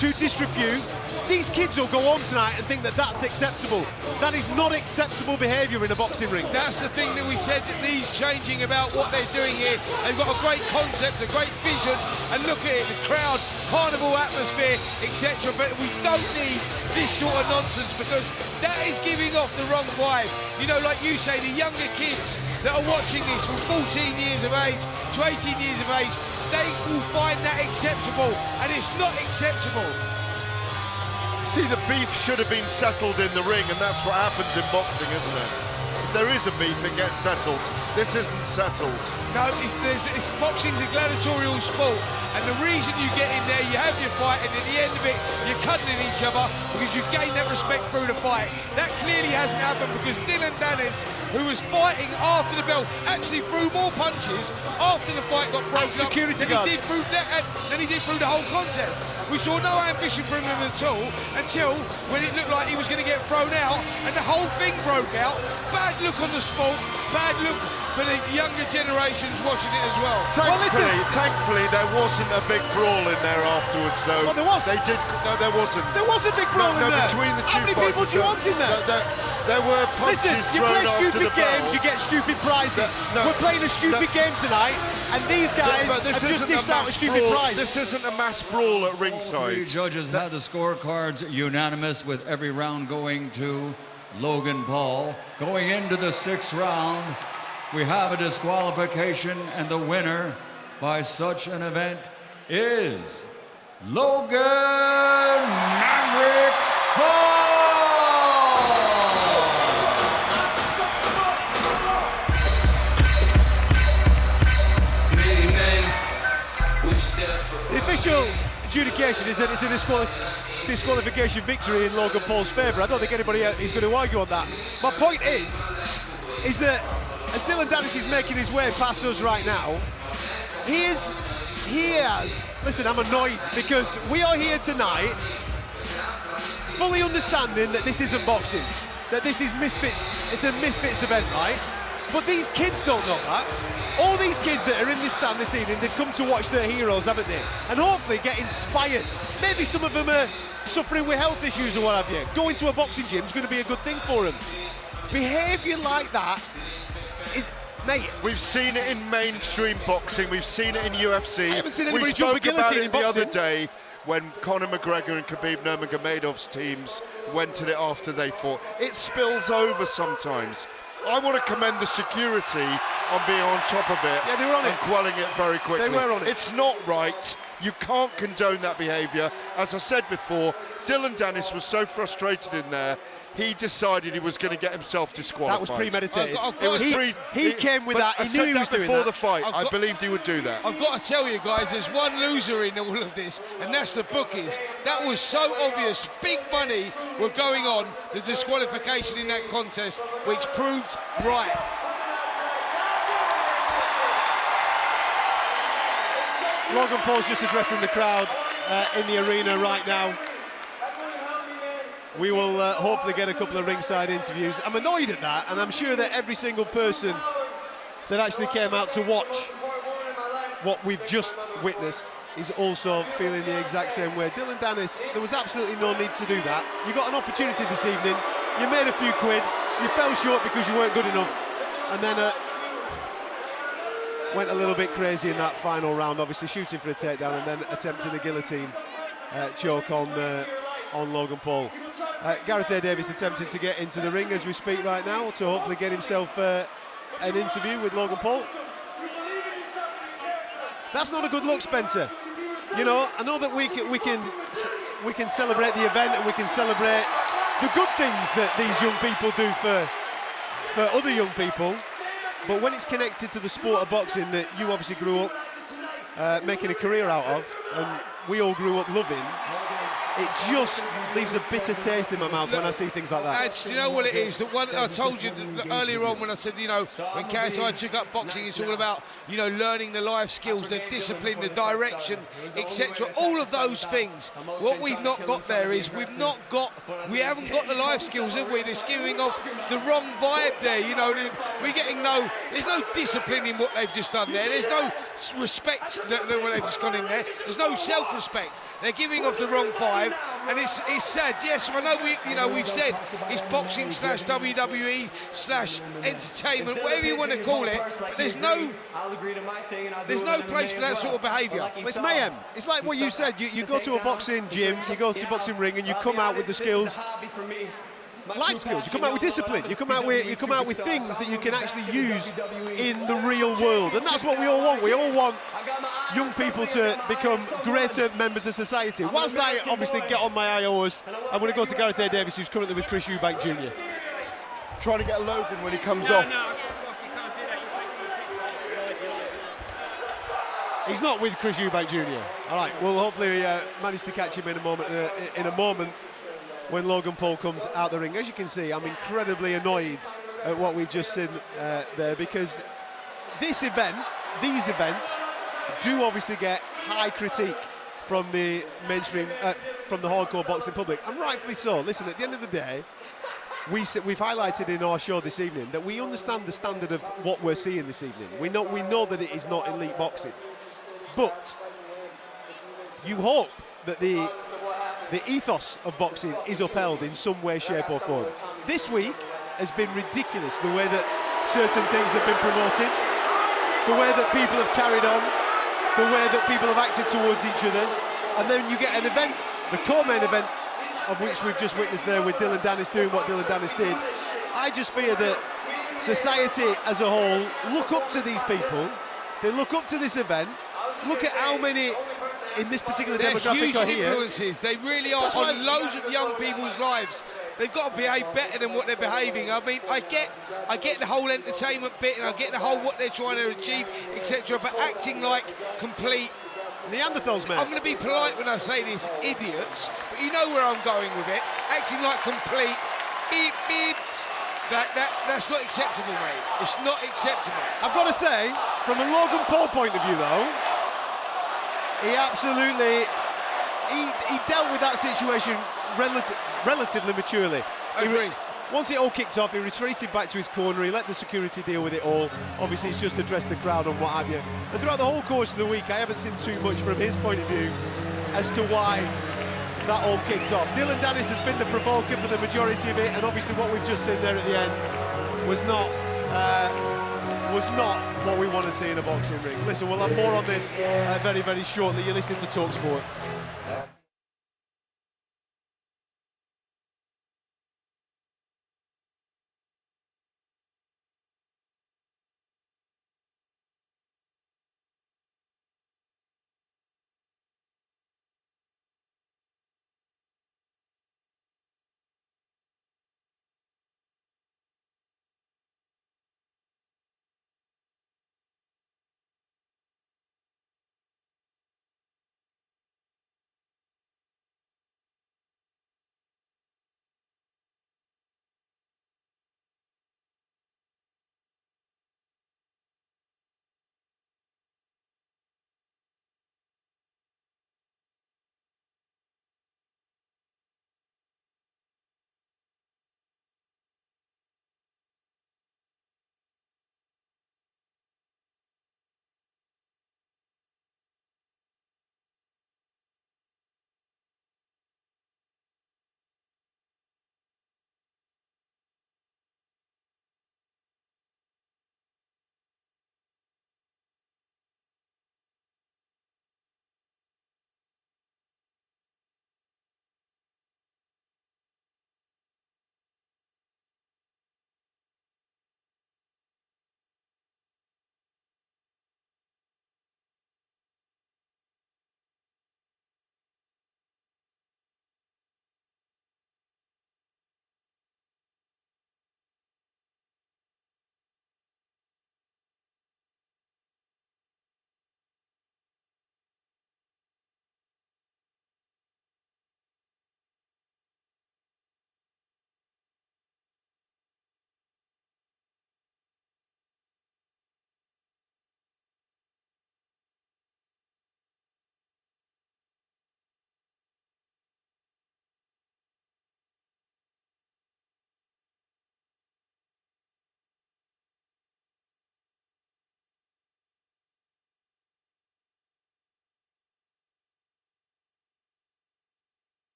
to disrepute, these kids will go on tonight and think that that's acceptable. That is not acceptable behaviour in a boxing ring. That's the thing that we said that needs changing about what they're doing here. They've got a great concept, a great vision, and look at it, the crowd, carnival atmosphere, etc. But we don't need this sort of nonsense because that is giving off the wrong vibe. You know, like you say, the younger kids that are watching this from 14 years of age to 18 years of age, they will find that acceptable, and it's not acceptable. See, the beef should have been settled in the ring, and that's what happens in boxing, isn't it? If there is a beef, it gets settled. This isn't settled. No, boxing's a gladiatorial sport, and the reason you get in there, you have your fight, and at the end of it, you're cuddling each other because you gain that respect through the fight. That clearly hasn't happened because Dillon Danis, who was fighting after the bell, actually threw more punches after the fight got broken up than he did through the whole contest. We saw no ambition from him at all until when it looked like he was going to get thrown out, and the whole thing broke out. Bad look on the sport, bad look for the younger generations watching it as well. Thankfully, there wasn't a big brawl in there afterwards, though. Well, there was. No, there wasn't. There was a big brawl in there. Between the two How many people do you want in there? There were punches Listen, you thrown play after stupid the bell. games, you get stupid prizes. We're playing a stupid game tonight, and these guys have just dished out a stupid prize. This isn't a mass brawl at ringside. Three judges had the scorecards unanimous, with every round going to Logan Paul. Going into the 6th round, we have a disqualification, and the winner by such an event is Logan Maverick Paul. The official adjudication is that it's a disqualification victory in Logan Paul's favour. I don't think anybody is going to argue on that. My point is that as Dillon Danis is making his way past us right now, he has, listen, I'm annoyed because we are here tonight fully understanding that this isn't boxing, that this is misfits, it's a misfits event, right? But these kids don't know that. All these kids that are in this stand this evening, they've come to watch their heroes, haven't they? And hopefully get inspired. Maybe some of them are suffering with health issues or what have you. Going to a boxing gym is going to be a good thing for them. Behaviour like that is, mate. We've seen it in mainstream boxing. We've seen it in UFC. I haven't seen anybody we jump a spoke about guillotine it in the boxing. other day when Conor McGregor and Khabib Nurmagomedov's teams went at it after they fought. It spills over sometimes. I want to commend the security on being on top of it. Yeah, they were on and it. quelling it very quickly. They were on it. It's not right. You can't condone that behaviour. As I said before, Dillon Danis was so frustrated in there, he decided he was going to get himself disqualified. That was premeditated. He came with that. He knew he was doing before that. the fight. I believed he would do that. I've got to tell you guys, there's one loser in all of this, and that's the bookies. That was so obvious. Big money were going on the disqualification in that contest, which proved right. Logan Paul's just addressing the crowd in the arena right now. We will hopefully get a couple of ringside interviews. I'm annoyed at that, and I'm sure that every single person that actually came out to watch what we've just witnessed is also feeling the exact same way. Dillon Danis, there was absolutely no need to do that. You got an opportunity this evening, you made a few quid, you fell short because you weren't good enough, and then went a little bit crazy in that final round, obviously shooting for a takedown and then attempting a guillotine choke on Logan Paul. Gareth A. Davis attempting to get into the ring as we speak right now to hopefully get himself an interview with Logan Paul. That's not a good look, Spencer. You know, I know that we can celebrate the event and we can celebrate the good things that these young people do for other young people, but when it's connected to the sport of boxing that you obviously grew up making a career out of, and we all grew up loving, it just leaves a bitter taste in my mouth when I see things like that. And you know what it is? The one I told you earlier on when I said, you know, when KSI took up boxing, it's all about, you know, learning the life skills, the discipline, the direction, etc. All of those things. What we've not got there is we haven't got the life skills, have we? They're skewing off the wrong vibe there. You know, we're getting there's no discipline in what they've just done there. There's no respect that when they've just gone in there. There's no self-respect. They're giving off the wrong vibe, and it's sad. Yes, I know we've said it's boxing / WWE / entertainment, whatever you want to call it. But there's no place for that sort of behaviour. It's mayhem. It's like what you said. You go to a boxing gym, you go to a boxing ring, and you come out with the skills. Life skills. You come out with discipline. You come out with things that you can actually use in the real world, and that's what we all want. We all want young people to become greater members of society. Whilst I obviously get on my high horse, I'm going to go to Gareth A. Davis, who's currently with Chris Eubank Jr. Trying to get Logan when he comes off. He's not with Chris Eubank Jr. All right. Well, hopefully we manage to catch him in a moment. When Logan Paul comes out the ring. As you can see, I'm incredibly annoyed at what we've just seen there, because these events do obviously get high critique from the mainstream, from the hardcore boxing public, and rightfully so. Listen, at the end of the day, we've highlighted in our show this evening that we understand the standard of what we're seeing this evening. We know that it is not elite boxing, but you hope that the ethos of boxing is upheld in some way, shape or form. This week has been ridiculous, the way that certain things have been promoted, the way that people have carried on, the way that people have acted towards each other, and then you get an event, the co-main event, of which we've just witnessed there with Dillon Danis doing what Dillon Danis did. I just fear that society as a whole look up to these people, they look up to this event, look at how many in this particular demographic are here. Influences. They really are on loads of young people's lives. They've got to behave better than what they're behaving. I mean, I get the whole entertainment bit, and I get the whole what they're trying to achieve, etc. But acting like complete Neanderthals, man. I'm going to be polite when I say this, idiots. But you know where I'm going with it. Acting like complete beep beep. That's not acceptable, mate. It's not acceptable. I've got to say, from a Logan Paul point of view, though, he absolutely he dealt with that situation relatively maturely. Once it all kicked off, he retreated back to his corner, he let the security deal with it all. Obviously, he's just addressed the crowd on what have you. And throughout the whole course of the week, I haven't seen too much from his point of view as to why that all kicked off. Dillon Danis has been the provoker for the majority of it, and obviously what we've just seen there at the end was not what we want to see in a boxing ring. Listen, we'll have more on this very, very shortly. You're listening to talkSPORT.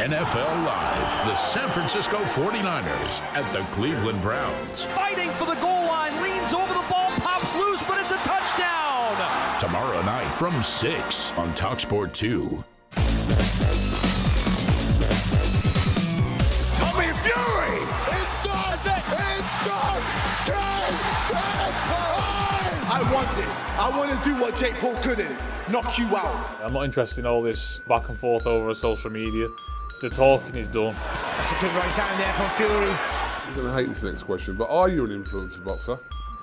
NFL Live, the San Francisco 49ers at the Cleveland Browns. Fighting for the goal line, leans over the ball, pops loose, but it's a touchdown. Tomorrow night from 6 on talkSPORT 2. Tommy Fury! It's done! It's done! KSI! I want this. I want to do what Jake Paul couldn't. Knock you out. I'm not interested in all this back and forth over social media. The talking is done. That's a good right hand there from Fury. You're going to hate this next question, but are you an influencer boxer?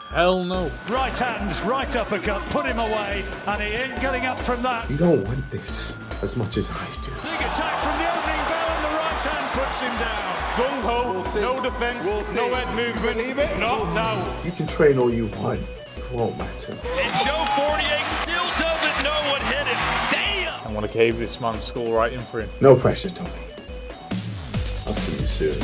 Hell no. Right hand, right uppercut, put him away, and he ain't getting up from that. You don't want this as much as I do. Big attack from the opening bell, and the right hand puts him down. Gung-ho, no defence, no head movement, not now. You can train all you want. It won't matter. And Joe 48 still doesn't know what hit him. Damn! I'm going to cave this man's skull right in for him. No pressure, Tommy. I'll see you soon.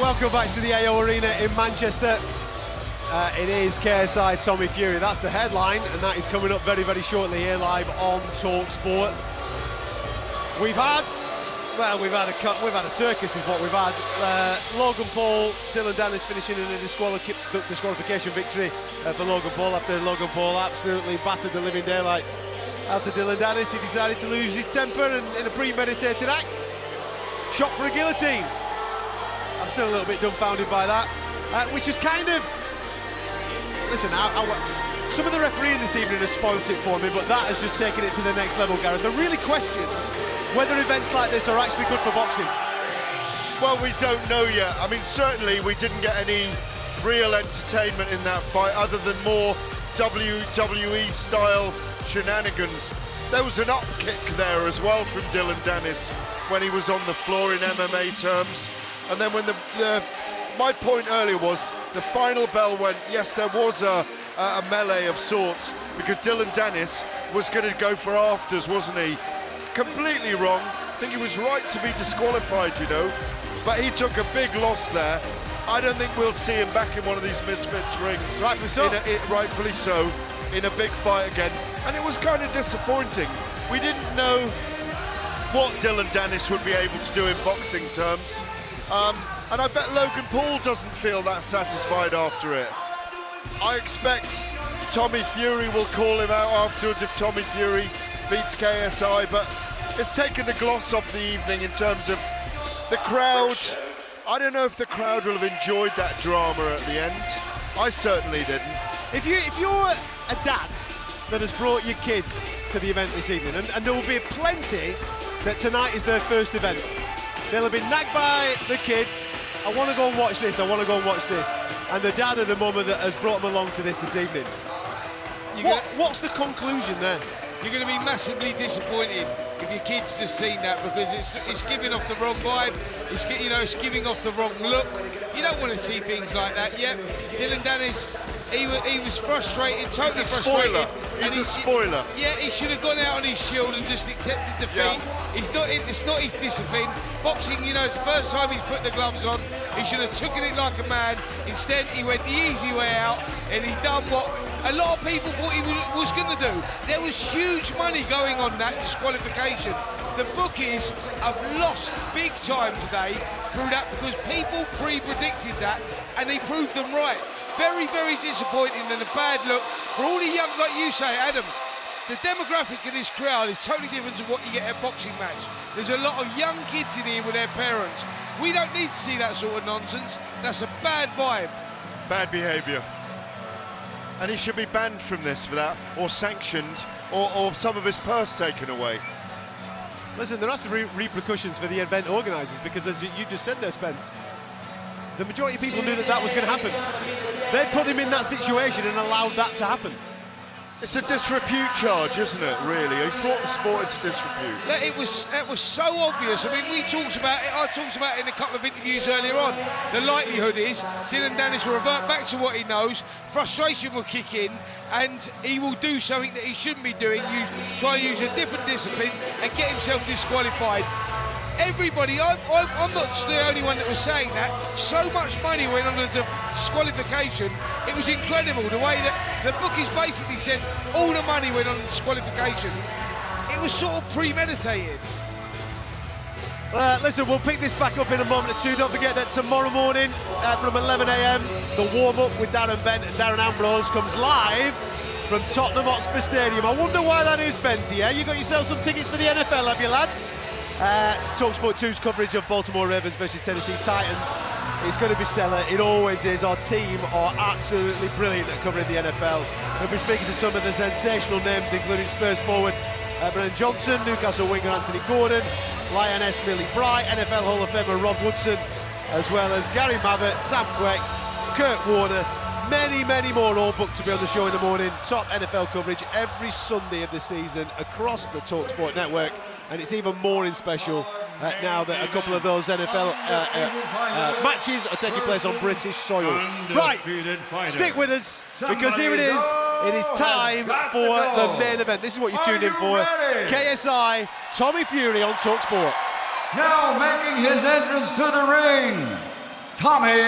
Welcome back to the AO Arena in Manchester. It is KSI Tommy Fury. That's the headline, and that is coming up very, very shortly here live on talkSPORT. We've had a circus is what we've had. Logan Paul, Dillon Danis finishing in a disqualification victory for Logan Paul after Logan Paul absolutely battered the living daylights out of Dillon Danis. He decided to lose his temper and in a premeditated act, shot for a guillotine. I'm still a little bit dumbfounded by that, which is kind of... Listen, some of the refereeing this evening has spoilt it for me, but that has just taken it to the next level, Gareth. There are really questions whether events like this are actually good for boxing. Well, we don't know yet. I mean, certainly we didn't get any real entertainment in that fight other than more WWE-style shenanigans. There was an up kick there as well from Dillon Danis when he was on the floor in MMA terms. And then when my point earlier was the final bell went, yes, there was a melee of sorts because Dillon Danis was going to go for afters, wasn't he? Completely wrong. I think he was right to be disqualified, you know, but he took a big loss there. I don't think we'll see him back in one of these Misfits rings. Rightfully so. Rightfully so, in a big fight again. And it was kind of disappointing. We didn't know what Dillon Danis would be able to do in boxing terms. And I bet Logan Paul doesn't feel that satisfied after it. I expect Tommy Fury will call him out afterwards if Tommy Fury beats KSI, but it's taken the gloss off the evening in terms of the crowd. I don't know if the crowd will have enjoyed that drama at the end. I certainly didn't. If you're a dad that has brought your kid to the event this evening, and there will be plenty that tonight is their first event, they'll have been nagged by the kid, I want to go and watch this, I want to go and watch this. And the dad or the mum that has brought them along to this evening. What's the conclusion there? You're going to be massively disappointed if your kid's just seen that, because it's giving off the wrong vibe, it's giving off the wrong look. You don't want to see things like that. Yep, Dillon Danis, he was frustrated, totally frustrated. He's a spoiler. Yeah, he should have gone out on his shield and just accepted defeat. Yeah. It's not his discipline. Boxing, you know, it's the first time he's put the gloves on. He should have taken it like a man. Instead, he went the easy way out, and he done what a lot of people thought he was going to do. There was huge money going on that disqualification. The bookies have lost big time today through that because people pre-predicted that, and they proved them right. Very, very disappointing and a bad look for all the young, like you say, Adam. The demographic of this crowd is totally different to what you get at a boxing match. There's a lot of young kids in here with their parents. We don't need to see that sort of nonsense. That's a bad vibe. Bad behaviour. And he should be banned from this for that, or sanctioned, or some of his purse taken away. Listen, there has to be repercussions for the event organisers, because as you just said there, Spence, the majority of people knew that was going to happen. They put him in that situation and allowed that to happen. It's a disrepute charge, isn't it, really? He's brought the sport into disrepute. It was so obvious. I mean, we talked about it. I talked about it in a couple of interviews earlier on. The likelihood is Dillon Danis will revert back to what he knows. Frustration will kick in, and he will do something that he shouldn't be doing. Try and use a different discipline and get himself disqualified. everybody, I'm not the only one that was saying that. So much money went on the disqualification. It was incredible the way that the bookies basically said all the money went on the disqualification. It was sort of premeditated. Listen, we'll pick this back up in a moment or two. Don't forget that tomorrow morning from 11 a.m, the warm-up with Darren Bent and Darren Ambrose comes live from Tottenham Hotspur Stadium. I wonder why that is, Benty, yeah? You got yourself some tickets for the NFL, have you, lad? talkSPORT 2's coverage of Baltimore Ravens versus Tennessee Titans is going to be stellar. It always is. Our team are absolutely brilliant at covering the NFL. We'll be speaking to some of the sensational names, including Spurs forward Brennan Johnson, Newcastle winger Anthony Gordon, Lioness Millie Fry, NFL Hall of Famer Rob Woodson, as well as Gary Mabbott, Sam Queck, Kurt Warner, many, many more all booked to be on the show in the morning. Top NFL coverage every Sunday of the season across the talkSPORT network, and it's even more in special now that a couple of those NFL matches are taking place on British soil. Right, stick with us, because here it is. It is time for the main event. This is what you tuned in for. KSI, Tommy Fury on talkSPORT. Now making his entrance to the ring, Tommy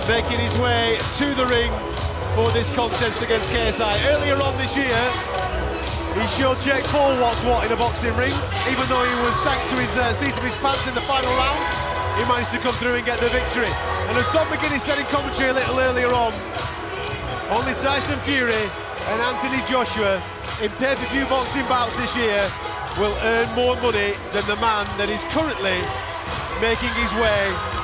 making his way to the ring for this contest against KSI. Earlier on this year, he showed Jake Paul what's what in a boxing ring. Even though he was sank to his seat of his pants in the final round, he managed to come through and get the victory. And as Don McGuinness said in commentary a little earlier on, only Tyson Fury and Anthony Joshua in pay-per-view boxing bouts this year will earn more money than the man that is currently making his way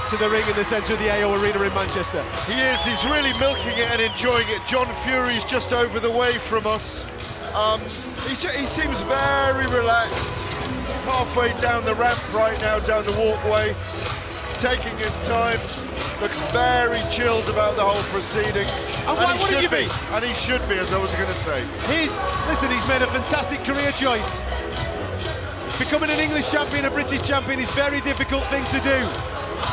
to the ring in the centre of the AO Arena in Manchester. He is, he's really milking it and enjoying it. John Fury's just over the way from us. He seems very relaxed. He's halfway down the ramp right now, down the walkway, taking his time. Looks very chilled about the whole proceedings. And why wouldn't you be? And he should be, as I was going to say. Listen, he's made a fantastic career choice. Becoming an English champion, a British champion is a very difficult thing to do.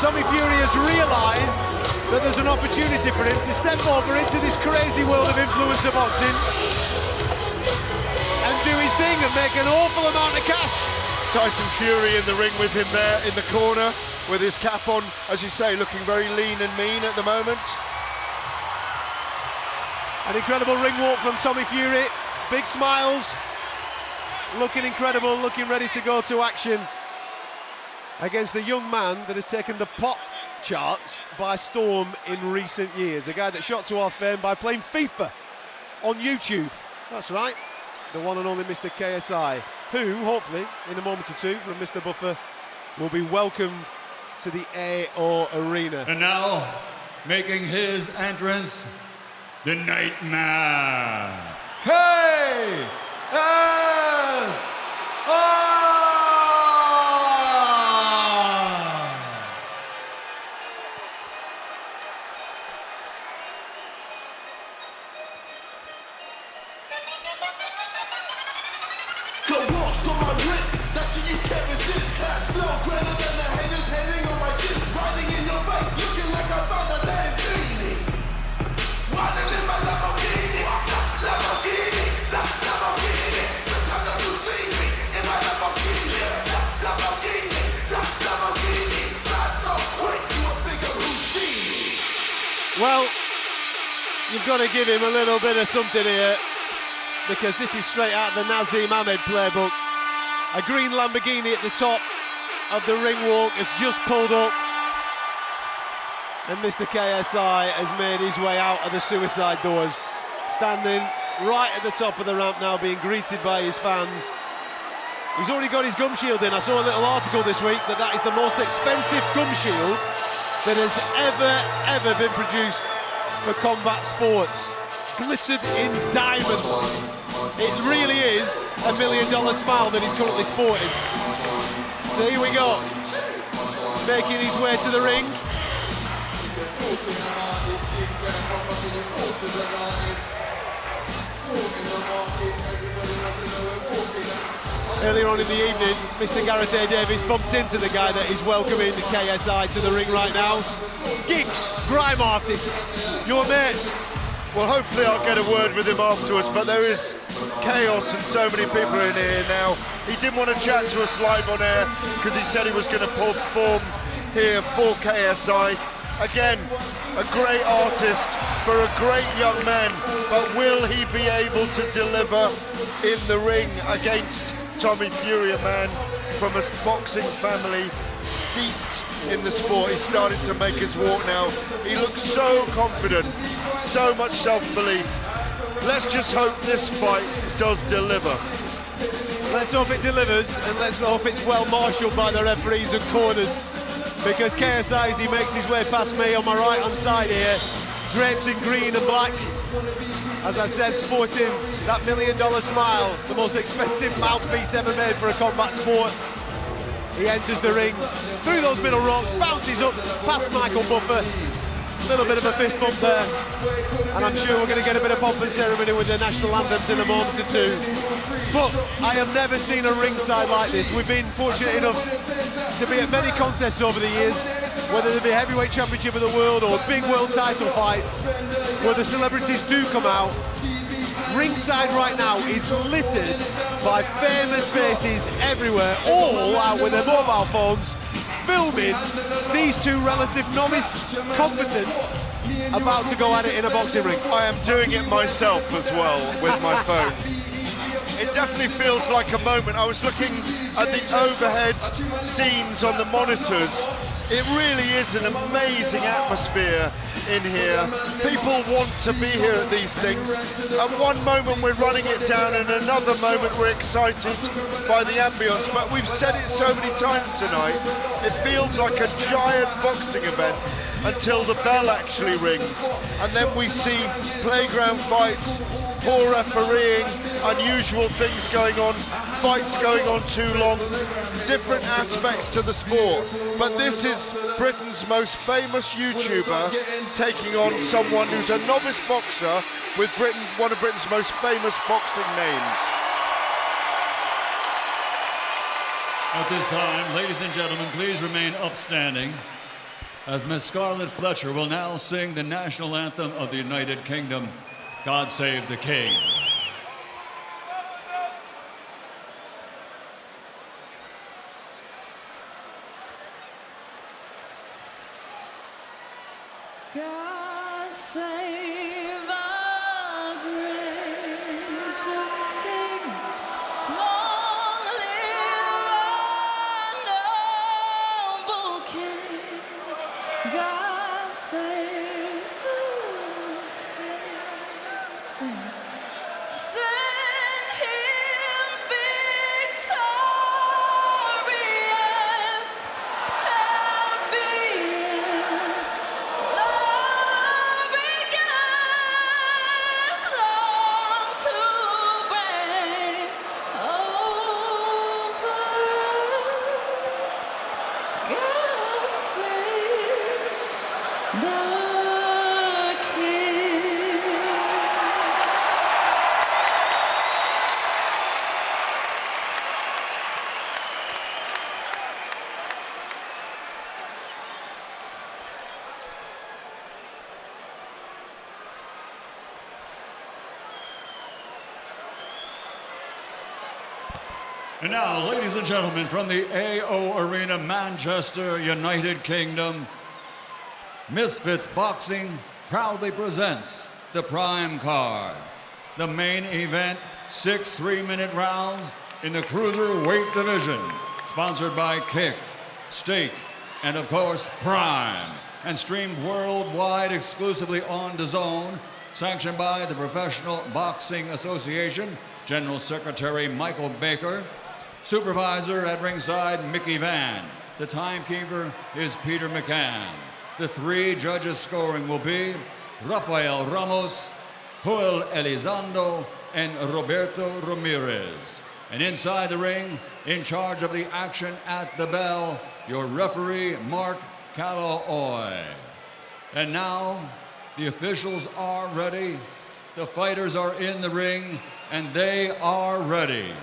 Tommy Fury has realised that there's an opportunity for him to step over into this crazy world of influencer boxing and do his thing and make an awful amount of cash. Tyson Fury in the ring with him there in the corner with his cap on, as you say, looking very lean and mean at the moment. An incredible ring walk from Tommy Fury, big smiles, looking incredible, looking ready to go to action against a young man that has taken the pop charts by storm in recent years. A guy that shot to our fame by playing FIFA on YouTube. That's right, the one and only Mr. KSI, who, hopefully, in a moment or two from Mr. Buffer, will be welcomed to the AO Arena. And now, making his entrance, the Nightmare, KSI! Well, you've got to give him a little bit of something here, because this is straight out of the Nazim Ahmed playbook. A green Lamborghini at the top of the ring walk has just pulled up, and Mr. KSI has made his way out of the suicide doors, standing right at the top of the ramp now, being greeted by his fans. He's already got his gum shield in. I saw a little article this week that is the most expensive gum shield that has ever been produced for combat sports. Glittered in diamonds. It really is $1 million smile that he's currently sporting. So here we go. Making his way to the ring. Earlier on in the evening, Mr. Gareth A. Davies bumped into the guy that is welcoming the KSI to the ring right now. Giggs, grime artist, your mate. Well, hopefully I'll get a word with him afterwards, but there is chaos and so many people in here now. He didn't want to chat to us live on air because he said he was going to perform here for KSI. Again, a great artist for a great young man, but will he be able to deliver in the ring against Tommy Fury, a man from a boxing family steeped in the sport? He's starting to make his walk now. He looks so confident, so much self-belief. Let's just hope this fight does deliver. Let's hope it delivers, and let's hope it's well marshalled by the referees and corners, because KSI, as he makes his way past me on my right-hand side here, draped in green and black, as I said, sporting that $1 million smile, the most expensive mouthpiece ever made for a combat sport. He enters the ring, through those middle ropes, bounces up past Michael Buffer. A little bit of a fist bump there, and I'm sure we're going to get a bit of pomp and ceremony with the national anthems in a moment or two. But I have never seen a ringside like this. We've been fortunate enough to be at many contests over the years, whether they be heavyweight championship of the world or big world title fights, where the celebrities do come out. Ringside right now is littered by famous faces everywhere, all out with their mobile phones, filming these two relative novice combatants about to go at it in a boxing ring. I am doing it myself as well with my phone. It definitely feels like a moment. I was looking at the overhead scenes on the monitors. It really is an amazing atmosphere in here. People want to be here at these things. At one moment we're running it down, and another moment we're excited by the ambience. But we've said it so many times tonight, it feels like a giant boxing event until the bell actually rings. And then we see playground fights, poor refereeing, unusual things going on, fights going on too long, different aspects to the sport. But this is Britain's most famous YouTuber taking on someone who's a novice boxer with one of Britain's most famous boxing names. At this time, ladies and gentlemen, please remain upstanding as Miss Scarlett Fletcher will now sing the national anthem of the United Kingdom, God Save the King. God save our gracious King. Long live our noble King. God save the King. Send him victorious, happy and glorious, long to reign over us. God save the King. And now, ladies and gentlemen, from the AO Arena, Manchester, United Kingdom, Misfits Boxing proudly presents the Prime Card. The main event, 6 3-minute rounds in the cruiserweight division, sponsored by Kick, Steak, and of course Prime, and streamed worldwide exclusively on DAZN, sanctioned by the Professional Boxing Association, General Secretary Michael Baker, supervisor at ringside Mickey Van. The timekeeper is Peter McCann. The 3 judges scoring will be Rafael Ramos, Joel Elizondo, and Roberto Ramirez. And inside the ring, in charge of the action at the bell, your referee, Mark Calloway. And now, the officials are ready, the fighters are in the ring, and they are ready.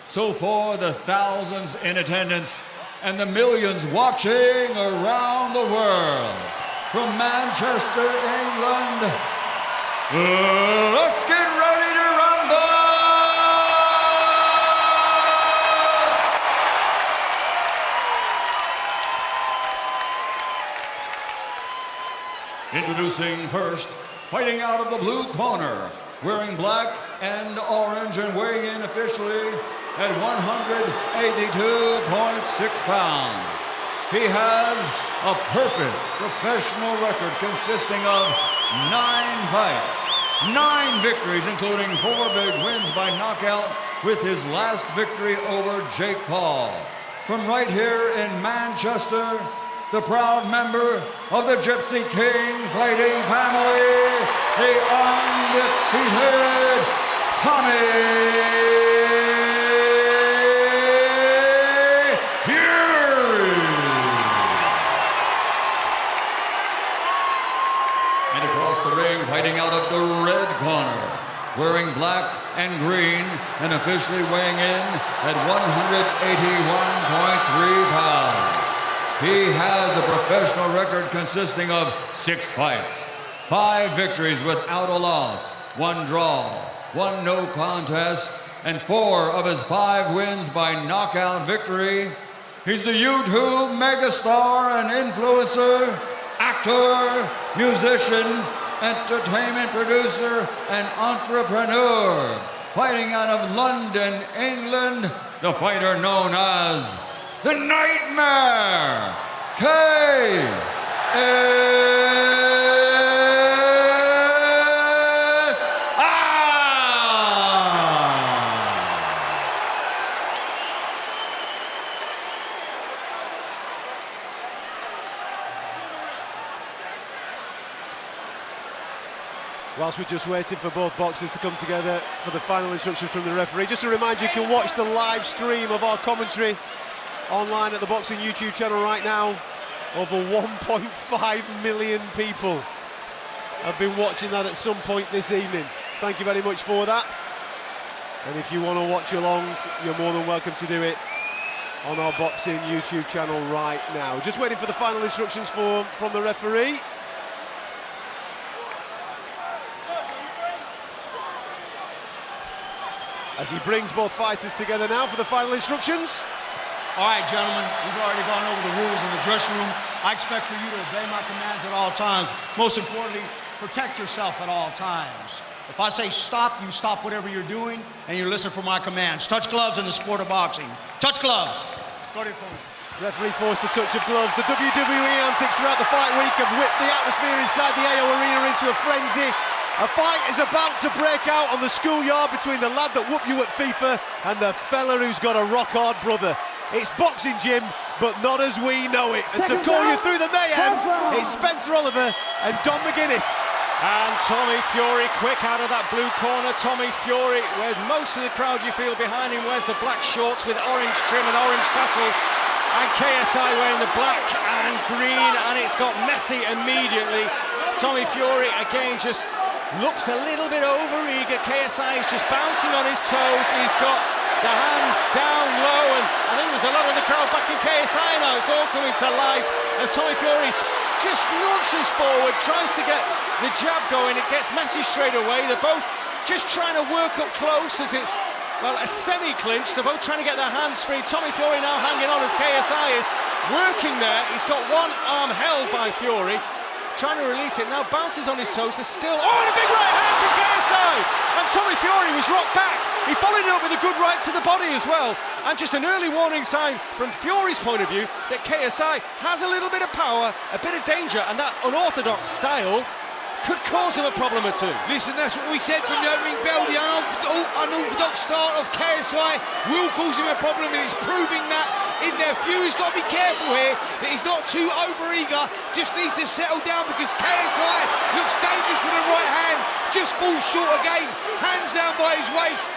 So for the thousands in attendance and the millions watching around the world, from Manchester, England, let's get ready to rumble! Introducing first, fighting out of the blue corner, wearing black and orange and weighing in officially at 182.6 pounds. He has a perfect professional record consisting of 9 fights, 9 victories, including 4 big wins by knockout, with his last victory over Jake Paul. From right here in Manchester, the proud member of the Gypsy King fighting family, the undefeated Tommy Fury. And across the ring, fighting out of the red corner, wearing black and green and officially weighing in at 181.3 pounds. He has a professional record consisting of 6 fights, 5 victories without a loss, 1 draw, 1 no contest, and 4 of his 5 wins by knockout victory. He's the YouTube megastar and influencer, actor, musician, entertainment producer, and entrepreneur. Fighting out of London, England, the fighter known as the Nightmare, KSI. Whilst we're just waiting for both boxers to come together for the final instructions from the referee, just a reminder, you can watch the live stream of our commentary online at the Boxing YouTube channel right now. Over 1.5 million people have been watching that at some point this evening. Thank you very much for that. And if you want to watch along, you're more than welcome to do it on our Boxing YouTube channel right now. Just waiting for the final instructions from the referee. As he brings both fighters together now for the final instructions. All right, gentlemen, we've already gone over the rules in the dressing room. I expect for you to obey my commands at all times. Most importantly, protect yourself at all times. If I say stop, you stop whatever you're doing, and you listen for my commands. Touch gloves in the sport of boxing. Touch gloves. Go to your corner. Referee forced the touch of gloves. The WWE antics throughout the fight week have whipped the atmosphere inside the AO Arena into a frenzy. A fight is about to break out on the schoolyard between the lad that whooped you at FIFA and the fella who's got a rock-hard brother. It's boxing, Jim, but not as we know it. And to call you through the mayhem, it's Spencer Oliver and Don McGuinness. And Tommy Fury quick out of that blue corner. Tommy Fury, where most of the crowd you feel behind him wears the black shorts with orange trim and orange tassels. And KSI wearing the black and green, and it's got messy immediately. Tommy Fury, again, just looks a little bit over-eager. KSI is just bouncing on his toes. He's got the hands down low, and I think there's a lot of the crowd backing KSI now. It's all coming to life as Tommy Fury just nudges forward, tries to get the jab going. It gets messy straight away. They're both just trying to work up close as it's, well, a semi-clinch. They're both trying to get their hands free. Tommy Fury now hanging on as KSI is working there. He's got one arm held by Fury. trying to release it, now bounces on his toes, there's still, oh, and a big right hand from KSI! And Tommy Fury was rocked back. He followed it up with a good right to the body as well. And just an early warning sign from Fury's point of view that KSI has a little bit of power, a bit of danger, and that unorthodox style could cause him a problem or two. Listen, that's what we said from the opening bell. The unorthodox start of KSI will cause him a problem, and he's proving that in there. Fury's got to be careful here that he's not too over-eager, just needs to settle down because KSI looks dangerous with the right hand, just falls short again, hands down by his waist,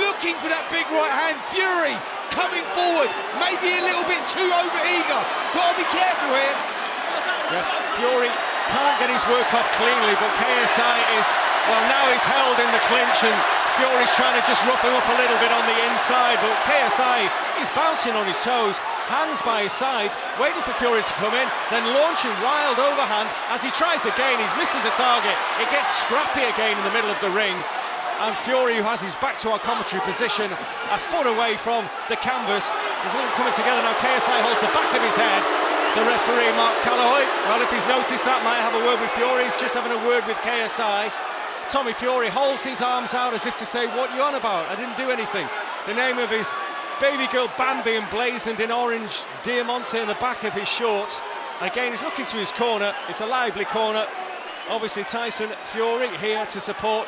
looking for that big right hand. Fury coming forward, maybe a little bit too over-eager. Got to be careful here. Yeah, Fury can't get his work off cleanly, but KSI is, well, now he's held in the clinch and Fury's trying to just rough him up a little bit on the inside, but KSI is bouncing on his toes, hands by his sides, waiting for Fury to come in, then launching wild overhand as he tries again. He's misses the target. It gets scrappy again in the middle of the ring, and Fury, who has his back to our commentary position, a foot away from the canvas, is all coming together now. KSI holds the back of his head. The referee, Mark Calloway, well, if he's noticed that, might have a word with Fury. He's just having a word with KSI. Tommy Fury holds his arms out as if to say, what are you on about? I didn't do anything. The name of his baby girl Bambi emblazoned in orange diamante in the back of his shorts. Again, he's looking to his corner. It's a lively corner. Obviously, Tyson Fury here to support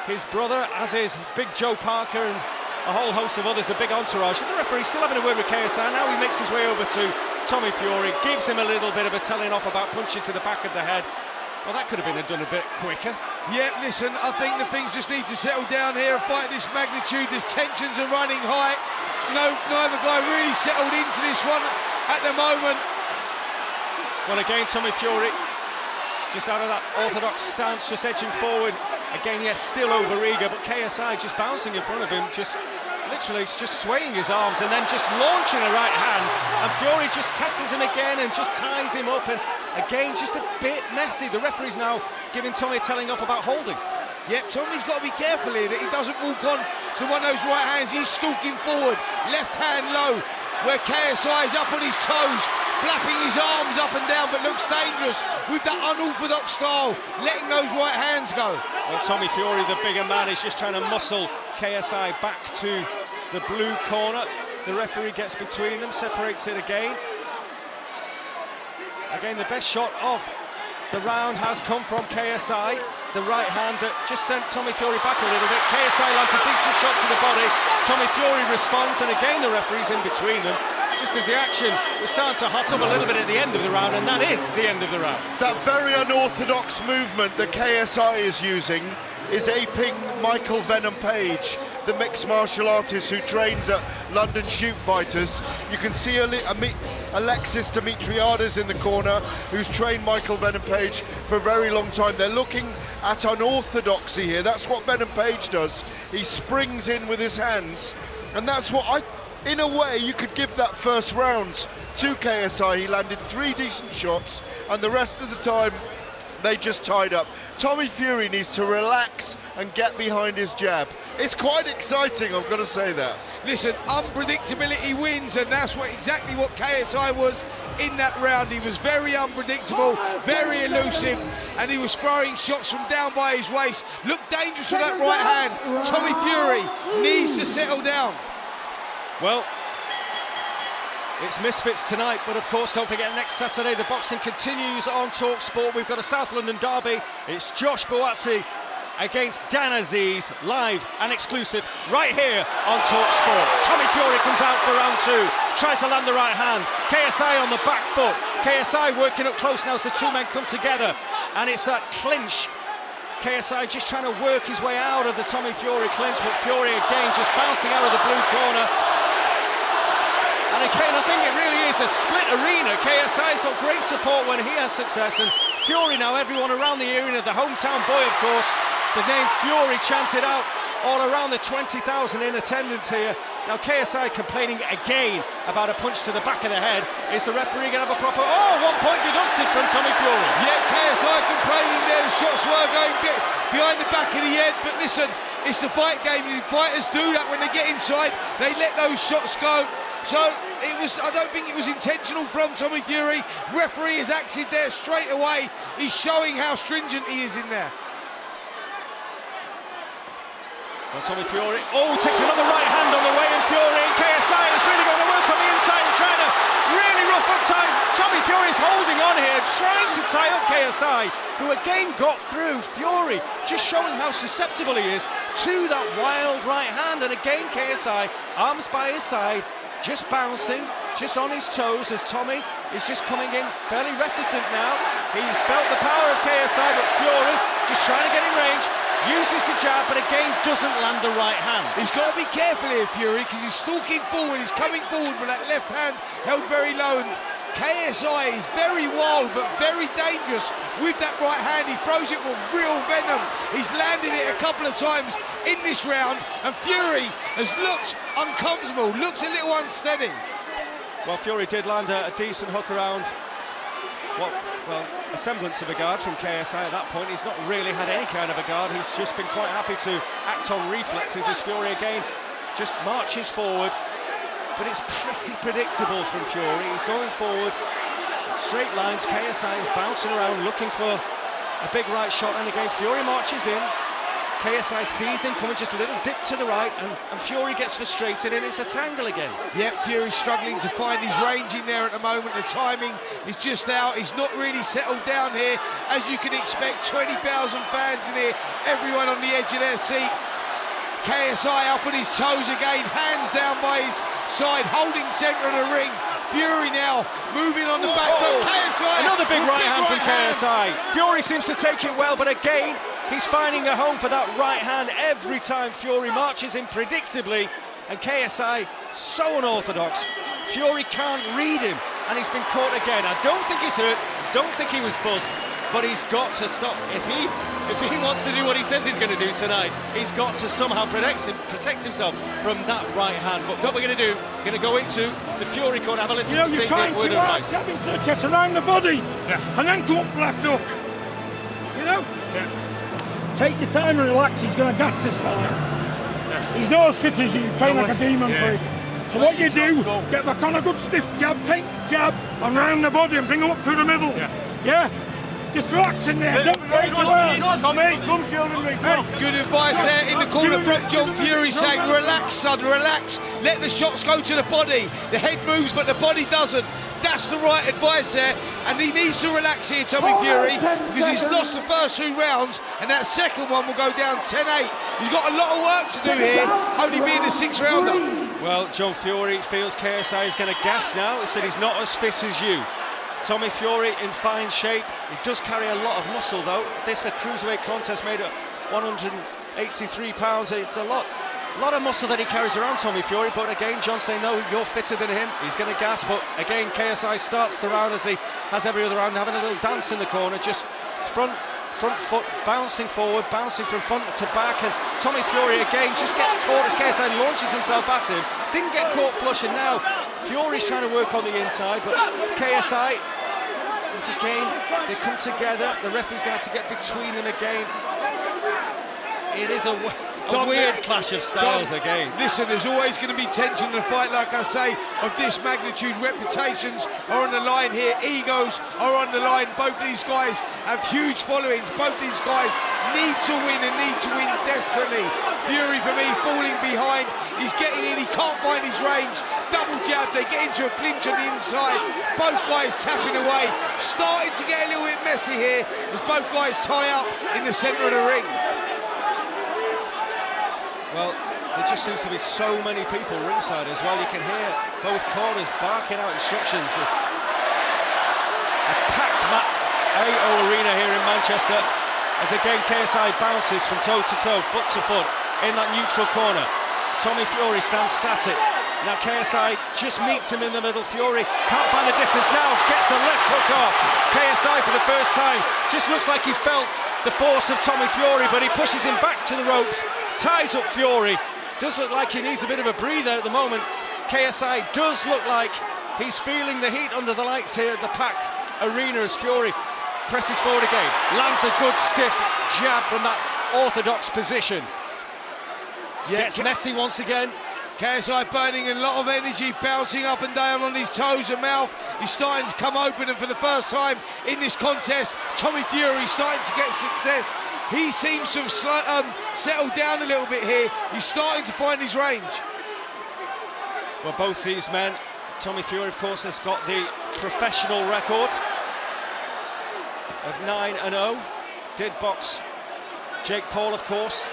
his brother, as is Big Joe Parker and a whole host of others, a big entourage. And the referee still having a word with KSI. Now he makes his way over to Tommy Fury, gives him a little bit of a telling off about punching to the back of the head. Well, that could have been done a bit quicker. Yeah, listen, I think the things just need to settle down here. A fight this magnitude, the tensions are running high. Neither guy really settled into this one at the moment. Well, again, Tommy Fury just out of that orthodox stance, just edging forward. Again, yes, still over-eager, but KSI just bouncing in front of him, just literally just swaying his arms and then just launching a right hand, and Fury just tackles him again and just ties him up, and again, just a bit messy. The referee's now giving Tommy a telling off about holding. Yep, Tommy's got to be careful here that he doesn't walk on to one of those right hands. He's stalking forward, left hand low, where KSI is up on his toes, flapping his arms up and down, but looks dangerous with that unorthodox style, letting those right hands go. Well, Tommy Fury, the bigger man, is just trying to muscle KSI back to the blue corner. The referee gets between them, separates it again. Again, the best shot of the round has come from KSI. The right hand that just sent Tommy Fury back a little bit. KSI lands a decent shot to the body. Tommy Fury responds, and again the referee's in between them. Just as the action was starting to hot up a little bit at the end of the round, and that is the end of the round. That very unorthodox movement that KSI is using is aping Michael Venom Page, the mixed martial artist who trains at London Shoot Fighters. You can see Alexis Dimitriades in the corner, who's trained Michael Venom Page for a very long time. They're looking at unorthodoxy here. That's what Venom Page does. He springs in with his hands, and that's what in a way, you could give that first round to KSI. He landed 3 decent shots, and the rest of the time, they just tied up. Tommy Fury needs to relax and get behind his jab. It's quite exciting, I've got to say that. Listen, unpredictability wins, and that's exactly what KSI was in that round. He was very unpredictable, very elusive, and he was throwing shots from down by his waist. Looked dangerous with that right hand. Tommy Fury needs to settle down. Well, it's Misfits tonight, but of course, don't forget, next Saturday, the boxing continues on talkSPORT. We've got a South London derby. It's Josh Boazzi against Dan Aziz, live and exclusive right here on talkSPORT. Tommy Fury comes out for round 2, tries to land the right hand. KSI on the back foot. KSI working up close now, so 2 men come together, and it's that clinch. KSI just trying to work his way out of the Tommy Fury clinch, but Fury again just bouncing out of the blue corner. And again, I think it really is a split arena. KSI's got great support when he has success, and Fury now, everyone around the arena, the hometown boy, of course, the name Fury chanted out all around the 20,000 in attendance here. Now KSI complaining again about a punch to the back of the head. Is the referee going to have a proper... Oh, 1 point deducted from Tommy Fury. Yeah, KSI complaining there. The shots were going behind the back of the head, but listen, it's the fight game. The fighters do that when they get inside. They let those shots go. So I don't think it was intentional from Tommy Fury. Referee has acted there straight away. He's showing how stringent he is in there. Well, Tommy Fury, takes another right hand on the way, and Fury and KSI is really going to work on the inside and trying to really rough up ties. Tommy Fury is holding on here, trying to tie up KSI, who again got through. Fury just showing how susceptible he is to that wild right hand, and again KSI, arms by his side, just bouncing, just on his toes as Tommy is just coming in fairly reticent now. He's felt the power of KSI, but Fury just trying to get in range. Uses the jab, but again doesn't land the right hand. He's got to be careful here, Fury, because he's stalking forward. He's coming forward with that left hand held very low, and KSI is very wild but very dangerous with that right hand. He throws it with real venom. He's landed it a couple of times in this round, and Fury has looked uncomfortable, looked a little unsteady. Well, Fury did land a decent hook around well, a semblance of a guard from KSI at that point. He's not really had any kind of a guard. He's just been quite happy to act on reflexes as Fury again just marches forward. But it's pretty predictable from Fury. He's going forward, straight lines. KSI is bouncing around looking for a big right shot, and again Fury marches in. KSI sees him coming, just a little dip to the right, and Fury gets frustrated, and it's a tangle again. Yep, Fury's struggling to find his range in there at the moment. The timing is just out. He's not really settled down here. As you can expect, 20,000 fans in here, everyone on the edge of their seat. KSI up on his toes again, hands down by his side, holding centre of the ring. Fury now moving on the back foot. KSI, another big right hand from KSI. Fury seems to take it well, but again, he's finding a home for that right hand every time Fury marches in predictably, and KSI so unorthodox. Fury can't read him, and he's been caught again. I don't think he's hurt, don't think he was buzzed, but he's got to stop. If he wants to do what he says he's going to do tonight, he's got to somehow protect himself from that right hand. But what we're going to do, we're going to go into the Fury corner, have a listen to you're trying to jab into the chest around the body, and then come up left hook. You know? Yeah. Take your time and relax. He's going to gas this fella. He's not as fit as you, train like a demon for it. So what you do, get back on a good stiff jab, feint jab, and round the body and bring him up through the middle. Yeah? Just relax in there, don't go too early. Tommy, come shielding me. Good advice there in the corner from John Fury, saying relax son, relax, let the shots go to the body. The head moves but the body doesn't. That's the right advice there, and he needs to relax here, Tommy Fury, because he's lost the first 2 rounds, and that second one will go down 10-8. He's got a lot of work to do here, only being the 6th rounder. Well, John Fury feels KSI is going to gas now. He said he's not as fit as you. Tommy Fury in fine shape. He does carry a lot of muscle though. This a cruiserweight contest made at 183 pounds. It's a lot of muscle that he carries around, Tommy Fury. But again, John saying no, you're fitter than him. He's going to gas. But again, KSI starts the round as he has every other round, having a little dance in the corner. Just front foot bouncing forward, bouncing from front to back, and Tommy Fury again just gets caught as KSI launches himself at him. Didn't get caught flush, and now Fury's trying to work on the inside, but KSI, once again, they come together. The referee's going to have to get between them again. It is a weird clash of styles again. Listen, there's always going to be tension in a fight, like I say, of this magnitude. Reputations are on the line here, egos are on the line. Both of these guys have huge followings. Both of these guys need to win and need to win desperately. Fury, for me, falling behind. He's getting in, he can't find his range. Double jab, they get into a clinch on the inside. Both guys tapping away. Starting to get a little bit messy here as both guys tie up in the centre of the ring. Well, there just seems to be so many people ringside as well. You can hear both corners barking out instructions. A packed AO Arena here in Manchester as again KSI bounces from toe to toe, foot to foot in that neutral corner. Tommy Fury stands static. Now KSI just meets him in the middle. Fury can't find the distance now, gets a left hook off. KSI for the first time just looks like he felt the force of Tommy Fury, but he pushes him back to the ropes, ties up Fury. Does look like he needs a bit of a breather at the moment. KSI does look like he's feeling the heat under the lights here at the packed arena as Fury presses forward again, lands a good stiff jab from that orthodox position. Gets messy once again. KSI burning a lot of energy, bouncing up and down on his toes and mouth. He's starting to come open, and for the first time in this contest, Tommy Fury starting to get success. He seems to have settled down a little bit here. He's starting to find his range. Well, both these men, Tommy Fury, of course, has got the professional record of 9-0. Did box Jake Paul, of course,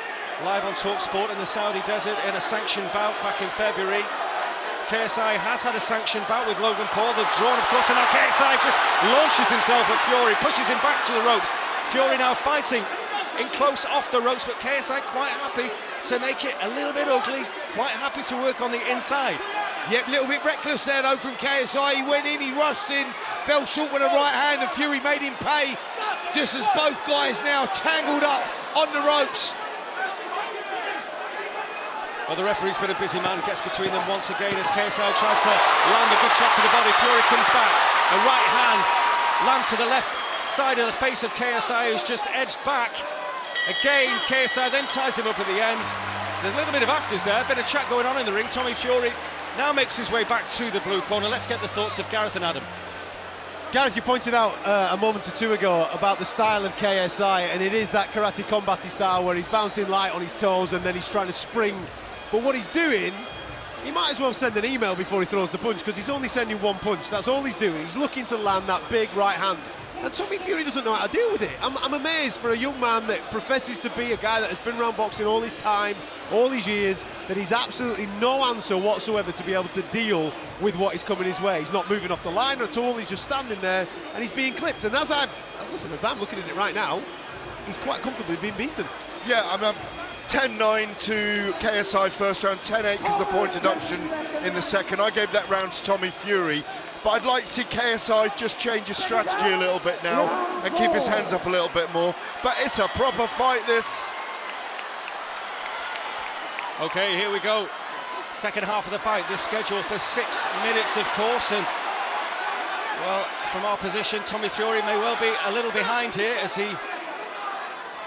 live on talkSPORT in the Saudi desert in a sanctioned bout back in February. KSI has had a sanctioned bout with Logan Paul. They've drawn, of course, and now KSI just launches himself at Fury, pushes him back to the ropes. Fury now fighting in close off the ropes, but KSI quite happy to make it a little bit ugly, quite happy to work on the inside. Yep, a little bit reckless there though from KSI. He went in, he rushed in, fell short with a right hand, and Fury made him pay, just as both guys now tangled up on the ropes. Well, the referee's been a busy man, gets between them once again as KSI tries to land a good shot to the body. Fury comes back, a right hand lands to the left side of the face of KSI, who's just edged back. Again, KSI then ties him up at the end. There's a little bit of actors there, a bit of chat going on in the ring. Tommy Fury now makes his way back to the blue corner. Let's get the thoughts of Gareth and Adam. Gareth, you pointed out a moment or two ago about the style of KSI, and it is that karate combat-y style where he's bouncing light on his toes and then he's trying to spring. But what he's doing, he might as well send an email before he throws the punch, because he's only sending one punch. That's all he's doing. He's looking to land that big right hand. And Tommy Fury doesn't know how to deal with it. I'm amazed for a young man that professes to be a guy that has been around boxing all his time, all these years, that he's absolutely no answer whatsoever to be able to deal with what is coming his way. He's not moving off the line at all. He's just standing there and he's being clipped. And as I'm looking at it right now, he's quite comfortably being beaten. Yeah, I'm 10-9 to KSI first round, 10-8 because the point deduction in the second. I gave that round to Tommy Fury. But I'd like to see KSI just change his strategy a little bit now and keep his hands up a little bit more. But it's a proper fight, this. Okay, here we go. Second half of the fight. This scheduled for 6 minutes, of course. And, well, from our position, Tommy Fury may well be a little behind here as he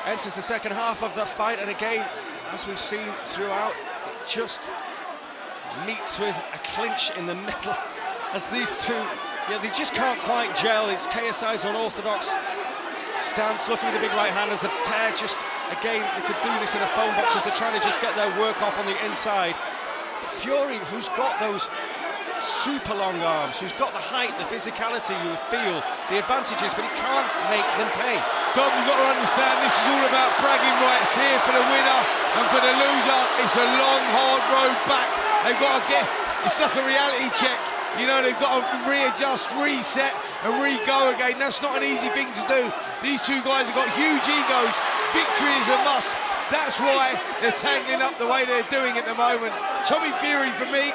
enters the second half of the fight. And again, as we've seen throughout, it just meets with a clinch in the middle. As these two, yeah, they just can't quite gel. It's KSI's unorthodox stance, looking at the big right hand as the pair just, again, they could do this in a phone box as they're trying to just get their work off on the inside. But Fury, who's got those super long arms, who's got the height, the physicality, you feel, the advantages, but he can't make them pay. Dom, you've got to understand, this is all about bragging rights here for the winner, and for the loser, it's a long, hard road back. They've got to get, it's like a reality check. You know, they've got to readjust, reset, and re-go again. That's not an easy thing to do. These two guys have got huge egos. Victory is a must. That's why they're tangling up the way they're doing at the moment. Tommy Fury, for me,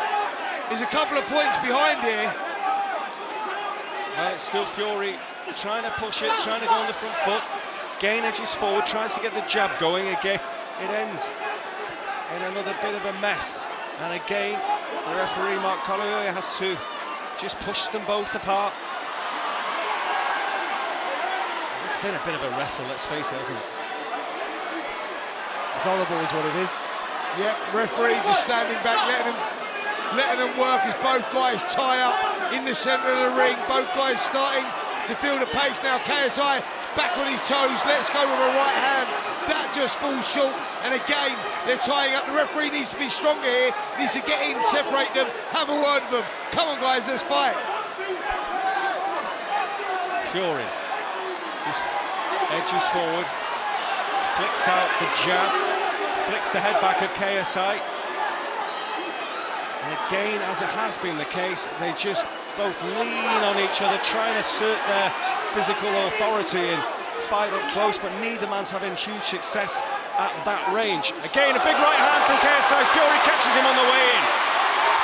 is a couple of points behind here. Well, it's still Fury trying to push it, trying to go on the front foot. Gain edges forward, tries to get the jab going again. It ends in another bit of a mess. And again, the referee, Mark Collyer, has to just push them both apart. It's been a bit of a wrestle, let's face it, hasn't it? It's horrible is what it is. Yep, referee just standing back, letting them work as both guys tie up in the centre of the ring. Both guys starting to feel the pace now. KSI back on his toes, let's go with a right hand. That just falls short, and again, they're tying up. The referee needs to be stronger here, needs to get in, separate them, have a word with them. Come on, guys, let's fight. Fury just edges forward, flicks out the jab, flicks the head back of KSI. And again, as it has been the case, they just both lean on each other, trying to assert their physical authority and fight up close, but neither man's having huge success at that range. Again, a big right hand from KSI. Fury catches him on the way in.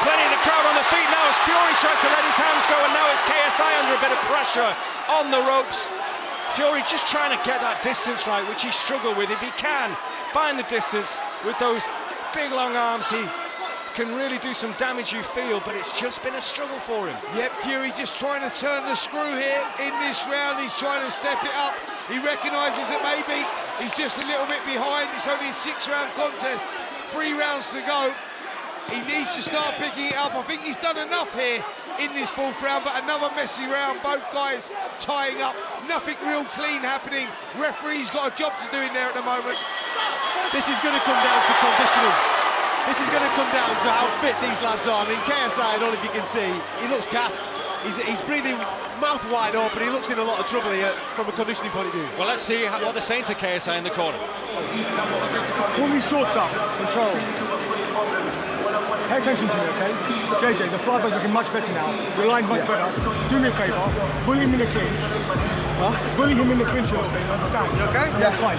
Plenty of the crowd on the feet now as Fury tries to let his hands go, and now it's KSI under a bit of pressure on the ropes. Fury just trying to get that distance right, which he struggled with. If he can find the distance with those big long arms, he can really do some damage, you feel, but it's just been a struggle for him. Yep, Fury just trying to turn the screw here in this round. He's trying to step it up. He recognises that maybe he's just a little bit behind. It's only a 6-round contest, 3 rounds to go. He needs to start picking it up. I think he's done enough here in this fourth round, but another messy round. Both guys tying up. Nothing real clean happening. Referee's got a job to do in there at the moment. This is going to come down to conditioning. This is going to come down to how fit these lads are. I mean, KSI, I don't know if you can see, he looks gassed. He's breathing mouth wide open. He looks in a lot of trouble here from a conditioning point of view. Well, let's see what they're saying to KSI in the corner. Pull these shorts up, control. Pay attention to me, okay? JJ, the flyby's looking much better now. Your line's much better. Do me a favour, bully him in the clinch. Huh? Bully him in the clinch a little bit, you understand? You okay? Yeah, that's fine.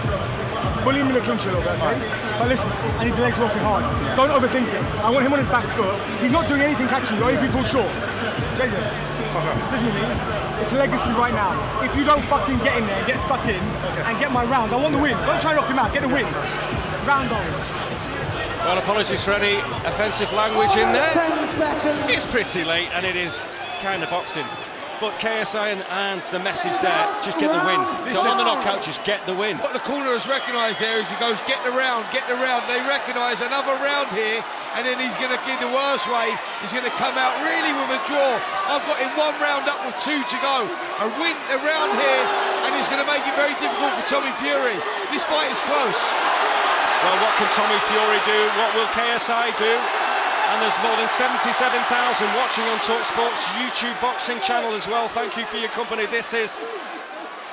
Bully him in the clinch a little bit, okay? But listen, I need the legs working hard. Don't overthink it. I want him on his back foot. He's not doing anything catching you, or if he falls short. JJ, listen to me. It's a legacy right now. If you don't fucking get in there, get stuck in, and get my round, I want the win. Don't try and knock him out, get the win. Round on. Well, apologies for any offensive language in there. 10 seconds. It's pretty late, and it is kind of boxing. But KSI and the message there, just get the win. Don't want the knockout, just get the win. What the corner has recognised there is he goes, get the round, get the round. They recognise another round here, and then he's going to give the worst way. He's going to come out really with a draw. I've got him 1 round up with 2 to go. A win, a round here, and he's going to make it very difficult for Tommy Fury. This fight is close. Well, what can Tommy Fury do? What will KSI do? And there's more than 77,000 watching on talkSPORT's YouTube boxing channel as well. Thank you for your company. This is,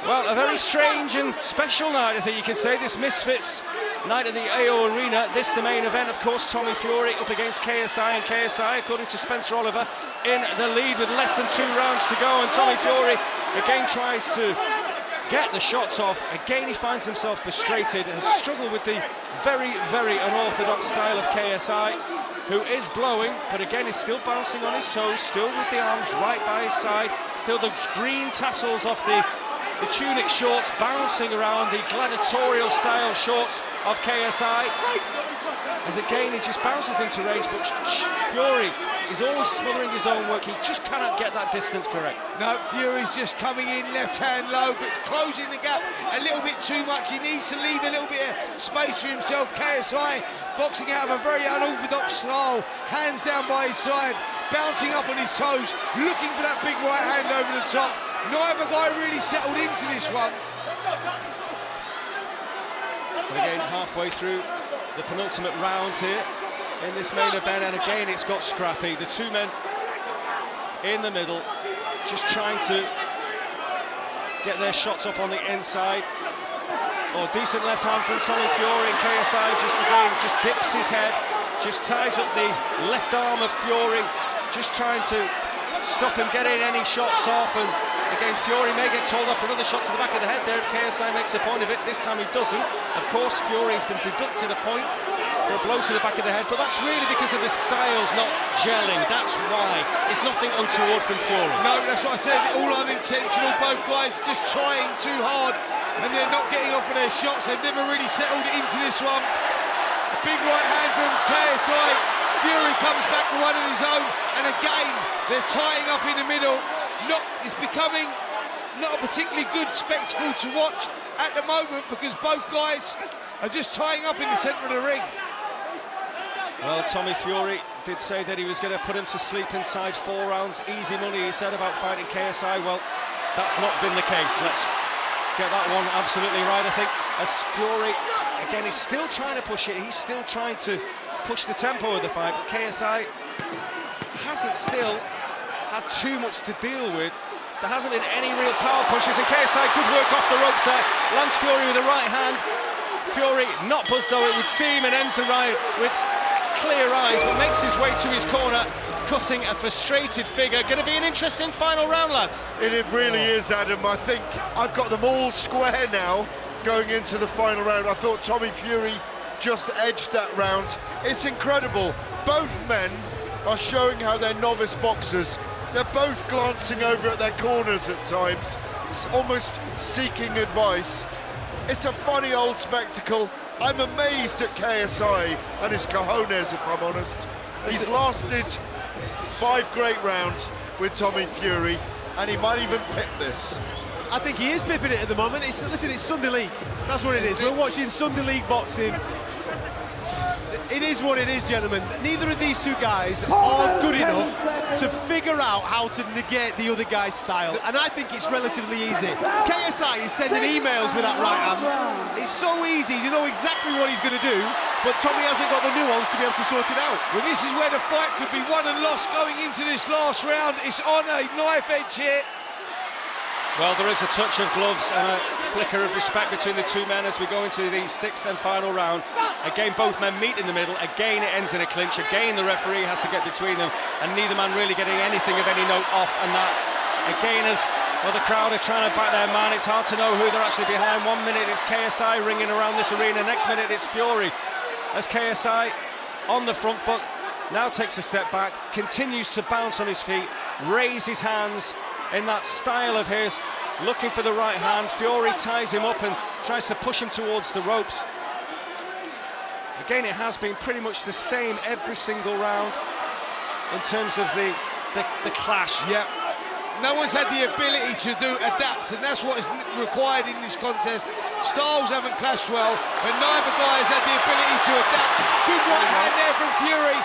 well, a very strange and special night, I think you could say. This Misfits night at the AO Arena. This the main event, of course. Tommy Fury up against KSI, and KSI, according to Spencer Oliver, in the lead with less than 2 rounds to go. And Tommy Fury again tries to get the shots off. Again, he finds himself frustrated and struggled with the very, very unorthodox style of KSI, who is blowing, but again, is still bouncing on his toes, still with the arms right by his side, still the green tassels off the tunic shorts bouncing around the gladiatorial style shorts of KSI. As again, he just bounces into range, but Fury is always smothering his own work. He just cannot get that distance correct. No, Fury's just coming in left hand low, but closing the gap a little bit too much. He needs to leave a little bit of space for himself. KSI boxing out of a very unorthodox style, hands down by his side, bouncing up on his toes, looking for that big right hand over the top. Neither guy really settled into this one. But again, halfway through the penultimate round here in this main event, and again it's got scrappy. The 2 men in the middle just trying to get their shots off on the inside. Oh, decent left hand from Tommy Fury, and KSI just dips his head, just ties up the left arm of Fury, just trying to stop him getting any shots off. And again, Fury may get told off for another shot to the back of the head there if KSI makes a point of it. This time he doesn't. Of course, Fury's been deducted a point for a blow to the back of the head, but that's really because of his styles not gelling. That's why. It's nothing untoward from Fury. No, that's what I said, all unintentional. Both guys just trying too hard, and they're not getting off of their shots. They've never really settled into this one. A big right hand from KSI. Fury comes back with one of his own, and again, they're tying up in the middle. It's becoming not a particularly good spectacle to watch at the moment, because both guys are just tying up in the centre of the ring. Well, Tommy Fury did say that he was going to put him to sleep inside 4 rounds. Easy money, he said, about fighting KSI. Well, that's not been the case. Let's get that one absolutely right, I think. As Fury, again, he's still trying to push it. He's still trying to push the tempo of the fight, but KSI hasn't still had too much to deal with. There hasn't been any real power pushes, and KSI, good work off the ropes there. Lands Fury with the right hand. Fury not buzzed though, it would seem, and ends the round with clear eyes, but makes his way to his corner, cutting a frustrated figure. Going to be an interesting final round, lads. It really is, Adam. I think I've got them all square now going into the final round. I thought Tommy Fury just edged that round. It's incredible. Both men are showing how they're novice boxers. They're both glancing over at their corners at times. It's almost seeking advice. It's a funny old spectacle. I'm amazed at KSI and his cojones, if I'm honest. He's lasted 5 great rounds with Tommy Fury, and he might even pip this. I think he is pipping it at the moment. Listen, it's Sunday League. That's what it is. We're watching Sunday League boxing. It is what it is, gentlemen. Neither of these two guys are good enough to figure out how to negate the other guy's style, and I think it's relatively easy. KSI is sending emails with that right hand. It's so easy, you know exactly what he's going to do, but Tommy hasn't got the nuance to be able to sort it out. Well, this is where the fight could be won and lost going into this last round. It's on a knife edge here. Well, there is a touch of gloves and a flicker of respect between the two men as we go into the 6th and final round. Again, both men meet in the middle. Again, it ends in a clinch. Again, the referee has to get between them, and neither man really getting anything of any note off. And that, again, as well, the crowd are trying to back their man. It's hard to know who they're actually behind. 1 minute it's KSI ringing around this arena. Next minute it's Fury. As KSI on the front foot, now takes a step back, continues to bounce on his feet, raise his hands in that style of his, looking for the right hand. Fury ties him up and tries to push him towards the ropes. Again, it has been pretty much the same every single round in terms of the clash. Yep. No one's had the ability to adapt, and that's what is required in this contest. Styles haven't clashed well, but neither guy has had the ability to adapt. Good right hand there from Fury.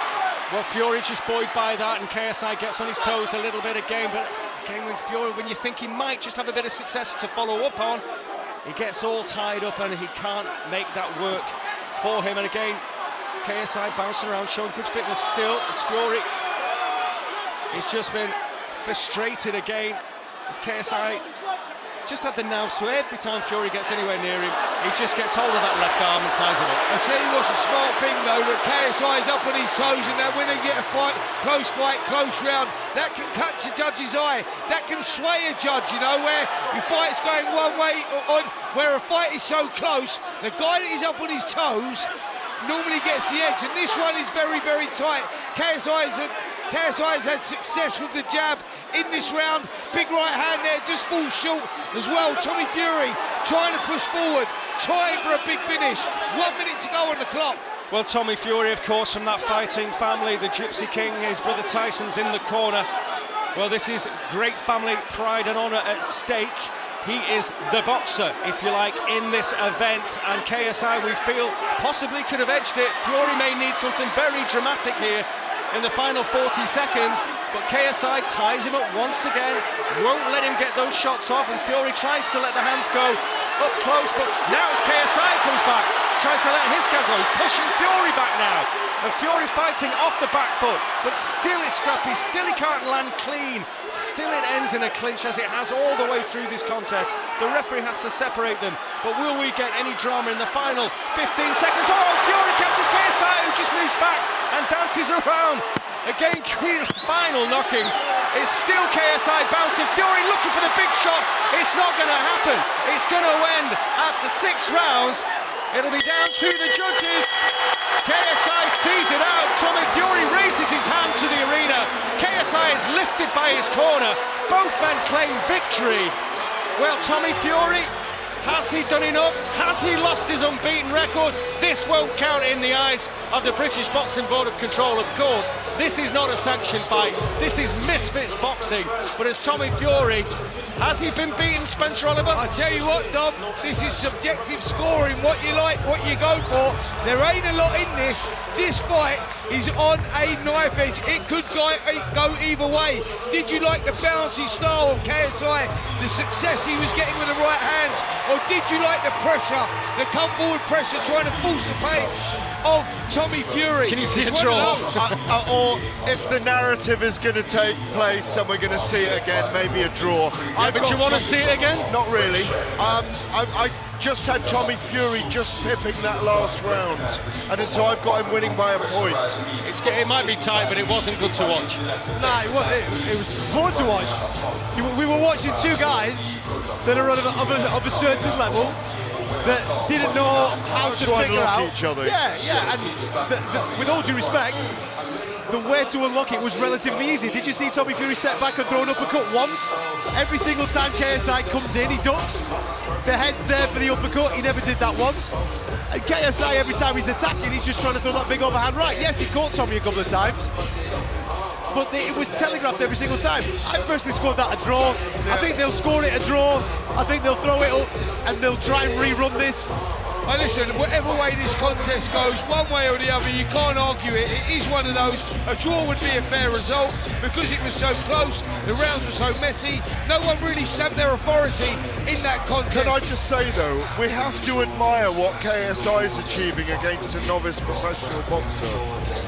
Well, Fury just buoyed by that, and KSI gets on his toes a little bit again, but again, when you think he might just have a bit of success to follow up on, he gets all tied up and he can't make that work for him. And again, KSI bouncing around, showing good fitness still as Fury. He's just been frustrated again as KSI just had the nous, so every time Fury gets anywhere near him, he just gets hold of that left arm and ties it up. I tell you what's a smart thing though, that KSI is up on his toes, and that when they get a fight, close round, that can catch the judge's eye, that can sway a judge, you know, where your fight's going one way, or where a fight is so close, the guy that is up on his toes normally gets the edge, and this one is very, very tight. KSI has had success with the jab in this round. Big right hand there, just falls short as well. Tommy Fury trying to push forward, trying for a big finish. 1 minute to go on the clock. Well, Tommy Fury, of course, from that fighting family, the Gypsy King, his brother Tyson's in the corner. Well, this is great family pride and honour at stake. He is the boxer, if you like, in this event, and KSI, we feel, possibly could have edged it. Fury may need something very dramatic here in the final 40 seconds, but KSI ties him up once again, won't let him get those shots off, and Fury tries to let the hands go up close, but now as KSI comes back, tries to let his hands go, he's pushing Fury back now, and Fury fighting off the back foot, but still it's scrappy, still he can't land clean, still it ends in a clinch as it has all the way through this contest. The referee has to separate them, but will we get any drama in the final 15 seconds? Oh, Fury catches KSI, who just moves back and dances around. Again, final knockings. It's still KSI bouncing. Fury looking for the big shot. It's not going to happen. It's going to end at the 6 rounds. It'll be down to the judges. KSI sees it out. Tommy Fury raises his hand to the arena. KSI is lifted by his corner. Both men claim victory. Well, Tommy Fury, has he done enough? Has he lost his unbeaten record? This won't count in the eyes of the British Boxing Board of Control, of course. This is not a sanctioned fight. This is misfits boxing. But as Tommy Fury, has he been beaten, Spencer Oliver? I tell you what, Dom, this is subjective scoring. What you like, what you go for. There ain't a lot in this. This fight is on a knife edge. It could go either way. Did you like the bouncy style of KSI, the success he was getting with the right hands, or did you like the pressure, the come forward pressure, trying to force the pace of Tommy Fury? Can you see a draw? Or if the narrative is going to take place and we're going to see it again, maybe a draw. Yeah, but you want to see it again? Not really. I just had Tommy Fury just pipping that last round, and so I've got him winning by a point. It might be tight, but it wasn't good to watch. Nah, it was poor to watch. We were watching two guys that are of a certain level that didn't know how to figure out each other. Yeah, and with all due respect, the way to unlock it was relatively easy. Did you see Tommy Fury step back and throw an uppercut once? Every single time KSI comes in, he ducks. The head's there for the uppercut, he never did that once. And KSI, every time he's attacking, he's just trying to throw that big overhand right. Yes, he caught Tommy a couple of times, but it was telegraphed every single time. I personally scored that a draw. I think they'll score it a draw. I think they'll throw it up and they'll try and rerun this. Listen, whatever way this contest goes, one way or the other, you can't argue it. It is one of those. A draw would be a fair result because it was so close. The rounds were so messy. No one really stamped their authority in that contest. Can I just say though, we have to admire what KSI is achieving against a novice professional boxer.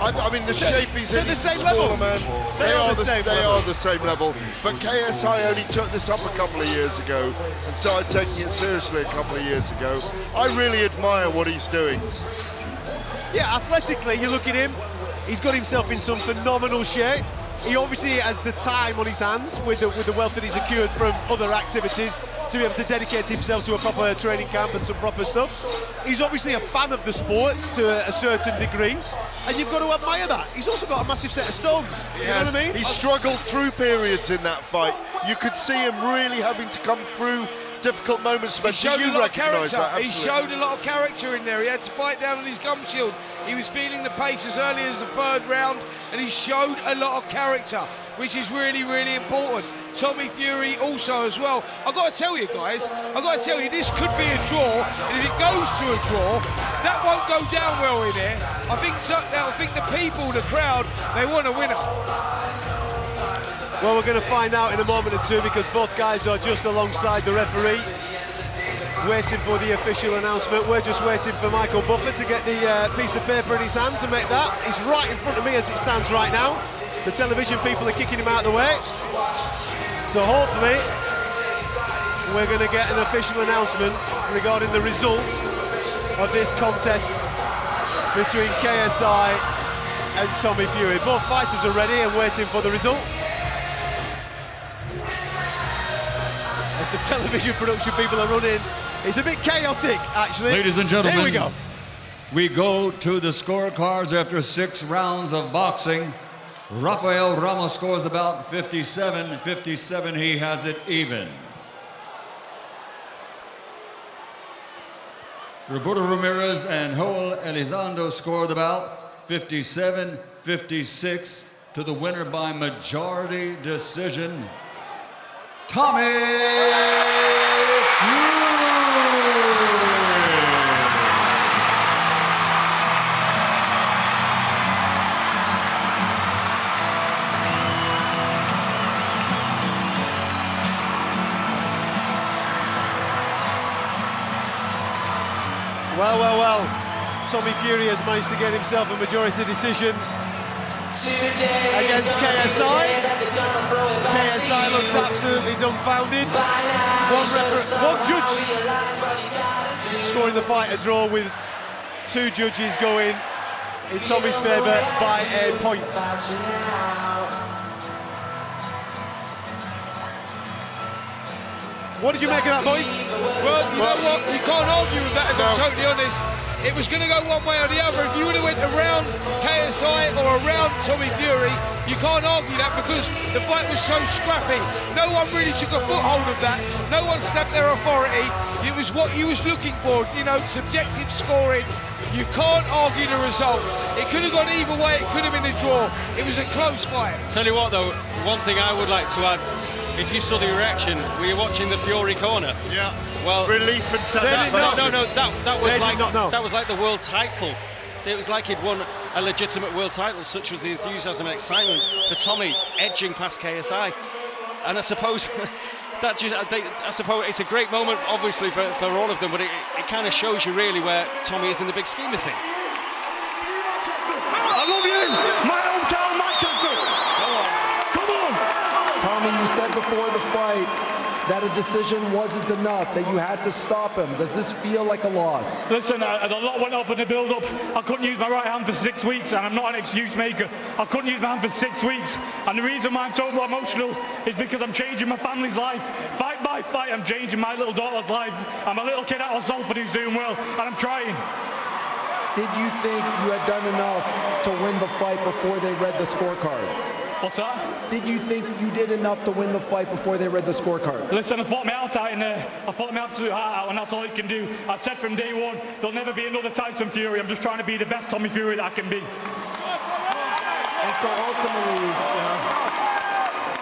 I mean, the shape he's in, the same smaller level. man. They are the same level. But KSI only took this up a couple of years ago and started taking it seriously a couple of years ago. I really admire what he's doing. Yeah, athletically, you look at him, he's got himself in some phenomenal shape. He obviously has the time on his hands with the wealth that he's accrued from other activities to be able to dedicate himself to a proper training camp and some proper stuff. He's obviously a fan of the sport to a certain degree, and you've got to admire that. He's also got a massive set of stones, you know what I mean? He struggled through periods in that fight. You could see him really having to come through difficult moments. He showed you a lot of recognise character. that? He showed a lot of character in there. He had to bite down on his gum shield. He was feeling the pace as early as the third round, and he showed a lot of character, which is really, really important. Tommy Fury also as well. I've got to tell you guys, this could be a draw, and if it goes to a draw, that won't go down well in here. I think the people, the crowd, they want a winner. Well, we're going to find out in a moment or two because both guys are just alongside the referee, waiting for the official announcement. We're just waiting for Michael Buffer to get the piece of paper in his hand to make that. He's right in front of me as it stands right now. The television people are kicking him out of the way. So hopefully we're going to get an official announcement regarding the result of this contest between KSI and Tommy Fury. Both fighters are ready and waiting for the result. As the television production people are running, it's a bit chaotic, actually. Ladies and gentlemen, here we go. We go to the scorecards after 6 rounds of boxing. Rafael Ramos scores about 57. 57, he has it even. Roberto Ramirez and Joel Elizondo scored about 57, 56 to the winner by majority decision, Tommy Fury. Well, Tommy Fury has managed to get himself a majority decision against KSI. KSI looks absolutely dumbfounded. One judge scoring the fight a draw with 2 judges going in Tommy's favour by a point. What did you make of that, boys? Well, you know what? You can't argue with that, if I'm totally honest. It was going to go one way or the other. If you would have went around KSI or around Tommy Fury, you can't argue that because the fight was so scrappy. No one really took a foothold of that. No one snapped their authority. It was what you was looking for, you know, subjective scoring. You can't argue the result. It could have gone either way. It could have been a draw. It was a close fight. Tell you what, though, one thing I would like to add. If you saw the reaction, were you watching the Fury corner? Yeah. Well, relief and satisfaction. That was like the world title. It was like he'd won a legitimate world title. Such was the enthusiasm and excitement for Tommy edging past KSI. And I suppose I suppose it's a great moment, obviously, for all of them. But it kind of shows you really where Tommy is in the big scheme of things. I love you, my hometown Manchester. Tommy, you said before the fight that a decision wasn't enough, that you had to stop him. Does this feel like a loss? Listen, a lot went up in the build-up. I couldn't use my right hand for 6 weeks, and I'm not an excuse maker. I couldn't use my hand for 6 weeks, and the reason why I'm so emotional is because I'm changing my family's life. Fight by fight, I'm changing my little daughter's life. I'm a little kid out of Salford who's doing well, and I'm trying. Did you think you had done enough to win the fight before they read the scorecards? What's that? Did you think you did enough to win the fight before they read the scorecards? Listen, I fought my heart out in there. I fought my absolute heart out, and that's all it can do. I said from day one, there'll never be another Tyson Fury. I'm just trying to be the best Tommy Fury that I can be. And so ultimately,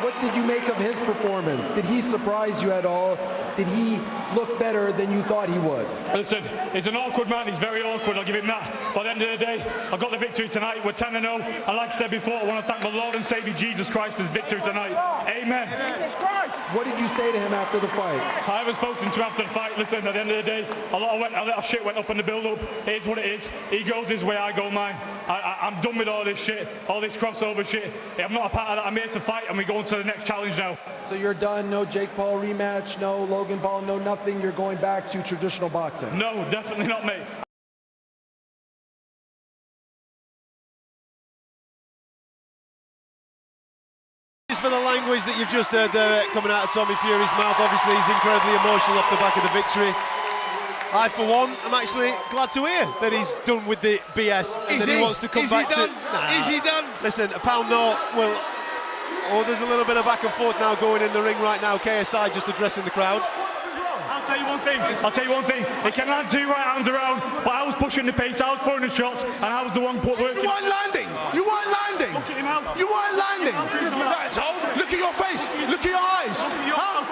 What did you make of his performance? Did he surprise you at all? Did he look better than you thought he would? Listen, he's an awkward man. He's very awkward. I'll give him that. By the end of the day, I got the victory tonight. We're 10-0. And like I said before, I want to thank my Lord and Savior Jesus Christ for his victory tonight. Amen. Jesus Christ! What did you say to him after the fight? I haven't spoken to him after the fight. Listen, at the end of the day, a little shit went up in the build-up. It is what it is. He goes his way, I go mine. I'm done with all this shit, all this crossover shit. I'm not a part of that. I'm here to fight, and we go on to the next challenge now. So you're done? No Jake Paul rematch? No Logan Paul? No nothing? You're going back to traditional boxing? No, definitely not, mate. For the language that you've just heard there coming out of Tommy Fury's mouth, obviously he's incredibly emotional off the back of the victory. I, for one, am actually glad to hear that he's done with the BS and that he wants to come back to... Is he done? Listen, a pound note will... Oh, there's a little bit of back and forth now going in the ring right now. KSI just addressing the crowd. I'll tell you one thing. He can land 2 right hands around, but I was pushing the pace, I was throwing the shots, and I was the one working. You weren't landing. You weren't landing. Look at him out. You weren't landing. Look at your face. Look at your eyes.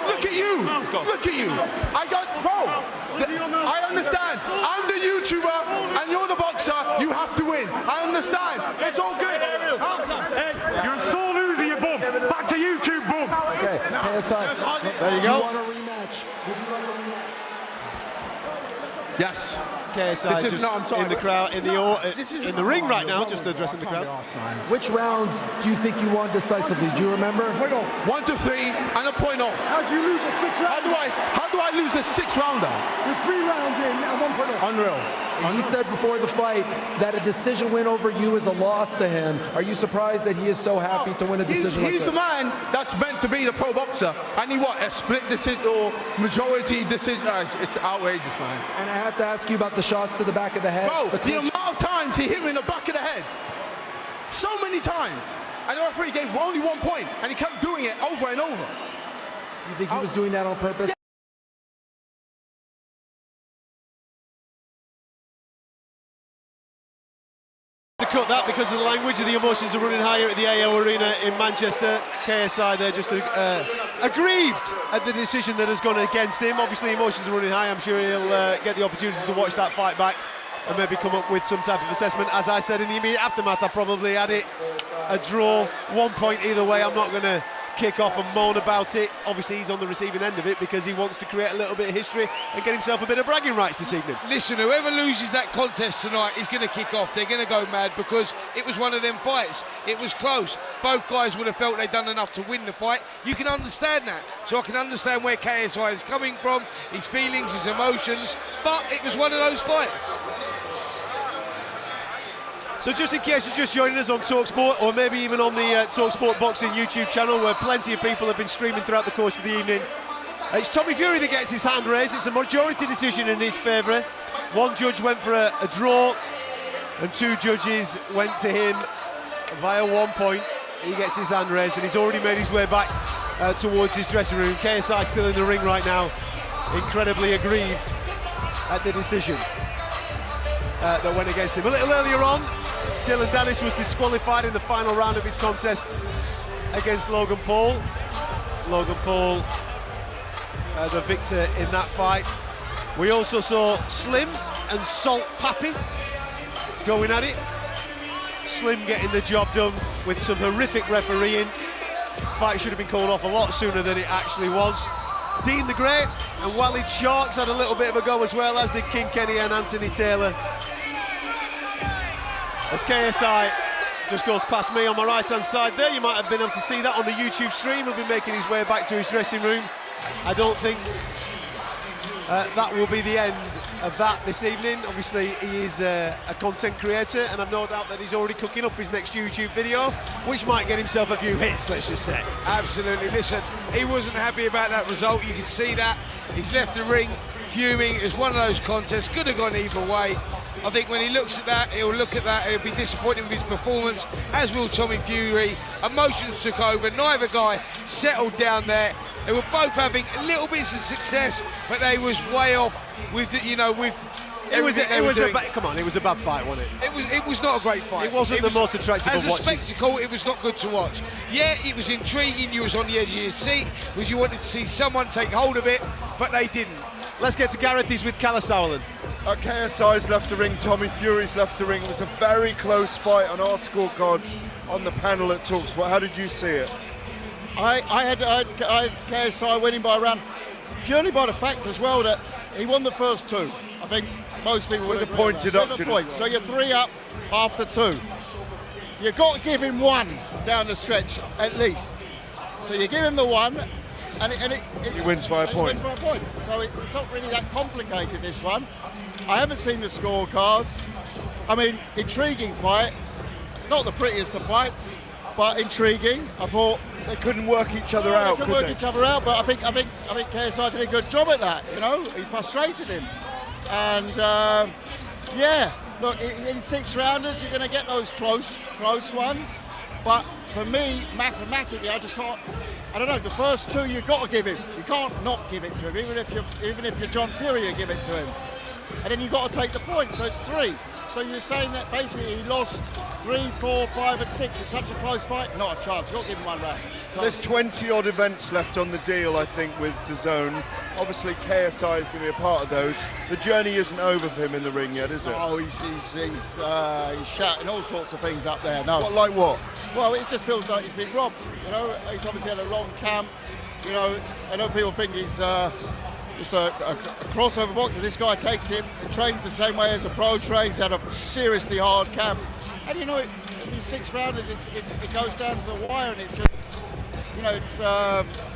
Look at you. Look at you. I understand. I'm the YouTuber, and you're the boxer. You have to win. I understand. It's all good. Hey, you're a sore loser, you bum. Back to YouTube, bum. Okay, KSI. There you go. Do you want a rematch? Would you like a rematch? Yes. KSI just in the crowd, in the ring right now, just addressing the crowd. Which rounds do you think you won decisively? Do you remember? 1 to 3 and a point off. How'd you lose a 6-rounder? How do I lose a 6-rounder? You're 3 rounds in and 1 point off. Unreal. And he said before the fight that a decision win over you is a loss to him. Are you surprised that he is so happy to win a decision like this? He's the man that's meant to be the pro boxer, and he a split decision or majority decision? It's outrageous, man. And I have to ask you about the shots to the back of the head. Bro, the amount of times he hit me in the back of the head, so many times, and the referee gave only 1 point, and he kept doing it over and over. You think he was doing that on purpose? To cut that because of the language and the emotions are running higher at the AO Arena in Manchester. KSI there just aggrieved at the decision that has gone against him. Obviously emotions are running high. I'm sure he'll get the opportunity to watch that fight back and maybe come up with some type of assessment. As I said in the immediate aftermath, I probably had it a draw, 1 point either way. I'm not going to kick off and moan about it. Obviously he's on the receiving end of it because he wants to create a little bit of history and get himself a bit of bragging rights this evening. Listen, whoever loses that contest tonight is going to kick off. They're going to go mad because it was one of them fights. It was close. Both guys would have felt they'd done enough to win the fight. You can understand that. So I can understand where KSI is coming from, his feelings, his emotions, but it was one of those fights. So just in case you're just joining us on talkSPORT, or maybe even on the talkSPORT Boxing YouTube channel, where plenty of people have been streaming throughout the course of the evening, it's Tommy Fury that gets his hand raised. It's a majority decision in his favour. 1 judge went for a draw, and 2 judges went to him via 1 point. He gets his hand raised, and he's already made his way back towards his dressing room. KSI still in the ring right now, incredibly aggrieved at the decision that went against him. A little earlier on, Dillon Danis was disqualified in the final round of his contest against Logan Paul. Logan Paul, the victor in that fight. We also saw Slim and Salt Pappy going at it. Slim getting the job done with some horrific refereeing. Fight should have been called off a lot sooner than it actually was. Dean the Great and Walid Sharks had a little bit of a go as well, as did King Kenny and Anthony Taylor. As KSI just goes past me on my right-hand side there, you might have been able to see that on the YouTube stream. He'll be making his way back to his dressing room. I don't think that will be the end of that this evening. Obviously, he is a content creator, and I've no doubt that he's already cooking up his next YouTube video, which might get himself a few hits, let's just say. Absolutely. Listen, he wasn't happy about that result. You can see that. He's left the ring fuming. It's one of those contests. Could have gone either way. I think when he looks at that, he'll look at that, he'll be disappointed with his performance, as will Tommy Fury. Emotions took over. Neither guy settled down there. They were both having little bits of success, but they was way off with, you know, with It was everything they were doing. come on, it was a bad fight, wasn't it? It was not a great fight. It wasn't the most attractive as of watches. a spectacle, it was not good to watch. Yeah, it was intriguing. You was on the edge of your seat because you wanted to see someone take hold of it, but they didn't. Let's get to Gareth. He's with Kalle Sauerland. KSI's left the ring, Tommy Fury's left the ring. It was a very close fight on our scorecards on the panel at talkSPORT. How did you see it? I had KSI winning by a round, purely by the fact as well that he won the first 2. I think most people would With have a point deducted. points. So you're 3 up after 2. You've got to give him 1 down the stretch at least. So you give him the 1, and he wins by a point. He wins by a point. So it's not really that complicated, this one. I haven't seen the scorecards. I mean, intriguing fight. Not the prettiest of fights, but intriguing. I thought they couldn't work each other out. They couldn't work each other out, but I think KSI did a good job at that. You know, he frustrated him, and yeah. Look, in 6 rounders, you're going to get those close ones. But for me, mathematically, I just can't. I don't know. The first 2 you've got to give him. You can't not give it to him, even if you're John Fury, you give it to him. And then you've got to take the point. So it's 3. So you're saying that basically he lost 3, 4, 5, and 6. It's such a close fight. Not a chance. You've got to give him 1 round. So there's 20 odd events left on the deal, I think, with DAZN. Obviously, KSI is going to be a part of those. The journey isn't over for him in the ring yet, is it? Oh, he's shouting all sorts of things up there. No. What, like what? Well, it just feels like he's been robbed. You know, he's obviously had a long camp. You know, I know people think he's just a crossover boxer. This guy takes him and trains the same way as a pro trains. Had a seriously hard camp. And you know, in these 6 rounders, it goes down to the wire, and it's just, you know, it's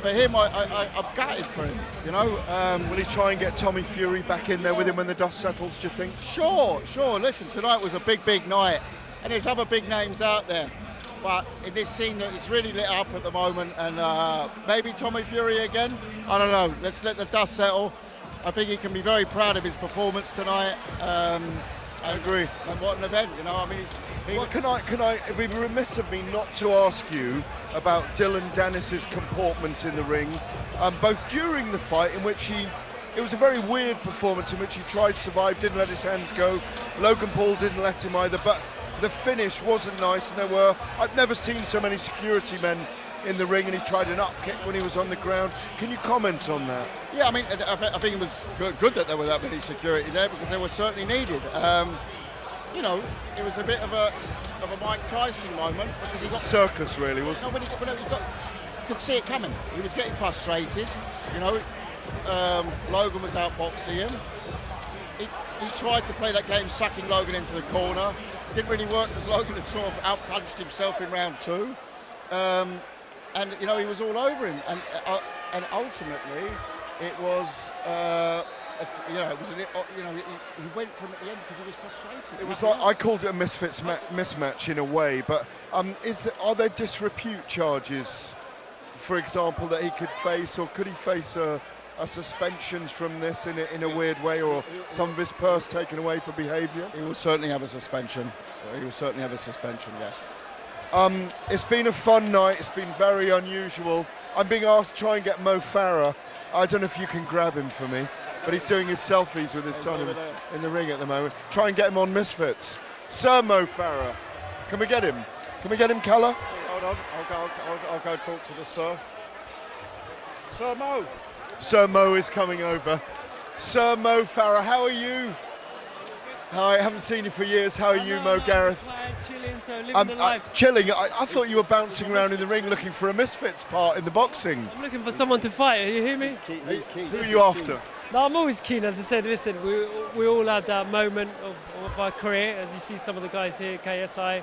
for him. I'm gutted for him. You know, will he try and get Tommy Fury back in there with him when the dust settles? Do you think? Sure. Listen, tonight was a big night, and there's other big names out there. But in this scene, it's really lit up at the moment, and maybe Tommy Fury again. I don't know. Let's let the dust settle. I think he can be very proud of his performance tonight. I agree. And what an event, you know. I mean, well, can I? It'd be remiss of me not to ask you about Dillon Danis' comportment in the ring, both during the fight, in which it was a very weird performance in which he tried to survive, didn't let his hands go. Logan Paul didn't let him either, but the finish wasn't nice, and I've never seen so many security men in the ring, and he tried an up kick when he was on the ground. Can you comment on that? Yeah, I mean, I think it was good that there were that many security there, because they were certainly needed. You know, it was a bit of a Mike Tyson moment, because he got circus, really, wasn't it? No, you could see it coming. He was getting frustrated. You know, Logan was outboxing him. He tried to play that game, sucking Logan into the corner. Didn't really work, because Logan had sort of outpunched himself in round 2. And you know, he was all over him, and ultimately it was you know, he went from at the end because he was frustrated. It was like, I called it a misfits mismatch in a way, but are there disrepute charges, for example, that he could face, or could he face a suspension from this in a weird way, or some of his purse taken away for behaviour? He will certainly have a suspension. He will certainly have a suspension, yes. It's been a fun night. It's been very unusual. I'm being asked to try and get Mo Farah. I don't know if you can grab him for me, but he's doing his selfies with his son in the ring at the moment. Try and get him on Misfits. Sir Mo Farah. Can we get him? Can we get him, Kalle? Hold on. I'll go talk to the Sir. Sir Mo. Sir Mo is coming over. Sir Mo Farah, how are you? Hi, I haven't seen you for years. How are you, Mo Gareth? Chilling, so living the life. Chilling? I thought you were bouncing around in the ring looking for a Misfits part in the boxing. I'm looking for someone to fight. You hear me? He's keen. Who are you after? No, I'm always keen. As I said, listen, we all had that moment of our career. As you see some of the guys here, KSI,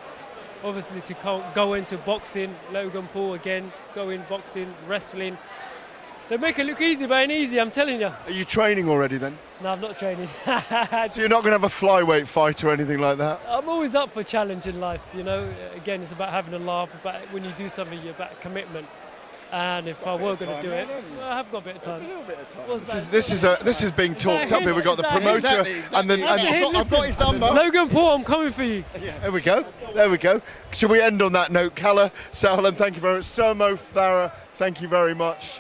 obviously to go into boxing. Logan Paul again, go in boxing, wrestling. They make it look easy, but it ain't easy, I'm telling you. Are you training already then? No, I'm not training. So you're not going to have a flyweight fight or anything like that? I'm always up for challenge in life, you know. Again, it's about having a laugh, but when you do something, you're about commitment. And if I were going to do it, well, I have got a bit of time. A little bit of time. This is being talked up here. We've got the promoter and then I've got his number. Logan Paul, I'm coming for you. There we go. There we go. Shall we end on that note? Kalle Sauerland, thank you very much. Sir Mo Farah, thank you very much.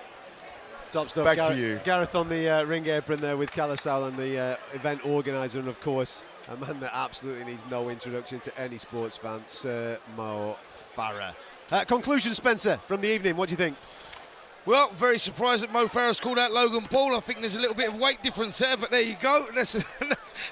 Top stuff. Back to you. Gareth on the ring apron there with KSI and the event organiser, and of course, a man that absolutely needs no introduction to any sports fan, Sir Mo Farah. Conclusion, Spencer, from the evening, what do you think? Well, very surprised that Mo Farah's called out Logan Paul. I think there's a little bit of weight difference there, but there you go. That's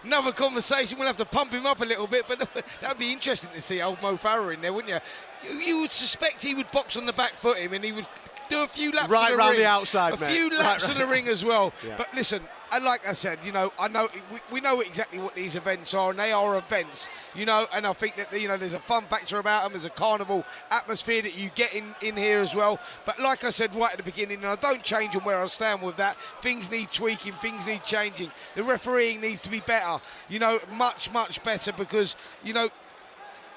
another conversation. We'll have to pump him up a little bit, but that would be interesting to see old Mo Farah in there, wouldn't you? You would suspect he would box on the back foot him, and he would do a few laps right of the round ring. the outside, a mate. few laps of the ring as well. Yeah. But listen, and like I said, you know, I know we know exactly what these events are, and they are events, you know. And I think that, you know, there's a fun factor about them. There's a carnival atmosphere that you get in here as well. But like I said right at the beginning, and I don't change on where I stand with that. Things need tweaking. Things need changing. The refereeing needs to be better. You know, much better, because you know,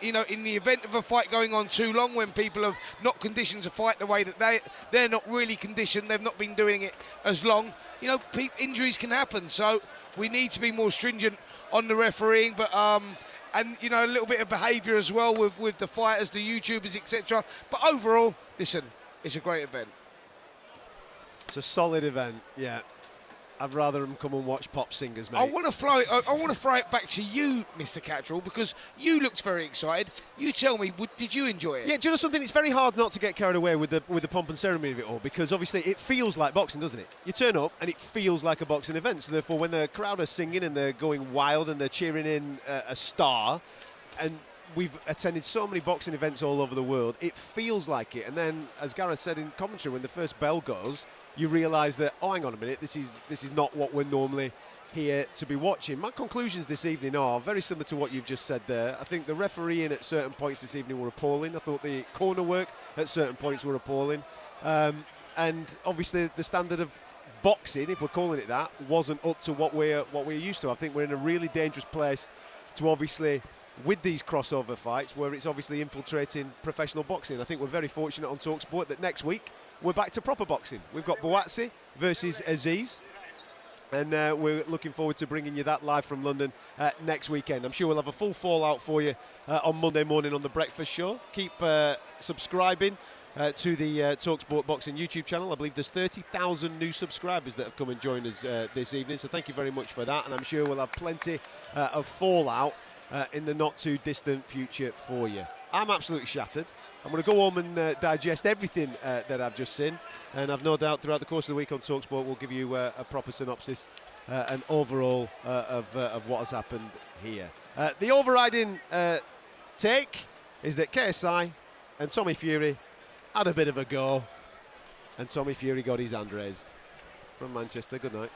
in the event of a fight going on too long, when people have not conditioned to fight the way that they're not really conditioned, they've not been doing it as long, you know, injuries can happen. So we need to be more stringent on the refereeing, but and you know, a little bit of behaviour as well with the fighters, the YouTubers, etc. But overall, listen, it's a great event. It's a solid event, yeah. I'd rather them come and watch pop singers, mate. I want to throw it back to you, Mr. Catterall, because you looked very excited. You tell me, did you enjoy it? Yeah, do you know something? It's very hard not to get carried away with the pomp and ceremony of it all, because obviously it feels like boxing, doesn't it? You turn up and it feels like a boxing event. So therefore, when the crowd are singing and they're going wild and they're cheering in a star, and we've attended so many boxing events all over the world, it feels like it. And then, as Gareth said in commentary, when the first bell goes, you realise that, oh, hang on a minute, this is not what we're normally here to be watching. My conclusions this evening are very similar to what you've just said there. I think the refereeing at certain points this evening were appalling. I thought the corner work at certain points were appalling. And obviously the standard of boxing, if we're calling it that, wasn't up to what we're used to. I think we're in a really dangerous place to obviously, with these crossover fights, where it's obviously infiltrating professional boxing. I think we're very fortunate on talkSPORT that next week we're back to proper boxing. We've got Buatsi versus Aziz, and we're looking forward to bringing you that live from London next weekend. I'm sure we'll have a full fallout for you on Monday morning on the Breakfast Show. Keep subscribing to the talkSPORT Boxing YouTube channel. I believe there's 30,000 new subscribers that have come and joined us this evening, so thank you very much for that, and I'm sure we'll have plenty of fallout in the not too distant future for you. I'm absolutely shattered. I'm going to go home and digest everything that I've just seen, and I've no doubt throughout the course of the week on talkSPORT we'll give you a proper synopsis and overall of what has happened here. The overriding take is that KSI and Tommy Fury had a bit of a go, and Tommy Fury got his hand raised. From Manchester, good night.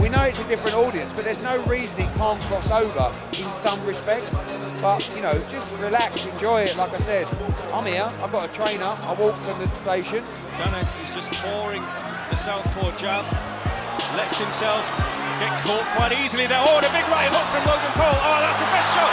We know it's a different audience, but there's no reason it can't cross over in some respects. But, you know, just relax, enjoy it. Like I said, I'm here, I've got a trainer, I walked from the station. Danis is just pouring the southpaw jab, lets himself get caught quite easily there. Oh, and a big right hook from Logan Paul. Oh, that's the best shot.